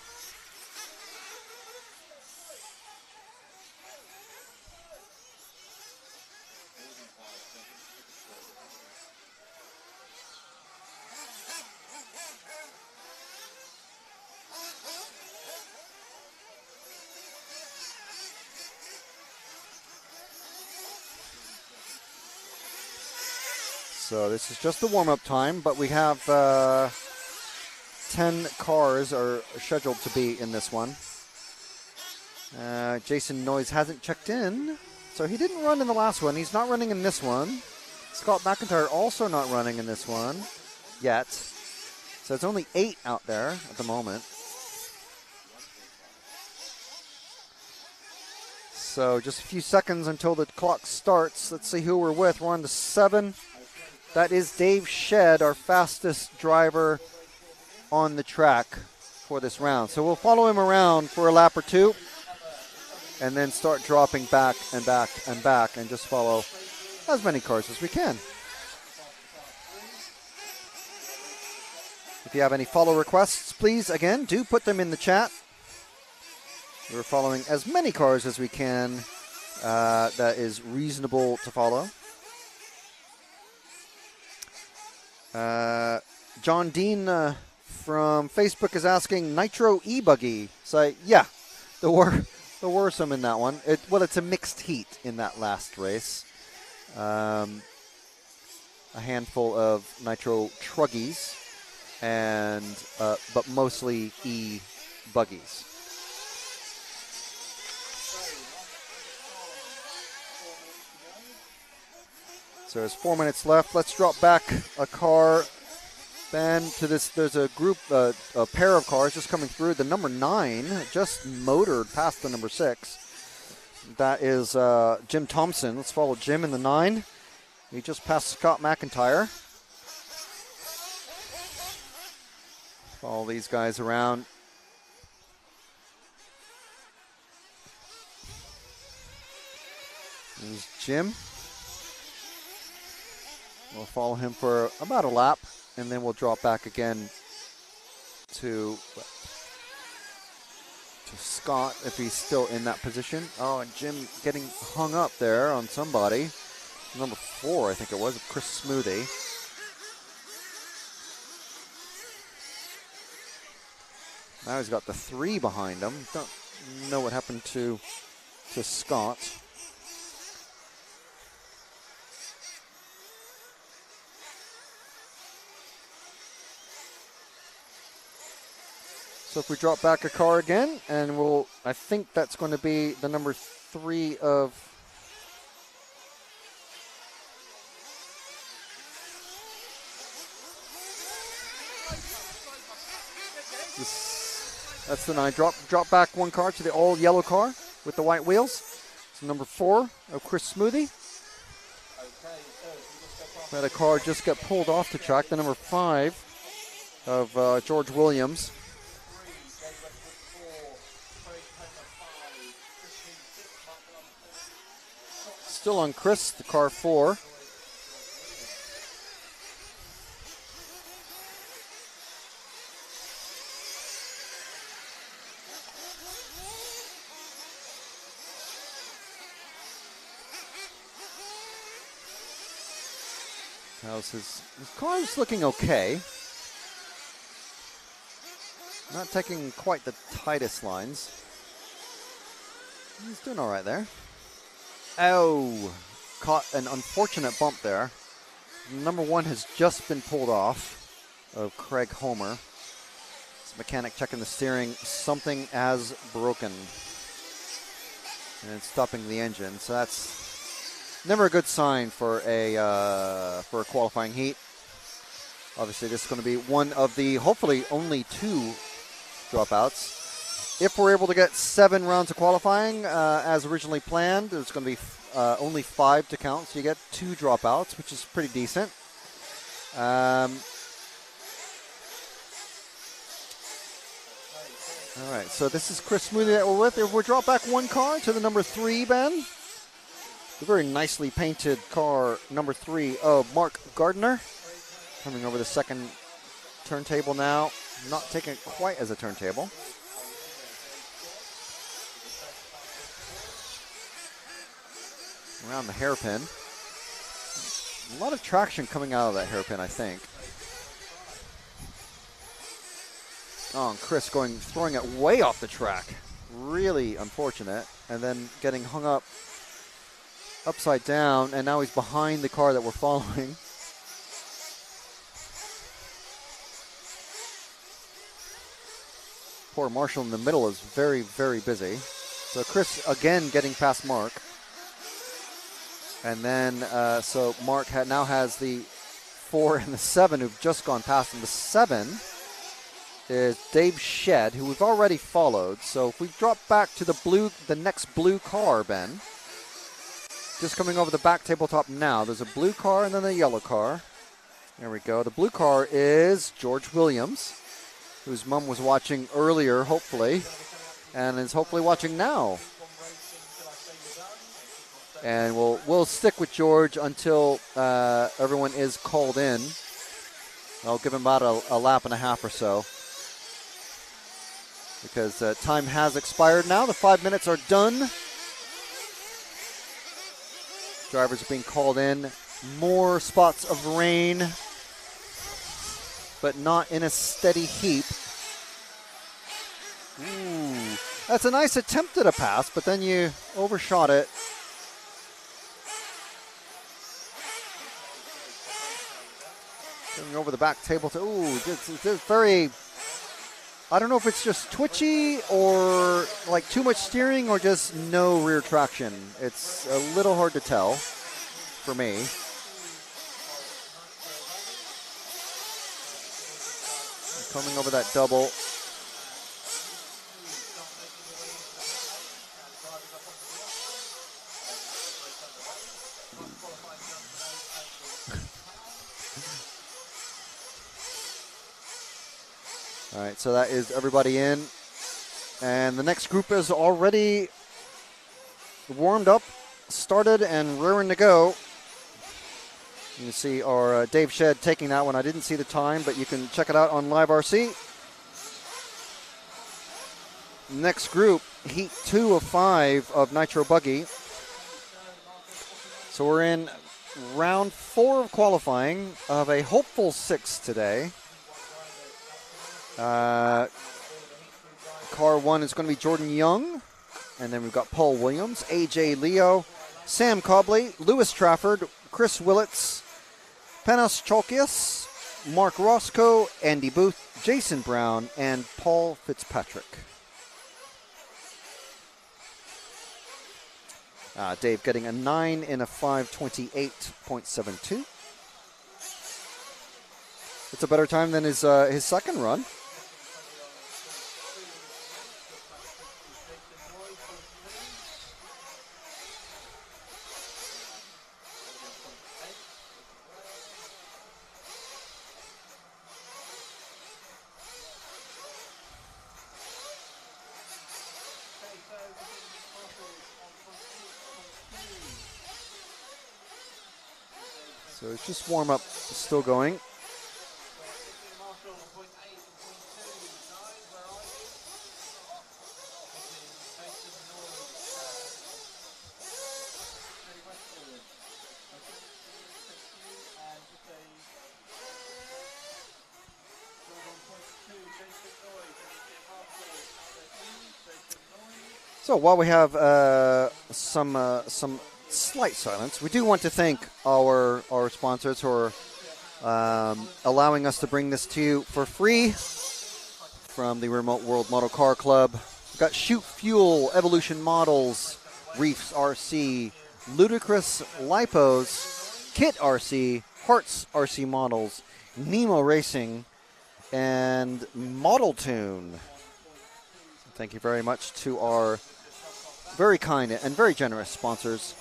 So this is just the warm-up time, but we have 10 cars are scheduled to be in this one. Jason Noyes hasn't checked in, so he didn't run in the last one. He's not running in this one. Scott McIntyre also not running in this one yet. So it's only 8 out there at the moment. So just a few seconds until the clock starts. Let's see who we're with. We're on the 7. That is Dave Shed, our fastest driver on the track for this round. So we'll follow him around for a lap or two and then start dropping back and back and back and just follow as many cars as we can. If you have any follow requests, please, again, do put them in the chat. We're following as many cars as we can that is reasonable to follow. John Dean from Facebook is asking Nitro e-buggy. So, yeah, there were some in that one. It's a mixed heat in that last race. A handful of Nitro Truggies, but mostly e-buggies. So there's 4 minutes left. Let's drop back a car, Ben, to this. There's a group, a pair of cars just coming through. The number 9 just motored past the number 6. That is Jim Thompson. Let's follow Jim in the 9. He just passed Scott McIntyre. Follow these guys around. There's Jim. We'll follow him for about a lap, and then we'll drop back again to Scott if he's still in that position. Oh, and Jim getting hung up there on somebody. Number 4, I think it was, Chris Smoothie. Now he's got the 3 behind him. Don't know what happened to Scott. So if we drop back a car again, and I think that's going to be the number 3 of that's the 9. Drop back one car to the all yellow car with the white wheels. So number 4 of Chris Smoothie. Let a car just get pulled off the track. The number 5 of George Williams. Still on Chris, the car 4. His car's looking okay. Not taking quite the tightest lines. He's doing all right there. Oh, caught an unfortunate bump there. Number 1 has just been pulled off of Craig Homer. This mechanic checking the steering. Something has broken. And it's stopping the engine. So that's never a good sign for a qualifying heat. Obviously, this is going to be one of the, hopefully, only 2 dropouts. If we're able to get 7 rounds of qualifying as originally planned, there's going to be only 5 to count, so you get 2 dropouts, which is pretty decent. All right, so this is Chris Smoothie that we're with. If we drop back one car to the number 3, Ben, the very nicely painted car, number 3 of Mark Gardner, coming over the second turntable now, not taking it quite as a turntable. Around the hairpin. A lot of traction coming out of that hairpin, I think. Oh, and Chris throwing it way off the track. Really unfortunate. And then getting hung up upside down, and now he's behind the car that we're following. Poor Marshall in the middle is very, very busy. So Chris again getting past Mark. And then, so Mark now has the 4 and the 7 who've just gone past him. The 7 is Dave Shed, who we've already followed. So if we drop back to the next blue car, Ben, just coming over the back tabletop now, there's a blue car and then a yellow car. There we go. The blue car is George Williams, whose mom was watching earlier, hopefully, and is hopefully watching now. And we'll stick with George until everyone is called in. I'll give him about a lap and a half or so, because time has expired now. The 5 minutes are done. Drivers are being called in. More spots of rain, but not in a steady heap. Ooh, that's a nice attempt at a pass, but then you overshot it. Going over the back table to, it's very, I don't know if it's just twitchy or like too much steering or just no rear traction. It's a little hard to tell for me. Coming over that double. All right, so that is everybody in. And the next group is already warmed up, started, and raring to go. You can see our Dave Shed taking that one. I didn't see the time, but you can check it out on Live RC. Next group, Heat 2 of 5 of Nitro Buggy. So we're in round 4 of qualifying of a hopeful 6 today. Car 1 is going to be Jordan Young, and then we've got Paul Williams, AJ Leo, Sam Cobley, Lewis Trafford, Chris Willits, Panos Chalkias, Mark Roscoe, Andy Booth, Jason Brown, and Paul Fitzpatrick. Dave getting a 9 in a 5:28.72. It's a better time than his second run. So it's just warm up, still going. So while we have some slight silence, we do want to thank our sponsors who are allowing us to bring this to you for free from the Remote World Model Car Club. We've got Shoot Fuel, Evolution Models, Reefs RC, Ludicrous Lipos, Kit RC, Hearts RC Models, Nemo Racing, and Model Tune. Thank you very much to our very kind and very generous sponsors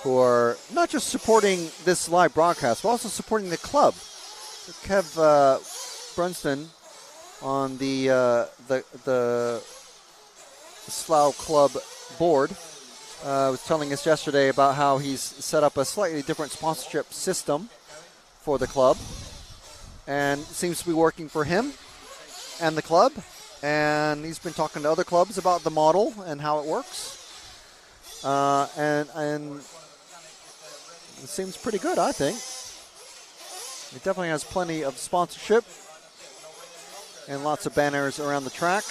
who are not just supporting this live broadcast, but also supporting the club. Kev Brunston on the Slough Club board was telling us yesterday about how he's set up a slightly different sponsorship system for the club, and it seems to be working for him and the club. And he's been talking to other clubs about the model and how it works. And it seems pretty good, I think. It definitely has plenty of sponsorship and lots of banners around the track.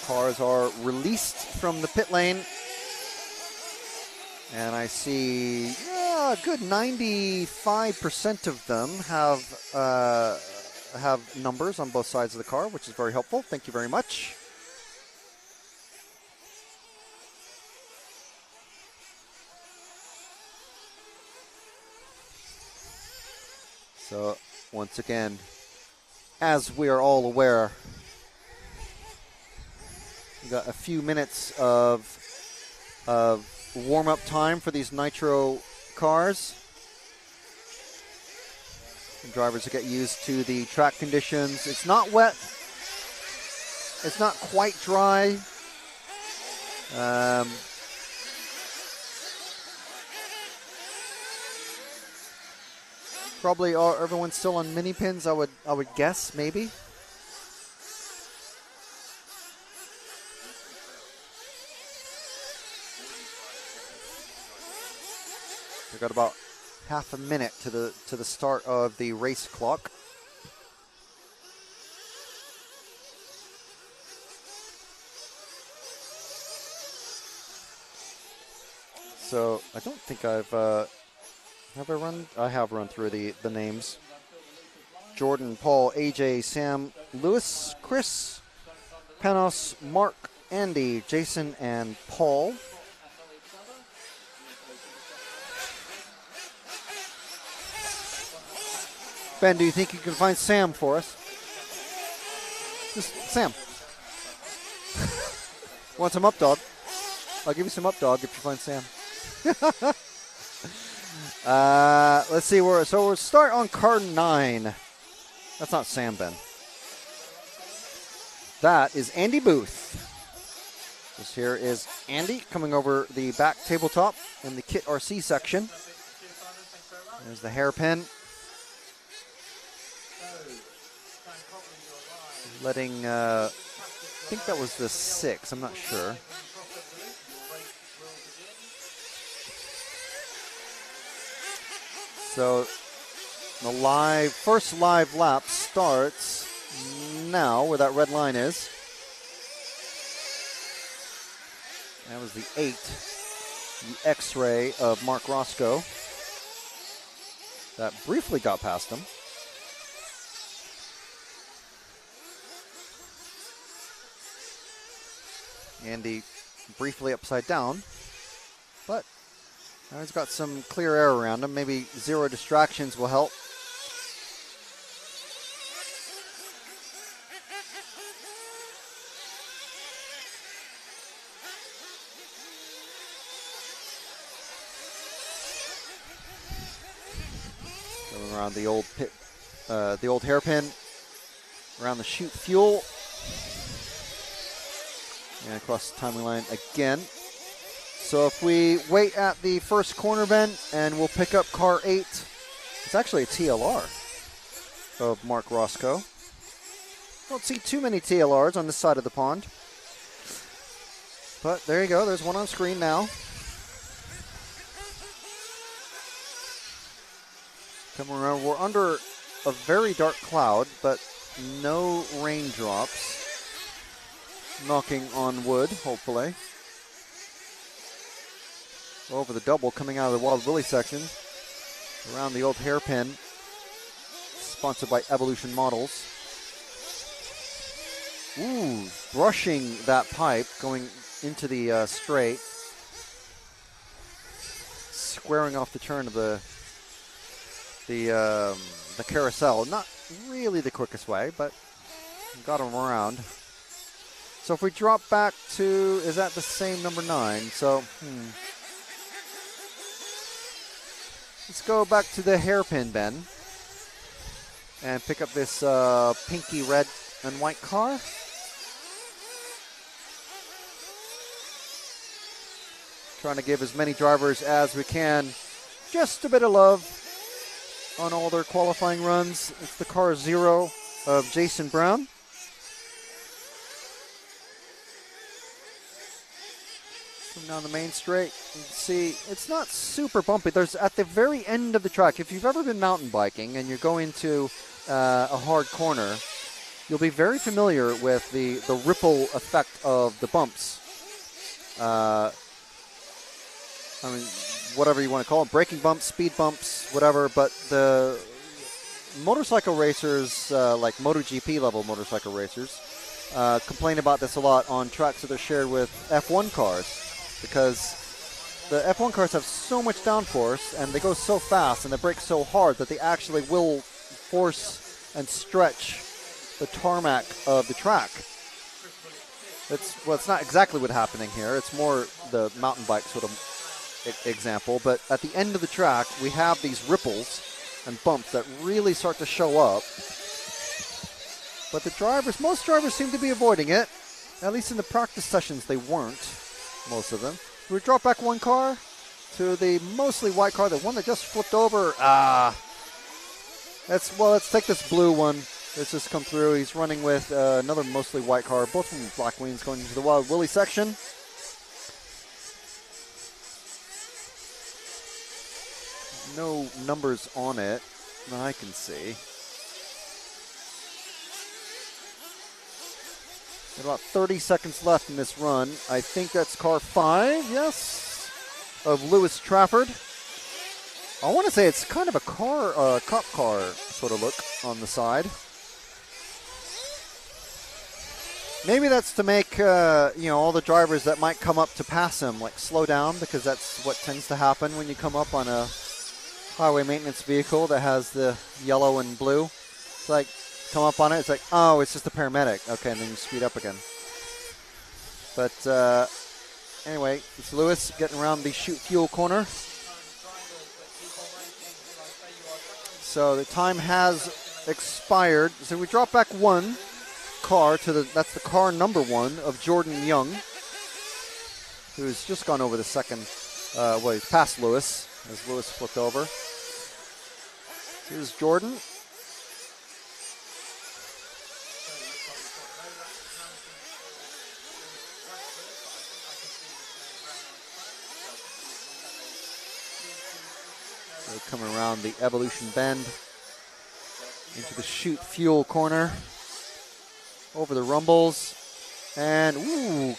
Cars are released from the pit lane. And I see a good 95% of them have numbers on both sides of the car, which is very helpful. Thank you very much. So once again, as we are all aware, we got a few minutes of warm-up time for these Nitro cars. And drivers to get used to the track conditions. It's not wet. It's not quite dry. Probably everyone's still on mini pins. I would guess maybe. We've got about half a minute to the start of the race clock. So I don't think I've have I run. I have run through the names. Jordan, Paul, AJ, Sam, Lewis, Chris, Panos, Mark, Andy, Jason, and Paul. Ben, do you think you can find Sam for us? Just Sam. Want some up dog? I'll give you some up dog if you find Sam. Let's see where. So we'll start on car 9. That's not Sam, Ben. That is Andy Booth. This here is Andy coming over the back tabletop in the Kit RC section. There's the hairpin. Letting, I think that was the 6, I'm not sure. So the first live lap starts now where that red line is. That was the 8, the X-ray of Mark Roscoe. That briefly got past him. Andy briefly upside down, but now he's got some clear air around him. Maybe 0 distractions will help. Going around the old pit, the old hairpin, around the chute fuel. And across the timing line again. So if we wait at the first corner, Ben, and we'll pick up car 8. It's actually a TLR of Mark Roscoe. Don't see too many TLRs on this side of the pond. But there you go. There's one on screen now. Coming around. We're under a very dark cloud, but no raindrops. Knocking on wood, hopefully. Over the double, coming out of the Wild Willie section. Around the old hairpin. Sponsored by Evolution Models. Ooh, brushing that pipe, going into the straight. Squaring off the turn of the carousel. Not really the quickest way, but got him around. So if we drop back to, is that the same number 9? So, let's go back to the hairpin, Ben, and pick up this pinky red and white car. Trying to give as many drivers as we can just a bit of love on all their qualifying runs. It's the car 0 of Jason Brown. Down the main straight, you can see it's not super bumpy. There's at the very end of the track, if you've ever been mountain biking and you're going to a hard corner, you'll be very familiar with the ripple effect of the bumps. I mean, whatever you want to call them, braking bumps, speed bumps, whatever, but the motorcycle racers, like MotoGP level motorcycle racers, complain about this a lot on tracks that are shared with F1 cars. Because the F1 cars have so much downforce and they go so fast and they brake so hard that they actually will force and stretch the tarmac of the track. It's not exactly what's happening here. It's more the mountain bike sort of example. But at the end of the track, we have these ripples and bumps that really start to show up. But most drivers seem to be avoiding it. At least in the practice sessions, they weren't, most of them. We drop back one car to the mostly white car, the one that just flipped over. Let's take this blue one. Let's just come through. He's running with another mostly white car, both from Black Wings going into the Wild Willie section. No numbers on it that I can see. About 30 seconds left in this run. I think that's car 5, yes, of Lewis Trafford. I want to say it's kind of a cop car sort of look on the side. Maybe that's to make all the drivers that might come up to pass him like slow down, because that's what tends to happen when you come up on a highway maintenance vehicle that has the yellow and blue. It's like, come up on it, it's like, oh, it's just a paramedic. Okay, and then you speed up again. But anyway, it's Lewis getting around the shoot fuel corner. So the time has expired. So we drop back one car that's the car number 1 of Jordan Young, who's just gone over the second, he's passed Lewis as Lewis flipped over. Here's Jordan. They're coming around the Evolution bend into the shoot fuel corner. Over the rumbles, and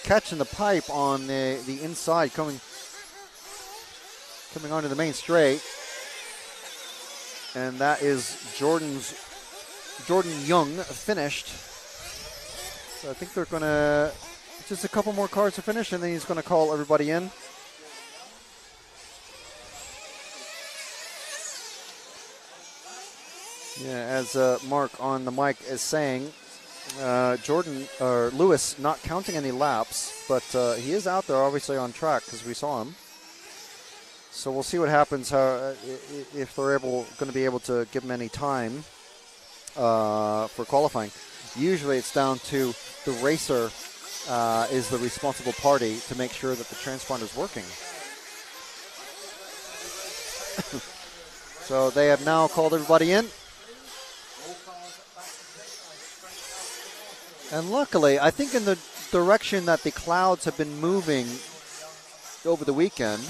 catching the pipe on the inside, coming onto the main straight, and that is Jordan Young finished. So I think they're gonna just a couple more cars to finish, and then he's gonna call everybody in. Yeah, as Mark on the mic is saying. Lewis not counting any laps, but he is out there obviously on track because we saw him. So we'll see what happens if they're going to be able to give him any time for qualifying. Usually it's down to the racer is the responsible party to make sure that the transponder is working. So they have now called everybody in. And luckily, I think in the direction that the clouds have been moving over the weekend,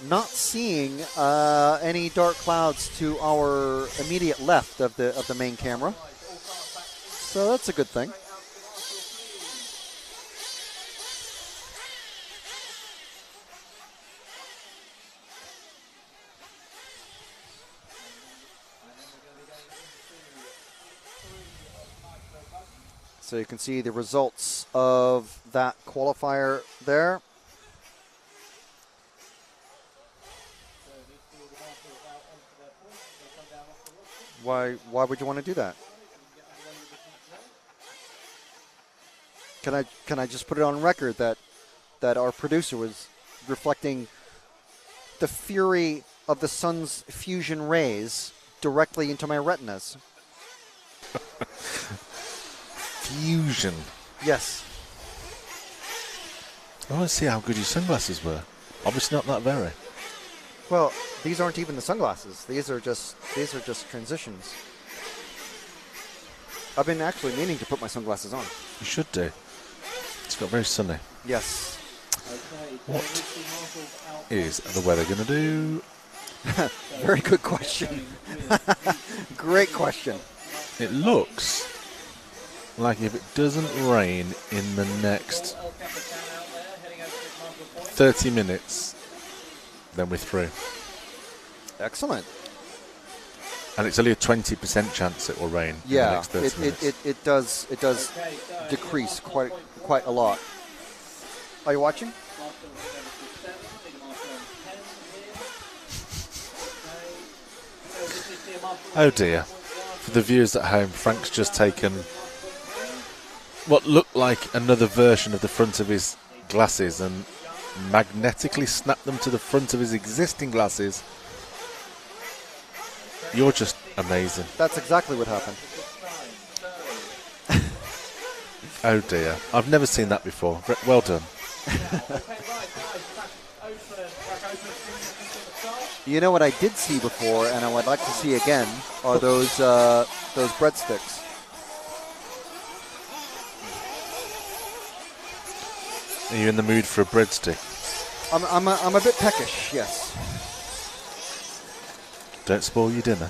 not seeing any dark clouds to our immediate left of the main camera. So that's a good thing. So you can see the results of that qualifier there. Why would you want to do that? Can I just put it on record that our producer was reflecting the fury of the sun's fusion rays directly into my retinas? Fusion. Yes. I want to see how good your sunglasses were. Obviously not that very. Well, these aren't even the sunglasses. These are just transitions. I've been actually meaning to put my sunglasses on. You should do. It's got very sunny. Yes. What is the weather going to do? Very good question. Great question. It looks like if it doesn't rain in the next 30 minutes, then we're through. Excellent. And it's only a 20% chance it will rain in the next 30 minutes. It does decrease quite a lot. Are you watching? Oh dear. For the viewers at home, Frank's just taken what looked like another version of the front of his glasses and magnetically snapped them to the front of his existing glasses. You're just amazing. That's exactly what happened. Oh dear, I've never seen that before. Well done. You know what I did see before, and I would like to see again, are those breadsticks. Are you in the mood for a breadstick? I'm a bit peckish, yes. Don't spoil your dinner.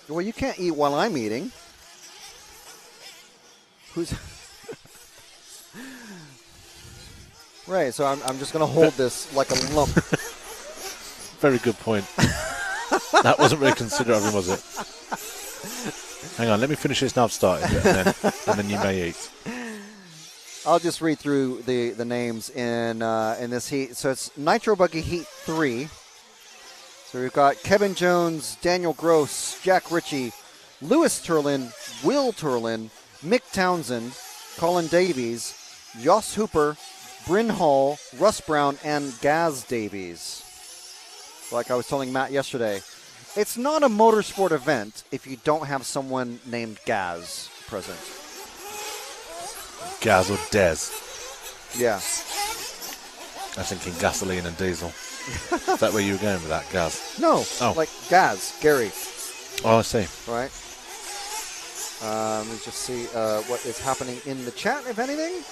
Well, you can't eat while I'm eating. Who's... Right, so I'm just going to hold this like a lump. Very good point. That wasn't very considerate of him, was it? Hang on, let me finish this now I've started, and then you may eat. I'll just read through the names in this heat. So it's Nitro Buggy Heat 3. So we've got Kevin Jones, Daniel Gross, Jack Ritchie, Lewis Turlin, Will Turlin, Mick Townsend, Colin Davies, Joss Hooper, Bryn Hall, Russ Brown, and Gaz Davies. Like I was telling Matt yesterday, it's not a motorsport event if you don't have someone named Gaz present. Gaz or Des? Yeah. I was thinking gasoline and diesel. Is that where you were going with that, Gaz? No, like Gaz, Gary. Oh, I see. Right. Let me just see what is happening in the chat, if anything.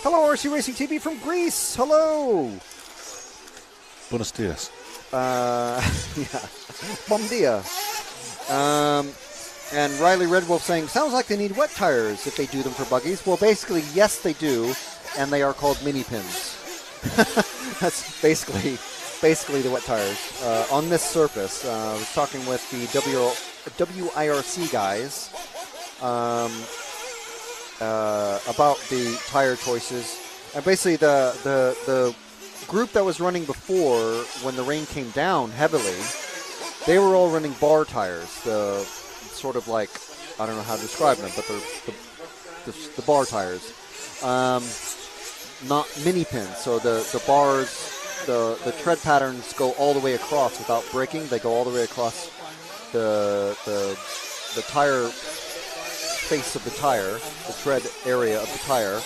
Hello, RC Racing TV from Greece. Hello. Buenos dias. Yeah. Bom dia. And Riley Red Wolf saying, sounds like they need wet tires if they do them for buggies. Well, basically, yes, they do, and they are called mini pins. That's basically the wet tires on this surface. I was talking with the WIRC guys about the tire choices, and basically the group that was running before, when the rain came down heavily, they were all running bar tires. The sort of like, I don't know how to describe them, but the bar tires, not mini pins. So the bars, the tread patterns go all the way across without breaking. They go all the way across the tire face of the tire, the tread area of the tire,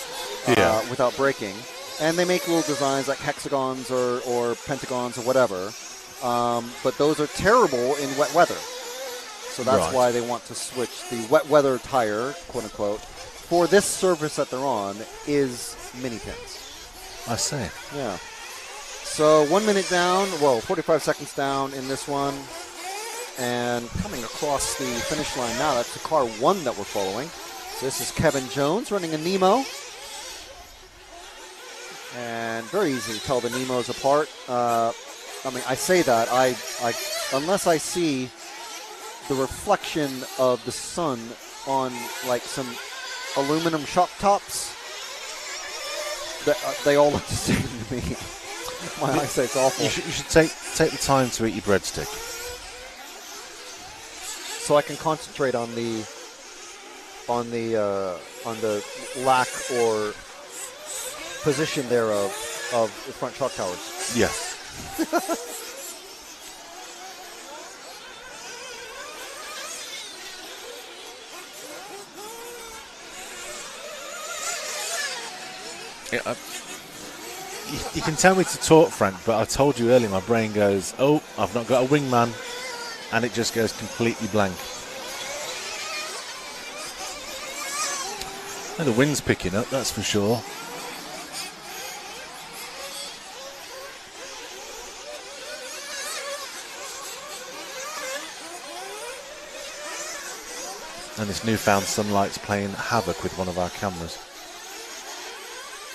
without breaking. And they make little designs like hexagons or pentagons or whatever. But those are terrible in wet weather. So that's why they want to switch the wet weather tire, quote unquote, for this surface that they're on is mini pins. I see. Yeah. So 1 minute down, 45 seconds down in this one. And coming across the finish line now, that's the car 1 that we're following. So this is Kevin Jones running a Nemo. And very easy to tell the Nemos apart. I mean, I say that, I unless I see the reflection of the sun on like some aluminum shock tops, they all look the same to me. My eyesight's awful. You should take the time to eat your breadstick, so I can concentrate on the lack or position thereof of the front shock towers. Yes. You can tell me to talk, Frank, but I told you earlier my brain goes, oh, I've not got a wingman, and it just goes completely blank. And the wind's picking up, that's for sure. And this newfound sunlight's playing havoc with one of our cameras.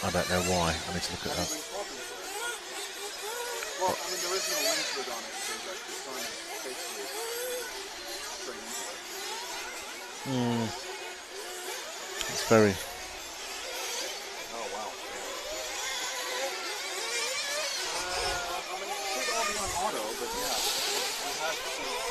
I don't know why. I need to look at that. Well, I mean, there is no lens hood on it, so like the sun is basically straight into it. It's very... Oh, wow. I mean, it should all be on auto, but yeah, we have some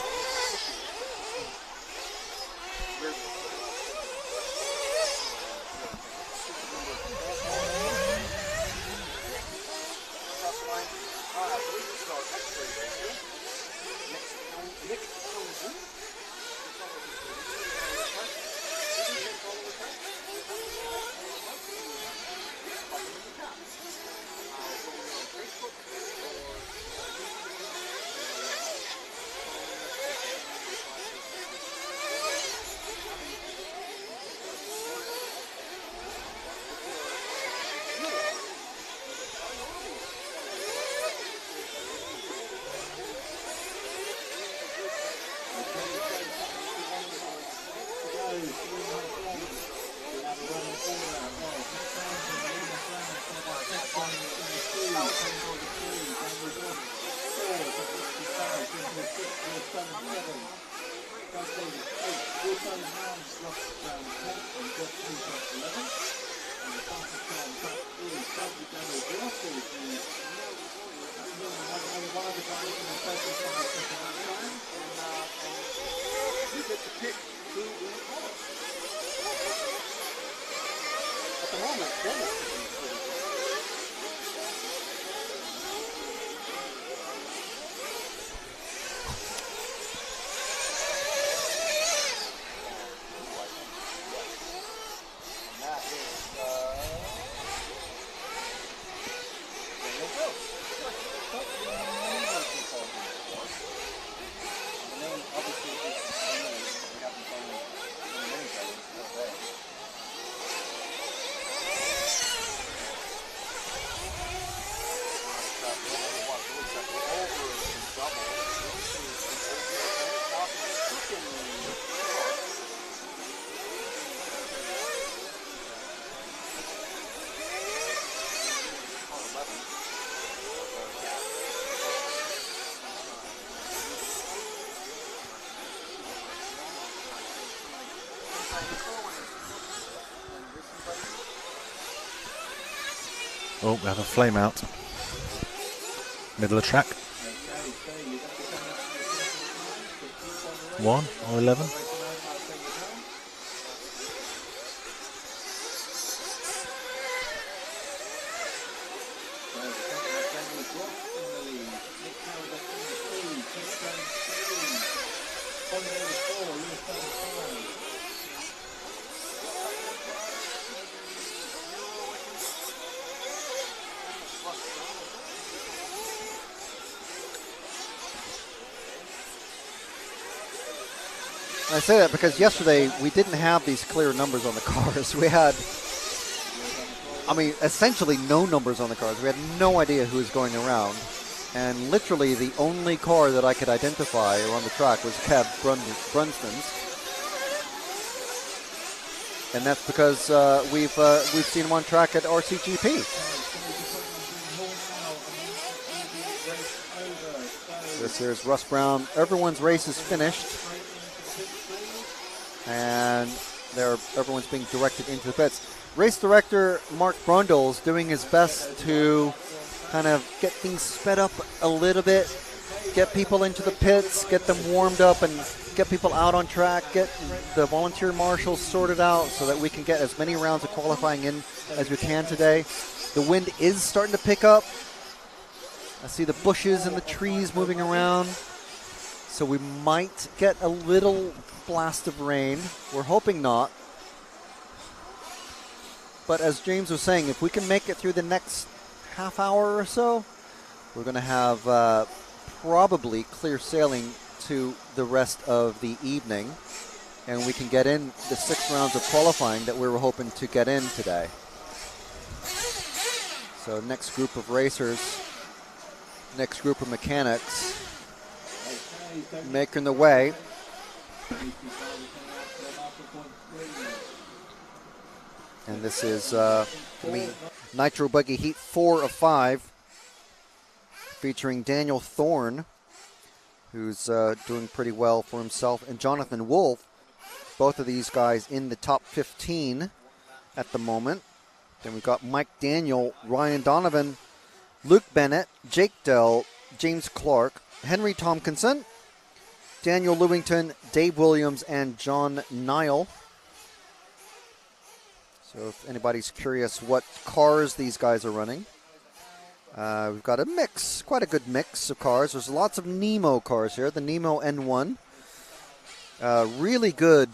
Oh, we have a flame out. Middle of track. 1 or 11. I say that because yesterday we didn't have these clear numbers on the cars. We had, I mean, essentially no numbers on the cars. We had no idea who was going around. And literally the only car that I could identify around the track was Kev Brunston's. And that's because we've seen him on track at RCGP. This here's Russ Brown. Everyone's race is finished. And everyone's being directed into the pits. Race director Mark Brundle's doing his best to kind of get things sped up a little bit, get people into the pits, get them warmed up, and get people out on track, get the volunteer marshals sorted out so that we can get as many rounds of qualifying in as we can today. The wind is starting to pick up. I see the bushes and the trees moving around. So we might get a little blast of rain. We're hoping not. But as James was saying, if we can make it through the next half hour or so, we're going to have probably clear sailing to the rest of the evening. And we can get in the 6 rounds of qualifying that we were hoping to get in today. So next group of racers, next group of mechanics making the way. And this is Nitro Buggy Heat 4 of 5, featuring Daniel Thorne, who's doing pretty well for himself, and Jonathan Wolf. Both of these guys in the top 15 at the moment. Then we've got Mike Daniel, Ryan Donovan, Luke Bennett, Jake Dell, James Clark, Henry Tompkinson, Daniel Lewington, Dave Williams, and John Nile. So if anybody's curious what cars these guys are running, we've got a mix, quite a good mix of cars. There's lots of Nemo cars here, the Nemo N1. Really good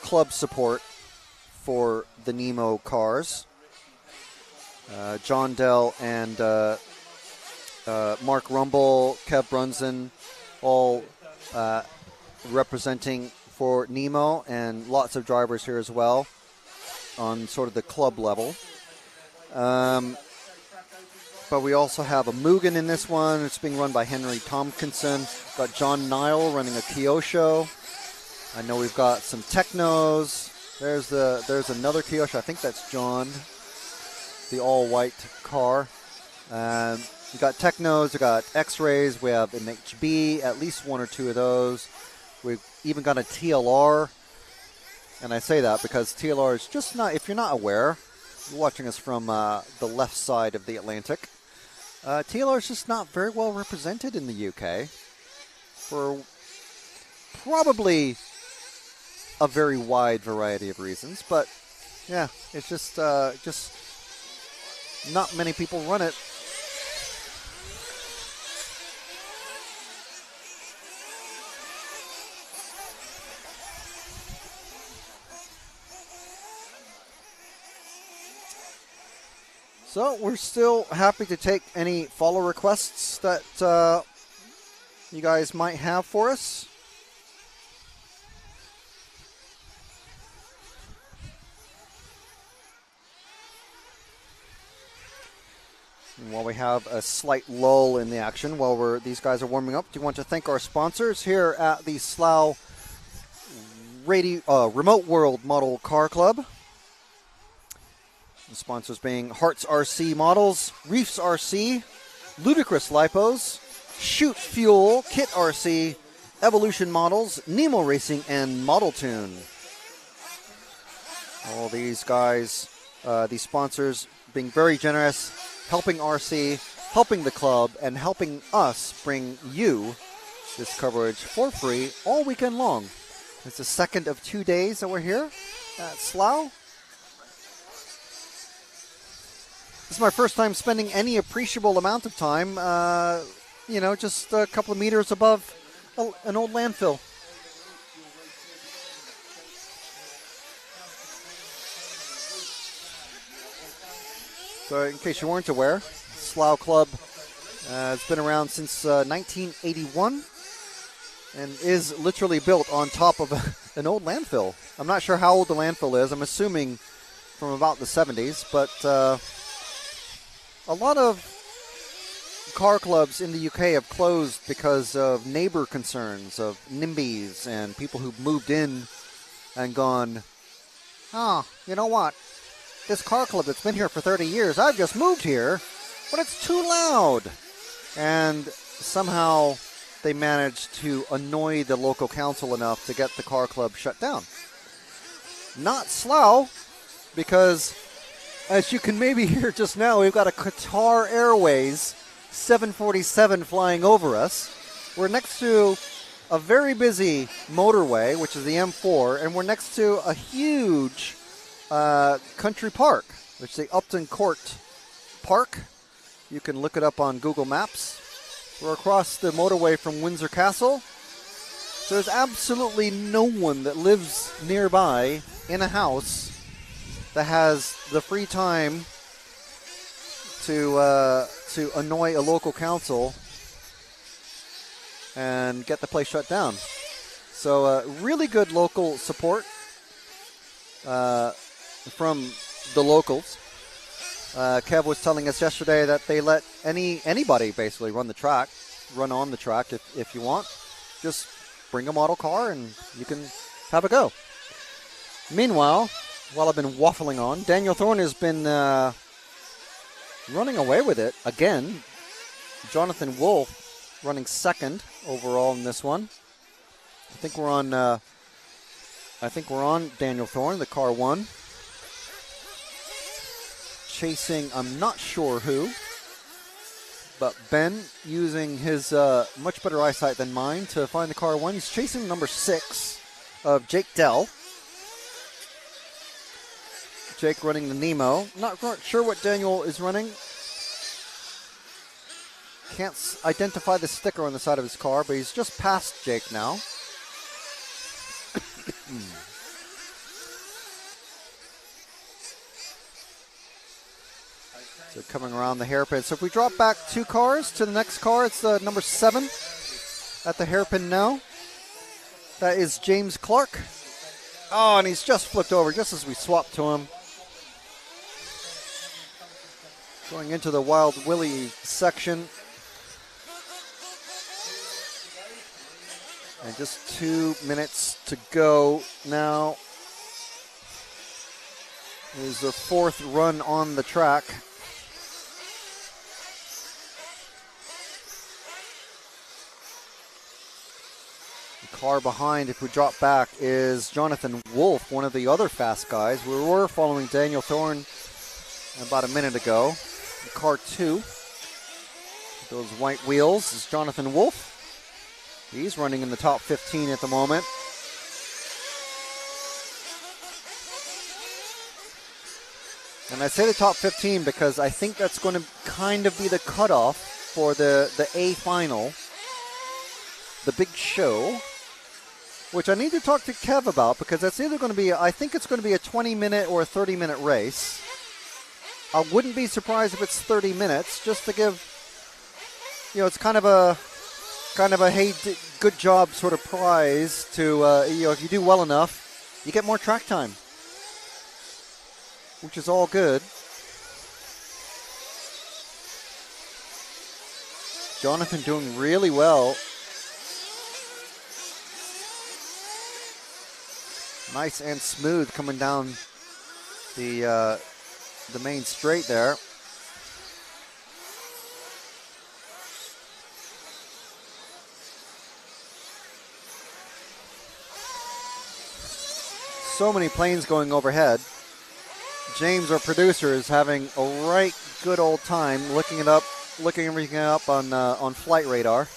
club support for the Nemo cars. John Dell and Mark Rumble, Kev Brunson, all representing for Nemo, and lots of drivers here as well on sort of the club level. But we also have a Mugen in this one. It's being run by Henry Tompkinson. Got John Nile running a Kyosho. I know we've got some Technos. There's another Kyosho. I think that's John, the all-white car. We got Technos, we got X-Rays, we have an HB, at least one or two of those. We've even got a TLR, and I say that because TLR is just not, if you're not aware, you're watching us from the left side of the Atlantic, TLR is just not very well represented in the UK for probably a very wide variety of reasons, but yeah, it's just not many people run it. So we're still happy to take any follow requests that you guys might have for us. And while we have a slight lull in the action, while these guys are warming up, do you want to thank our sponsors here at the Slough Remote World Model Car Club. The sponsors being Hearts RC Models, Reefs RC, Ludicrous Lipos, Shoot Fuel, Kit RC, Evolution Models, Nemo Racing, and Model Tune. All these guys, these sponsors being very generous, helping RC, helping the club, and helping us bring you this coverage for free all weekend long. It's the second of 2 days that we're here at Slough. This is my first time spending any appreciable amount of time, just a couple of meters above an old landfill. So in case you weren't aware, Slough Club has been around since 1981 and is literally built on top of an old landfill. I'm not sure how old the landfill is. I'm assuming from about the 70s, but a lot of car clubs in the UK have closed because of neighbor concerns of NIMBYs and people who've moved in and gone, you know what? This car club that's been here for 30 years, I've just moved here, but it's too loud. And somehow they managed to annoy the local council enough to get the car club shut down. Not Slough, because as you can maybe hear just now, we've got a Qatar Airways 747 flying over us. We're next to a very busy motorway, which is the M4, and we're next to a huge country park, which is the Upton Court Park. You can look it up on Google Maps. We're across the motorway from Windsor Castle. So there's absolutely no one that lives nearby in a house that has the free time to annoy a local council and get the place shut down. So really good local support from the locals. Kev was telling us yesterday that they let anybody basically run on the track if you want. Just bring a model car and you can have a go. Meanwhile, while I've been waffling on, Daniel Thorne has been running away with it again. Jonathan Wolf running second overall in this one. I think we're on Daniel Thorne, the car one. Chasing, I'm not sure who. But Ben, using his much better eyesight than mine to find the car 1. He's chasing number 6 of Jake Dell. Jake running the Nemo. Not sure what Daniel is running. Can't identify the sticker on the side of his car, but he's just past Jake now. So coming around the hairpin. So if we drop back 2 cars to the next car, it's number 7 at the hairpin now. That is James Clark. Oh, and he's just flipped over just as we swap to him. Going into the Wild Willie section. And just 2 minutes to go now. Is the 4th run on the track. The car behind, if we drop back, is Jonathan Wolf, one of the other fast guys. We were following Daniel Thorne about a minute ago. Car 2, those white wheels, is Jonathan Wolf. He's running in the top 15 at the moment. And I say the top 15 because I think that's going to kind of be the cutoff for the A final, the big show, which I need to talk to Kev about because that's either going to be, I think it's going to be a 20-minute or a 30-minute race. I wouldn't be surprised if it's 30 minutes, just to give, it's kind of a hey, good job sort of prize to, if you do well enough, you get more track time, which is all good. Jonathan doing really well. Nice and smooth coming down the main straight there. So many planes going overhead. James, our producer, is having a right good old time looking everything up on flight radar.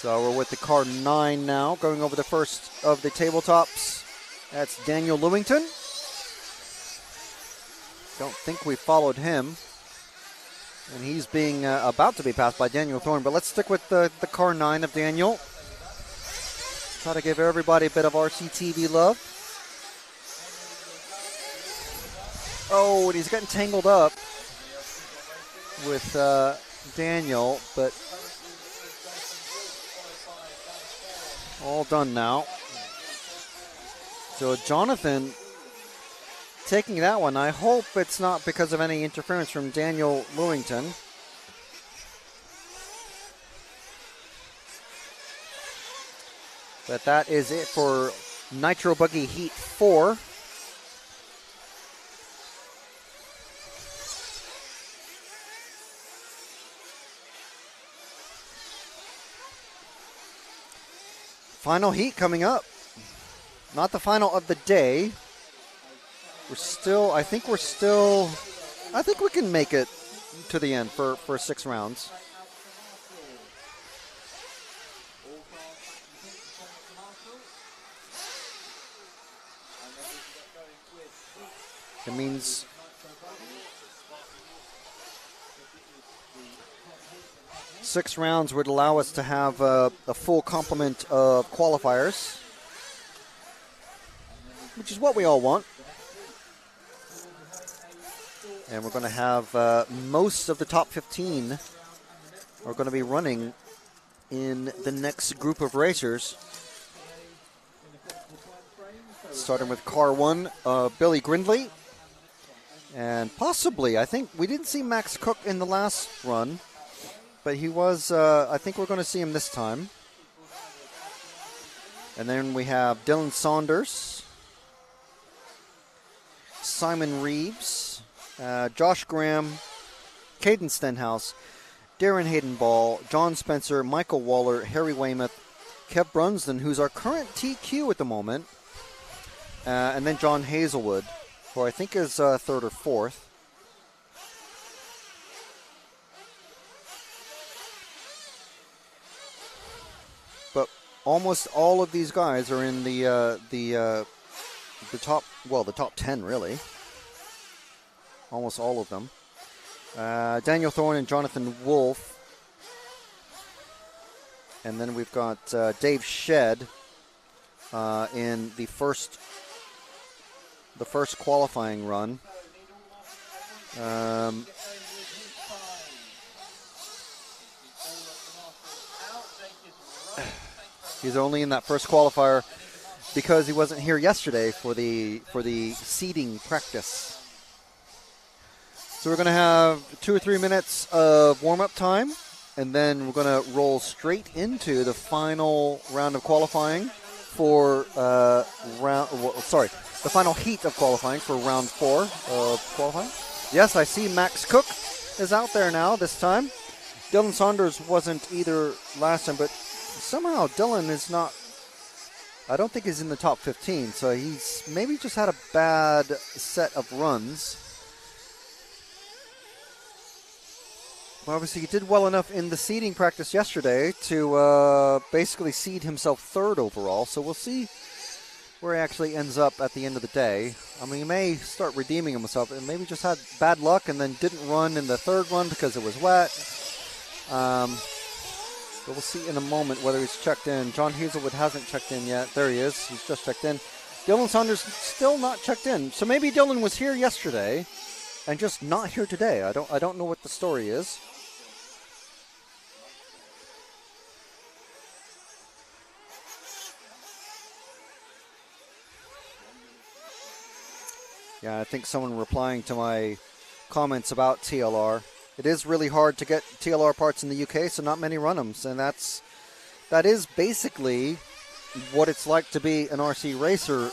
So we're with the car 9 now, going over the first of the tabletops. That's Daniel Lewington. Don't think we followed him. And he's being about to be passed by Daniel Thorne. But let's stick with the car 9 of Daniel. Try to give everybody a bit of RCTV love. Oh, and he's getting tangled up with Daniel, but all done now. So Jonathan taking that one. I hope it's not because of any interference from Daniel Lewington. But that is it for Nitro Buggy Heat 4. Final heat coming up. Not the final of the day. I think we can make it to the end for 6 rounds. It means six rounds would allow us to have a full complement of qualifiers, which is what we all want. And we're going to have most of the top 15 are going to be running in the next group of racers. Starting with car 1, Billy Grindley. And possibly, I think we didn't see Max Cook in the last run, but he was, I think we're going to see him this time. And then we have Dylan Saunders, Simon Reeves, Josh Graham, Caden Stenhouse, Darren Hayden-Ball, John Spencer, Michael Waller, Harry Weymouth, Kev Brunsden, who's our current TQ at the moment, and then John Hazelwood, who I think is third or fourth. But almost all of these guys are in the top, well, the top 10 really. Almost all of them. Daniel Thorne and Jonathan Wolf. And then we've got Dave Shedd in the first qualifying run. He's only in that first qualifier because he wasn't here yesterday for the seeding practice. So we're going to have 2 or 3 minutes of warm-up time, and then we're going to roll straight into the final round of qualifying for the final heat of qualifying for round 4 of qualifying. Yes, I see Max Cook is out there now this time. Dylan Saunders wasn't either last time, but somehow Dylan is not, I don't think he's in the top 15, so he's maybe just had a bad set of runs. Well, obviously, he did well enough in the seeding practice yesterday to basically seed himself third overall, so we'll see where he actually ends up at the end of the day. I mean, he may start redeeming himself and maybe just had bad luck and then didn't run in the third run because it was wet. But we'll see in a moment whether he's checked in. John Hazelwood hasn't checked in yet. There he is. He's just checked in. Dylan Saunders still not checked in. So maybe Dylan was here yesterday and just not here today. I don't know what the story is. Yeah, I think someone replying to my comments about TLR. It is really hard to get TLR parts in the UK, so not many run them. And that is basically what it's like to be an RC racer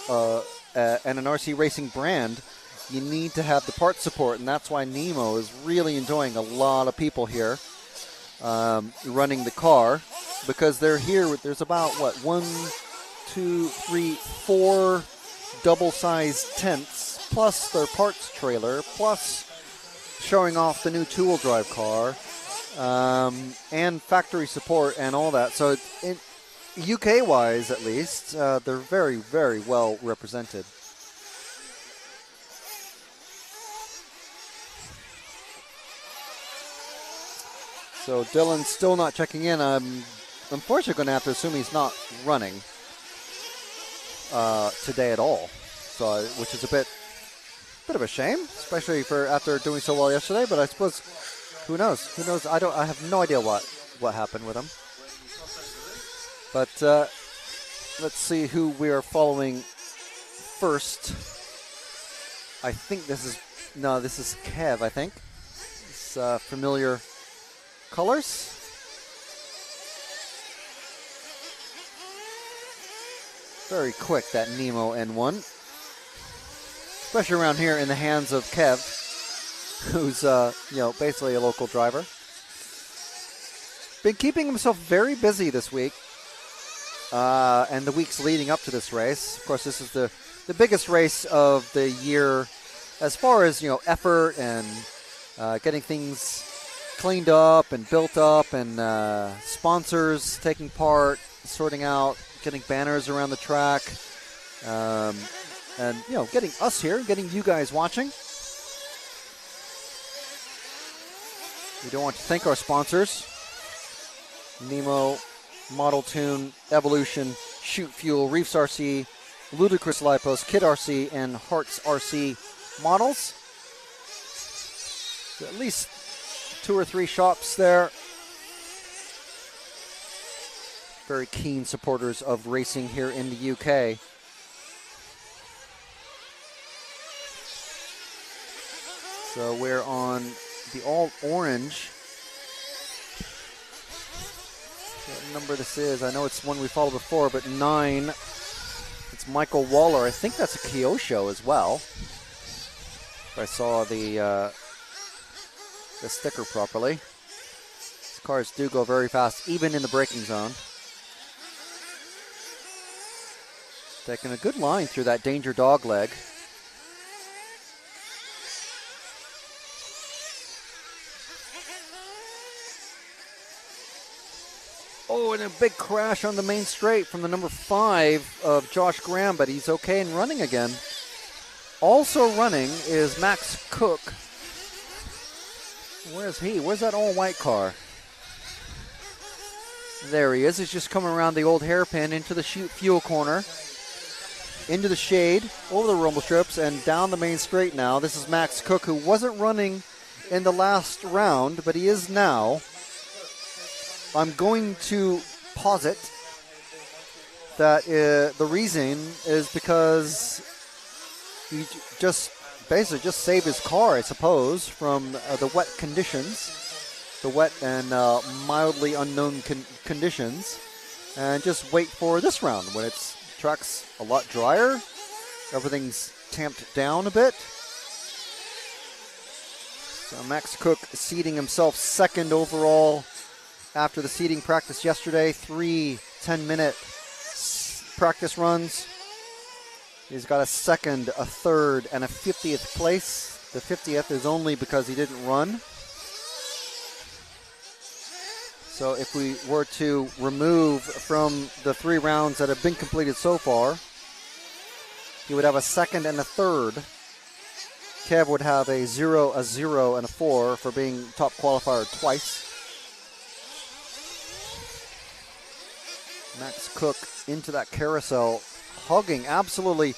and an RC racing brand. You need to have the part support, and that's why Nemo is really enjoying a lot of people here running the car, because they're here. There's about, 1, 2, 3, 4 double-sized tents, plus their parts trailer, plus showing off the new two-wheel drive car, and factory support and all that. So UK-wise, at least, they're very, very well represented. So Dylan's still not checking in. I'm unfortunately going to have to assume he's not running today at all. So, which is a bit of a shame, especially for after doing so well yesterday. But I suppose, who knows? Who knows? I have no idea what happened with him. But let's see who we are following first. I think this is Kev. I think it's familiar colors. Very quick, that Nemo N1. Especially around here in the hands of Kev, who's, basically a local driver. Been keeping himself very busy this week and the weeks leading up to this race. Of course, this is the biggest race of the year as far as, effort and getting things cleaned up and built up, and sponsors taking part, sorting out, getting banners around the track, and getting us here, getting you guys watching. We do want to thank our sponsors: Nemo, Model Tune, Evolution, Shoot Fuel, Reefs RC, Ludicrous Lipos, Kid RC, and Hearts RC models. So at least 2 or 3 shops there. Very keen supporters of racing here in the UK. So we're on the all orange. What number this is? I know it's one we followed before, but 9. It's Michael Waller. I think that's a Kyosho as well. If I saw the sticker properly. These cars do go very fast, even in the braking zone. Taking a good line through that danger dog leg. Oh, and a big crash on the main straight from the number 5 of Josh Graham, but he's okay and running again. Also running is Max Cook. Where's he? Where's that all-white car? There he is. He's just coming around the old hairpin into the fuel corner, into the shade, over the rumble strips, and down the main straight now. This is Max Cook, who wasn't running in the last round, but he is now. I'm going to posit that the reason is because he just basically just saved his car, I suppose, from the wet conditions, the wet and mildly unknown conditions, and just wait for this round when it's track's a lot drier, everything's tamped down a bit. So Max Cook seeding himself second overall after the seeding practice yesterday. 3 10-minute practice runs. He's got a second, a third, and a 50th place. The 50th is only because he didn't run. So if we were to remove from the 3 rounds that have been completed so far, he would have a second and a third. Kev would have a 0, a 0, and a 4 for being top qualifier twice. Max Cook into that carousel, absolutely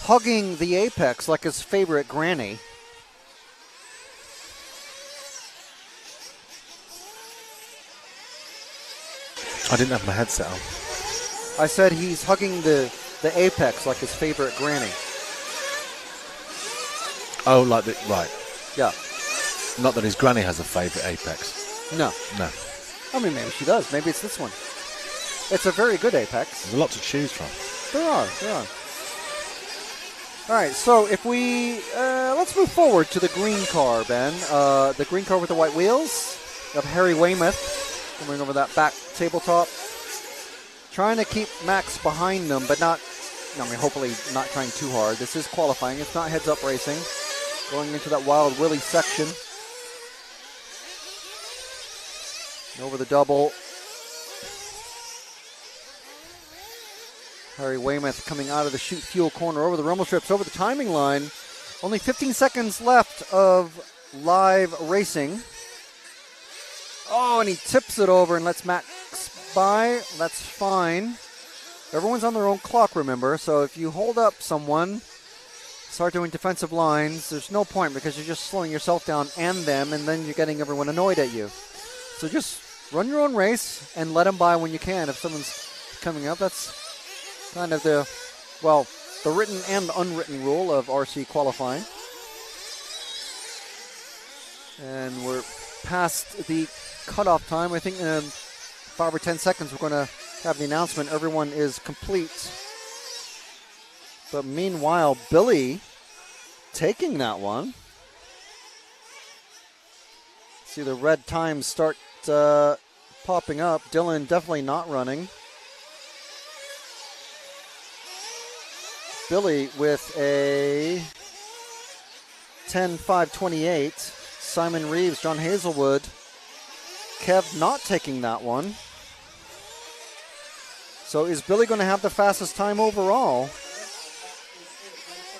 hugging the apex like his favorite granny. I didn't have my headset on. I said he's hugging the apex like his favorite granny. Oh, right. Yeah. Not that his granny has a favourite apex. No. No. I mean, maybe she does. Maybe it's this one. It's a very good apex. There's a lot to choose from. There are. All right, so if we, let's move forward to the green car, Ben. The green car with the white wheels of Harry Weymouth coming over that back tabletop. Trying to keep Max behind them, but not, hopefully not trying too hard. This is qualifying. It's not heads-up racing. Going into that Wild Willie section. Over the double. Harry Weymouth coming out of the chute fuel corner over the rumble strips, over the timing line. Only 15 seconds left of live racing. Oh, and he tips it over and lets Max by. That's fine. Everyone's on their own clock, remember. So if you hold up someone, start doing defensive lines, there's no point because you're just slowing yourself down and them, and then you're getting everyone annoyed at you. So just run your own race and let them by when you can. If someone's coming up, that's kind of the written and unwritten rule of RC qualifying. And we're past the cutoff time. I think in 5 or 10 seconds we're going to have the announcement. Everyone is complete. But meanwhile, Billy taking that one. See the red times start popping up. Dylan definitely not running. Billy with a 10.528. Simon Reeves, John Hazelwood. Kev not taking that one. So is Billy going to have the fastest time overall?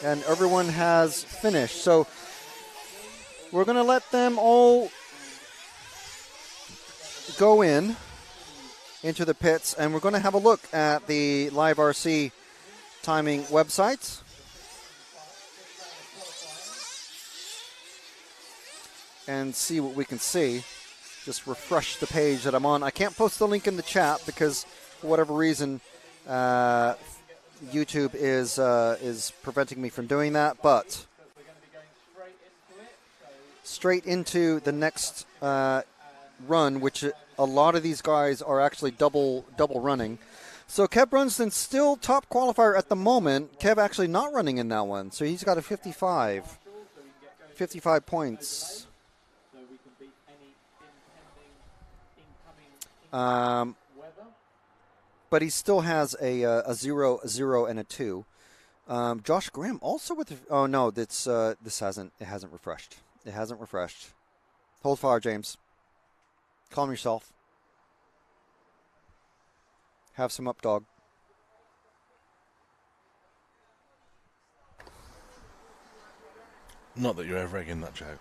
And everyone has finished. So we're going to let them all go into the pits, and we're going to have a look at the Live RC timing website. And see what we can see. Just refresh the page that I'm on. I can't post the link in the chat because for whatever reason YouTube is preventing me from doing that, but straight into the next run, which a lot of these guys are actually double running. So Kev Brunston still top qualifier at the moment. Kev actually not running in that one, so he's got a 55 points. but he still has a 0, a 0, and a 2. Josh Graham also with. Oh no, it hasn't refreshed. It hasn't refreshed. Hold fire, James. Calm yourself. Have some up, dog. Not that you're ever egging that joke.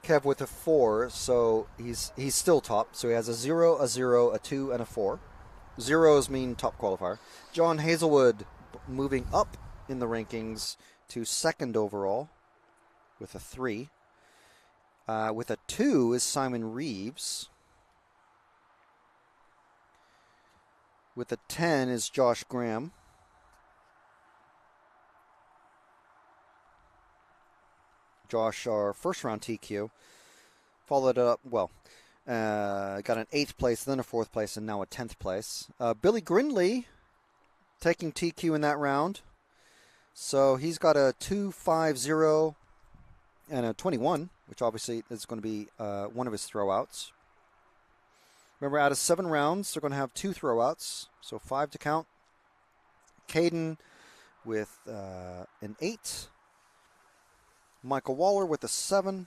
Kev with a 4, so he's still top. So he has a 0, a 0, a 2, and a 4. Zeros mean top qualifier. John Hazelwood moving up in the rankings to 2nd overall with a 3. With a 2 is Simon Reeves. With a 10 is Josh Graham. Josh, our first round TQ, followed it up, got an 8th place, then a 4th place, and now a 10th place. Billy Grindley taking TQ in that round. So he's got a 2.50 and a 21, which obviously is going to be one of his throwouts. Remember, out of 7 rounds, they're going to have 2 throwouts, so 5 to count. Caden with an 8. Michael Waller with a 7.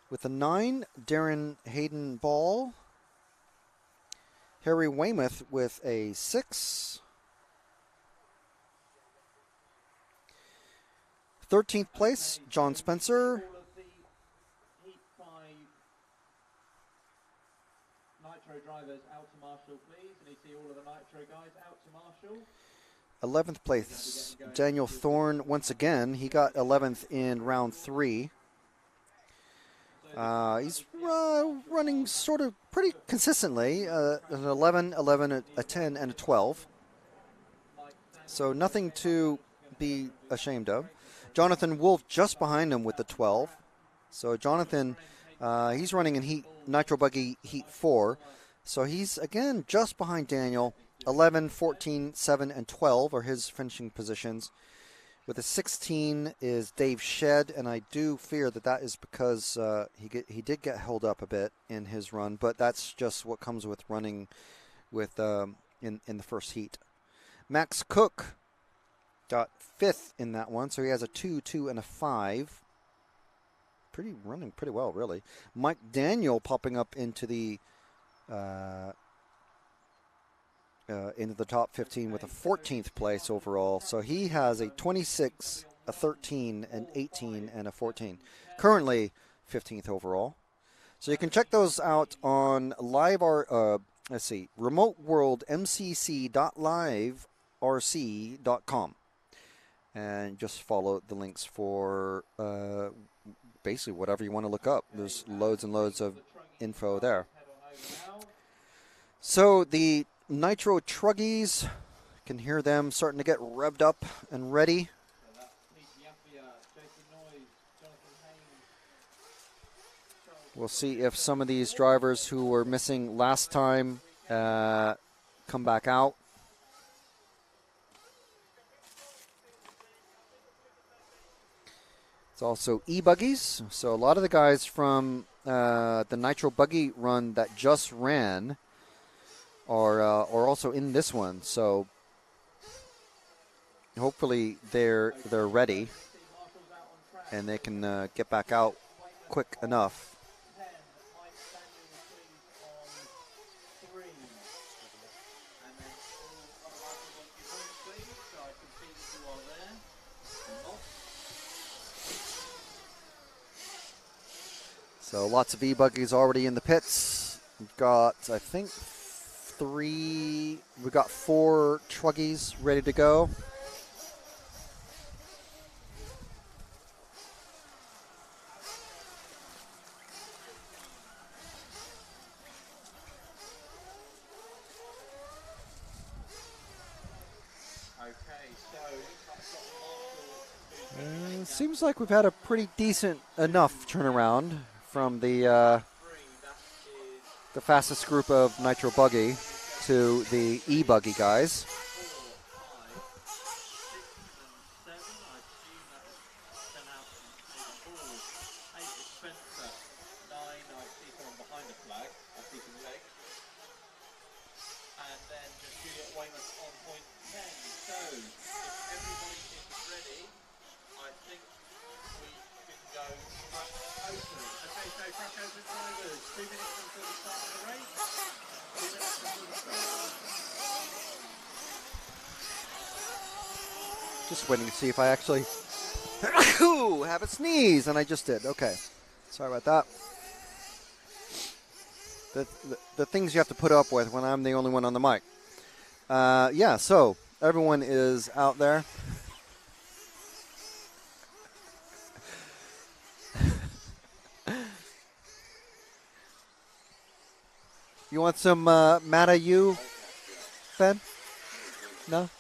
With a 9, Darren Hayden Ball. Harry Weymouth with a 6. 13th place, John Spencer. Nitro drivers out to Marshall, please. And you see all of the Nitro guys out to Marshall. 11th place, Daniel Thorne. Once again, he got 11th in round 3. He's running sort of pretty consistently. An 11, 11, a 10, and a 12. So nothing to be ashamed of. Jonathan Wolf just behind him with the 12. So Jonathan, he's running in Nitro Buggy Heat 4. So he's, again, just behind Daniel. 11, 14, 7, and 12 are his finishing positions. With a 16 is Dave Shedd, and I do fear that is because he did get held up a bit in his run, but that's just what comes with running with in the first heat. Max Cook got 5th in that one, so he has a 2, 2, and a 5. Running pretty well, really. Mike Daniel popping up into the top 15 with a 14th place overall. So he has a 26, a 13, an 18, and a 14. Currently 15th overall. So you can check those out on remoteworldmcc.liverc.com. And just follow the links for basically whatever you want to look up. There's loads and loads of info there. So the Nitro Truggies, can hear them starting to get revved up and ready. We'll see if some of these drivers who were missing last time come back out. It's also e-buggies. So a lot of the guys from the Nitro Buggy run that just ran are also in this one, so hopefully they're ready and they can get back out quick enough. So lots of e-buggies already in the pits. We've got, I think, 4 Truggies ready to go. Seems like we've had a pretty decent enough turnaround from the fastest group of Nitro Buggy to the e-buggy guys. Just waiting to see if I actually have a sneeze, and I just did. Okay. Sorry about that. The things you have to put up with when I'm the only one on the mic. Yeah, so everyone is out there. You want some Mad at You, Ben? No?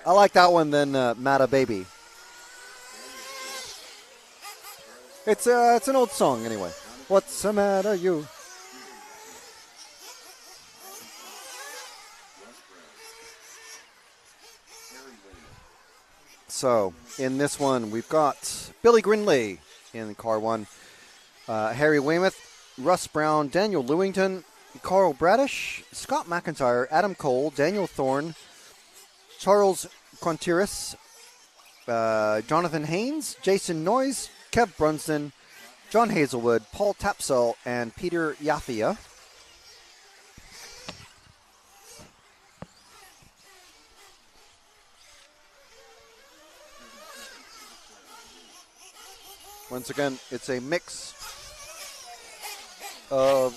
I like that one than Mad at Baby. It's an old song anyway. What's the matter, you? So in this one, we've got Billy Grinley in car 1, Harry Weymouth, Russ Brown, Daniel Lewington, Carl Bradish, Scott McIntyre, Adam Cole, Daniel Thorne, Charles Quantiris, Jonathan Haynes, Jason Noyes, Kev Brunston, John Hazelwood, Paul Tapsell, and Peter Yafia. Once again, it's a mix of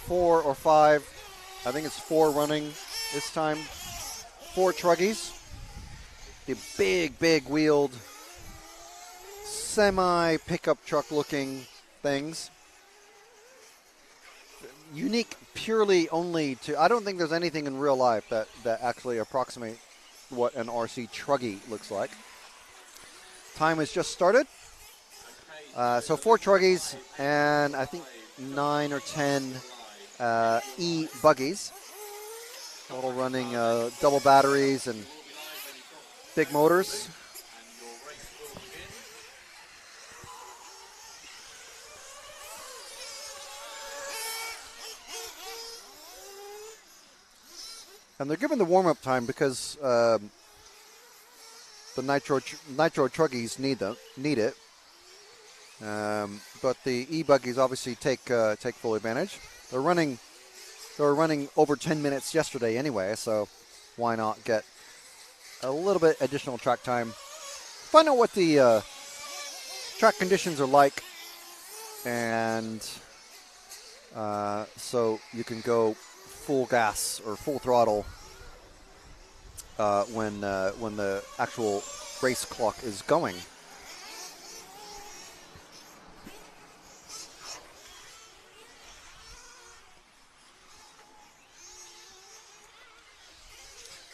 4 or 5. I think it's 4 running this time. 4 Truggies. The big wheeled semi-pickup truck looking things. Unique purely only to, I don't think there's anything in real life that actually approximate what an RC Truggy looks like. Time has just started. So 4 Truggies and I think 9 or 10 e-buggies. All running double batteries and big motors. And they're given the warm-up time because the Nitro Truggies need it. But the e-buggies obviously take full advantage. They were running over 10 minutes yesterday anyway, so why not get a little bit additional track time. Find out what the track conditions are like, and so you can go full gas or full throttle when the actual race clock is going.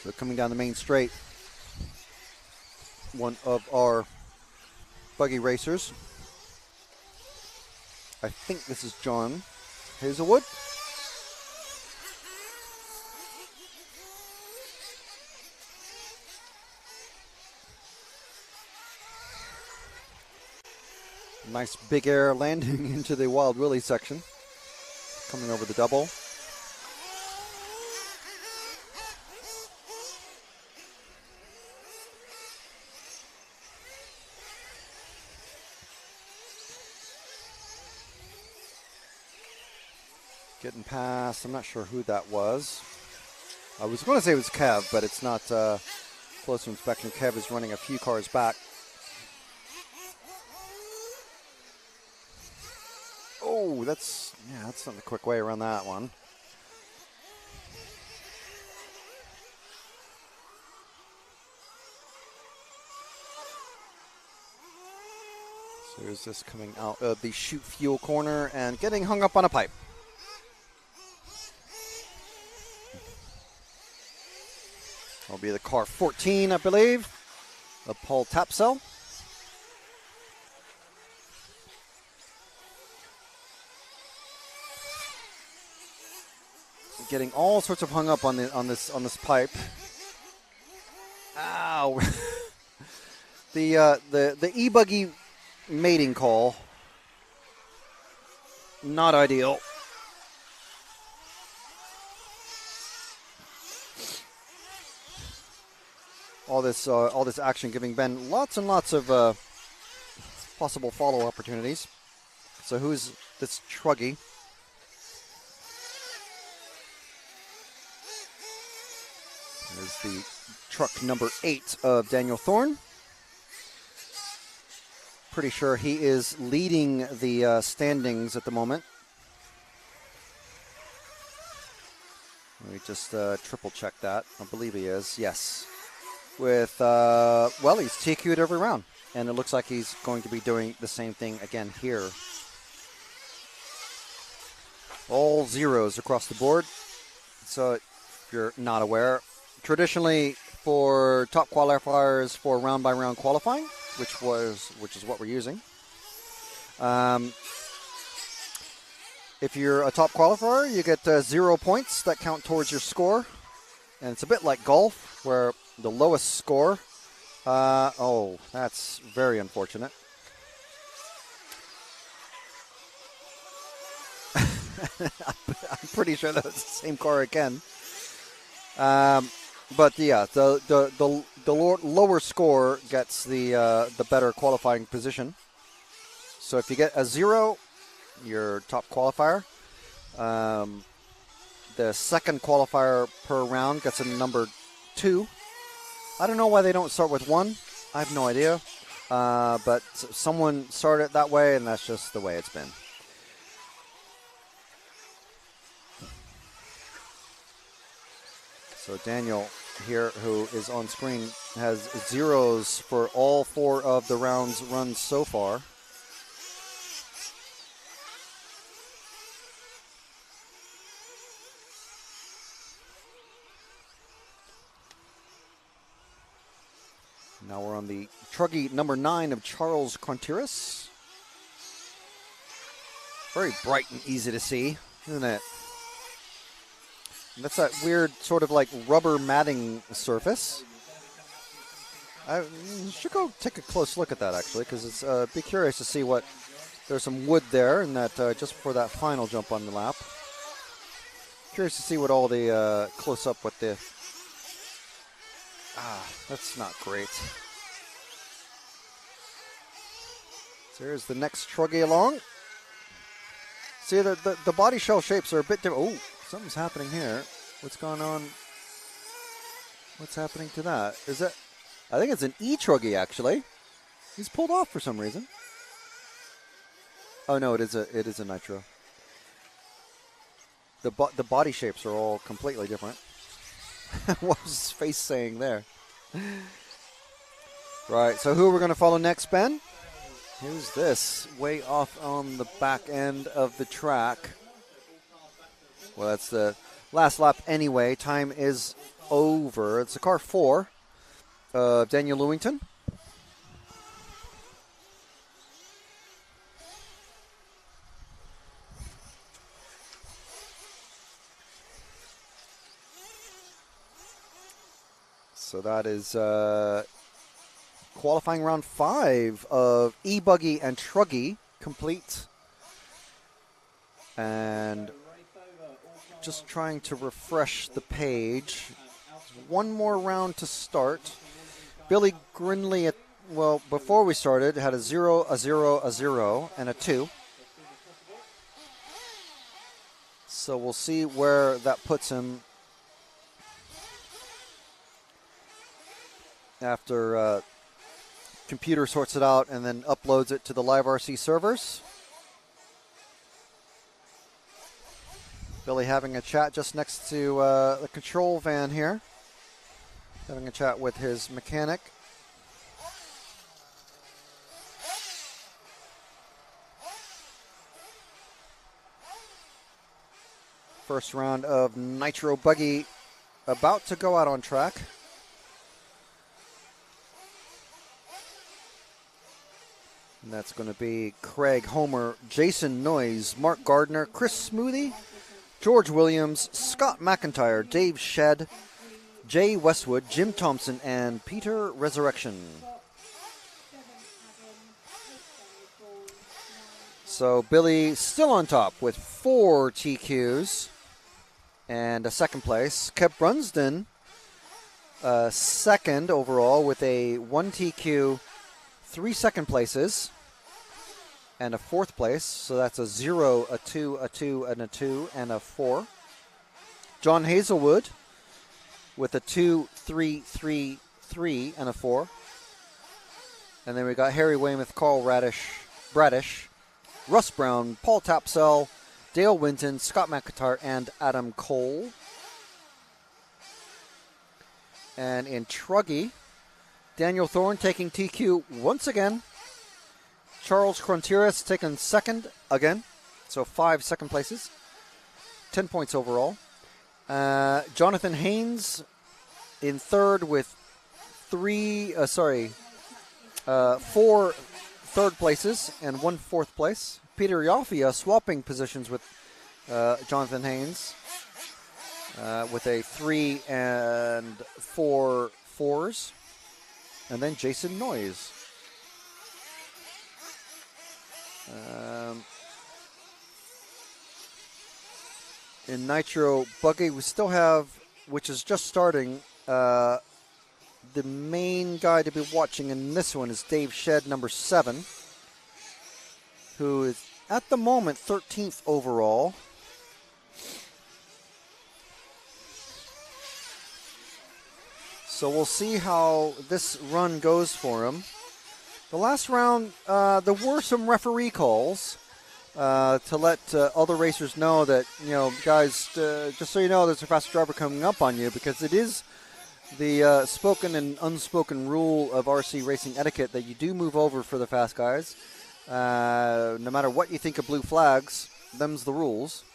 So coming down the main straight, one of our buggy racers. I think this is John Hazelwood. Nice big air landing into the Wild Willie section. Coming over the double. Getting past, I'm not sure who that was. I was going to say it was Kev, but it's not close to inspection. Kev is running a few cars back. Oh, that's not the quick way around that one. So here's this coming out of the shoot fuel corner and getting hung up on a pipe. That'll be the car 14, I believe, of Paul Tapsell. Getting all sorts of hung up on this pipe. Ow! the e-buggy mating call. Not ideal. All this action giving Ben lots and lots of possible follow opportunities. So who's this Truggy? There's the truck number 8 of Daniel Thorne. Pretty sure he is leading the standings at the moment. Let me just triple check that. I believe he is. Yes. With, well, he's TQ'd every round. And it looks like he's going to be doing the same thing again here. All zeros across the board. So if you're not aware, traditionally for top qualifiers for round-by-round qualifying, which is what we're using. If you're a top qualifier, you get 0 points that count towards your score. And it's a bit like golf, where the lowest score, oh, that's very unfortunate. I'm pretty sure that was the same car again. But yeah, the lower score gets the better qualifying position. So if you get a 0, you're top qualifier. The second qualifier per round gets a number 2. I don't know why they don't start with 1. I have no idea. But someone started it that way, and that's just the way it's been. So Daniel here, who is on screen, has 0s for all 4 of the rounds run so far. Now we're on the Truggy number 9 of Charles Quantiris. Very bright and easy to see, isn't it? And that's that weird sort of like rubber matting surface. I should go take a close look at that actually, because it's be curious to see what. There's some wood there, and that just before that final jump on the lap. Curious to see what all the close up with the. That's not great. So here's the next Truggy along. See, the body shell shapes are a bit different. Oh, something's happening here. What's going on? What's happening to that? Is it? I think it's an E-Truggy, actually. He's pulled off for some reason. Oh, no, it is a Nitro. The body shapes are all completely different. What was his face saying there? Right, so who are we going to follow next, Ben? Who's this? Way off on the back end of the track. Well, that's the last lap anyway. Time is over. It's the car 4 of Daniel Lewington. So that is qualifying round 5 of E-Buggy and Truggy complete. And just trying to refresh the page. One more round to start. Billy Grinley, well, before we started, had a 0, a 0, a 0, and a 2. So we'll see where that puts him after computer sorts it out and then uploads it to the live RC servers. Billy having a chat just next to the control van here. Having a chat with his mechanic. First round of Nitro Buggy about to go out on track. And that's going to be Craig Homer, Jason Noyes, Mark Gardner, Chris Smoothie, George Williams, Scott McIntyre, Dave Shedd, Jay Westwood, Jim Thompson, and Peter Resurrection. So Billy still on top with 4 TQs and a second place. Kev Brunsden second overall with a 1 TQ, 3 second places, and a 4th place. So that's a 0, a 2, a 2, and a 2, and a 4. John Hazelwood with a 2, 3, 3, 3, and a 4. And then we got Harry Weymouth, Carl Bradish, Russ Brown, Paul Tapsell, Dale Winton, Scott McIntyre, and Adam Cole. And in Truggy, Daniel Thorne taking TQ once again. Charles Crontiras taking second again. So 5 second places. 10 points overall. Jonathan Haynes in third with 4 third places and 1 fourth place. Peter Yoffia swapping positions with Jonathan Haynes with a 3 and 4 fours. And then Jason Noyes. In Nitro Buggy, we still have, which is just starting, the main guy to be watching in this one is Dave Shedd, number 7, who is at the moment 13th overall. So we'll see how this run goes for him. The last round, there were some referee calls to let other racers know that, guys, just so you know, there's a fast driver coming up on you, because it is the spoken and unspoken rule of RC racing etiquette that you do move over for the fast guys. No matter what you think of blue flags, them's the rules.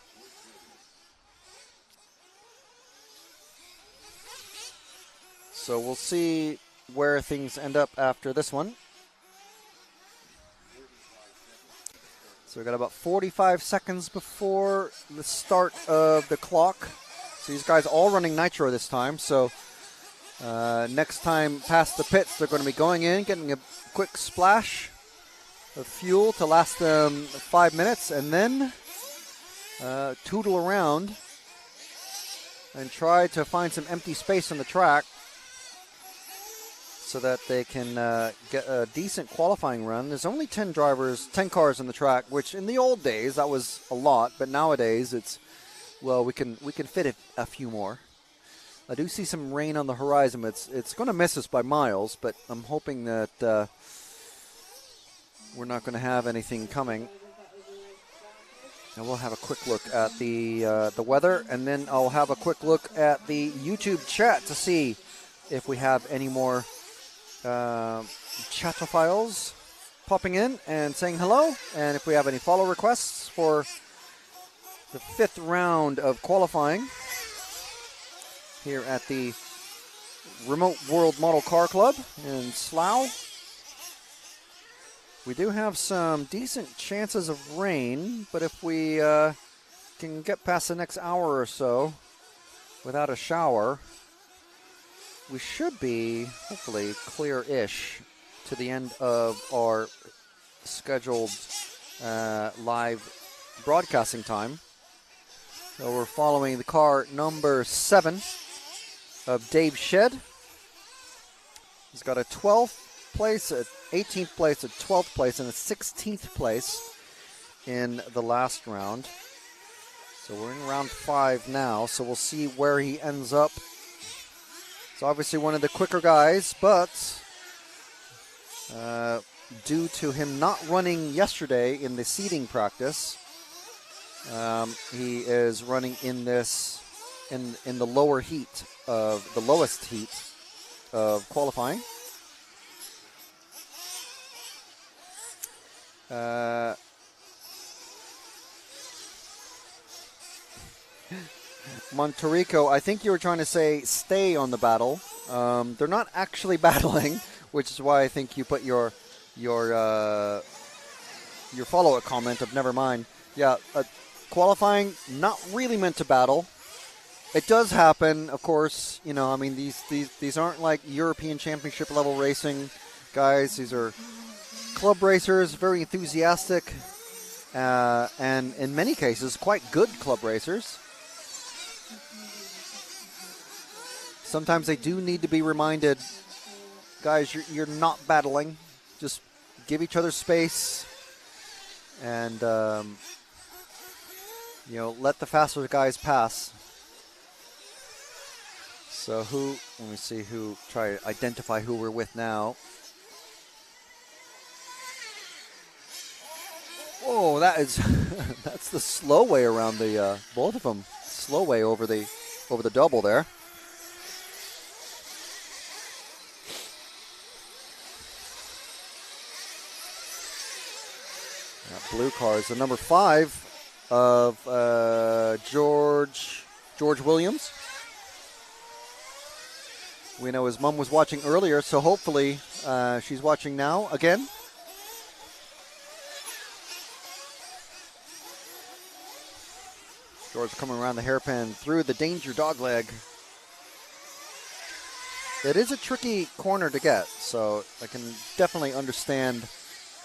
So we'll see where things end up after this one. So we've got about 45 seconds before the start of the clock. So these guys all running Nitro this time. So next time past the pits, they're going to be going in, getting a quick splash of fuel to last them 5 minutes, and then tootle around and try to find some empty space on the track so that they can get a decent qualifying run. There's only 10 cars on the track, which in the old days that was a lot, but nowadays it's, well, we can fit a few more. I do see some rain on the horizon. It's going to miss us by miles, but I'm hoping that we're not going to have anything coming. And we'll have a quick look at the weather, and then I'll have a quick look at the YouTube chat to see if we have any more chatophiles popping in and saying hello, and if we have any follow requests for the 5th round of qualifying here at the Remote World Model Car Club in Slough. We do have some decent chances of rain, but if we can get past the next hour or so without a shower, we should be, hopefully, clear-ish to the end of our scheduled live broadcasting time. So we're following the car number 7 of Dave Shedd. He's got a 12th place, an 18th place, a 12th place, and a 16th place in the last round. So we're in round 5 now, so we'll see where he ends up. It's obviously one of the quicker guys, but due to him not running yesterday in the seeding practice, he is running in this in the lower heat of the lowest heat of qualifying. Monterico, I think you were trying to say stay on the battle. They're not actually battling, which is why I think you put your follow-up comment of never mind. Yeah, qualifying, not really meant to battle. It does happen, of course. You know, I mean, these aren't like European Championship level racing guys. These are club racers, very enthusiastic, and in many cases, quite good club racers. Sometimes they do need to be reminded, guys, you're not battling. Just give each other space and, let the faster guys pass. So let me see try to identify who we're with now. Whoa, that's the slow way around the, both of them. Slow way over the double there. That blue car is the number 5 of George Williams. We know his mom was watching earlier, so hopefully she's watching now again. George coming around the hairpin through the danger dogleg. It is a tricky corner to get, so I can definitely understand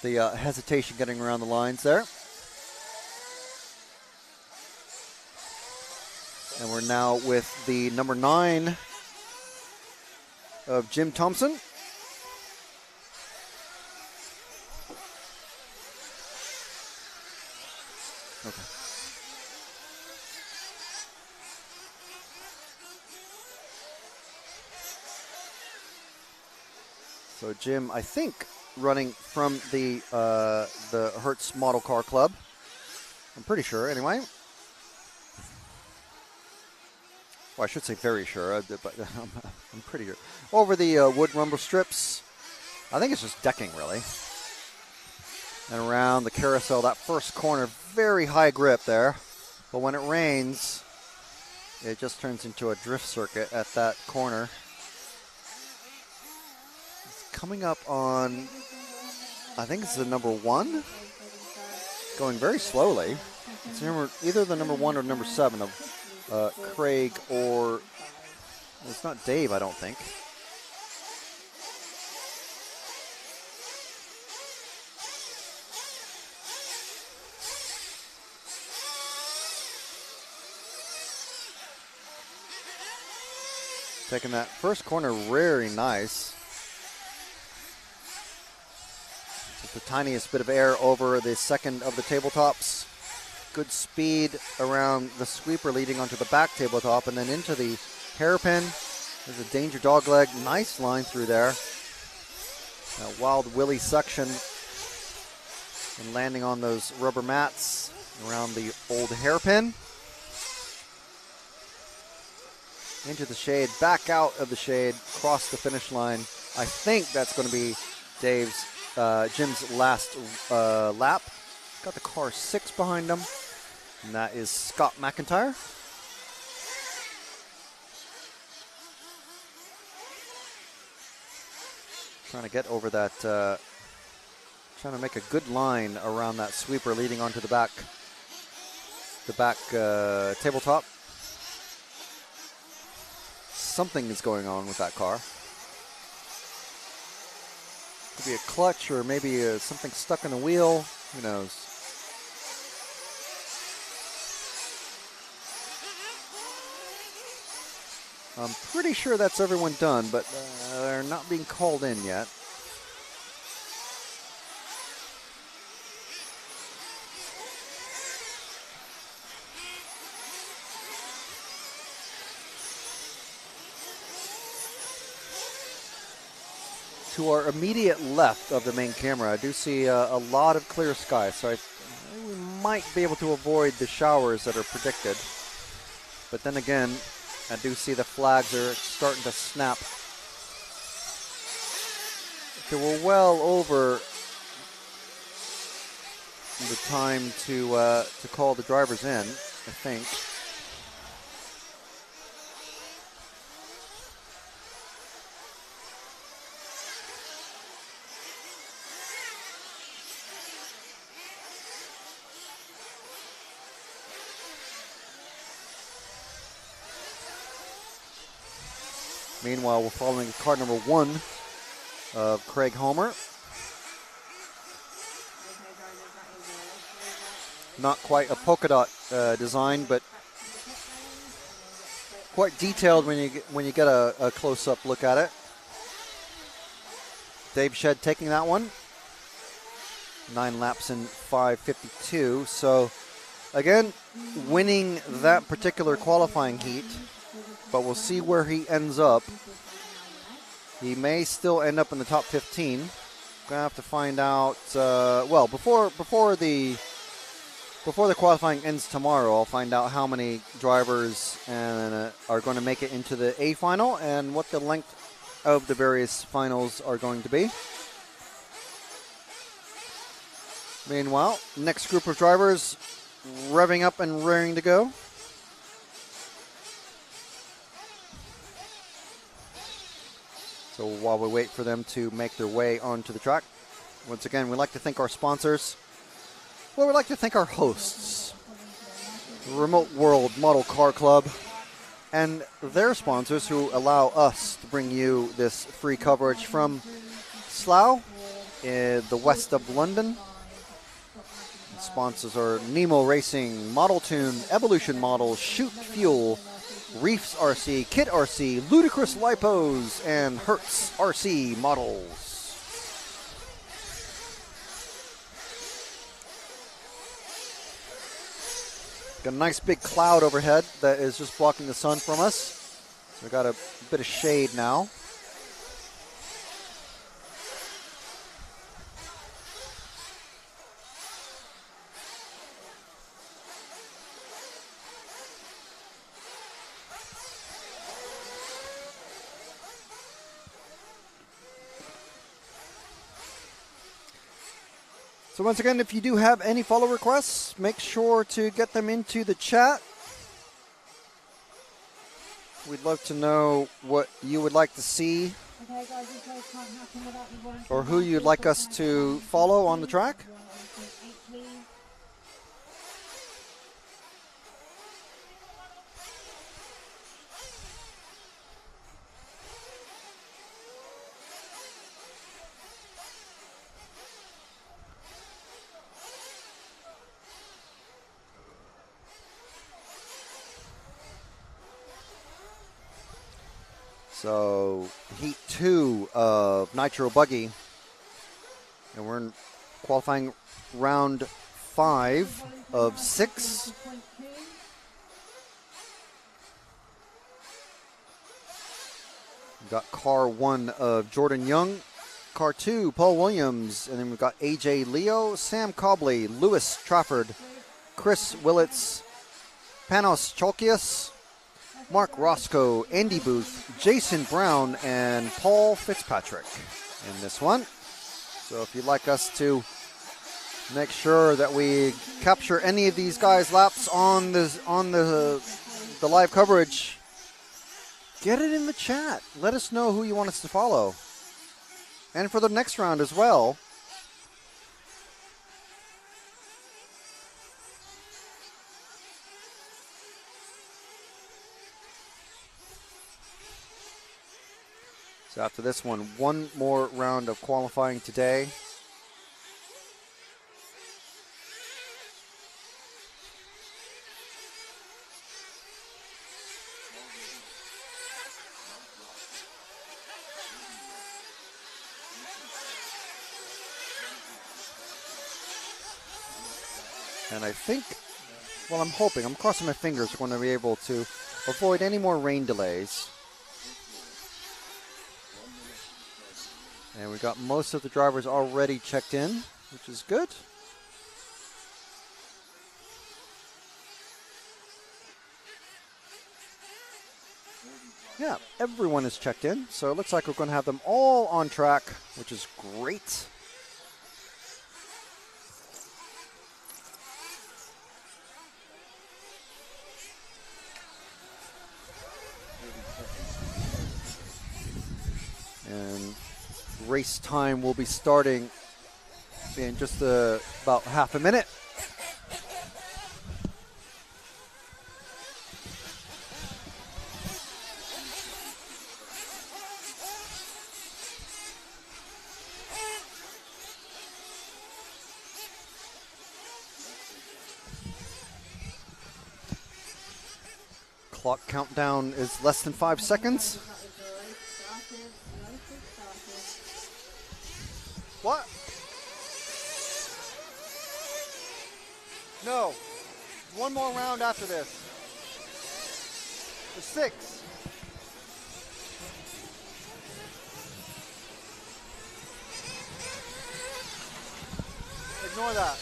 the hesitation getting around the lines there. And we're now with the number 9 of Jim Thompson. Okay. So Jim, I think, running from the Hertz Model Car Club. I'm pretty sure, anyway. Well, I should say very sure, but I'm pretty sure. Over the wood rumble strips. I think it's just decking, really. And around the carousel, that first corner, very high grip there. But when it rains, it just turns into a drift circuit at that corner. It's coming up on, I think it's the number 1. Going very slowly. It's either the number 1 or number 7 of Craig, or it's not Dave, I don't think. Taking that first corner very nice. Just the tiniest bit of air over the second of the tabletops. Good speed around the sweeper leading onto the back tabletop and then into the hairpin. There's a danger dogleg. Nice line through there. A wild willy suction and landing on those rubber mats around the old hairpin. Into the shade, back out of the shade, across the finish line. I think that's going to be Jim's last lap. Got the car 6 behind him, and that is Scott McIntyre. Trying to get over that, trying to make a good line around that sweeper leading onto the back tabletop. Something is going on with that car. Could be a clutch or maybe something stuck in the wheel. Who knows? I'm pretty sure that's everyone done, but they're not being called in yet. To our immediate left of the main camera, I do see a lot of clear sky, so we might be able to avoid the showers that are predicted. But then again, I do see the flags are starting to snap. Okay, we're well over the time to call the drivers in, I think. Meanwhile, we're following car number 1 of Craig Homer. Not quite a polka dot design, but quite detailed when you get a close-up look at it. Dave Shedd taking that one. 9 laps in 5:52. So, again, winning that particular qualifying heat but we'll see where he ends up. He may still end up in the top 15. Gonna have to find out. Well, before the qualifying ends tomorrow, I'll find out how many drivers are going to make it into the A final and what the length of the various finals are going to be. Meanwhile, next group of drivers revving up and raring to go. So while we wait for them to make their way onto the track, once again, we'd like to thank our sponsors. Well, we'd like to thank our hosts, Remote World Model Car Club, and their sponsors who allow us to bring you this free coverage from Slough in the west of London. The sponsors are Nemo Racing, Model Tune, Evolution Models, Shoot Fuel, Reefs RC, Kit RC, Ludicrous Lipos, and Hertz RC Models. Got a nice big cloud overhead that is just blocking the sun from us. So we got a bit of shade now. So once again, if you do have any follow requests, make sure to get them into the chat. We'd love to know what you would like to see or who you'd like us to follow on the track. So, Heat 2 of Nitro Buggy. And we're in qualifying round 5 of 6. We've got car 1 of Jordan Young, car 2, Paul Williams, and then we've got AJ Leo, Sam Cobley, Lewis Trafford, Chris Willits, Panos Chalkias, Mark Roscoe, Andy Booth, Jason Brown, and Paul Fitzpatrick in this one. So if you'd like us to make sure that we capture any of these guys' laps on the live coverage, get it in the chat. Let us know who you want us to follow. And for the next round as well. So after this one more round of qualifying today. And I think, well, I'm hoping, I'm crossing my fingers we're going to be able to avoid any more rain delays. And we got most of the drivers already checked in, which is good. Yeah, everyone is checked in, so it looks like we're going to have them all on track, which is great. And race time will be starting in just about half a minute. Clock countdown is less than 5 seconds. What? No. One more round after this. for 6. Ignore that.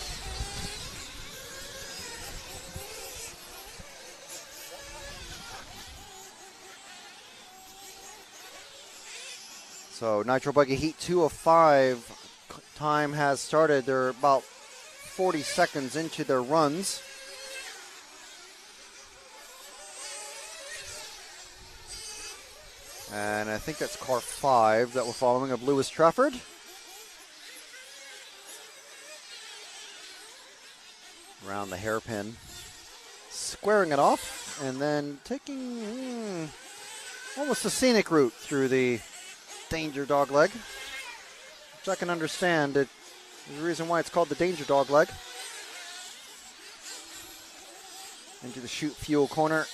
So Nitro Buggy Heat 2 of 5. Time has started. They're about 40 seconds into their runs. And I think that's car 5 that we're following of Lewis Trafford. Around the hairpin. Squaring it off and then taking almost a scenic route through the danger dog leg. Which I can understand. There's a reason why it's called the danger dog leg. Into the chute fuel corner.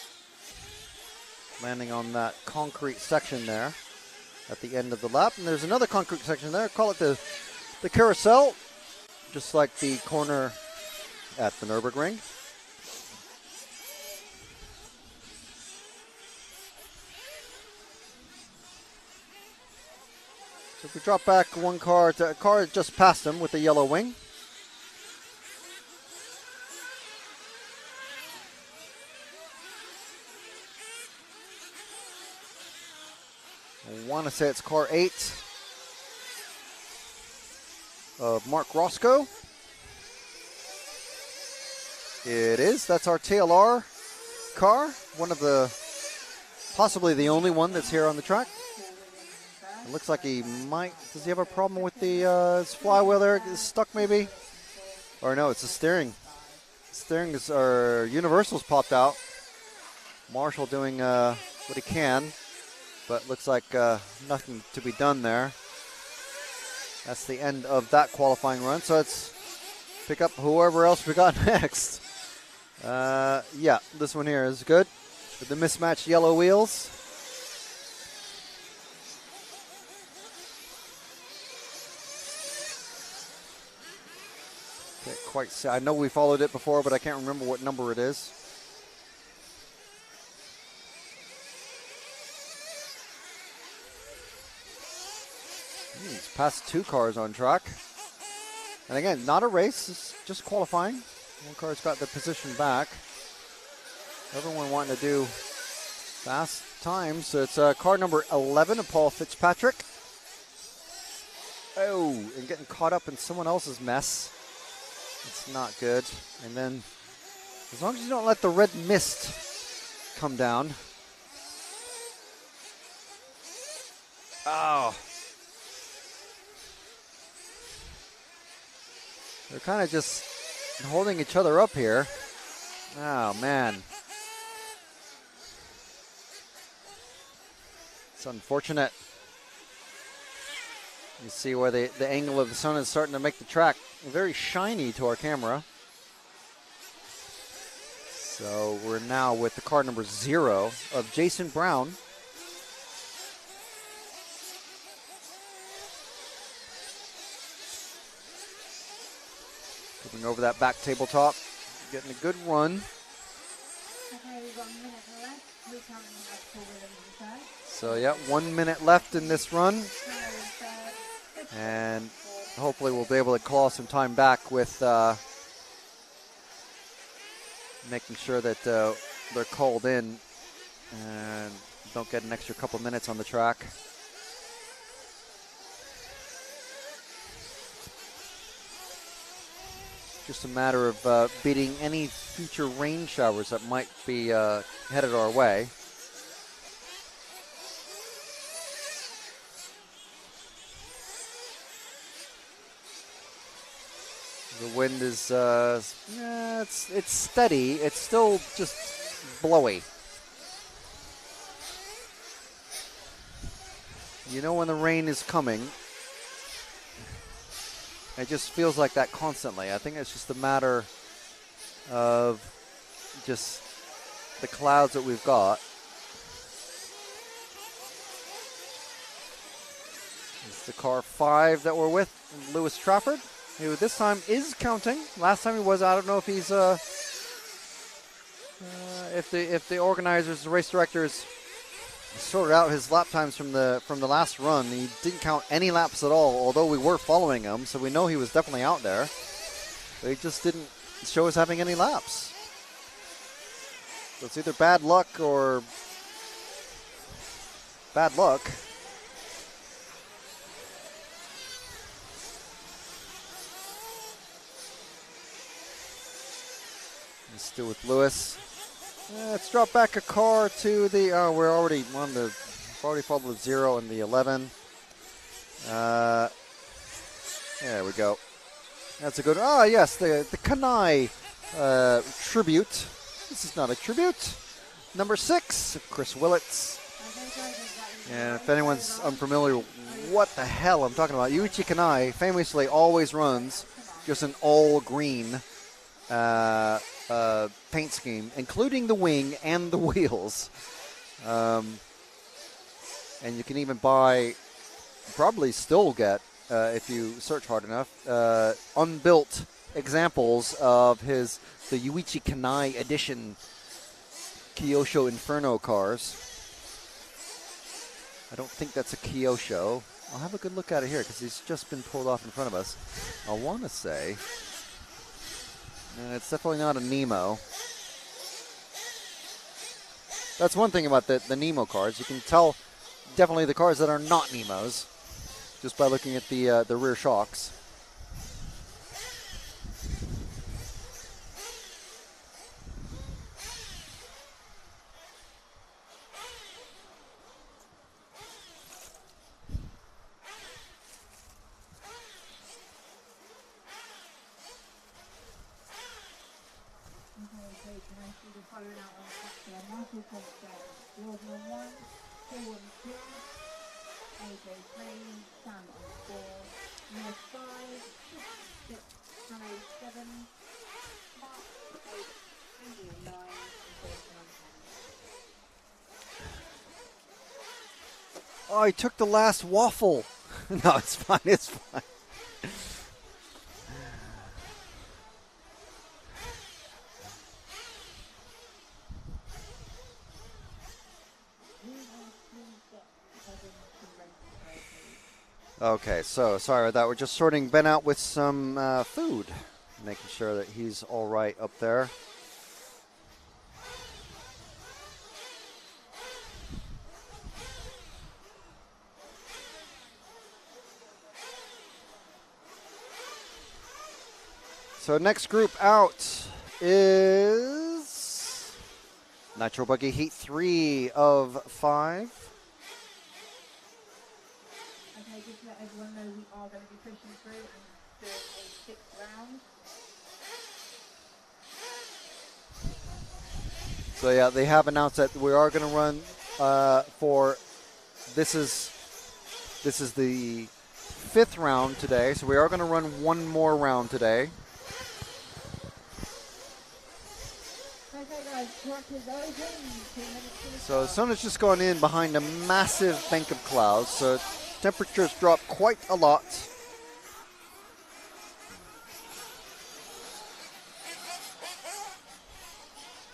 Landing on that concrete section there at the end of the lap. And there's another concrete section there. Call it the carousel. Just like the corner at the Nürburgring. So if we drop back one car, a car just passed him with the yellow wing. I want to say it's car 8 of Mark Roscoe. It is. That's our TLR car. One of the, possibly the only one that's here on the track. It looks like he might, does he have a problem with the his flywheel there? Is stuck maybe? Or no, it's the steering. Steering is, or universal's popped out. Marshall doing what he can, but looks like nothing to be done there. That's the end of that qualifying run. So let's pick up whoever else we got next. Yeah, this one here is good with the mismatched yellow wheels. Can't quite see. I know we followed it before, but I can't remember what number it is. He's passed 2 cars on track. And again, not a race, it's just qualifying. One car's got the position back. Everyone wanting to do fast times. So it's car number 11 of Paul Fitzpatrick. Oh, and getting caught up in someone else's mess. It's not good. And then, as long as you don't let the red mist come down. Oh. They're kind of just holding each other up here. Oh, man. It's unfortunate. You see where the angle of the sun is starting to make the track very shiny to our camera. So we're now with the car number 0 of Jason Brown. Coming over that back tabletop, getting a good run. Okay, we've got a minute left. We currently have 4 Williams in third. So yeah, 1 minute left in this run. And hopefully we'll be able to claw some time back with making sure that they're called in and don't get an extra couple minutes on the track. Just a matter of beating any future rain showers that might be headed our way. The wind is, it's steady. It's still just blowy. You know when the rain is coming. It just feels like that constantly. I think it's just a matter of just the clouds that we've got. It's the car 5 that we're with, Lewis Trafford, who this time is counting. Last time he was, I don't know if he's, if the organizers, the race directors, sorted out his lap times from the last run, he didn't count any laps at all. Although we were following him, so we know he was definitely out there. But he just didn't show us having any laps. So it's either bad luck or bad luck. And still with Lewis. Let's drop back a car to the. Oh, we're already on the. Already followed the 0 and the 11. There we go. That's a good. Ah, yes, the Kanai tribute. This is not a tribute. Number 6, Chris Willits. And if anyone's unfamiliar, what the hell I'm talking about, Yuichi Kanai famously always runs just an all green paint scheme, including the wing and the wheels. And you can even buy, probably still get, if you search hard enough, unbuilt examples of the Yuichi Kanai edition Kyosho Inferno cars. I don't think that's a Kyosho. I'll have a good look at it here because he's just been pulled off in front of us. I want to say it's definitely not a Nemo. That's one thing about the Nemo cars. You can tell definitely the cars that are not Nemos just by looking at the rear shocks. Oh, he took the last waffle. No, it's fine. It's fine. Okay, so sorry about that. We're just sorting Ben out with some food, making sure that he's all right up there. So next group out is Nitro Buggy Heat 3 of 5. Okay, just to let everyone know we are going to be pushing through and doing a 6th round. So yeah, they have announced that we are going to run for this is the 5th round today. So we are going to run one more round today. So the sun is just going in behind a massive bank of clouds, so temperatures drop quite a lot.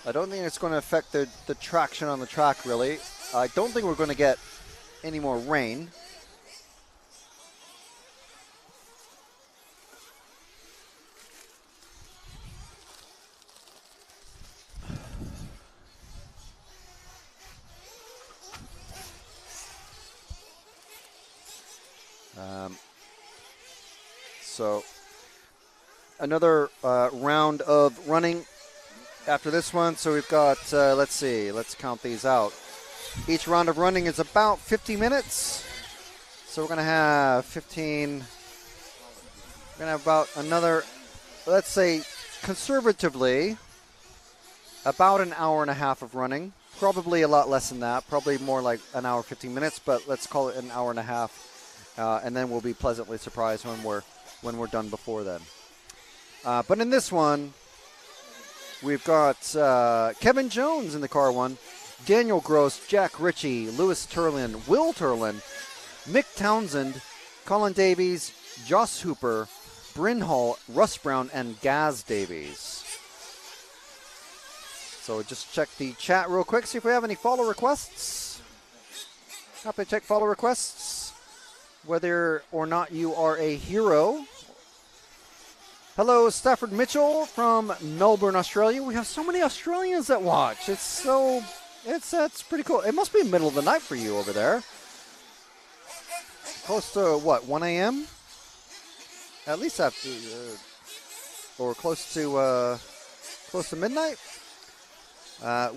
I don't think it's going to affect the traction on the track, really. I don't think we're going to get any more rain. So another round of running after this one. So we've got, let's see, let's count these out. Each round of running is about 50 minutes. So we're going to have 15, we're going to have about another, let's say conservatively, about an hour and a half of running. Probably a lot less than that, probably more like an hour, 15 minutes, but let's call it an hour and a half. And then we'll be pleasantly surprised when we're done before then. But in this one, we've got Kevin Jones in the car one, Daniel Gross, Jack Ritchie, Lewis Turlin, Will Turlin, Mick Townsend, Colin Davies, Joss Hooper, Bryn Hall, Russ Brown, and Gaz Davies. So just check the chat real quick, see if we have any follow requests. Happy to check follow requests, whether or not you are a hero. Hello, Stafford Mitchell from Melbourne, Australia. We have so many Australians that watch. It's pretty cool. It must be middle of the night for you over there. Close to what, 1 a.m.? At least after, or close to midnight.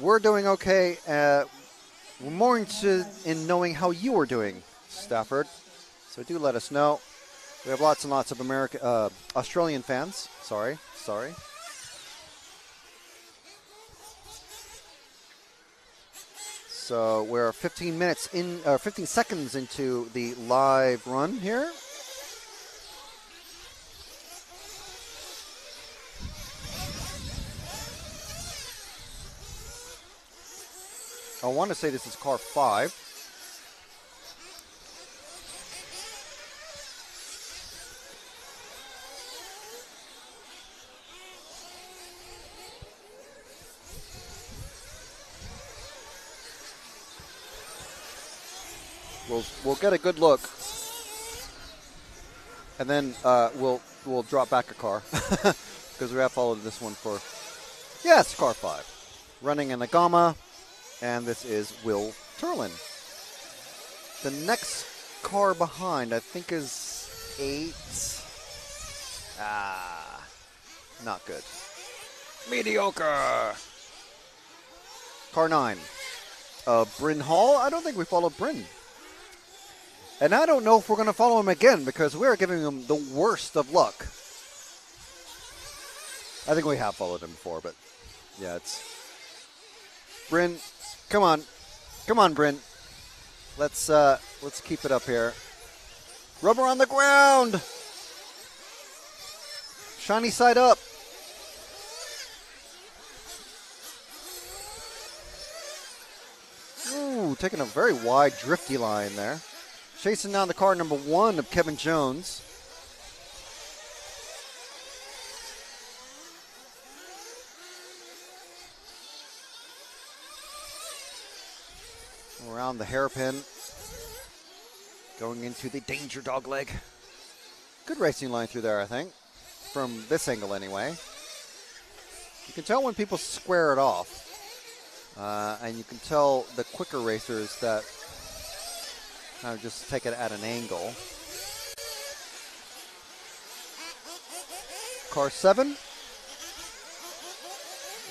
We're doing okay. We're more interested in knowing how you are doing, Stafford. So do let us know. We have lots and lots of Australian fans. Sorry. So we're 15 seconds into the live run here. I want to say this is car 5. We'll get a good look, and then we'll drop back a car because we have followed this one for it's car 5, running in the Gamma, and this is Will Turlin. The next car behind I think is 8. Not good. Mediocre. Car 9. Bryn Hall. I don't think we followed Bryn. And I don't know if we're going to follow him again because we're giving him the worst of luck. I think we have followed him before, but yeah, it's... Bryn, come on, Bryn. Let's keep it up here. Rubber on the ground. Shiny side up. Ooh, taking a very wide, drifty line there. Chasing down the car number 1 of Kevin Jones. Around the hairpin. Going into the danger dog leg. Good racing line through there, I think. From this angle, anyway. You can tell when people square it off. And you can tell the quicker racers that kind of just take it at an angle. Car 7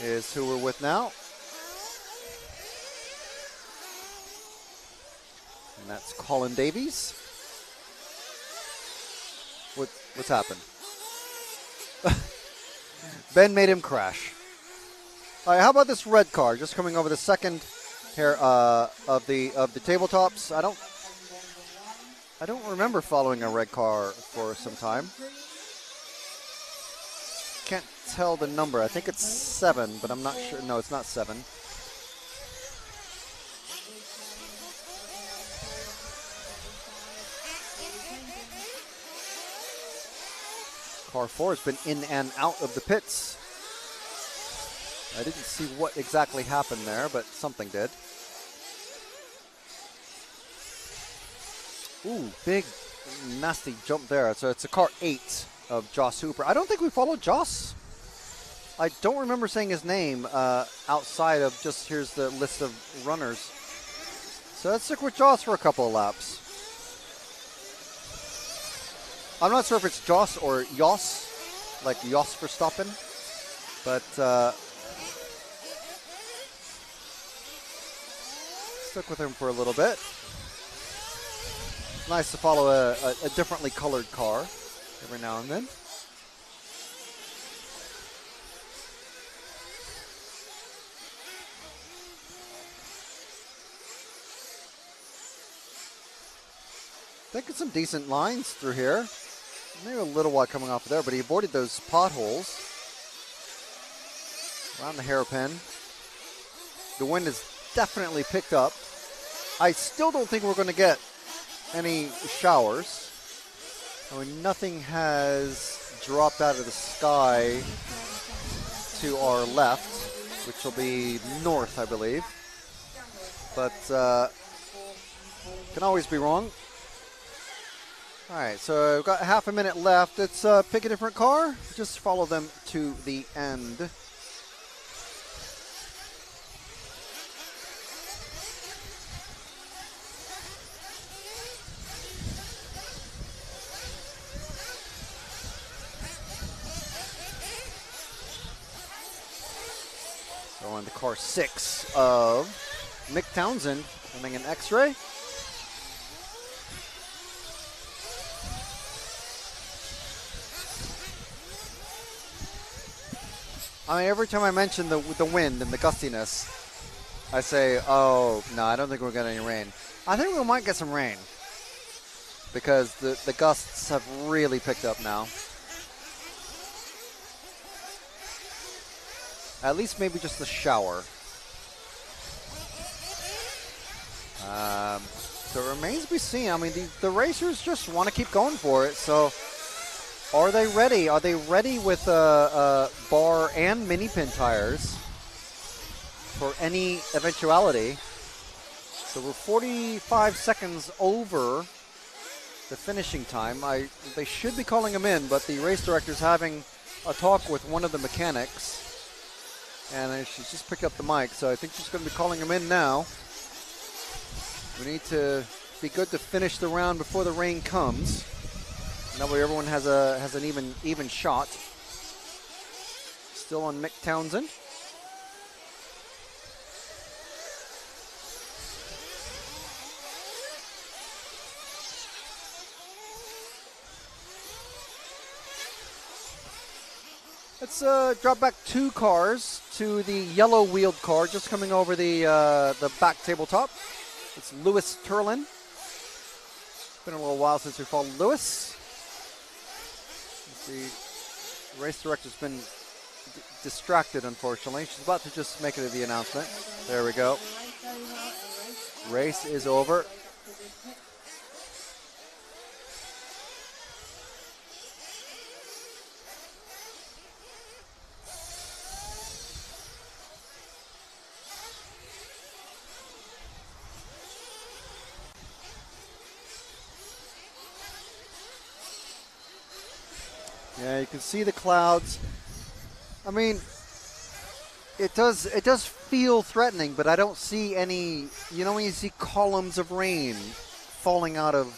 is who we're with now. And that's Colin Davies. What's happened? Ben made him crash. All right, how about this red car just coming over the second here of the tabletops? I don't remember following a red car for some time. Can't tell the number. I think it's 7, but I'm not sure. No, it's not 7. Car 4 has been in and out of the pits. I didn't see what exactly happened there, but something did. Ooh, big, nasty jump there. So it's a car 8 of Joss Hooper. I don't think we followed Joss. I don't remember saying his name outside of just here's the list of runners. So let's stick with Joss for a couple of laps. I'm not sure if it's Joss or Jos, like Jos Verstappen, but stick with him for a little bit. Nice to follow a differently colored car every now and then. Taking some decent lines through here. Maybe a little while coming off of there, but he avoided those potholes. Around the hairpin. The wind has definitely picked up. I still don't think we're going to get any showers. I mean, nothing has dropped out of the sky to our left. which will be north, I believe. But can always be wrong. All right, so we've got half a minute left. Let's pick a different car. Just follow them to the end. So on the car 6 of Mick Townsend, having an X-ray. I mean, every time I mention the wind and the gustiness, I say, oh, no, I don't think we're getting any rain. I think we might get some rain because the gusts have really picked up now. At least maybe just a shower. So it remains to be seen. I mean, the racers just want to keep going for it, so... Are they ready? Are they ready with bar and mini pin tires for any eventuality? So we're 45 seconds over the finishing time. They should be calling them in, but the race director's having a talk with one of the mechanics. And she's just picked up the mic, so I think she's going to be calling them in now. We need to be good to finish the round before the rain comes. That way everyone has an even shot. Still on Mick Townsend. Let's drop back 2 cars to the yellow wheeled car just coming over the back tabletop. It's Lewis Turlin. It's been a little while since we followed Lewis. The race director's been distracted, unfortunately. She's about to just make it the announcement. There we go. Race is over. Yeah, you can see the clouds. I mean, it does feel threatening, but I don't see any. You know, when you see columns of rain falling out of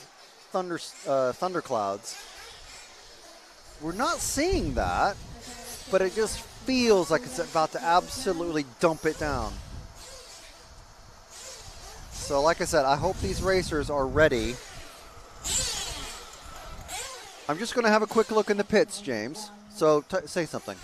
thunderclouds, we're not seeing that, but it just feels like it's about to absolutely dump it down. So, like I said, I hope these racers are ready. I'm just going to have a quick look in the pits, James. So say something.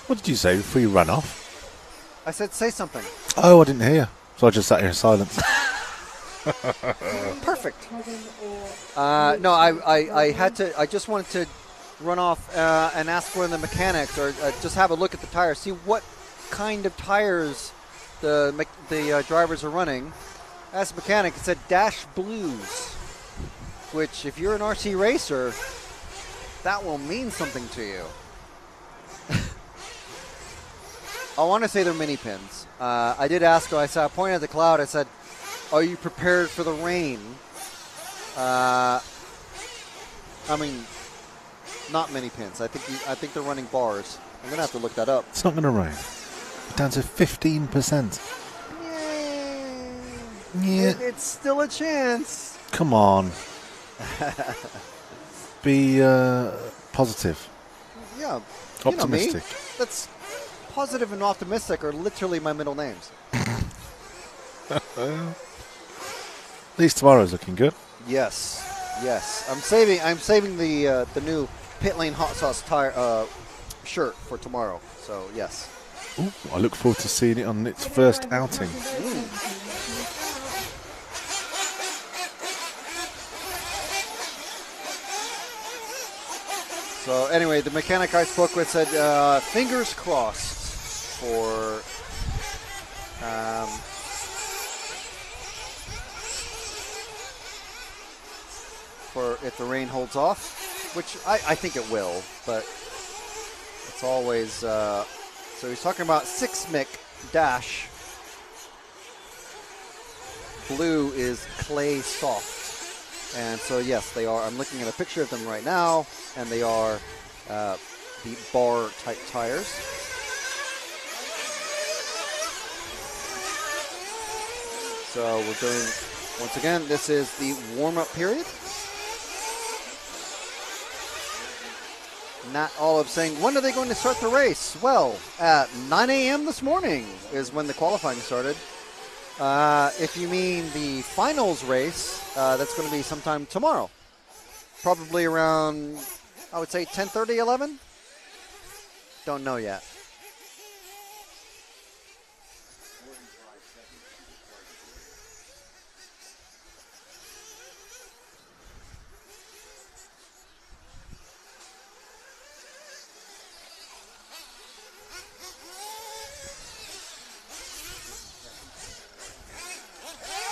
What did you say before you ran off? I said say something. Oh, I didn't hear. So I just sat here in silence. Perfect. No, I had to. I just wanted to run off and ask one of the mechanics, or just have a look at the tires, see what kind of tires the drivers are running. As a mechanic, it said Dash Blues, which if you're an RC racer, that will mean something to you. I want to say they're mini pins. I did ask her. I pointed at the cloud. I said, "Are you prepared for the rain?" I mean, not mini pins. I think they're running bars. I'm gonna have to look that up. It's not gonna rain. We're down to 15%. Yeah. It's still a chance. Come on. Be positive. Yeah. Optimistic. You know me. That's positive and optimistic are literally my middle names. At least tomorrow's looking good. Yes. I'm saving the new pit lane hot sauce tire shirt for tomorrow. So yes. Ooh, I look forward to seeing it on its first outing. So anyway, the mechanic I spoke with said fingers crossed for if the rain holds off, which I think it will, but it's always, so he's talking about 6 mic dash. Blue is clay soft. And so yes, they are, I'm looking at a picture of them right now, and they are the bar type tires. So we're doing, once again, this is the warm-up period. Nat Olive saying, when are they going to start the race? Well, at 9 a.m. this morning is when the qualifying started. If you mean the finals race, that's going to be sometime tomorrow. Probably around, I would say 10:30, 11? Don't know yet.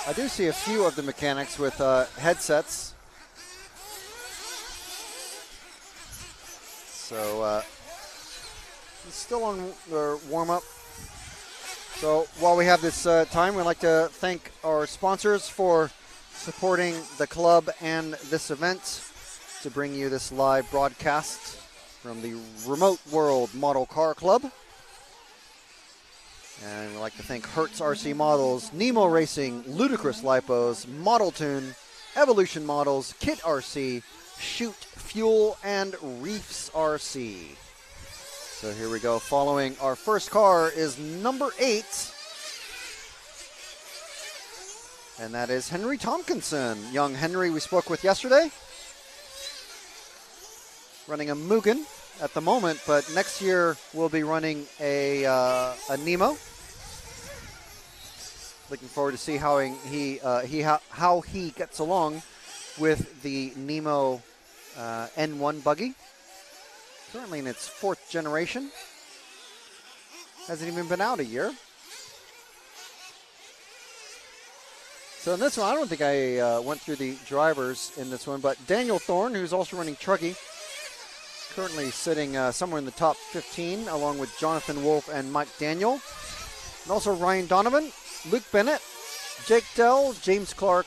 I do see a few of the mechanics with headsets. So it's still on their warm-up. So while we have this time, we'd like to thank our sponsors for supporting the club and this event to bring you this live broadcast from the Remote World Model Car Club. And we'd like to thank Hertz RC Models, Nemo Racing, Ludicrous Lipos, Model Tune, Evolution Models, Kit RC, Shoot Fuel, and Reefs RC. So here we go. Following our first car is number 8. And that is Henry Tompkinson. Young Henry we spoke with yesterday. Running a Mugen at the moment, but next year we'll be running a Nemo. Looking forward to see how he gets along with the Nemo N1 buggy. Currently in its 4th generation. Hasn't even been out a year. So in this one, I don't think I went through the drivers in this one, but Daniel Thorne, who's also running Truggy, currently sitting somewhere in the top 15, along with Jonathan Wolf and Mike Daniel. And also Ryan Donovan, Luke Bennett, Jake Dell, James Clark,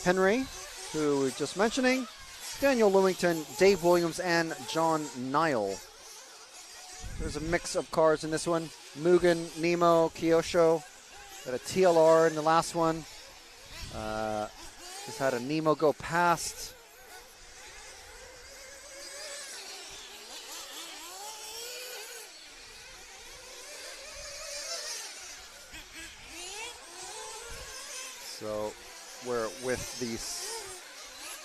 Henry, who we were just mentioning, Daniel Lewington, Dave Williams, and John Nile. There's a mix of cars in this one. Mugen, Nemo, Kyosho. Got a TLR in the last one. Just had a Nemo go past. So we're with the,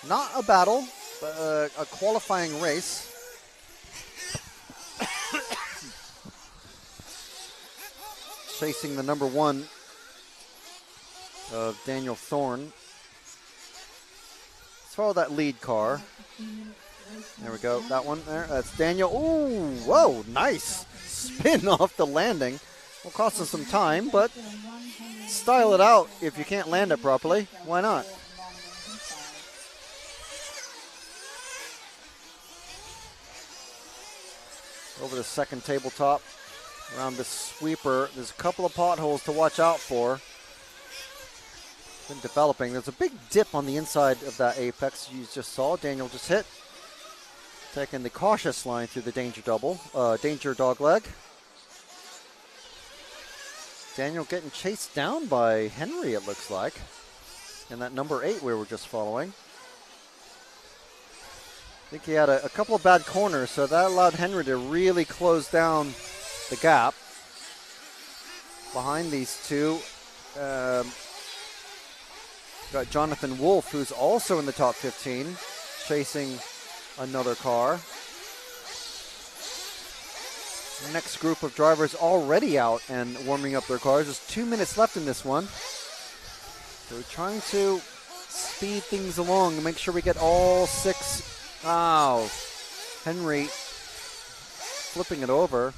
not a battle, but a qualifying race. Chasing the number 1 of Daniel Thorne. Let's follow that lead car. There we go, that one there. That's Daniel. Ooh, whoa, nice. Spin off the landing. Will cost us some time, but style it out if you can't land it properly. Why not? Over the second tabletop, around the sweeper. There's a couple of potholes to watch out for. Been developing. There's a big dip on the inside of that apex you just saw. Daniel just hit. Taking the cautious line through the danger dog leg. Daniel getting chased down by Henry, it looks like. And that number 8 we were just following. I think he had a couple of bad corners, so that allowed Henry to really close down the gap. Behind these two, got Jonathan Wolf, who's also in the top 15, chasing another car. Next group of drivers already out and warming up their cars. There's 2 minutes left in this one. So we're trying to speed things along and make sure we get all 6. Wow. Henry flipping it over.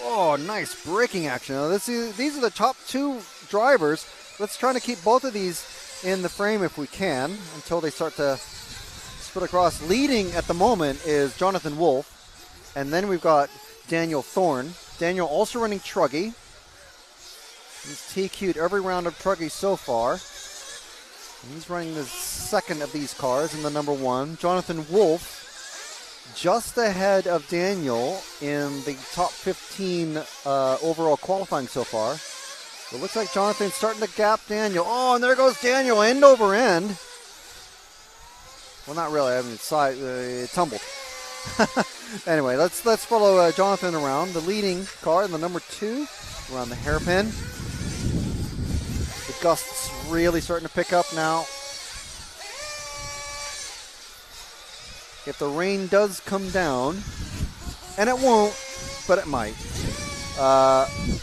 Oh, nice braking action. Now, these are the top two drivers. Let's try to keep both of these in the frame if we can until they start to split across. Leading at the moment is Jonathan Wolf. And then we've got Daniel Thorne. Daniel also running Truggy. He's TQ'd every round of Truggy so far. And he's running the second of these cars in the number one. Jonathan Wolf just ahead of Daniel in the top 15 overall qualifying so far. It looks like Jonathan's starting to gap Daniel. Oh, and there goes Daniel, end over end. Well, not really. I mean, it tumbled. Anyway, let's follow Jonathan around. The leading car in the number two around the hairpin. The gusts really starting to pick up now. If the rain does come down, and it won't, but it might,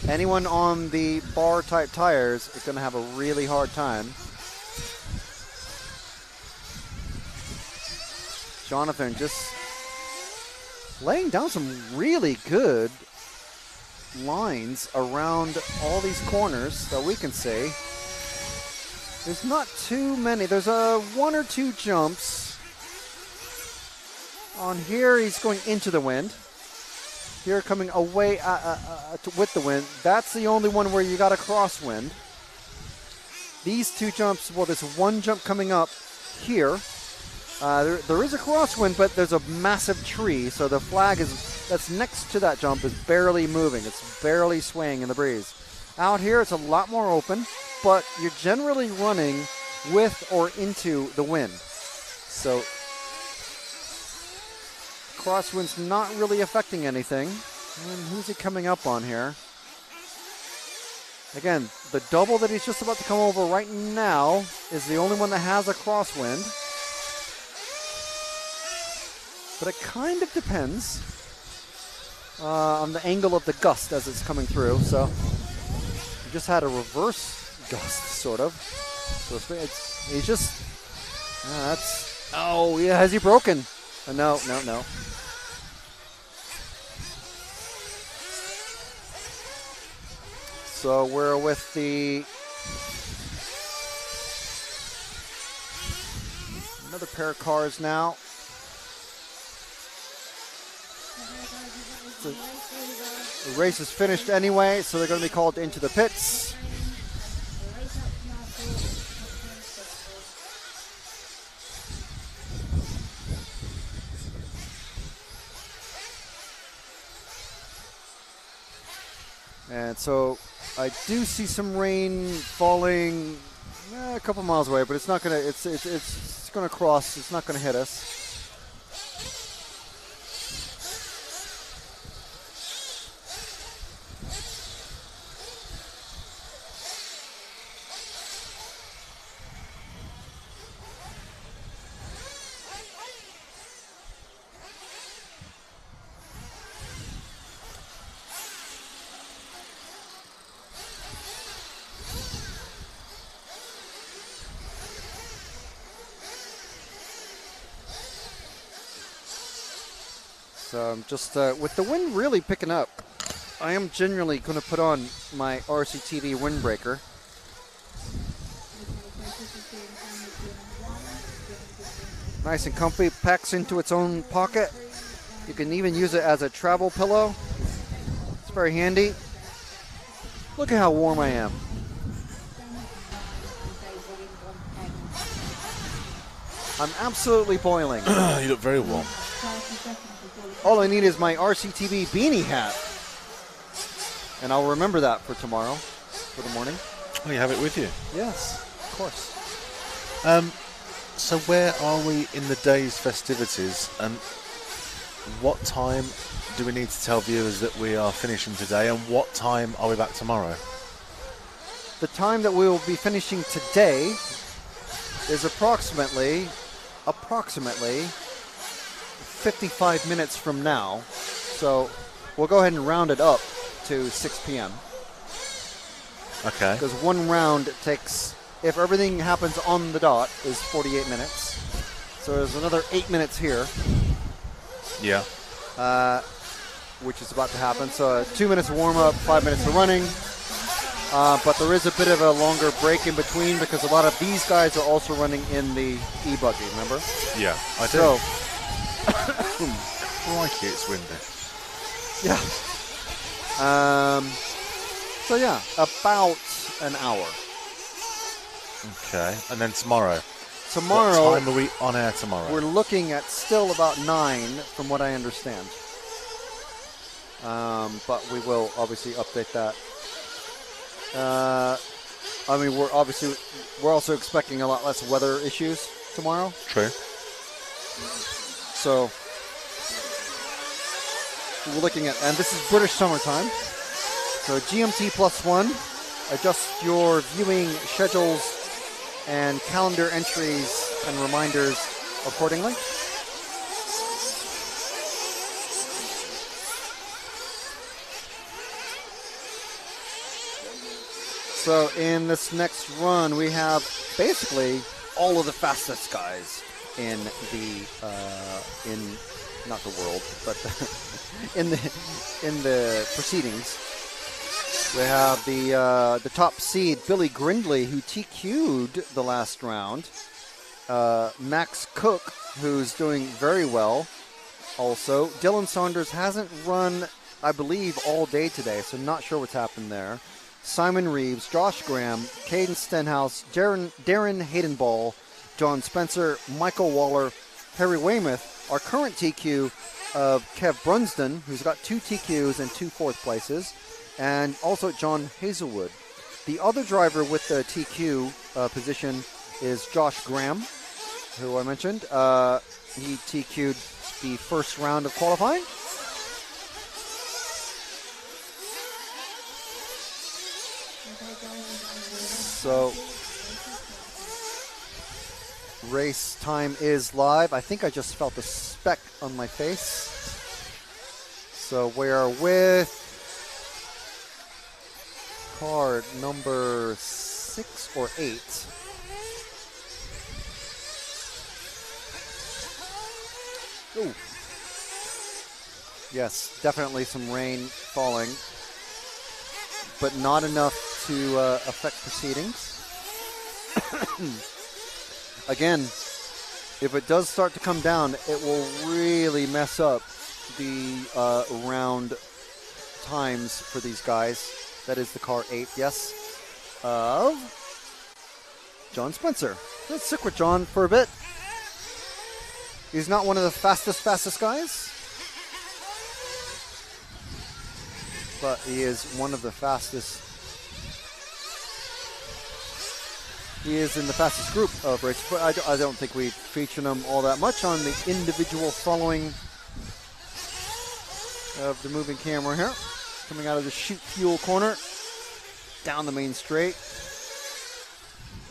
anyone on the bar-type tires is going to have a really hard time. Jonathan just laying down some really good lines around all these corners that we can see. There's not too many. There's one or two jumps. On here, he's going into the wind. Here, coming away with the wind. That's the only one where you got a crosswind. These two jumps, well, there's one jump coming up here. There is a crosswind, but there's a massive tree, so the flag that's next to that jump is barely moving. It's barely swaying in the breeze. Out here, it's a lot more open, but you're generally running with or into the wind. So crosswind's not really affecting anything. And who's he coming up on here? Again, the double that he's just about to come over right now is the only one that has a crosswind. But it kind of depends on the angle of the gust as it's coming through. So we just had a reverse gust, sort of. So he's just, oh yeah, has he broken? No. So we're with another pair of cars now. The race is finished anyway, so they're going to be called into the pits. And so I do see some rain falling a couple miles away, but it's not going to. It's going to cross. It's not going to hit us. Just with the wind really picking up, I am generally going to put on my RCTV windbreaker. Nice and comfy, packs into its own pocket. You can even use it as a travel pillow. It's very handy. Look at how warm I am. I'm absolutely boiling. You look very warm. All I need is my RCTV beanie hat. And I'll remember that for tomorrow, for the morning. Oh, you have it with you? Yes, of course. So where are we in the day's festivities, and what time do we need to tell viewers that we are finishing today, and what time are we back tomorrow? The time that we will be finishing today is approximately 55 minutes from now. So we'll go ahead and round it up to 6 p.m. Okay. Because one round takes if everything happens on the dot, is 48 minutes. So there's another 8 minutes here. Yeah. Which is about to happen. So 2 minutes of warm-up, 5 minutes of running. But there is a bit of a longer break in between because a lot of these guys are also running in the e-buggy, remember? Yeah, I do. So, crikey, it's windy. Yeah. So yeah, about an hour. Okay, and then tomorrow. Tomorrow. What time are we on air tomorrow? We're looking at still about 9, from what I understand. But we will obviously update that. I mean, we're also expecting a lot less weather issues tomorrow. True. So we're looking at, and this is British summertime. So GMT +1, adjust your viewing schedules and calendar entries and reminders accordingly. So in this next run, we have basically all of the fastest guys in the not the world, but in the proceedings. We have the top seed Billy Grindley, who TQ'd the last round. Max Cook, who's doing very well. Also, Dylan Saunders hasn't run, I believe, all day today, so not sure what's happened there. Simon Reeves, Josh Graham, Caden Stenhouse, Darren Haydenball, John Spencer, Michael Waller, Harry Weymouth, our current TQ of Kev Brunsden, who's got 2 TQs and 2 fourth places, and also John Hazelwood. The other driver with the TQ position is Josh Graham, who I mentioned. He TQ'd the first round of qualifying. So, race time is live. I think I just felt a speck on my face. So we are with card number 6 or 8. Ooh. Yes, definitely some rain falling, but not enough to affect proceedings. Again, if it does start to come down, it will really mess up the round times for these guys. That is the car 8, yes, of John Spencer. Let's stick with John for a bit. He's not one of the fastest guys, but he is one of the fastest. He is in the fastest group of races, but I don't think we feature him all that much on the individual following of the moving camera here. Coming out of the chute fuel corner, down the main straight,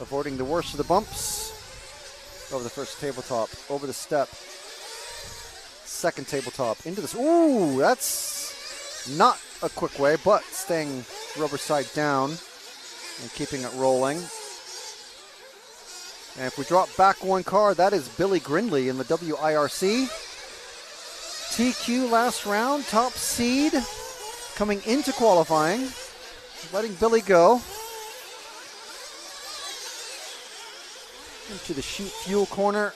avoiding the worst of the bumps. Over the first tabletop, over the step, second tabletop, into this. Ooh, that's not a quick way, but staying rubber side down and keeping it rolling. And if we drop back one car, that is Billy Grindley in the WIRC. TQ last round, top seed, coming into qualifying, letting Billy go. Into the chute fuel corner,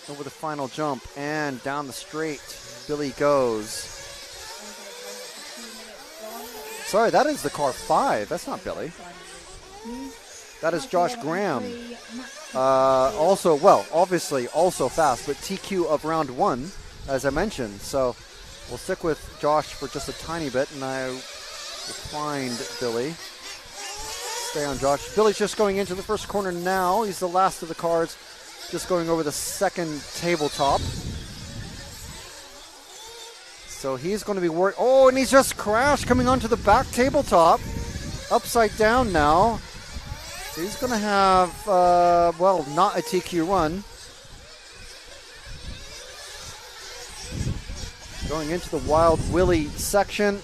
over the final jump, and down the straight, Billy goes. Sorry, that is the car 5. That's not Billy. That is Josh Graham. Obviously also fast, but TQ of round 1, as I mentioned. So we'll stick with Josh for just a tiny bit, and I will find Billy. Stay on Josh. Billy's just going into the first corner now. He's the last of the cars, just going over the second tabletop. So he's going to be worried. Oh, and he's just crashed coming onto the back tabletop. Upside down now. So he's going to have, not a TQ run. Going into the Wild Willie section.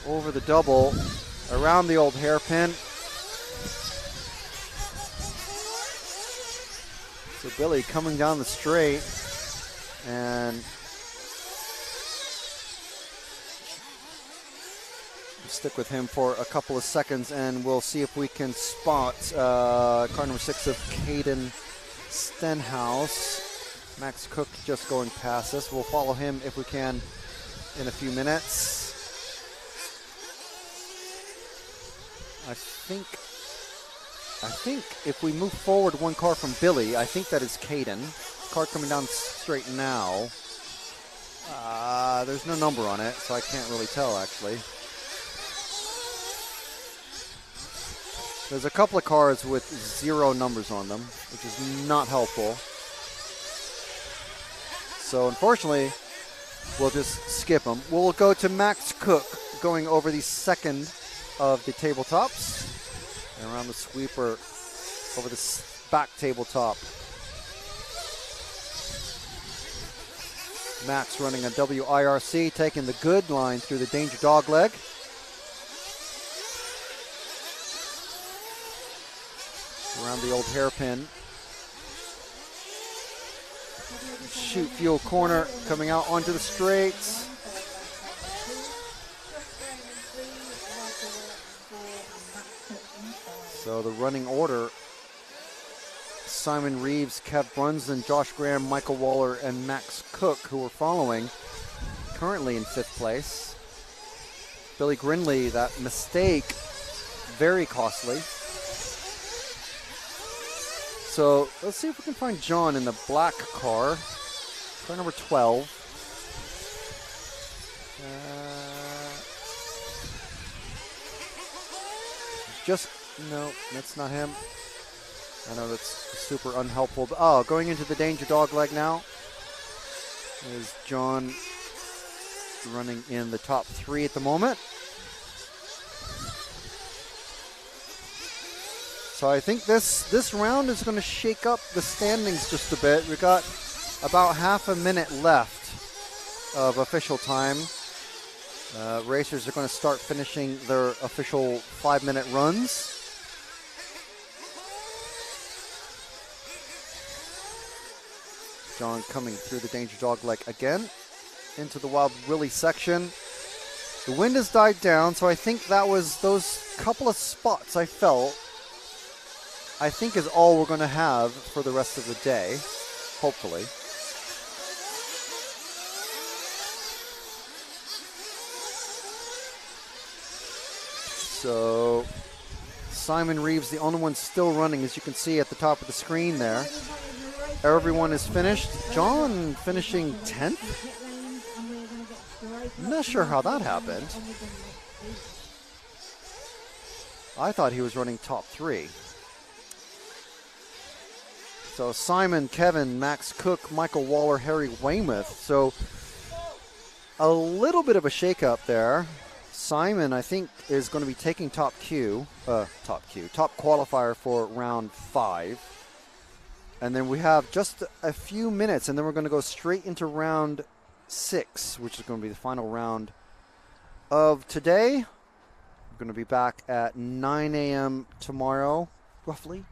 Over the double. Around the old hairpin. So Billy coming down the straight, and stick with him for a couple of seconds, and we'll see if we can spot car number 6 of Caden Stenhouse. Max Cook just going past us. We'll follow him if we can in a few minutes. I think if we move forward one car from Billy, I think that is Caden. Car coming down straight now. There's no number on it, so I can't really tell actually. There's a couple of cars with 0 numbers on them, which is not helpful. So unfortunately, we'll just skip them. We'll go to Max Cook going over the second of the tabletops and around the sweeper over the back tabletop. Max running a WIRC, taking the good line through the danger dog leg. Around the old hairpin. Shoot fuel corner coming out onto the straights. So the running order: Simon Reeves, Kev Brunson, Josh Graham, Michael Waller, and Max Cook, who are following, currently in 5th place. Billy Grinley, that mistake, very costly. So let's see if we can find John in the black car, car number 12. No, that's not him. I know that's super unhelpful. Oh, going into the danger dog leg now is John, running in the top 3 at the moment. So I think this round is going to shake up the standings just a bit. We've got about half a minute left of official time. Racers are going to start finishing their official 5-minute runs. John coming through the danger dog leg again into the Wild Willie section. The wind has died down, so I think that was those couple of spots I felt, I think is all we're going to have for the rest of the day, hopefully. So Simon Reeves, the only one still running, as you can see at the top of the screen there. Everyone is finished. John finishing 10th. I'm not sure how that happened. I thought he was running top 3. So Simon, Kevin, Max Cook, Michael Waller, Harry Weymouth. So a little bit of a shakeup there. Simon, I think, is going to be taking top qualifier for round 5. And then we have just a few minutes, and then we're going to go straight into round 6, which is going to be the final round of today. We're going to be back at 9 a.m. tomorrow, roughly.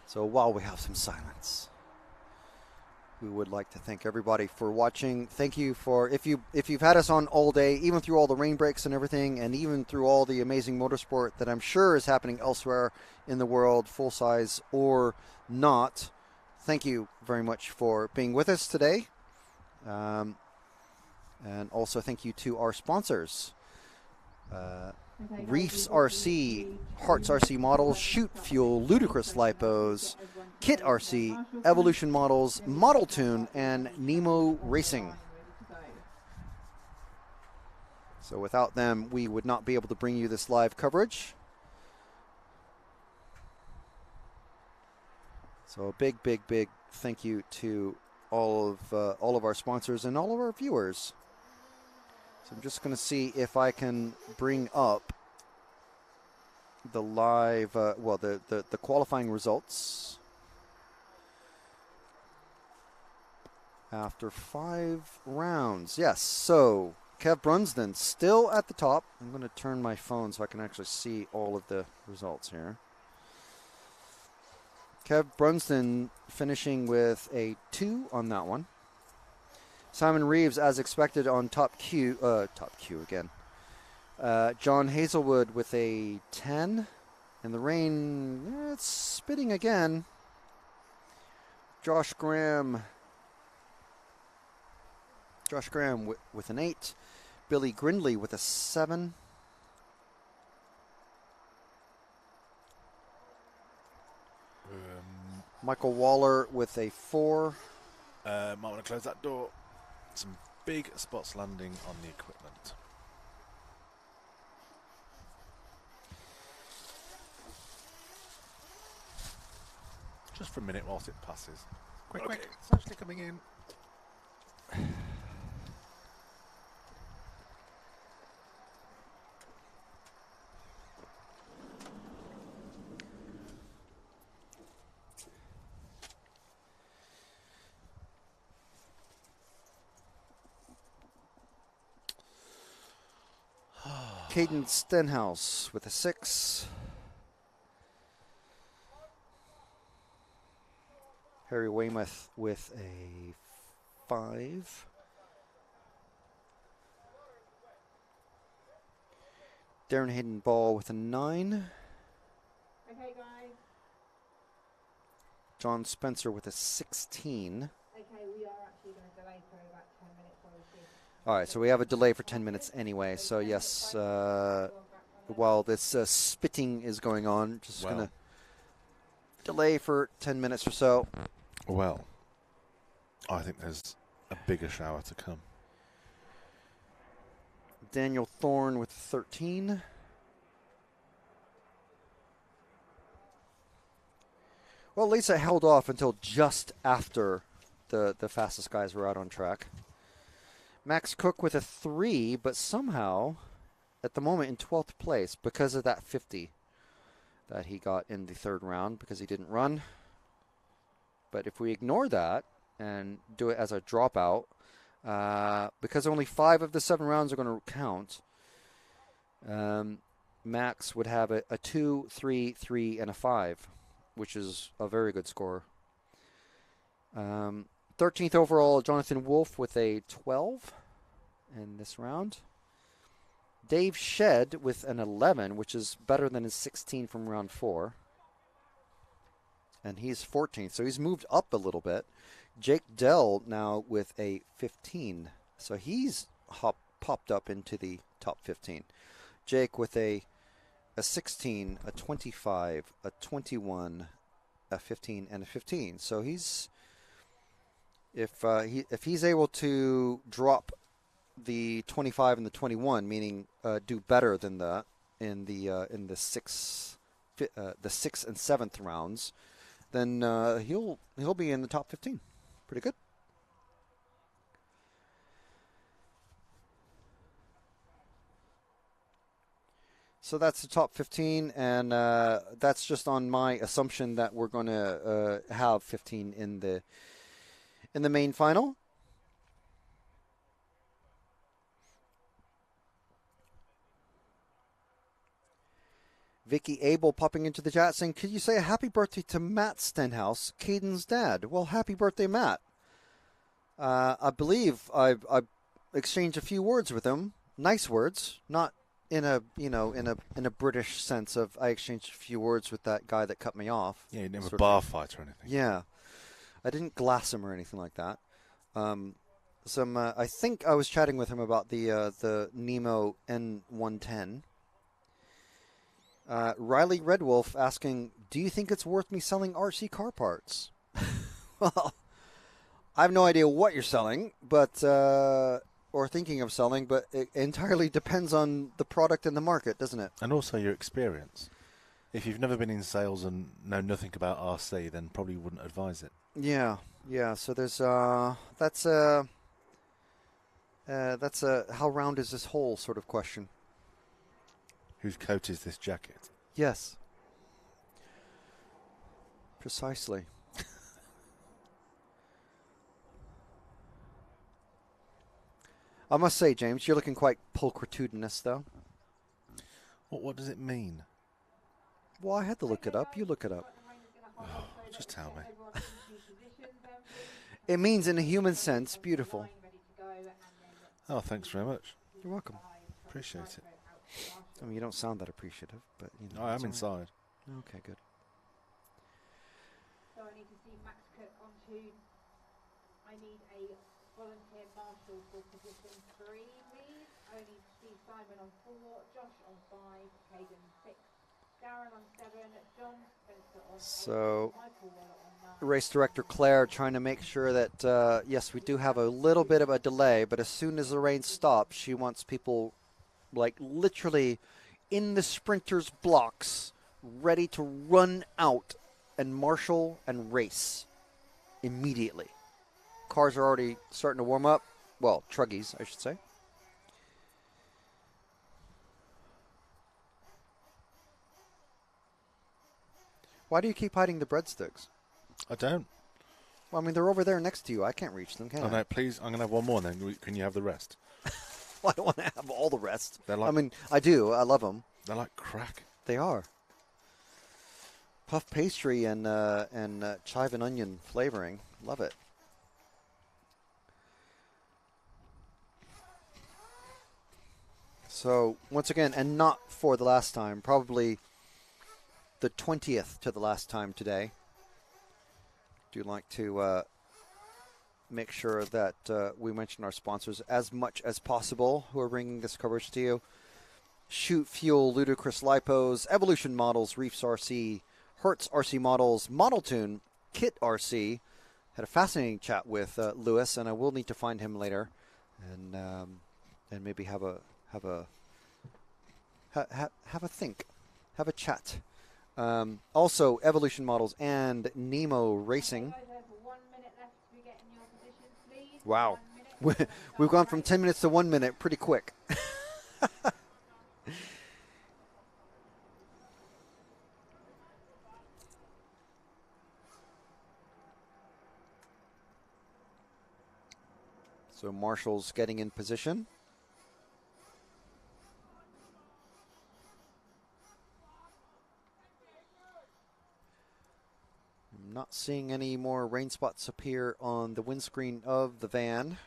So while we have some silence, we would like to thank everybody for watching. Thank you for, if you've had us on all day, even through all the rain breaks and everything, and even through all the amazing motorsport that I'm sure is happening elsewhere in the world, full size or not. Thank you very much for being with us today. And also thank you to our sponsors. Reefs RC, Hearts RC Models, Shoot Fuel, Ludicrous Lipos, Kit RC, Evolution Models, Model Tune, and Nemo Racing. So without them, we would not be able to bring you this live coverage. So a big thank you to all of our sponsors and all of our viewers. So I'm just going to see if I can bring up the live, the qualifying results after 5 rounds. Yes, so Kev Brunsden still at the top. I'm going to turn my phone so I can actually see all of the results here. Kev Brunsden finishing with a 2 on that one. Simon Reeves, as expected, on top Q again. John Hazelwood with a 10. And the rain, it's spitting again. Josh Graham with an 8. Billy Grindley with a 7. Michael Waller with a 4. Might want to close that door. Some big spots landing on the equipment. Just for a minute whilst it passes. Quick, quick. It's actually coming in. Caden Stenhouse with a 6. Harry Weymouth with a 5. Darren Hayden Ball with a 9. Okay, guys. John Spencer with a 16. Okay, we are actually going to delay for about 10 minutes, obviously. All right, so we have a delay for 10 minutes anyway. So, yes, while this spitting is going on, just going to delay for 10 minutes or so. Well, I think there's a bigger shower to come. Daniel Thorne with 13. Well, Lisa held off until just after the fastest guys were out on track. Max Cook with a 3, but somehow, at the moment, in 12th place because of that 50 that he got in the 3rd round because he didn't run. But if we ignore that and do it as a dropout, because only 5 of the 7 rounds are going to count, Max would have a 2, 3, 3, and a 5, which is a very good score. 13th overall, Jonathan Wolf with a 12 in this round. Dave Shed with an 11, which is better than his 16 from round 4. And he's 14th, so he's moved up a little bit. Jake Dell now with a 15. So he's popped up into the top 15. Jake with a 16, a 25, a 21, a 15, and a 15. So he's if he's able to drop the 25 and the 21, meaning do better than that in the 6th and 7th rounds, then he'll be in the top 15. Pretty good. So that's the top 15, and that's just on my assumption that we're going to have 15 in the main final. Vicky Abel popping into the chat saying, could you say a happy birthday to Matt Stenhouse, Caden's dad? Well, happy birthday, Matt. I believe I've exchanged a few words with him. Nice words, not in a British sense of I exchanged a few words with that guy that cut me off. Yeah, you didn't have a bar fight or anything. Yeah. I didn't glass him or anything like that. I think I was chatting with him about the Nemo N110. Riley Redwolf asking, do you think it's worth me selling RC car parts? Well, I have no idea what you're selling, but or thinking of selling, but it entirely depends on the product and the market, doesn't it? And also your experience. If you've never been in sales and know nothing about RC, then probably wouldn't advise it. Yeah. So there's that's a how round is this hole sort of question. Whose coat is this jacket? Yes. Precisely. I must say, James, you're looking quite pulchritudinous, though. What does it mean? Well, I had to look it up. You look it up. Oh, just tell me. It means, in a human sense, beautiful. Oh, thanks very much. You're welcome. Appreciate it. I mean, you don't sound that appreciative, but you know. I am inside. Okay, good. So I need to see Max Cook on 2. I need a volunteer marshal for position 3, please. I need to see Simon on 4, Josh on 5, Caden 6, Darren on 7, John Spencer on 8, So, Michael Waller on 9. race director Claire trying to make sure that, yes, we do have a little bit of a delay, but as soon as the rain stops, she wants people, like, literally in the sprinters' blocks, ready to run out and marshal and race immediately. Cars are already starting to warm up. Well, Truggies, I should say. Why do you keep hiding the breadsticks? I don't. Well, I mean, they're over there next to you. I can't reach them, can I? No, please, I'm going to have one more then. Can you have the rest? Well, I don't want to have all the rest. They're like, I mean, I do. I love them. They're like crack. They are. Puff pastry and chive and onion flavoring. Love it. So, once again, and not for the last time, probably the 20th to the last time today. Do like to make sure that we mention our sponsors as much as possible who are bringing this coverage to you. Shoot Fuel, Ludicrous Lipos, Evolution Models, Reefs RC, Hertz RC Models, Model Tune, Kit RC. Had a fascinating chat with Lewis, and I will need to find him later, and maybe have a think, have a chat. Also, Evolution Models and Nemo Racing. Wow, we've gone from 10 minutes to 1 minute pretty quick. So Marshall's getting in position. I'm not seeing any more rain spots appear on the windscreen of the van.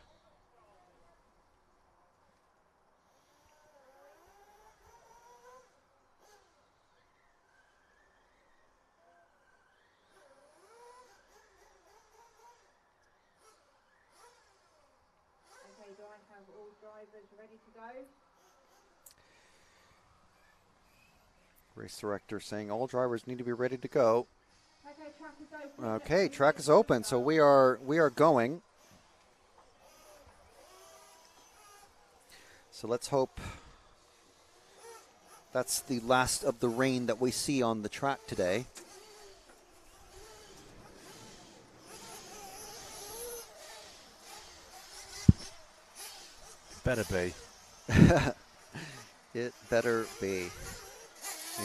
Okay, do I have all drivers ready to go? Race director saying all drivers need to be ready to go. Okay, track is open. Okay, track is open, so we are going. So let's hope that's the last of the rain that we see on the track today. Better be. It better be.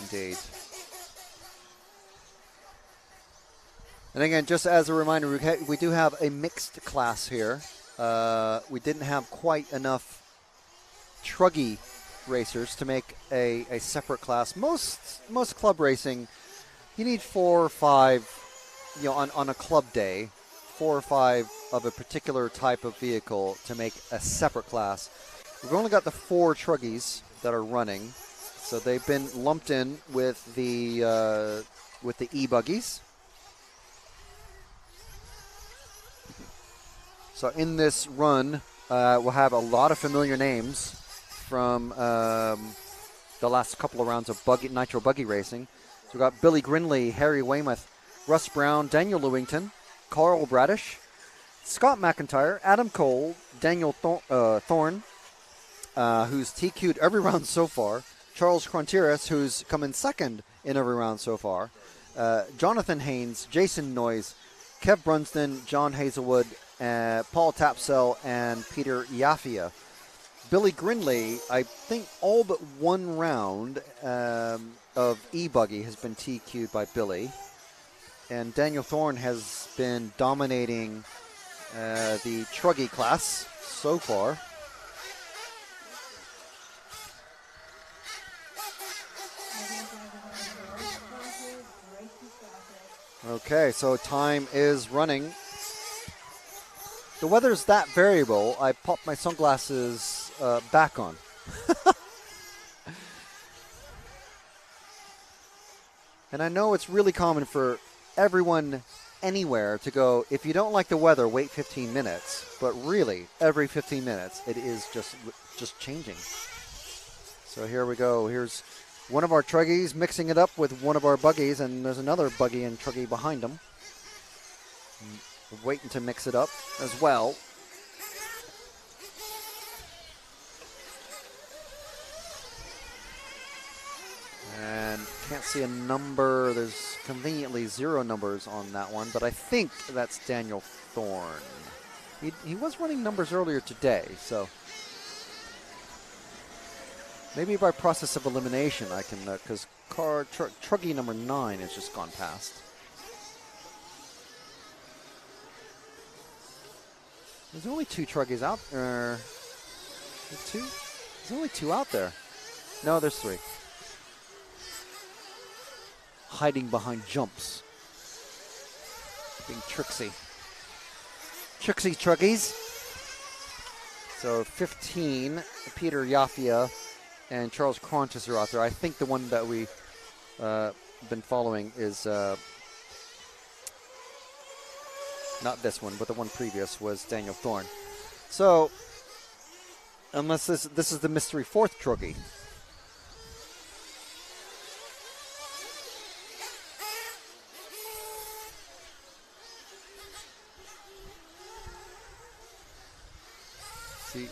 Indeed. And again, just as a reminder, we do have a mixed class here. We didn't have quite enough Truggy racers to make a separate class. Most club racing, you need 4 or 5, on a club day, 4 or 5 of a particular type of vehicle to make a separate class. We've only got the 4 Truggies that are running, so they've been lumped in with the e-buggies. So in this run, we'll have a lot of familiar names from the last couple of rounds of Nitro buggy racing. So we've got Billy Grinley, Harry Weymouth, Russ Brown, Daniel Lewington, Carl Bradish, Scott McIntyre, Adam Cole, Daniel Thorne, who's TQ'd every round so far, Charles Crontiras, who's come in second in every round so far, Jonathan Haynes, Jason Noyes, Kev Brunsden, John Hazelwood, Paul Tapsell, and Peter Iafia. Billy Grinley, I think all but one round of e-buggy has been TQ'd by Billy. And Daniel Thorne has been dominating the Truggy class so far. Okay, so time is running. The weather's that variable, I popped my sunglasses back on. And I know it's really common for everyone anywhere to go, if you don't like the weather, wait 15 minutes. But really, every 15 minutes, it is just changing. So here we go. Here's one of our Truggies mixing it up with one of our buggies, and there's another buggy and Truggy behind them. We're waiting to mix it up as well. And can't see a number. There's conveniently 0 numbers on that one, but I think that's Daniel Thorne. He was running numbers earlier today, so maybe by process of elimination I can, because Truggy number 9 has just gone past. There's only 2 Truggies out there. There's only 2 out there. No, there's 3. Hiding behind jumps. Being tricksy. Tricksy Truggies. So 15, Peter Yafia and Charles Crontis are out there. I think the one that we've been following is not this one, but the one previous was Daniel Thorne. So, unless this is the mystery 4th Truggy. Is he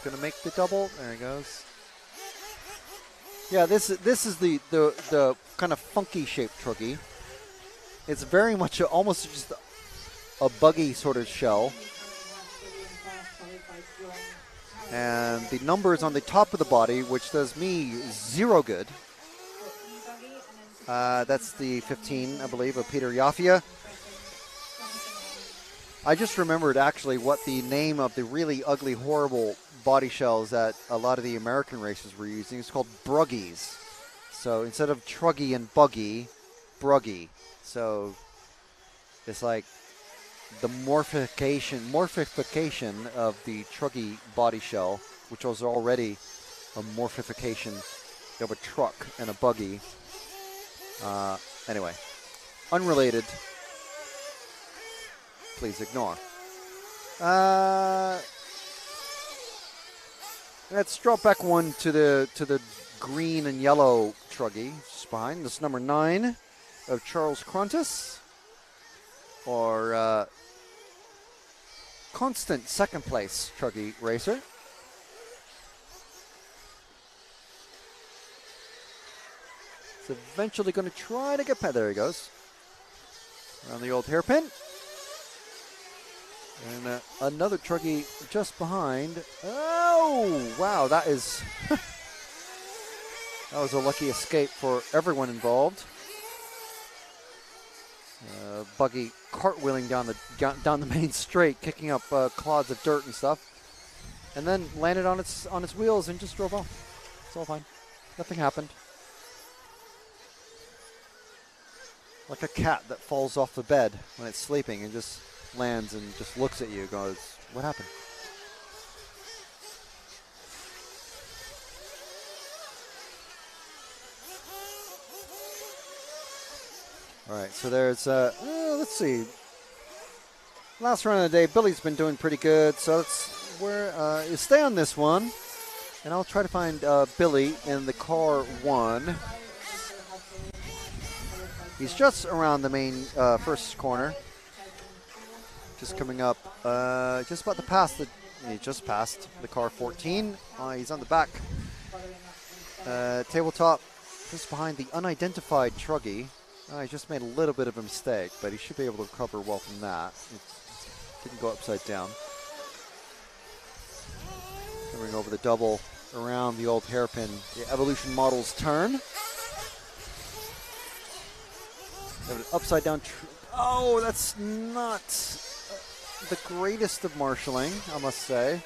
going to make the double? There he goes. Yeah, this is the kind of funky shaped Truggy. It's very much almost just a buggy sort of shell. And the numbers on the top of the body, which does me 0 good. That's the 15, I believe, of Peter Yafia. I just remembered actually what the name of the really ugly, horrible body shells that a lot of the American races were using. It's called bruggies. So instead of Truggy and buggy, bruggy. So it's like the morphification of the Truggy body shell, which was already a morphification of a truck and a buggy. Anyway, unrelated. Please ignore. Let's drop back one to the green and yellow Truggy just behind. This number 9 of Charles Crontis, or constant 2nd place Truggy racer. It's eventually going to try to get past. There he goes. Around the old hairpin. And another Truggy just behind. Oh, wow, that is that was a lucky escape for everyone involved. Buggy cartwheeling down the main straight, kicking up clods of dirt and stuff, and then landed on its wheels and just drove off. It's all fine. Nothing happened. Like a cat that falls off the bed when it's sleeping and just lands and just looks at you and goes, what happened? All right, so there's, let's see. Last run of the day, Billy's been doing pretty good, so you stay on this one, and I'll try to find Billy in the car 1. He's just around the main first corner. Just coming up, just about to pass he just passed the car 14. He's on the back. Tabletop, just behind the unidentified Truggy. He just made a little bit of a mistake, but he should be able to recover well from that. It didn't go upside down. Coming over the double around the old hairpin, the Evolution Models turn. Have an upside down. Oh, that's not the greatest of marshalling, I must say.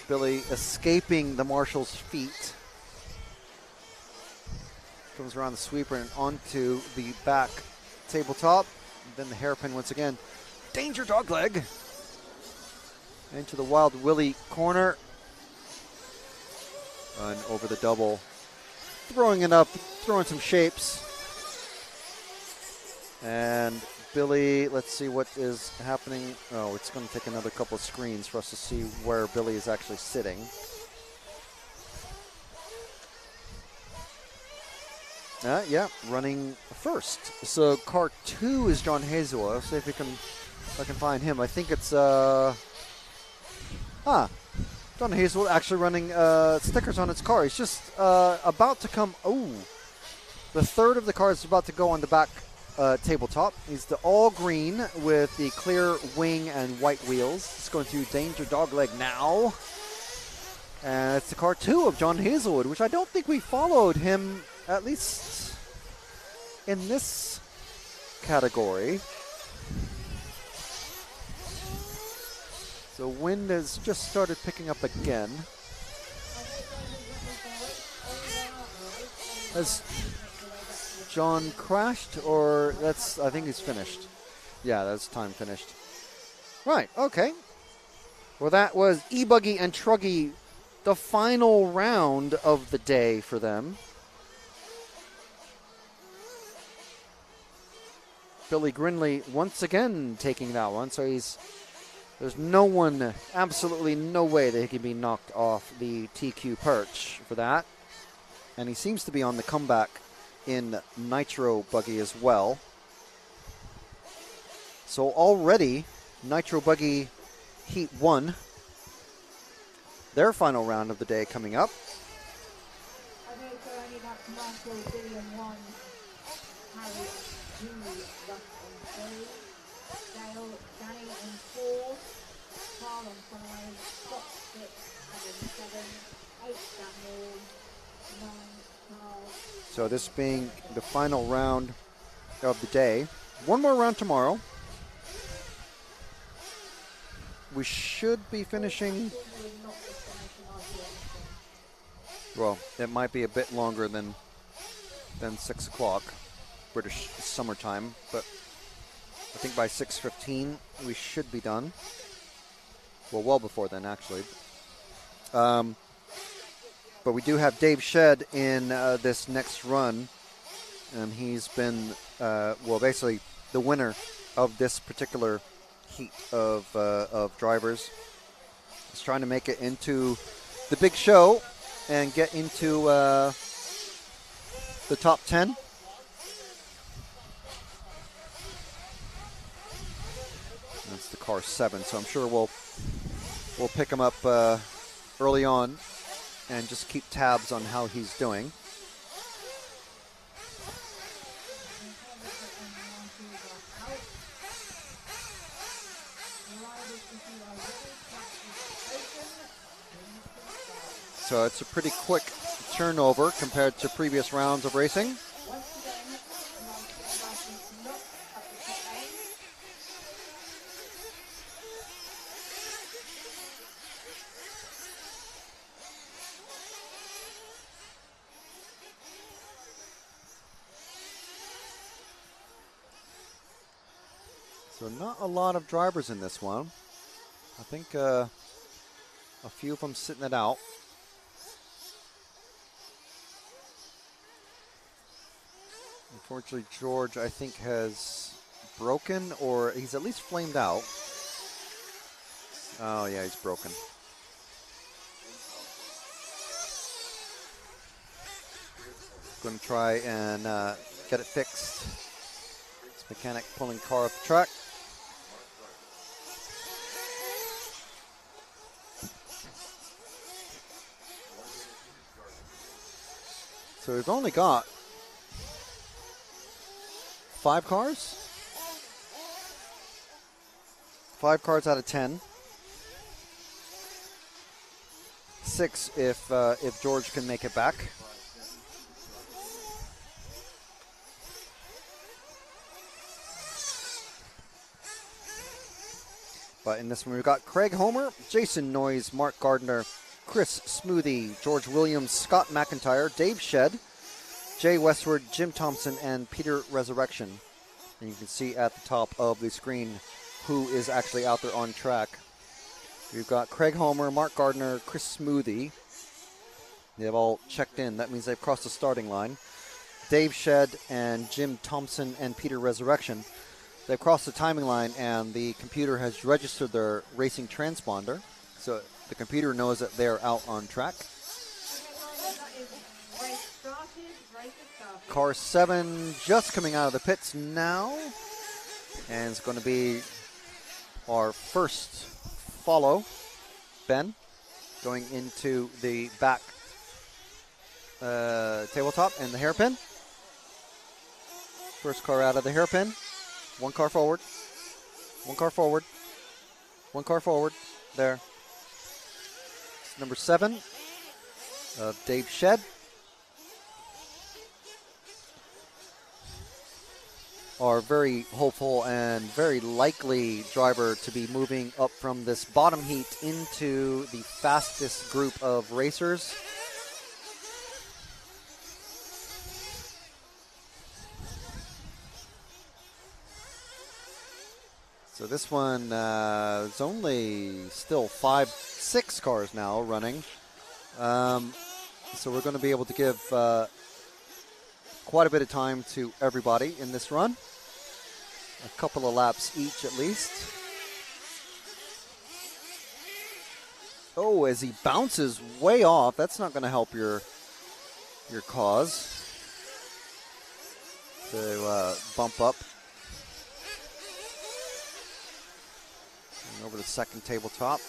Billy escaping the marshal's feet. Comes around the sweeper and onto the back tabletop. And then the hairpin once again. Danger dogleg. Into the Wild Willie corner. And over the double. Throwing it up, throwing some shapes. And Billy, let's see what is happening. Oh, it's going to take another couple of screens for us to see where Billy is actually sitting. Yeah, running first. So car 2 is John Hazel. Let's see if I can find him. I think it's John Hazel actually running stickers on its car. He's just about to come. Oh, the third of the car is about to go on the back tabletop. He's the all green with the clear wing and white wheels. It's going through Danger Dogleg now. And it's the car 2 of John Hazelwood, which I don't think we followed him, at least in this category. So wind has just started picking up again. Has John crashed, or that's, I think he's finished. Yeah, that's time finished. Right, okay. Well, that was E-Buggy and Truggy, the final round of the day for them. Billy Grinley once again taking that one, so there's no one, absolutely no way that he can be knocked off the TQ perch for that. And he seems to be on the comeback in Nitro Buggy as well. So already, Nitro Buggy Heat 1, their final round of the day coming up. Okay, so only that Marshall, Billy and 1, Harry, Julie, Russ and 3, Dale, Danny and 4, Carl on 5, Scott 6, Adam 7, 8, Daniel, 9, Carl. So this being the final round of the day. One more round tomorrow. We should be finishing. Well, it might be a bit longer than 6 o'clock British summertime, but I think by 6:15 we should be done. Well before then, actually. But we do have Dave Shedd in this next run, and he's been, basically the winner of this particular heat of drivers. He's trying to make it into the big show and get into the top 10. That's the car 7, so I'm sure we'll pick him up early on and just keep tabs on how he's doing. So it's a pretty quick turnover compared to previous rounds of racing. So not a lot of drivers in this one. I think a few of them sitting it out. Unfortunately, George, I think, has broken, or he's at least flamed out. Oh, yeah, he's broken. Going to try and get it fixed. This mechanic pulling car up the track. So we've only got 5 cars? 5 cars out of 10. 6 if George can make it back. But in this one, we've got Craig Homer, Jason Noyes, Mark Gardner, Chris Smoothie, George Williams, Scott McIntyre, Dave Shedd, Jay Westward, Jim Thompson, and Peter Resurrection. And you can see at the top of the screen who is actually out there on track. We've got Craig Homer, Mark Gardner, Chris Smoothie. They've all checked in. That means they've crossed the starting line. Dave Shedd and Jim Thompson and Peter Resurrection. They've crossed the timing line, and the computer has registered their racing transponder. So the computer knows that they're out on track. Car 7 just coming out of the pits now. And it's going to be our first follow. Ben going into the back tabletop and the hairpin. First car out of the hairpin. One car forward. One car forward. One car forward. There. It's number 7 of Dave Shedd. Our very hopeful and very likely driver to be moving up from this bottom heat into the fastest group of racers. So this one is only still 6 cars now running. So we're going to be able to give quite a bit of time to everybody in this run. A couple of laps each at least. Oh, as he bounces way off, that's not going to help your cause to bump up. And over the second tabletop.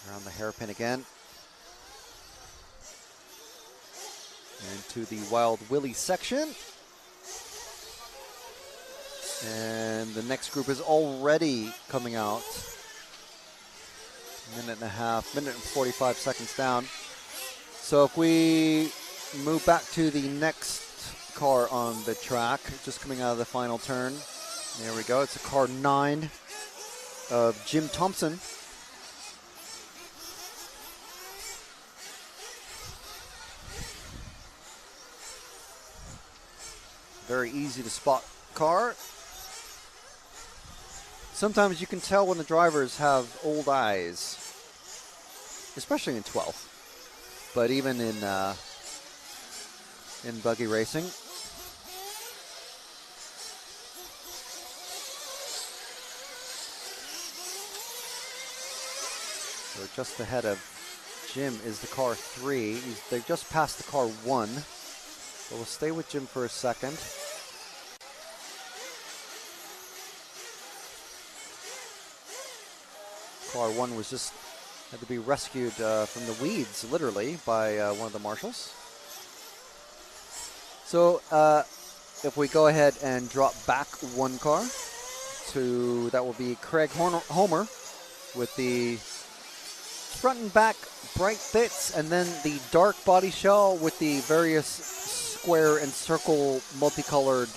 Around the hairpin again. Into the Wild Willie section. And the next group is already coming out. Minute and 45 seconds down. So if we move back to the next car on the track, just coming out of the final turn. There we go. It's a car 9 of Jim Thompson. Very easy to spot car. Sometimes you can tell when the drivers have old eyes, especially in 12, but even in buggy racing. So just ahead of Jim is the car 3. They've just passed the car 1. So we'll stay with Jim for a second. Car 1 had to be rescued from the weeds, literally, by one of the marshals. So if we go ahead and drop back one car that will be Craig Homer with the front and back bright bits, and then the dark body shell with the various square and circle multicolored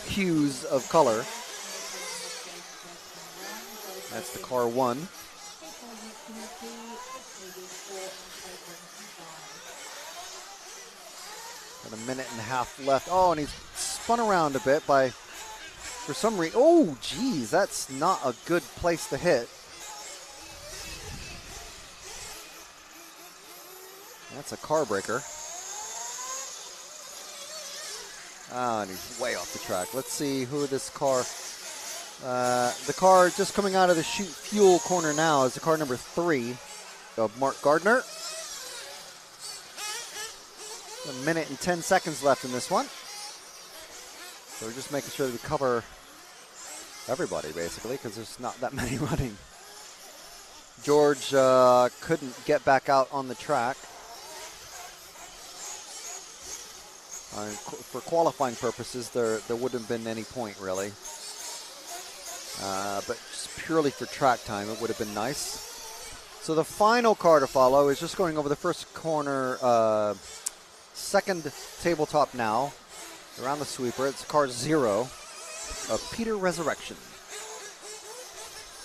hues of color. That's the car 1. Got a minute and a half left. Oh, and he's spun around a bit for some reason. Oh, geez, that's not a good place to hit. That's a car breaker. Ah, and he's way off the track. Let's see who this car... the car just coming out of the chute fuel corner now is the car number 3 of Mark Gardner. A minute and 10 seconds left in this one. So we're just making sure that we cover everybody, basically, because there's not that many running. George couldn't get back out on the track. For qualifying purposes, there wouldn't have been any point, really. But just purely for track time, it would have been nice. So the final car to follow is just going over the first corner, second tabletop now, around the sweeper. It's car 0 of Peter Resurrection.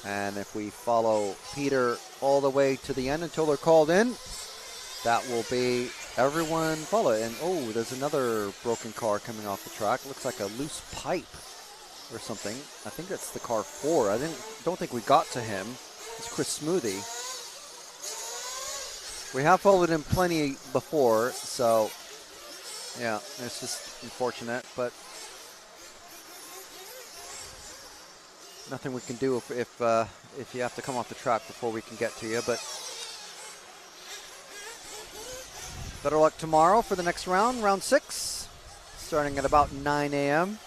And if we follow Peter all the way to the end until they're called in, that will be everyone follow it. And oh, there's another broken car coming off the track. Looks like a loose pipe or something. I think that's the car 4. Don't think we got to him. It's Chris Smoothie. We have followed him plenty before, so yeah, it's just unfortunate, but nothing we can do if you have to come off the track before we can get to you. But better luck tomorrow for the next round, round 6, starting at about 9 a.m.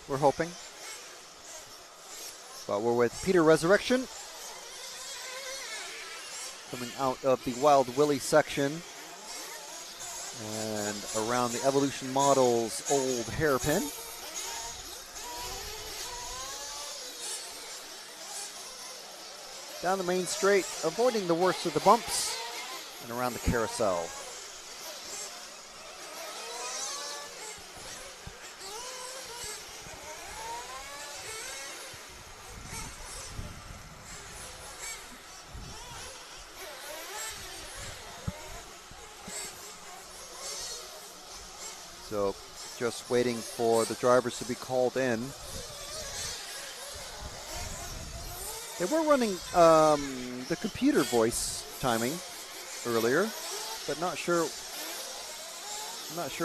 We're hoping. But we're with Peter Resurrection, coming out of the Wild Willie section and around the Evolution Models old hairpin. Down the main straight, avoiding the worst of the bumps, and around the carousel. So just waiting for the drivers to be called in. They were running the computer voice timing earlier, but not sure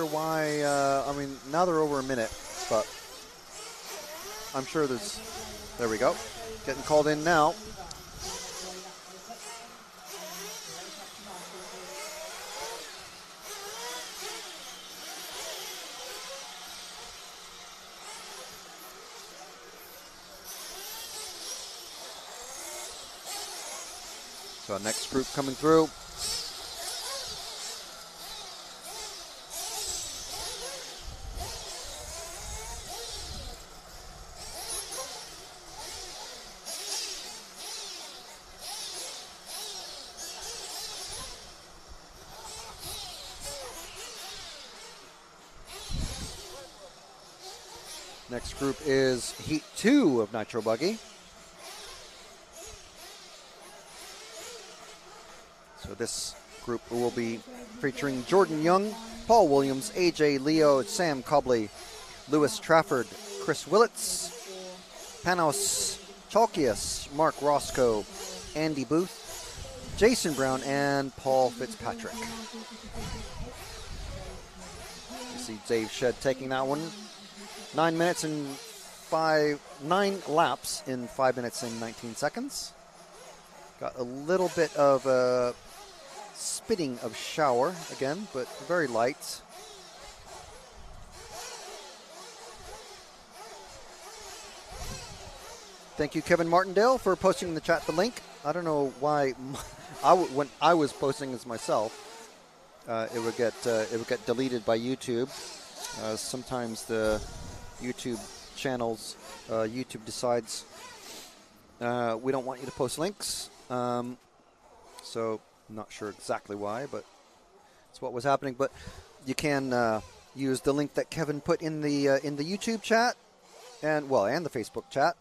why. I mean, now they're over a minute, but I'm sure there's. There we go. Getting called in now. So next group coming through. Next group is Heat 2 of Nitro Buggy. So this group will be featuring Jordan Young, Paul Williams, AJ Leo, Sam Cobley, Lewis Trafford, Chris Willits, Panos Chalkias, Mark Roscoe, Andy Booth, Jason Brown, and Paul Fitzpatrick. You see Dave Shedd taking that one. 9 laps in 5 minutes and 19 seconds. Got a little bit of a spitting of shower again, but very light. Thank you, Kevin Martindale, for posting in the chat the link. I don't know why when I was posting this myself, it would get deleted by YouTube. Sometimes the YouTube channels, YouTube decides we don't want you to post links. So I'm not sure exactly why, but it's what was happening. But you can use the link that Kevin put in the YouTube chat and the Facebook chat.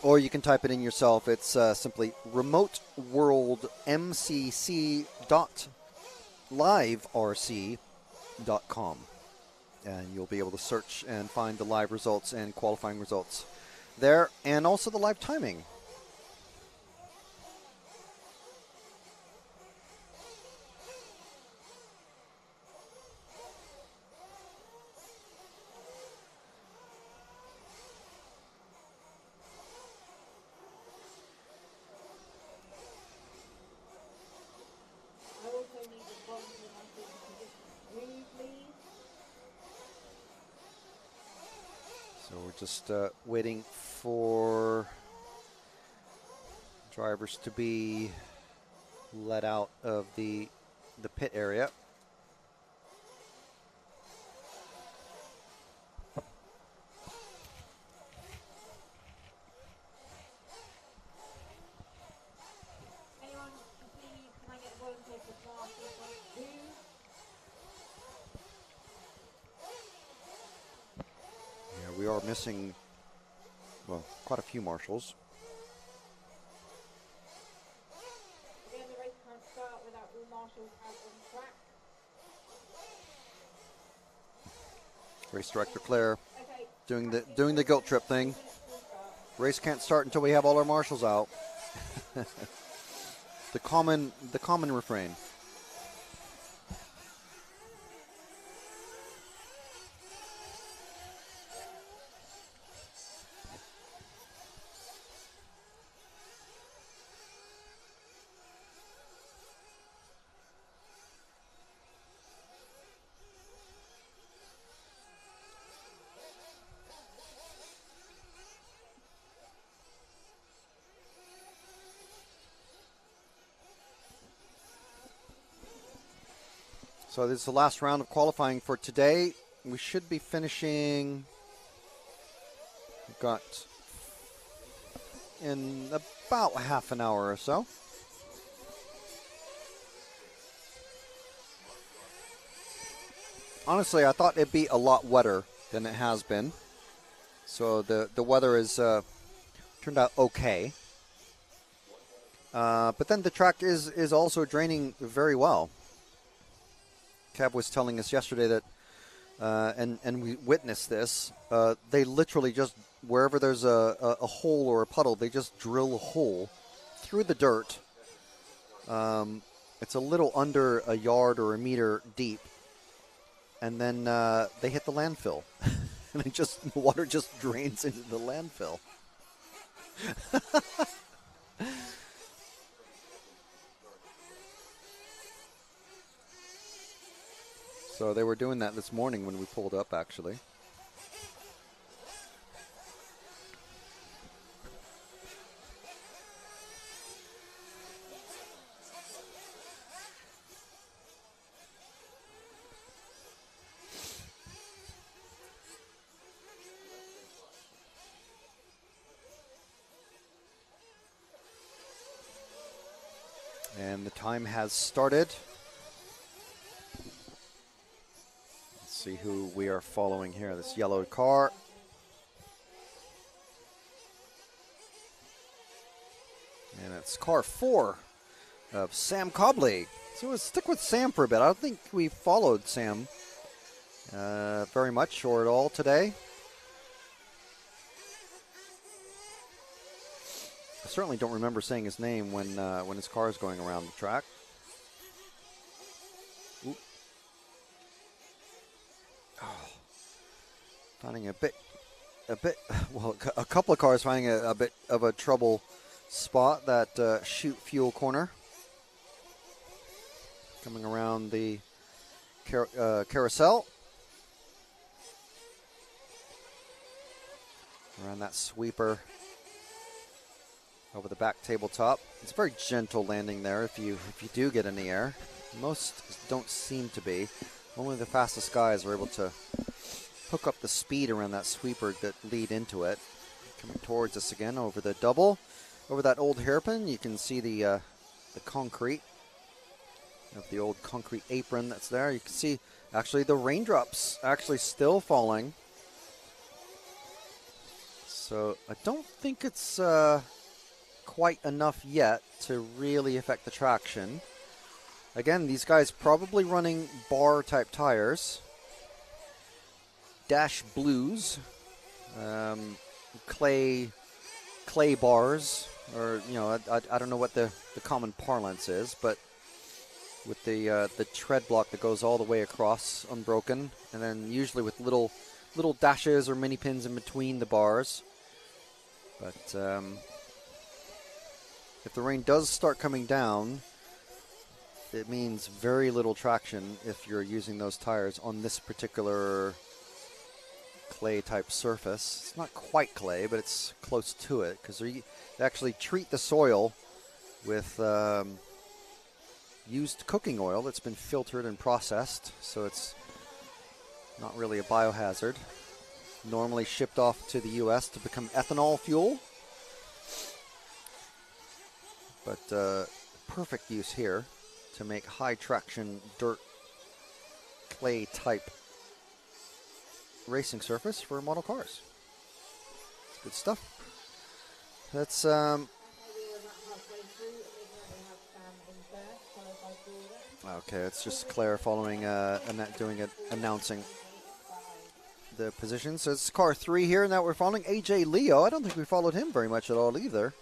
Or you can type it in yourself. It's simply remoteworldmcc.liverc.com. And you'll be able to search and find the live results and qualifying results there, and also the live timing. So we're just waiting for drivers to be let out of the pit area. Anyone, please, can I get a volunteer for class 2? Yeah, we are missing, quite a few marshals. marshals have on track. Race director Claire Okay. doing the guilt trip thing. Race can't start until we have all our marshals out. the common refrain. So this is the last round of qualifying for today. We should be finishing, we've got in about half an hour or so. Honestly, I thought it'd be a lot wetter than it has been. So the weather is turned out okay. But then the track is also draining very well. Kev was telling us yesterday that, and we witnessed this, they literally just, wherever there's a hole or a puddle, they just drill a hole through the dirt. It's a little under a yard or a meter deep. And then they hit the landfill. And the water just drains into the landfill. So they were doing that this morning when we pulled up, actually. And the time has started. See who we are following here. This yellow car. And it's car 4 of Sam Cobley. So we'll stick with Sam for a bit. I don't think we followed Sam very much or at all today. I certainly don't remember saying his name when his car is going around the track. Oop. Oh. Finding well, a couple of cars finding a bit of a trouble spot, that chute fuel corner. Coming around the carousel. Around that sweeper over the back tabletop. It's a very gentle landing there if you do get in the air. Most don't seem to be. Only the fastest guys are able to hook up the speed around that sweeper that lead into it. Coming towards us again over the double. Over that old hairpin, you can see the concrete of the old concrete apron that's there. You can see actually the raindrops actually still falling. So I don't think it's quite enough yet to really affect the traction. Again, these guys probably running bar type tires. Dash blues. Clay bars. Or, you know, I don't know what the common parlance is, but with the tread block that goes all the way across unbroken, and then usually with little dashes or mini pins in between the bars. But if the rain does start coming down, it means very little traction if you're using those tires on this particular clay type surface. It's not quite clay, but it's close to it, because they actually treat the soil with used cooking oil that's been filtered and processed, so it's not really a biohazard. Normally shipped off to the US to become ethanol fuel, but perfect use here to make high traction dirt clay type racing surface for model cars. It's good stuff. That's Okay, we are about halfway through. We currently have Sam in first, followed by Jordan. Okay, it's just Claire following, announcing the position. So it's car 3 here, and that we're following AJ Leo. I don't think we followed him very much at all either.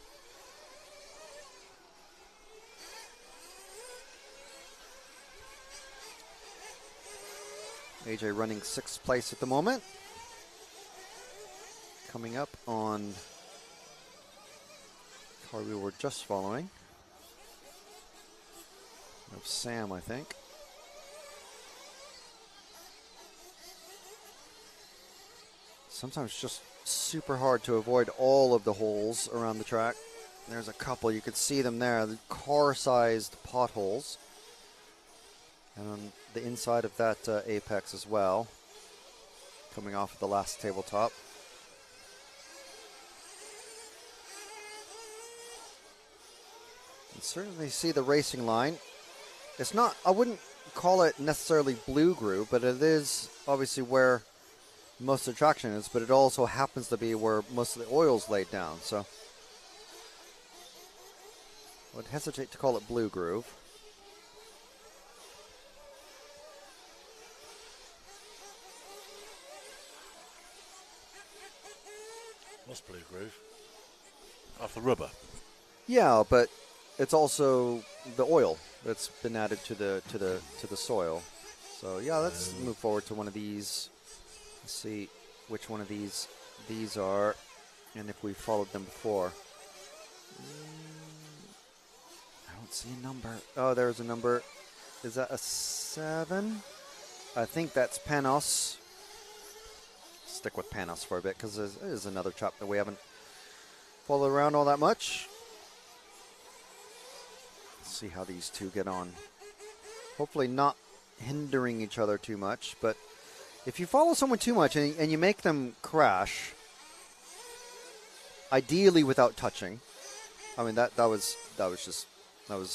AJ running 6th place at the moment. Coming up on car we were just following. Of Sam, I think. Sometimes it's just super hard to avoid all of the holes around the track. There's a couple, you could see them there, the car-sized potholes. And on the inside of that apex as well, coming off of the last tabletop. You certainly see the racing line. It's not, I wouldn't call it necessarily blue groove, but it is obviously where most of the traction is, but it also happens to be where most of the oil's laid down, so I would hesitate to call it blue groove. What's blue groove? Off the rubber. Yeah, but it's also the oil that's been added to the soil. So yeah, let's move forward to one of these. Let's see which one of these are, and if we followed them before. I don't see a number. Oh, there's a number. Is that a 7? I think that's Panos. Stick with Panos for a bit because there is another chop that we haven't followed around all that much. Let's see how these two get on. Hopefully not hindering each other too much, but if you follow someone too much and you make them crash, ideally without touching, I mean that was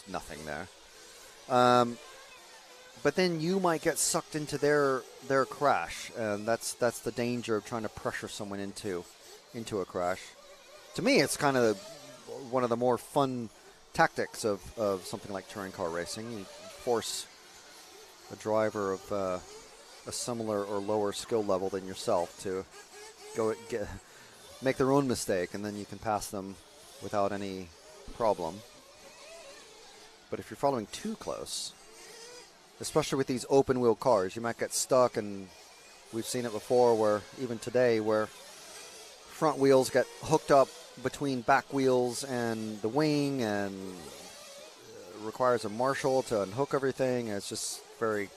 nothing there. But then you might get sucked into their crash, and that's the danger of trying to pressure someone into a crash. To me, it's kind of one of the more fun tactics of something like touring car racing. You force a driver of a similar or lower skill level than yourself to make their own mistake, and then you can pass them without any problem. But if you're following too close, especially with these open wheel cars, you might get stuck, and we've seen it before where even today where front wheels get hooked up between back wheels and the wing, and requires a marshal to unhook everything, and it's just very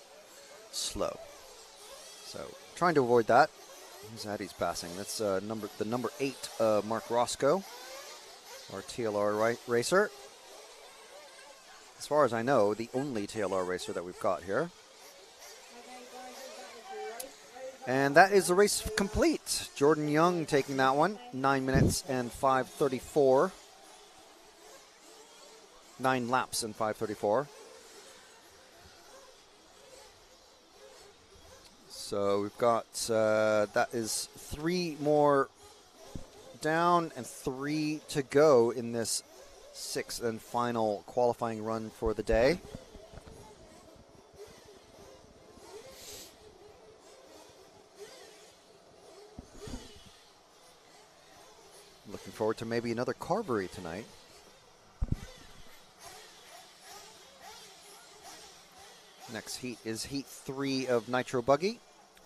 slow. So trying to avoid that. Who's that he's passing? That's the number 8 Mark Roscoe, our TLR racer. As far as I know, the only TLR racer that we've got here. And that is the race complete. Jordan Young taking that one. 9 minutes and 5:34. 9 laps and 5:34. So we've got, that is 3 more down and 3 to go in this 6th and final qualifying run for the day. Looking forward to maybe another carvery tonight. Next heat is heat 3 of Nitro Buggy.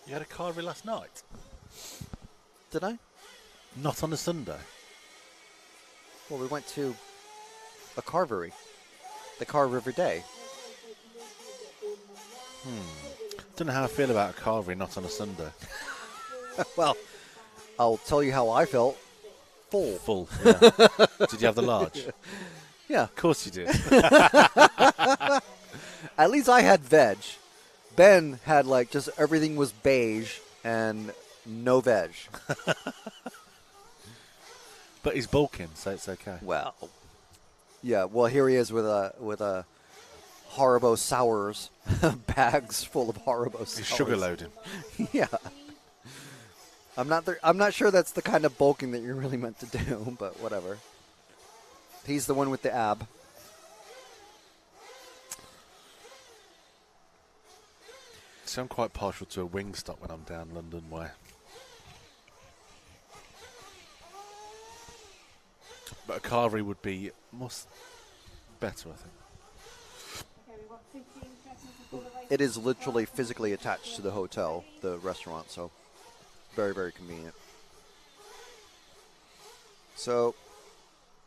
You had a carvery last night? Did I? Not on a Sunday. Well, we went to a carvery, the Car River Day. Don't know how I feel about a carvery not on a Sunday. Well, I'll tell you how I felt. Full, yeah. Did you have the large? Yeah. Of course you did. At least I had veg. Ben had just everything was beige and no veg. But he's bulking, so it's okay. Well, yeah. Well, here he is with a Haribo Sours bags full of Haribo Sours. He's sugar loading. Yeah. I'm not sure that's the kind of bulking that you're really meant to do, but whatever. He's the one with the ab. So I'm quite partial to a wing stop when I'm down London way. But a carvery would be better, I think. Okay, we've got 15 seconds before the race. It is literally physically attached to the hotel, the restaurant, so very, very convenient. So,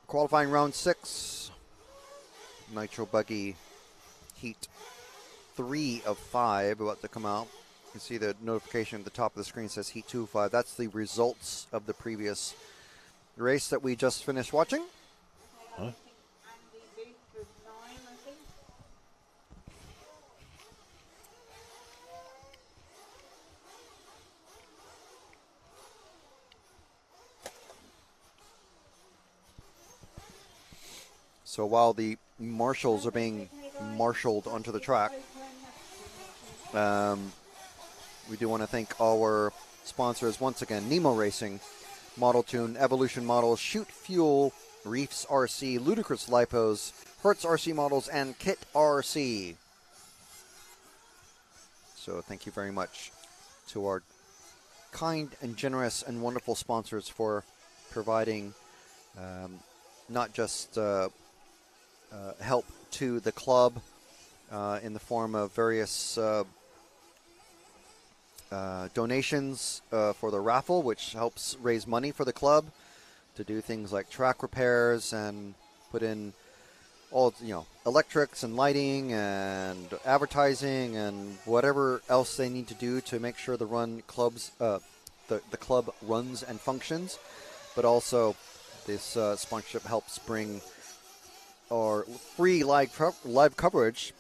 qualifying round 6, Nitro Buggy Heat 3 of 5 about to come out. You can see the notification at the top of the screen says Heat 2 of 5. That's the results of the previous race that we just finished watching. Huh? So while the marshals are being marshaled onto the track, we do want to thank our sponsors once again: Nemo Racing, Model Tune, Evolution Models, Shoot Fuel, Reefs RC, Ludicrous Lipos, Hertz RC Models, and Kit RC. So thank you very much to our kind and generous and wonderful sponsors for providing not just help to the club in the form of various donations for the raffle, which helps raise money for the club to do things like track repairs and put in all, electrics and lighting and advertising and whatever else they need to do to make sure the the club runs and functions. But also this sponsorship helps bring our free live coverage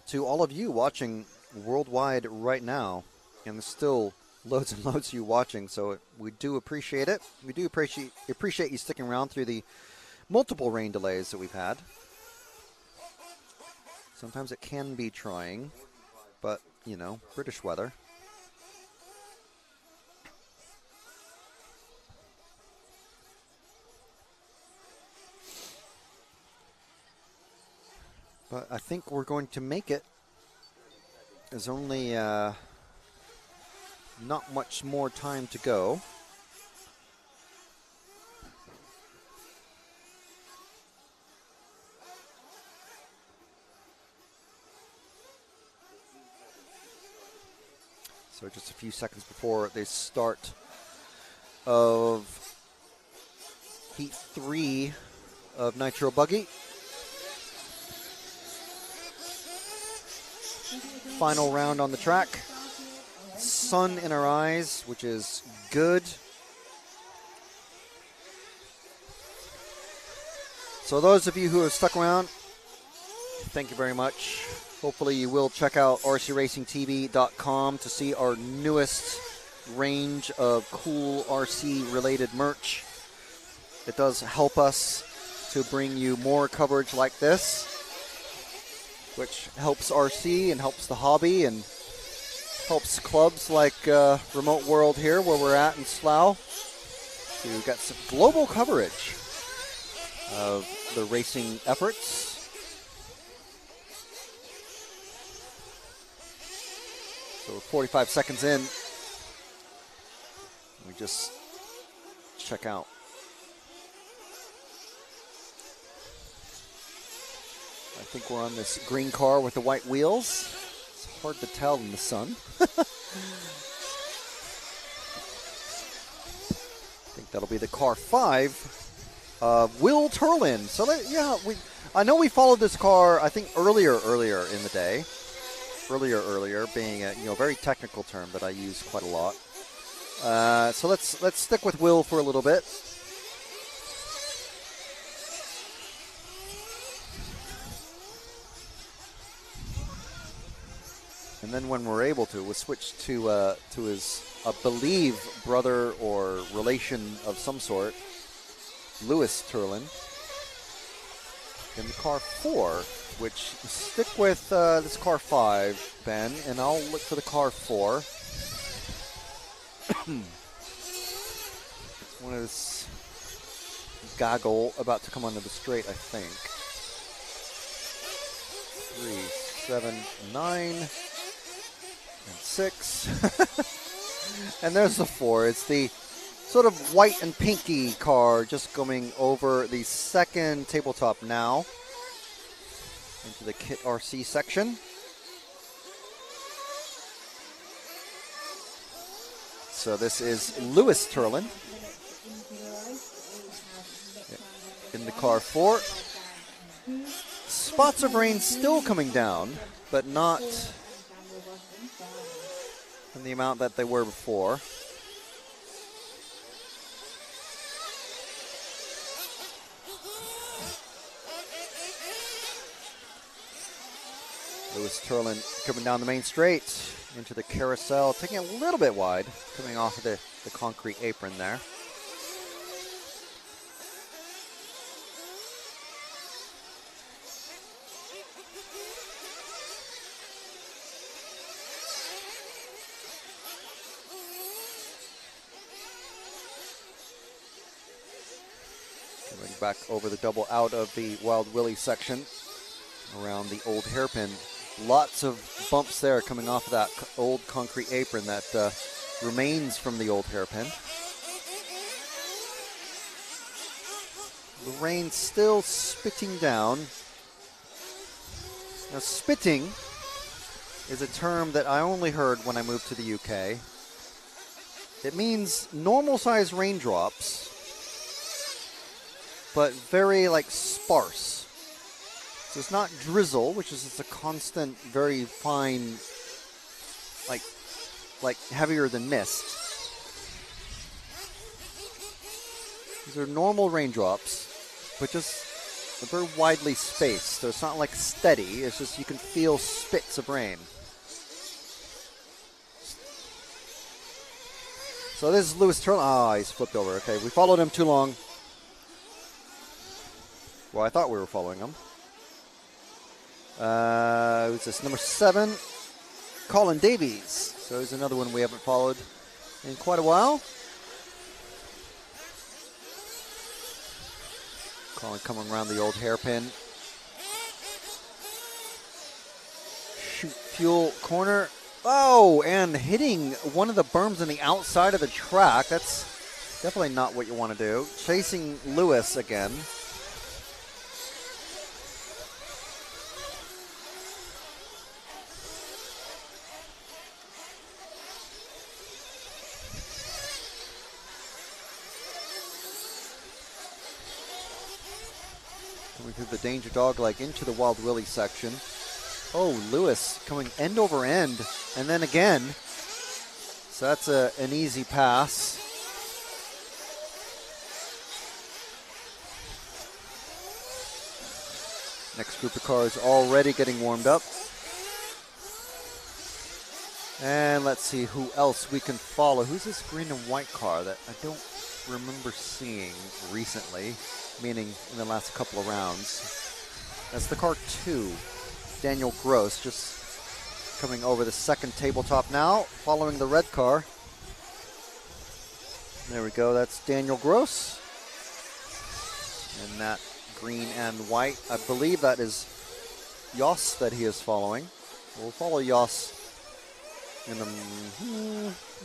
to all of you watching worldwide right now. And there's still loads and loads of you watching, so we do appreciate it. We do appreciate you sticking around through the multiple rain delays that we've had. Sometimes it can be trying, but, British weather. But I think we're going to make it. There's only not much more time to go. So just a few seconds before the start of Heat 3 of Nitro Buggy. Final round on the track. Sun in our eyes, which is good. So those of you who have stuck around, thank you very much. Hopefully you will check out rcracingtv.com to see our newest range of cool RC-related merch. It does help us to bring you more coverage like this, which helps RC and helps the hobby and helps clubs like Remote World here, where we're at in Slough, to get some global coverage of the racing efforts. So we're 45 seconds in. We just check out. I think we're on this green car with the white wheels. It's hard to tell in the sun. I think that'll be the car 5 of Will Turlin. So I know we followed this car, I think earlier in the day. Earlier being a very technical term that I use quite a lot. So let's stick with Will for a little bit. And then when we're able to, we'll switch to his, I believe, brother or relation of some sort, Lewis Turlin, in the car 4, which stick with this car 5, Ben, and I'll look for the car 4. One of this goggle about to come onto the straight, I think. 3, 7, 9. And 6. And there's the 4. It's the sort of white and pinky car just coming over the second tabletop now into the Kit RC section. So this is Lewis Turlin in the car 4. Spots of rain still coming down, but not in the amount that they were before. Lewis Turlin coming down the main straight into the carousel, taking a little bit wide, coming off of the concrete apron there. Coming back over the double out of the Wild Willie section around the old hairpin. Lots of bumps there coming off of that old concrete apron that remains from the old hairpin. The rain still spitting down. Now, spitting is a term that I only heard when I moved to the UK. It means normal size raindrops, but very sparse. So it's not drizzle, which is just a constant, very fine, like heavier than mist. These are normal raindrops, but just very widely spaced. So it's not like steady. It's just you can feel spits of rain. So this is Lewis Turlin. Ah, he's flipped over. Okay, we followed him too long. Well, I thought we were following him. Who's this? Number 7, Colin Davies. So here's another one we haven't followed in quite a while. Colin coming around the old hairpin. Shoot fuel corner. Oh, and hitting one of the berms on the outside of the track. That's definitely not what you want to do. Chasing Lewis again. Coming through the danger dog into the Wild Willie section. Oh, Lewis coming end over end, and then again. So that's an easy pass. Next group of cars already getting warmed up. And let's see who else we can follow. Who's this green and white car that I don't remember seeing recently, meaning in the last couple of rounds? That's the car 2. Daniel Gross just coming over the second tabletop now, following the red car. There we go, that's Daniel Gross. And that green and white, I believe that is Jos that he is following. We'll follow Jos in the...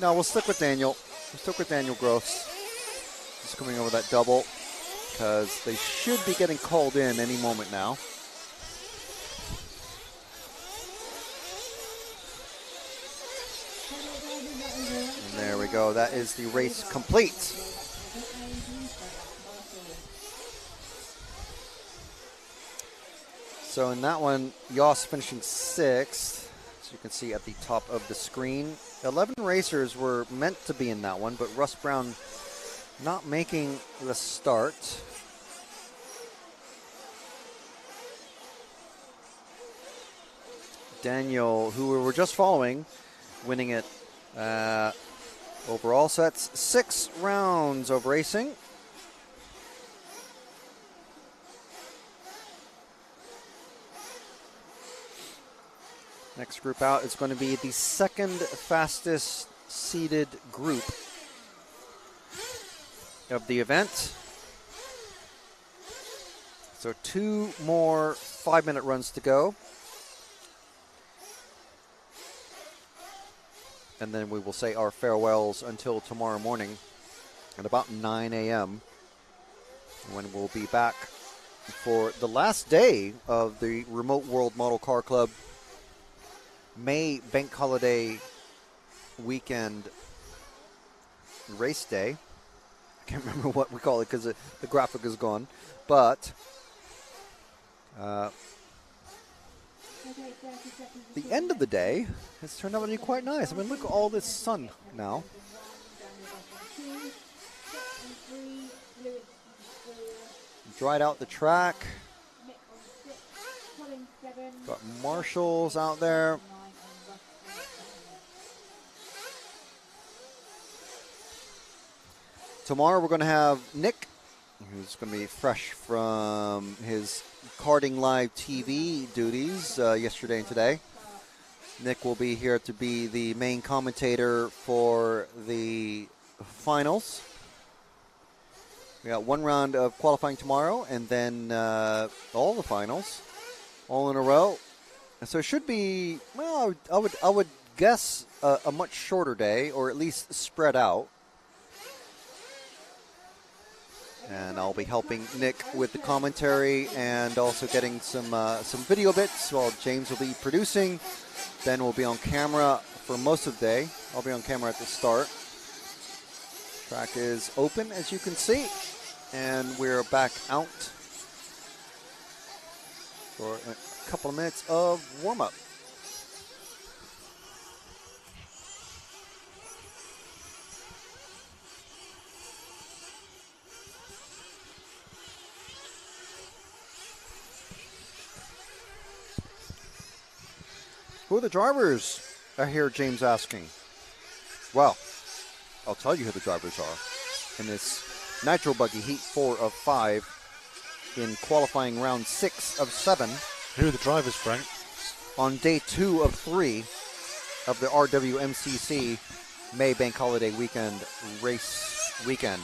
No, we'll stick with Daniel. We'll stick with Daniel Gross. Just coming over that double, because they should be getting called in any moment now. And there we go. That is the race complete. So in that one, Jos finishing 6th, as you can see at the top of the screen. 11 racers were meant to be in that one, but Russ Brown not making the start. Daniel, who we were just following, winning it overall. So that's 6 rounds of racing. Next group out is going to be the second fastest seeded group of the event. So 2 more 5-minute runs to go. and then we will say our farewells until tomorrow morning at about 9 a.m. when we'll be back for the last day of the Remote World Model Car Club May Bank Holiday Weekend Race Day. I can't remember what we call it because the graphic is gone. But the end of the day has turned out to be quite nice. I mean, look at all this sun now. Dried out the track. Got marshals out there. Tomorrow we're going to have Nick, who's going to be fresh from his karting live TV duties yesterday and today. Nick will be here to be the main commentator for the finals. We got one round of qualifying tomorrow, and then all the finals, all in a row. And so it should be, well, I would guess a much shorter day, or at least spread out. And I'll be helping Nick with the commentary and also getting some video bits while James will be producing. Ben will be on camera for most of the day. I'll be on camera at the start. Track is open, as you can see. And we're back out for a couple of minutes of warm-up. Who are the drivers? I hear James asking. Well, I'll tell you who the drivers are. In this Nitro buggy heat 4 of 5 in qualifying round 6 of 7. Who are the drivers, Frank? On day 2 of 3 of the RWMCC May Bank Holiday Weekend race weekend.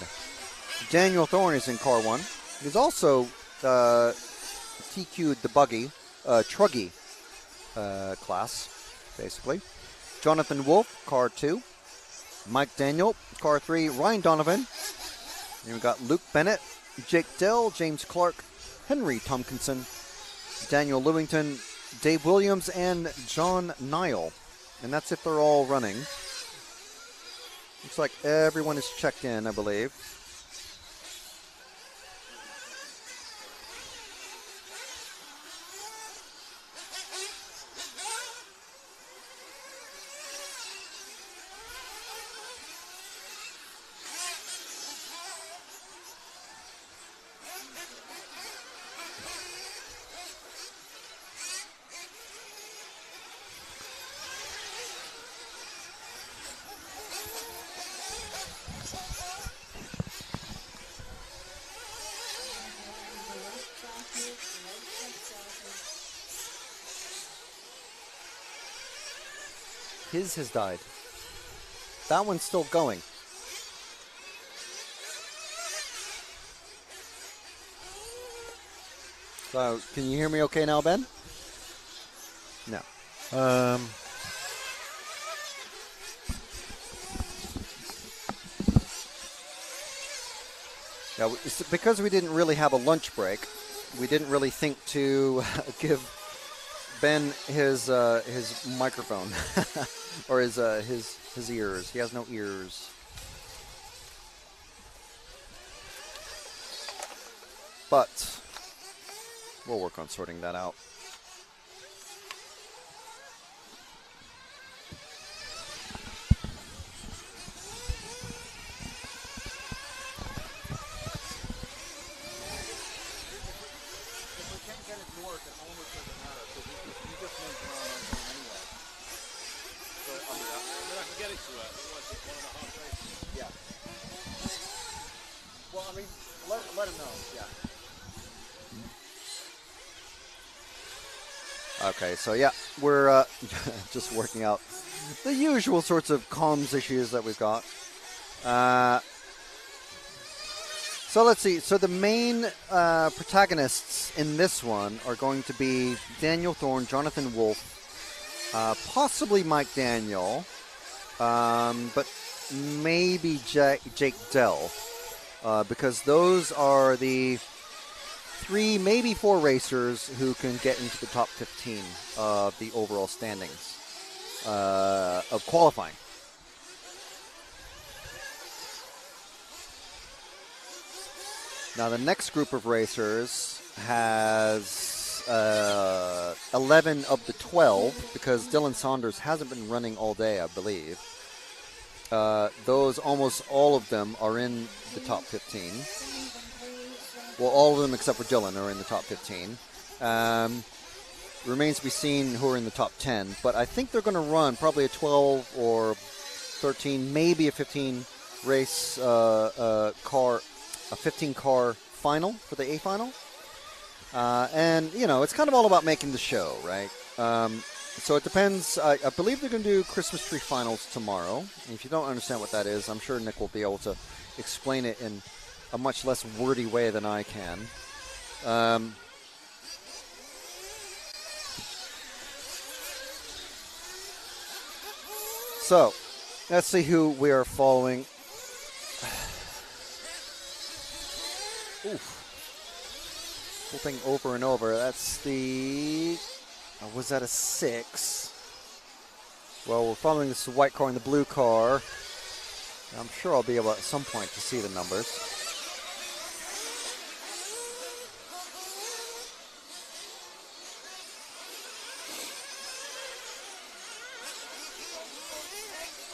Daniel Thorne is in car 1. He's also TQ'd the buggy, Truggy class, basically. Jonathan Wolf, car 2. Mike Daniel, car 3. Ryan Donovan. And we've got Luke Bennett, Jake Dell, James Clark, Henry Tompkinson, Daniel Lewington, Dave Williams, and John Nile. And that's if they're all running. Looks like everyone is checked in, I believe. His has died. That one's still going. So, can you hear me okay now, Ben? No. Yeah, it's because we didn't really have a lunch break, we didn't really think to give Ben his microphone or his ears. He has no ears. But we'll work on sorting that out. Let him know, yeah. Okay, so yeah, we're just working out the usual sorts of comms issues that we've got. So let's see. So the main protagonists in this one are going to be Daniel Thorne, Jonathan Wolf, possibly Mike Daniel, but maybe Jake Dell, because those are the 3, maybe 4 racers who can get into the top 15 of the overall standings of qualifying. Now the next group of racers has 11 of the 12, because Dylan Saunders hasn't been running all day, I believe. Those, almost all of them are in the top 15. Well, all of them except for Dylan are in the top 15. Remains to be seen who are in the top 10, but I think they're going to run probably a 12 or 13, maybe a 15 race car, a 15 car final for the A final. And, you know, it's kind of all about making the show, right? So it depends. I believe they're going to do Christmas tree finals tomorrow. And if you don't understand what that is, I'm sure Nick will be able to explain it in a much less wordy way than I can. So let's see who we are following. Oof. Whole thing over and over. That's the... was that a 6? Well, we're following this white car and the blue car. I'm sure I'll be able at some point to see the numbers.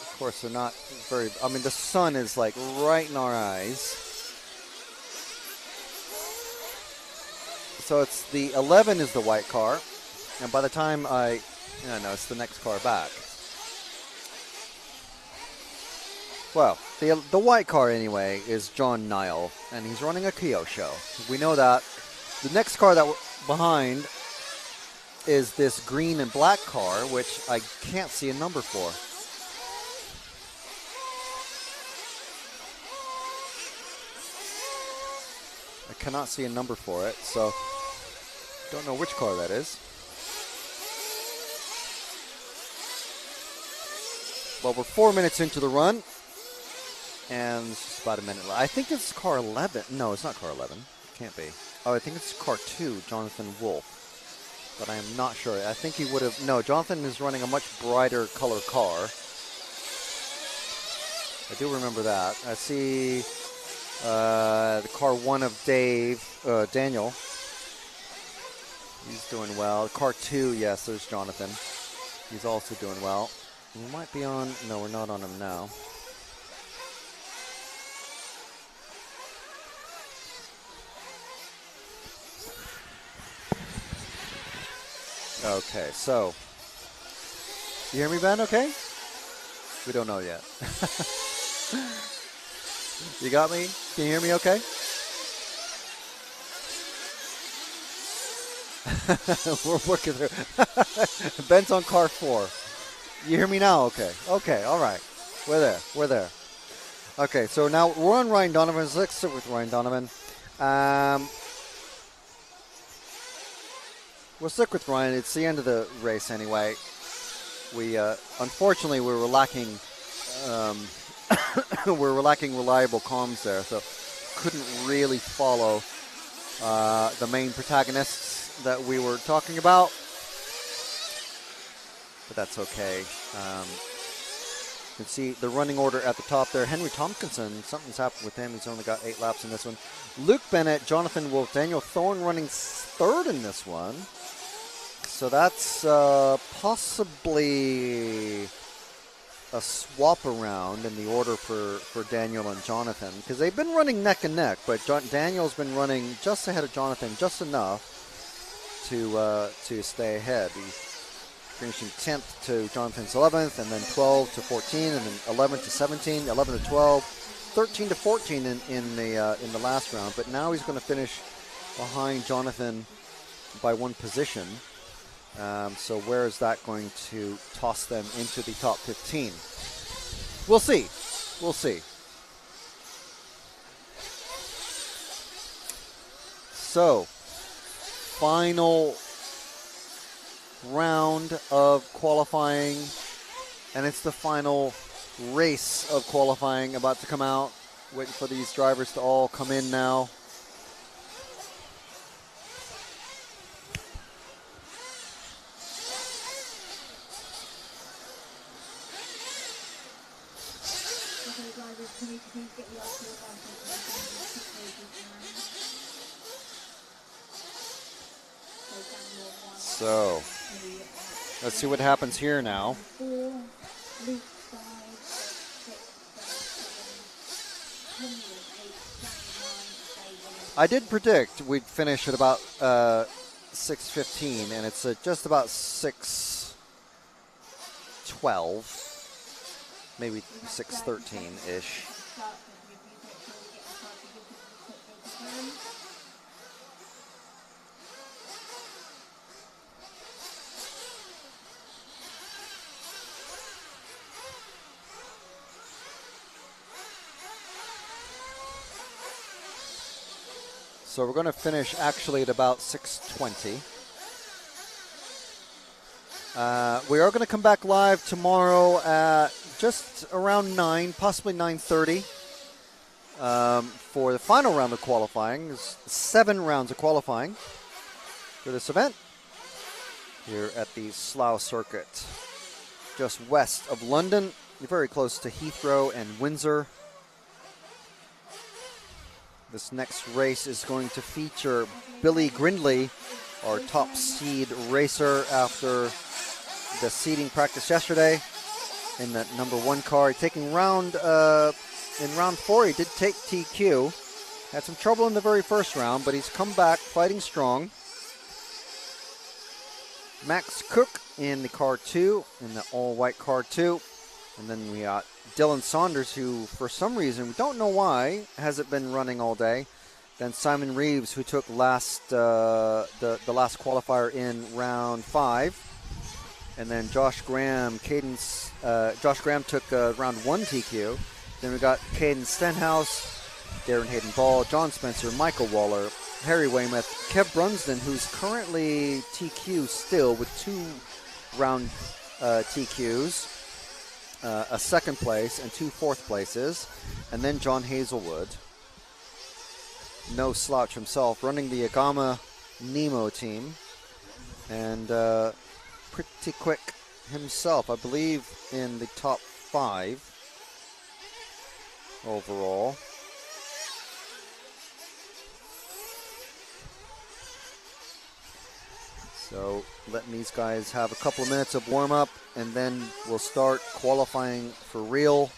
Of course, they're not very... I mean, the sun is like right in our eyes. So it's the 11 is the white car. And by the time no, it's the next car back. Well, the white car anyway is John Nile, and he's running a Kyosho. We know that. The next car that behind is this green and black car, which I can't see a number for. I cannot see a number for it, so don't know which car that is. Well, we're 4 minutes into the run, and it's just about a minute left. I think it's car 11. No, it's not car 11. It can't be. Oh, I think it's car 2, Jonathan Wolf. But I am not sure. I think he would have... No, Jonathan is running a much brighter color car. I do remember that. I see the car 1 of Daniel. He's doing well. Car 2, yes, there's Jonathan. He's also doing well. We might be on... No, we're not on him now. Okay, so... You hear me, Ben, okay? We don't know yet. You got me? Can you hear me okay? We're working through. Ben's on car 4. You hear me now? Okay. Okay, all right. We're there. We're there. Okay, so now we're on Ryan Donovan. Let's sit with Ryan Donovan. We'll stick with Ryan. It's the end of the race anyway. We unfortunately we were lacking reliable comms there, so couldn't really follow the main protagonists that we were talking about. But that's okay. You can see the running order at the top there. Henry Tompkinson, something's happened with him. He's only got 8 laps in this one. Luke Bennett, Jonathan Wolf, Daniel Thorne running 3rd in this one. So that's possibly a swap around in the order for Daniel and Jonathan, because they've been running neck and neck, but Daniel's been running just ahead of Jonathan, just enough to stay ahead. He's finishing 10th to Jonathan's 11th, and then 12 to 14, and then 11 to 17, 11 to 12, 13 to 14 in the last round. But now he's going to finish behind Jonathan by 1 position. So where is that going to toss them into the top 15? We'll see. We'll see. So, final round of qualifying, and it's the final race of qualifying about to come out. Waiting for these drivers to all come in now. So, let's see what happens here now. I did predict we'd finish at about 6:15, and it's just about 6:12, maybe 6:13-ish. So we're going to finish actually at about 6:20. We are going to come back live tomorrow at just around 9, possibly 9:30, for the final round of qualifying. There's 7 rounds of qualifying for this event here at the Slough circuit, just west of London, very close to Heathrow and Windsor. This next race is going to feature Billy Grindley, our top seed racer after the seeding practice yesterday in that number 1 car. Taking in round 4, he did take TQ. Had some trouble in the very first round, but he's come back fighting strong. Max Cook in the car 2, in the all-white car 2. And then we got Dylan Saunders, who for some reason, we don't know why, hasn't been running all day. Then Simon Reeves, who took the last qualifier in round 5. And then Josh Graham took round 1 TQ. Then we got Caden Stenhouse, Darren Hayden Ball, John Spencer, Michael Waller, Harry Weymouth, Kev Brunsden, who's currently TQ still with 2 round TQs. A 2nd place and 2 4th places, and then John Hazelwood, no slouch himself, running the Agama Nemo team, and pretty quick himself, I believe in the top 5 overall. So letting these guys have a couple of minutes of warm-up, and then we'll start qualifying for real.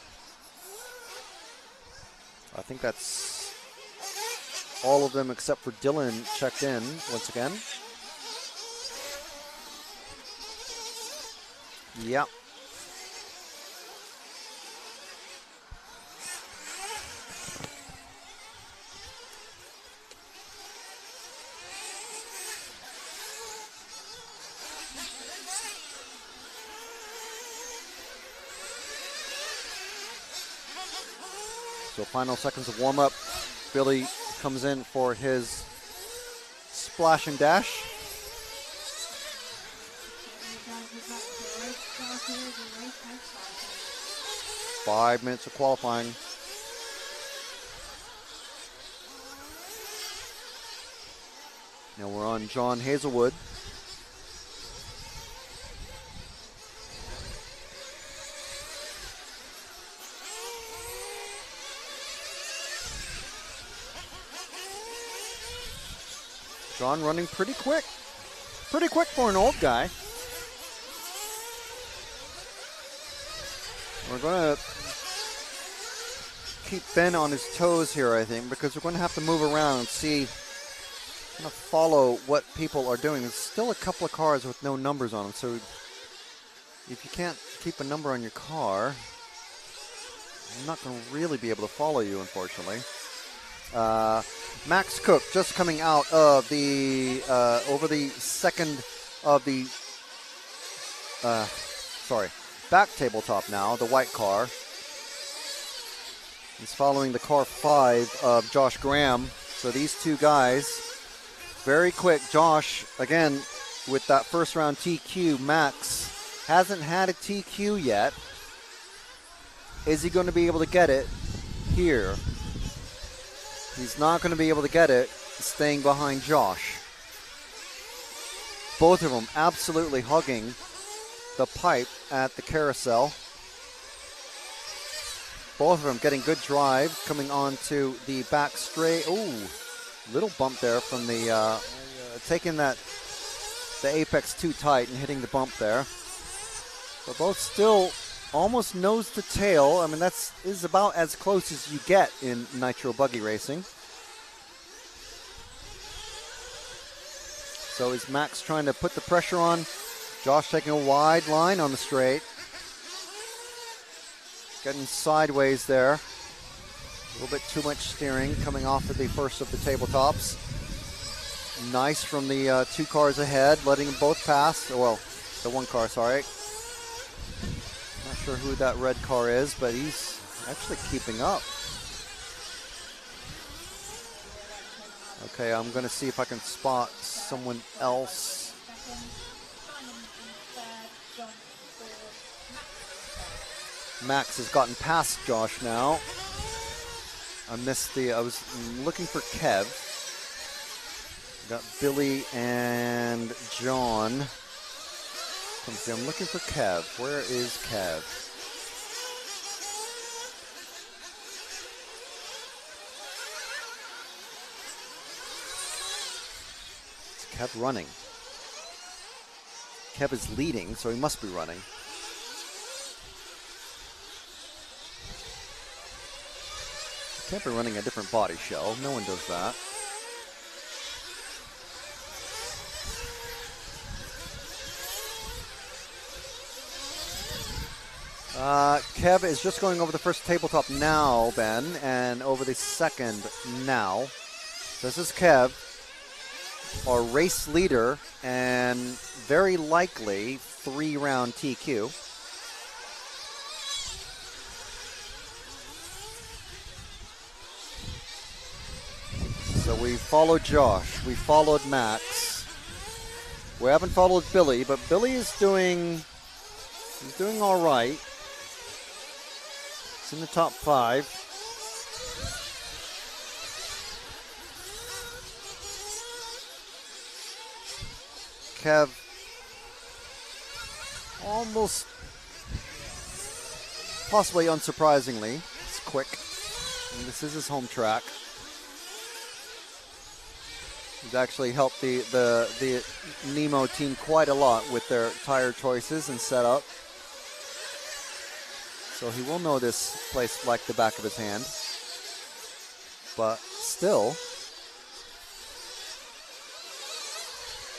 I think that's all of them except for Dylan checked in once again. Yep. So final seconds of warm-up. Billy comes in for his splash and dash. Five minutes of qualifying. Now we're on John Hazelwood. John running pretty quick for an old guy. We're going to keep Ben on his toes here, I think, because we're going to have to move around and see, kind of follow what people are doing. There's still a couple of cars with no numbers on them, so if you can't keep a number on your car, I'm not going to really be able to follow you, unfortunately. Max Cook just coming out of the over the second of the back tabletop now, the white car. He's following the car 5 of Josh Graham. So these two guys, very quick. Josh, again, with that first round TQ. Max hasn't had a TQ yet. Is he going to be able to get it here? He's not going to be able to get it staying behind Josh. Both of them absolutely hugging the pipe at the carousel. Both of them getting good drive coming onto the back straight. Ooh, little bump there from the taking the apex too tight and hitting the bump there. But both still almost nose to tail. I mean, is about as close as you get in Nitro buggy racing. So is Max trying to put the pressure on? Josh taking a wide line on the straight. Getting sideways there. A little bit too much steering coming off of the first of the tabletops. Nice from the two cars ahead, letting them both pass. Well, the one car, sorry. Not sure who that red car is, but he's actually keeping up. Okay, I'm going to see if I can spot someone else. Max has gotten past Josh now. I was looking for Kev. Got Billy and John. I'm looking for Kev. Where is Kev? Is Kev running? Kev is leading, so he must be running. Can't be running a different body shell. No one does that. Kev is just going over the first tabletop now, Ben, and over the second now. This is Kev, our race leader, and very likely 3-round TQ. So we followed Josh, we followed Max. We haven't followed Billy, but Billy is doing all right. He's in the top 5. Kev almost, possibly unsurprisingly, it's quick. And this is his home track. He's actually helped the Nemo team quite a lot with their tire choices and setup. So he will know this place like the back of his hand. But still,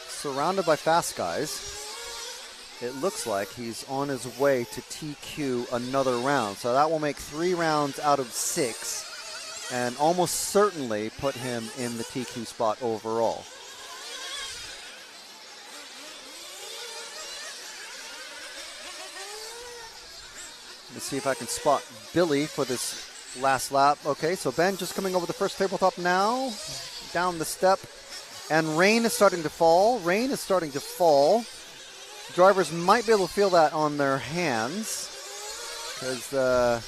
surrounded by fast guys, it looks like he's on his way to TQ another round. So that will make 3 rounds out of 6. And almost certainly put him in the TQ spot overall. Let me see if I can spot Billy for this last lap. Okay, so Ben just coming over the first tabletop now. Down the step. And rain is starting to fall. Rain is starting to fall. Drivers might be able to feel that on their hands. Because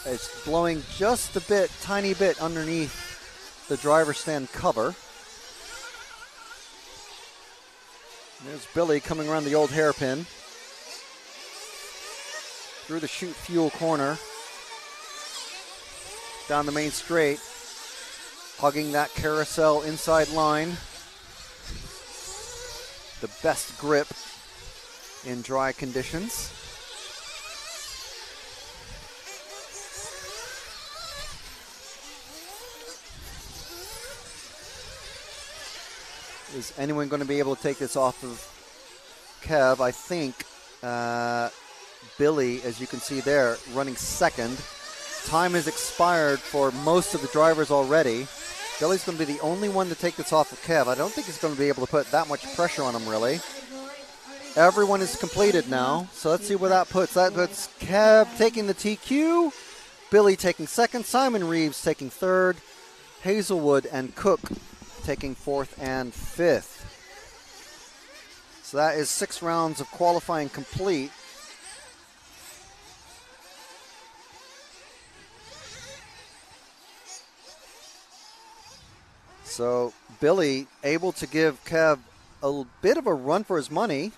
it's blowing just a bit, tiny bit underneath the driver's stand cover. There's Billy coming around the old hairpin. Through the chute fuel corner. Down the main straight. Hugging that carousel inside line. The best grip in dry conditions. Is anyone going to be able to take this off of Kev? I think Billy, as you can see there, running second. Time has expired for most of the drivers already. Billy's going to be the only one to take this off of Kev. I don't think he's going to be able to put that much pressure on him, really. Everyone is completed now, so let's see where that puts. That puts Kev taking the TQ, Billy taking second, Simon Reeves taking third, Hazelwood and Cook taking 4th and 5th. So that is 6 rounds of qualifying complete. So Billy able to give Kev a bit of a run for his money,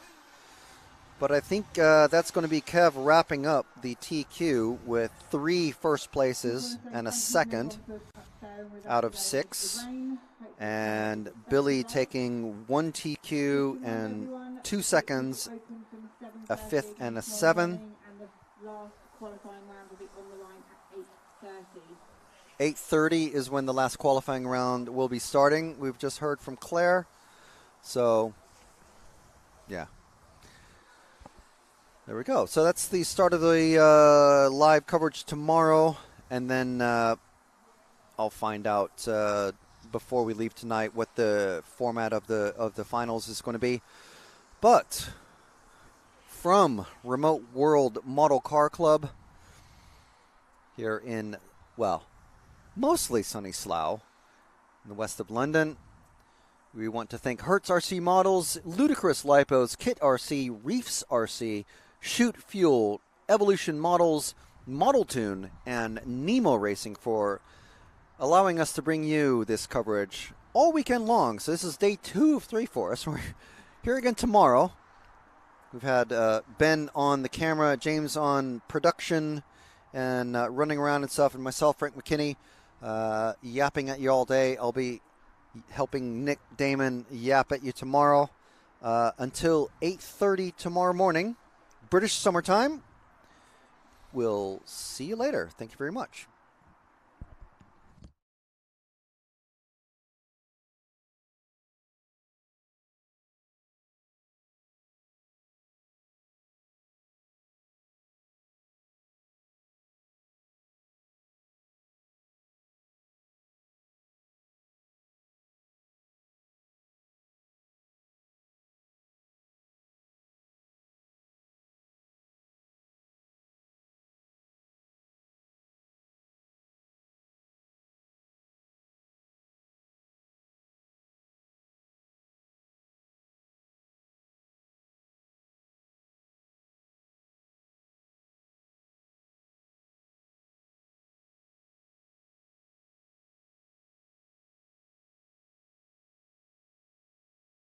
but I think that's going to be Kev wrapping up the TQ with 3 first places and a second out of 6, and Billy taking 1 TQ and 2 seconds, a 5th and a 7. 8:30 is when the last qualifying round will be starting. We've just heard from Claire. So, yeah. There we go. So that's the start of the live coverage tomorrow. And then I'll find out before we leave tonight what the format of the finals is going to be. But from Remote World Model Car Club here in, well, mostly sunny Slough, in the west of London. We want to thank Hertz RC Models, Ludicrous Lipos, Kit RC, Reefs RC, Shoot Fuel, Evolution Models, Model Tune, and Nemo Racing for allowing us to bring you this coverage all weekend long. So this is day 2 of 3 for us. We're here again tomorrow. We've had Ben on the camera, James on production, and running around and stuff, and myself, Frank McKinney, yapping at you all day. I'll be helping Nick Damon yap at you tomorrow until 8:30 tomorrow morning, British summertime. We'll see you later. Thank you very much.